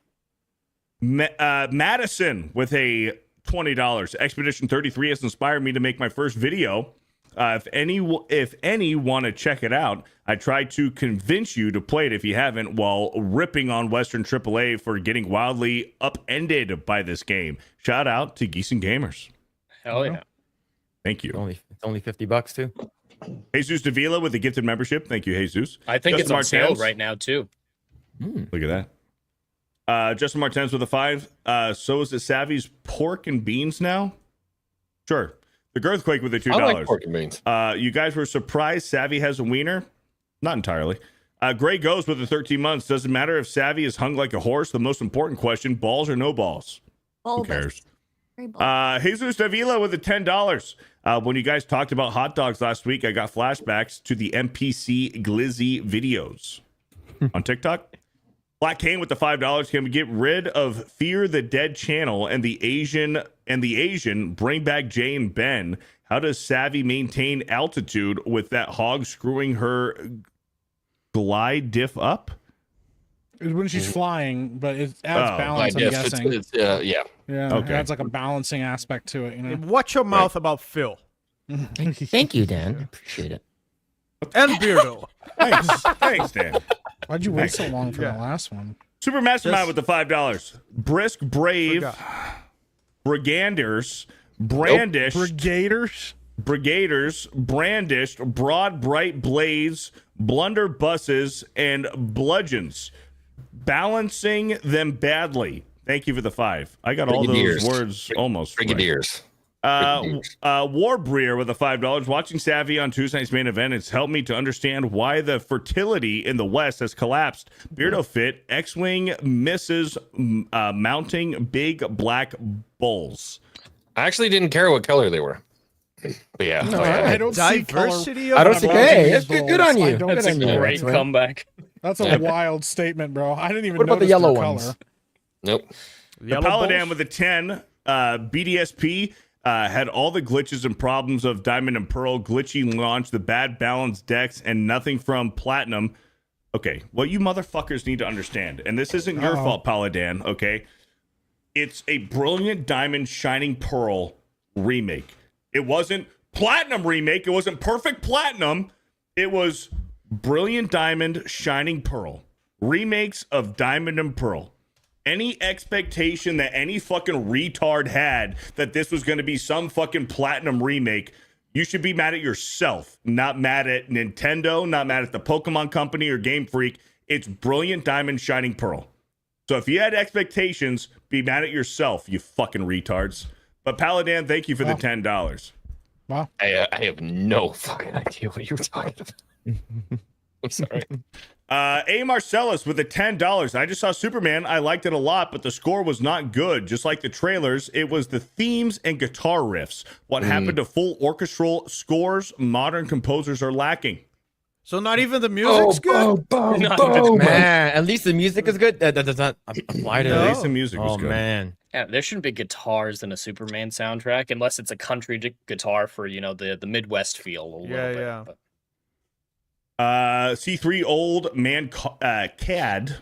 Madison with a $20. Expedition 33 has inspired me to make my first video. If any want to check it out, I tried to convince you to play it if you haven't, while ripping on Western AAA for getting wildly upended by this game. Shout out to Geese and Gamers. Hell yeah. Thank you. It's only $50 too. Jesus Davila with the gifted membership. Thank you, Jesus. I think Justin it's on sale Martinez. right now too. Look at that. Justin Martinez with a 5. So is the Savvy's pork and beans now? Sure. The Girthquake with the $2. I like pork and beans. You guys were surprised Savvy has a wiener? Not entirely. Gray Goes with the 13 months. Doesn't matter if Savvy is hung like a horse. The most important question, balls or no balls? Who cares? Jesus Davila with the $10. When you guys talked about hot dogs last week, I got flashbacks to the NPC Glizzy videos on TikTok. Black Kane with the $5. Can we get rid of Fear the Dead channel and the Asian bring back Jay and Ben? How does Savvy maintain altitude with that hog screwing her glide diff up? it's when she's flying, but it adds balance. I'm guessing. Yeah. Yeah. Okay. It adds like a balancing aspect to it. You know. Watch your mouth about Phil Thank you, Dan. I appreciate it. and Beardo. Thanks, Dan. Why'd you wait so long for the last one? Super Mastermind with the $5. Brisk, brave, briganders, brandished, brigaders, brandished, broad, bright blades, blunderbusses, and bludgeons, balancing them badly. Thank you for the 5. I got all those words almost. Brigadiers. Warbreer with the $5. Watching Savvy on Tuesday night's main event, it's helped me to understand why the fertility in the West has collapsed. Beardo fit, X-Wing misses mounting big black bulls. I actually didn't care what color they were. But yeah. No, I don't see Diversity color. of I don't see. Hey, it's bulls. good on I you. don't Good That's on a you. great X-Wing. comeback. That's a wild statement, bro. I didn't even. What about the notice yellow their ones? color. Nope. The Paladin with a 10. BDSP had all the glitches and problems of Diamond and Pearl, glitchy launch, the bad balanced decks, and nothing from Platinum. Okay, what you motherfuckers need to understand, and this isn't your fault, Paladin, okay? It's a brilliant Diamond Shining Pearl remake. It wasn't Platinum remake. It wasn't perfect Platinum. It was Brilliant Diamond Shining Pearl. Remakes of Diamond and Pearl. Any expectation that any fucking retard had that this was going to be some fucking Platinum remake, you should be mad at yourself, not mad at Nintendo, not mad at the Pokemon Company or Game Freak. It's Brilliant Diamond Shining Pearl. So if you had expectations, be mad at yourself, you fucking retards. But Paladin, thank you for the $10. Wow. I have no fucking idea what you were talking about. I'm sorry. A. Marcellus with the $10. I just saw Superman. I liked it a lot, but the score was not good. Just like the trailers, it was the themes and guitar riffs. What happened to full orchestral scores? Modern composers are lacking. So not even the music's good. Man, at least the music is good. That does not apply to At it. least the music was Oh good. man. Yeah, there shouldn't be guitars in a Superman soundtrack unless it's a country guitar for the Midwest feel a little bit. Yeah. But C3 Old Man Cad.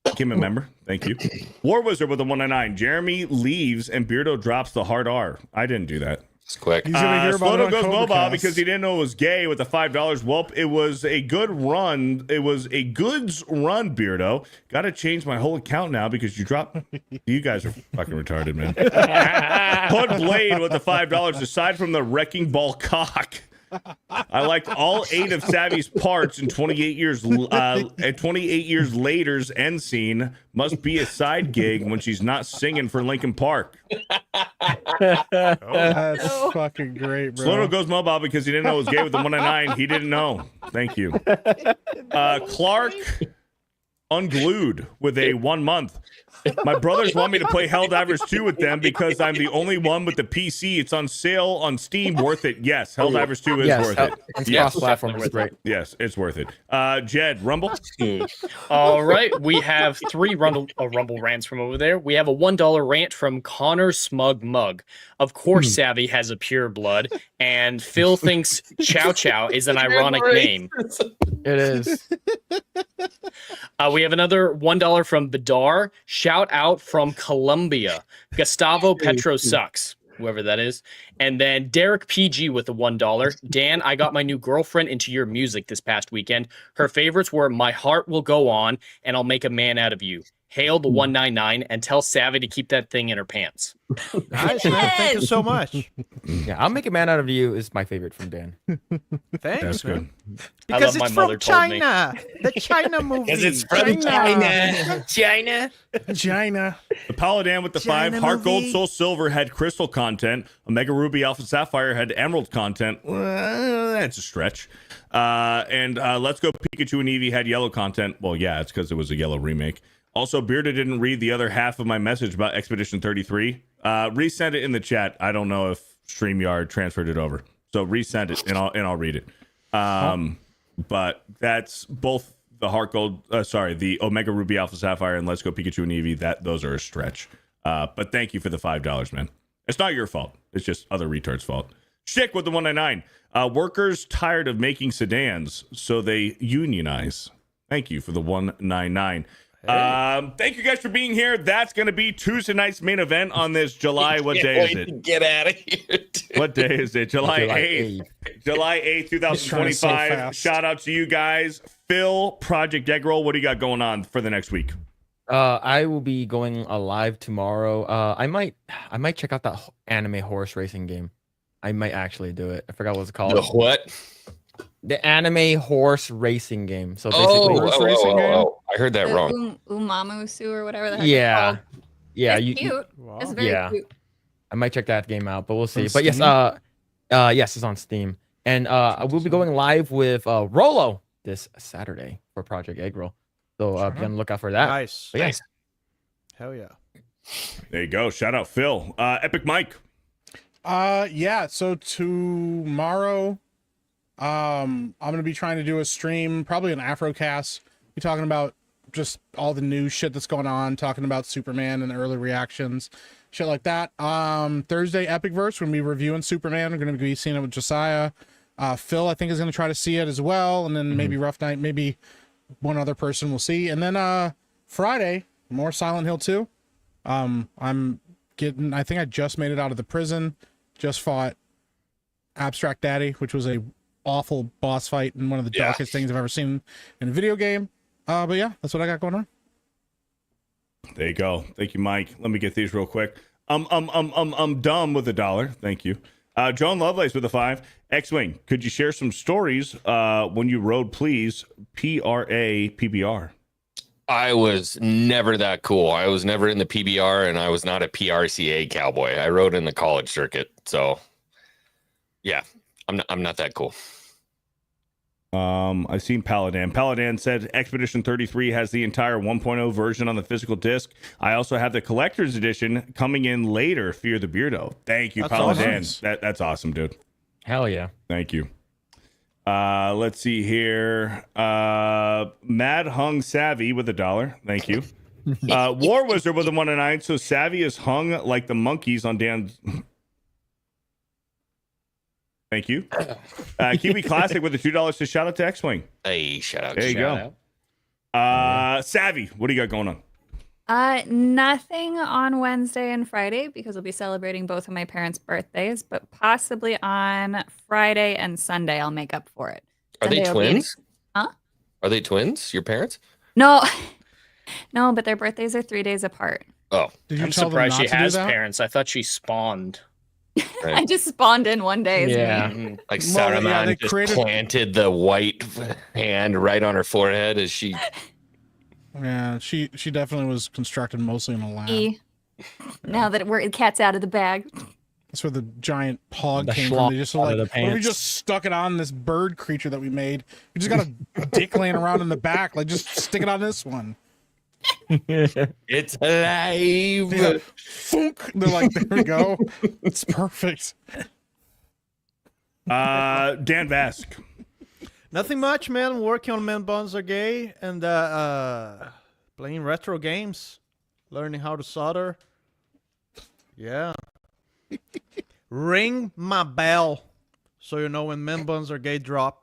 Can't remember. Thank you. War Wizard with a 199. Jeremy leaves and Beardo drops the hard R. I didn't do that. It's quick. He's gonna hear about it Sloto on goes Cobra mobile Cast. because he didn't know it was gay with the $5. Welp, it was a good run. It was a goods run, Beardo. Got to change my whole account now because you dropped. You guys are fucking retarded, man. Hood Blade with the $5. Aside from the wrecking ball cock, I liked all 8 of Savvy's parts in 28 years. 28 years later's end scene must be a side gig when she's not singing for Linkin Park. That's fucking great, bro. Slono goes mobile because he didn't know it was gay with the 199. He didn't know. Thank you. Clark Unglued with a 1 month. My brothers want me to play Helldivers 2 with them because I'm the only one with the PC. It's on sale on Steam. Worth it? Yes. Helldivers 2 is worth it. It's Yes. cross-platform. It's great. Yes, it's worth it. Jed, Rumble? All right, we have 3 Rumble rants from over there. We have a $1 rant from Connor Smug Mug. Of course, Savvy has a pure blood, and Phil thinks Chow Chow is an ironic name. It is. We have another $1 from Badar. Shout out from Colombia. Gustavo Petro sucks, whoever that is. And then Derek PG with the $1. Dan, I got my new girlfriend into your music this past weekend. Her favorites were My Heart Will Go On and I'll Make a Man Out of You. Hail the 199 and tell Savvy to keep that thing in her pants. Nice, man. Thank you so much. Yeah, I'll Make a Man Out of You is my favorite from Dan. Thanks, That's man. good. Because my it's mother from told me. China. The China movie. Because it's from China. China. China. The Paladin with the China 5. Heart Gold movie. Soul Silver had crystal content. Omega Ruby Alpha Sapphire had emerald content. That's a stretch. And Let's Go Pikachu and Eevee had yellow content. Well, yeah, it's because it was a yellow remake. Also, Bearded didn't read the other half of my message about Expedition 33. Resend it in the chat. I don't know if StreamYard transferred it over. So resend it and I'll read it. But that's both the Heart Gold, the Omega Ruby Alpha Sapphire and Let's Go Pikachu and Eevee. Those are a stretch. But thank you for the $5, man. It's not your fault. It's just other retards' fault. Stick with the 199. Workers tired of making sedans, so they unionize. Thank you for the 199. Thank you guys for being here. That's going to be Tuesday night's main event on this July. What day is it? Get out of here. What day is it? July 8th. July 8th, 2025. Shout out to you guys. Phil, Project Egg Roll, what do you got going on for the next week? I will be going live tomorrow. I might check out that anime horse racing game. I might actually do it. I forgot what it's called. The what? The anime horse racing game. So basically, I heard that wrong. Umamusu or whatever the heck yeah, it's called. yeah, It's cute. Wow. It's very cute. I might check that game out, but we'll see. On But yes, Steam? yes, it's on Steam, and I will be going live with Rolo this Saturday for Project Egg Roll. So be on the lookout for that. Nice. But yes, Hell yeah. There you go. Shout out Phil. Epic Mike. Yeah, so tomorrow I'm gonna be trying to do a stream, probably an Afrocast. Be talking about just all the new shit that's going on, talking about Superman and the early reactions, shit like that. Thursday Epicverse, we're gonna be reviewing Superman. We're gonna be seeing it with Josiah. Phil, I think, is gonna try to see it as well, and then maybe Rough Night, maybe one other person will see. And then Friday, more Silent Hill 2. I think I just made it out of the prison, just fought Abstract Daddy, which was a awful boss fight and one of the darkest things I've ever seen in a video game. But yeah, that's what I got going on. There you go. Thank you, Mike. Let me get these real quick. I'm dumb with $1. Thank you. Joan Lovelace with a 5. X-Wing, could you share some stories when you rode, please? PBR. I was never that cool. I was never in the PBR, and I was not a PRCA cowboy. I rode in the college circuit, so yeah, I'm not that cool. I've seen Paladin. Paladin said Expedition 33 has the entire 1.0 version on the physical disc. I also have the collector's edition coming in later. Fear the Beardo. Thank you, That's Paladin. awesome. That's awesome, dude. hell yeah. Thank you. Let's see here. Mad Hung Savvy with $1. Thank you. War Wizard with a 109. So Savvy is hung like the monkeys on Dan's. Thank you. Kiwi Classic with the $2 to shout out to X-Wing. Hey, shout out. There you shout go. out. Savvy, what do you got going on? Nothing on Wednesday and Friday because I'll be celebrating both of my parents' birthdays, but possibly on Friday and Sunday I'll make up for it. Are they Sunday will be- twins? Huh? Are they twins? Your parents? No, no, but their birthdays are 3 days apart. Oh, Did you I'm tell them surprised not she to do has that? parents. I thought she spawned. I just spawned in one day. As me. Like Well, yeah, Saruman they just created- planted the white hand right on her forehead as she. Yeah, she definitely was constructed mostly in a lab. Now that the cat's out of the bag. That's where the giant pog The came schlong from. They just were out like, of the what if we pants. just stuck it on this bird creature that we made? We just got a dick laying around in the back. Like, just stick it on this one. It's alive. Yeah. Thunk. They're like, there we go. It's perfect. Dan Vask. Nothing much, man. Working on Men Buns Are Gay and playing retro games, learning how to solder. Yeah. Ring my bell so you know when Men Buns Are Gay drop.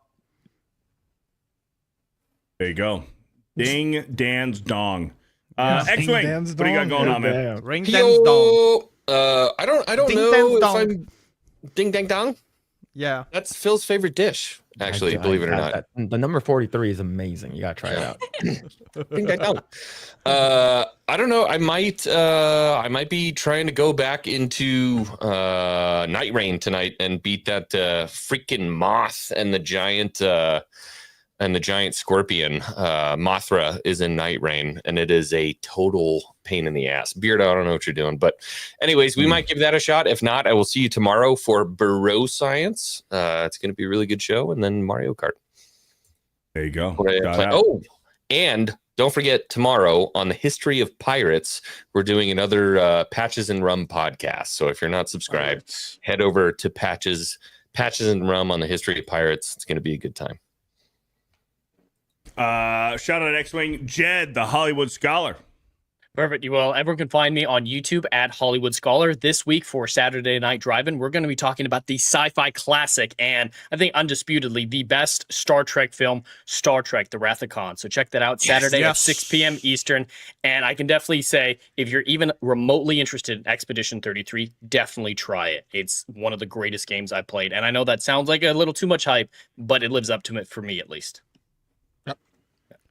There you go. Ding Dan's dong. Yeah. X-Wing, Dan's what do you got dong. going on, man? Ring Dan's dong. I don't Ding know dang if dong. I'm ding dang dong. Yeah. That's Phil's favorite dish, actually. Believe it or not. The number 43 is amazing. You gotta try it out. Ding dang dong. I don't know. I might be trying to go back into Night Rain tonight and beat that freaking moth and the giant scorpion. Mothra is in Night Rain, and it is a total pain in the ass. Beard, I don't know what you're doing, but anyways, we might give that a shot. If not, I will see you tomorrow for Bro Science. It's going to be a really good show, and then Mario Kart. There you go. Oh, and don't forget tomorrow on the history of pirates, we're doing another Patches and Rum podcast. So if you're not subscribed, head over to Patches and Rum on the history of pirates. It's going to be a good time. Shout out X-Wing. Jed, the Hollywood Scholar. Perfect. Well, everyone can find me on YouTube at Hollywood Scholar. This week for Saturday Night Drive-In, we're going to be talking about the sci-fi classic and I think undisputedly the best Star Trek film, Star Trek: The Wrath of Khan. So check that out Saturday at 6 p.m. Eastern. And I can definitely say, if you're even remotely interested in Expedition 33, definitely try it. It's one of the greatest games I've played. And I know that sounds like a little too much hype, but it lives up to it for me at least.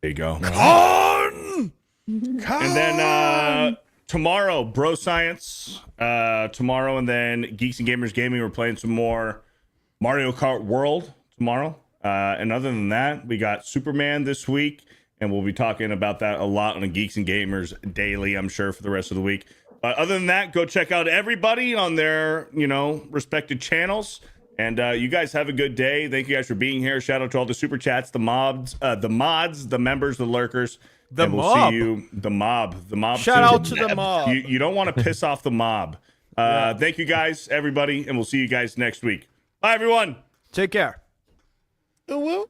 There you go. Con! And then tomorrow, Bro Science. Tomorrow, and then Geeks and Gamers Gaming. We're playing some more Mario Kart World tomorrow. And other than that, we got Superman this week, and we'll be talking about that a lot on the Geeks and Gamers Daily, I'm sure, for the rest of the week. But other than that, go check out everybody on their, respected channels. And you guys have a good day. Thank you guys for being here. Shout out to all the super chats, the mods, the members, the lurkers. The We'll mob. see you. The mob. Shout out to the mob. You don't want to piss off the mob. Thank you guys, everybody, and we'll see you guys next week. Bye, everyone. Take care. Well.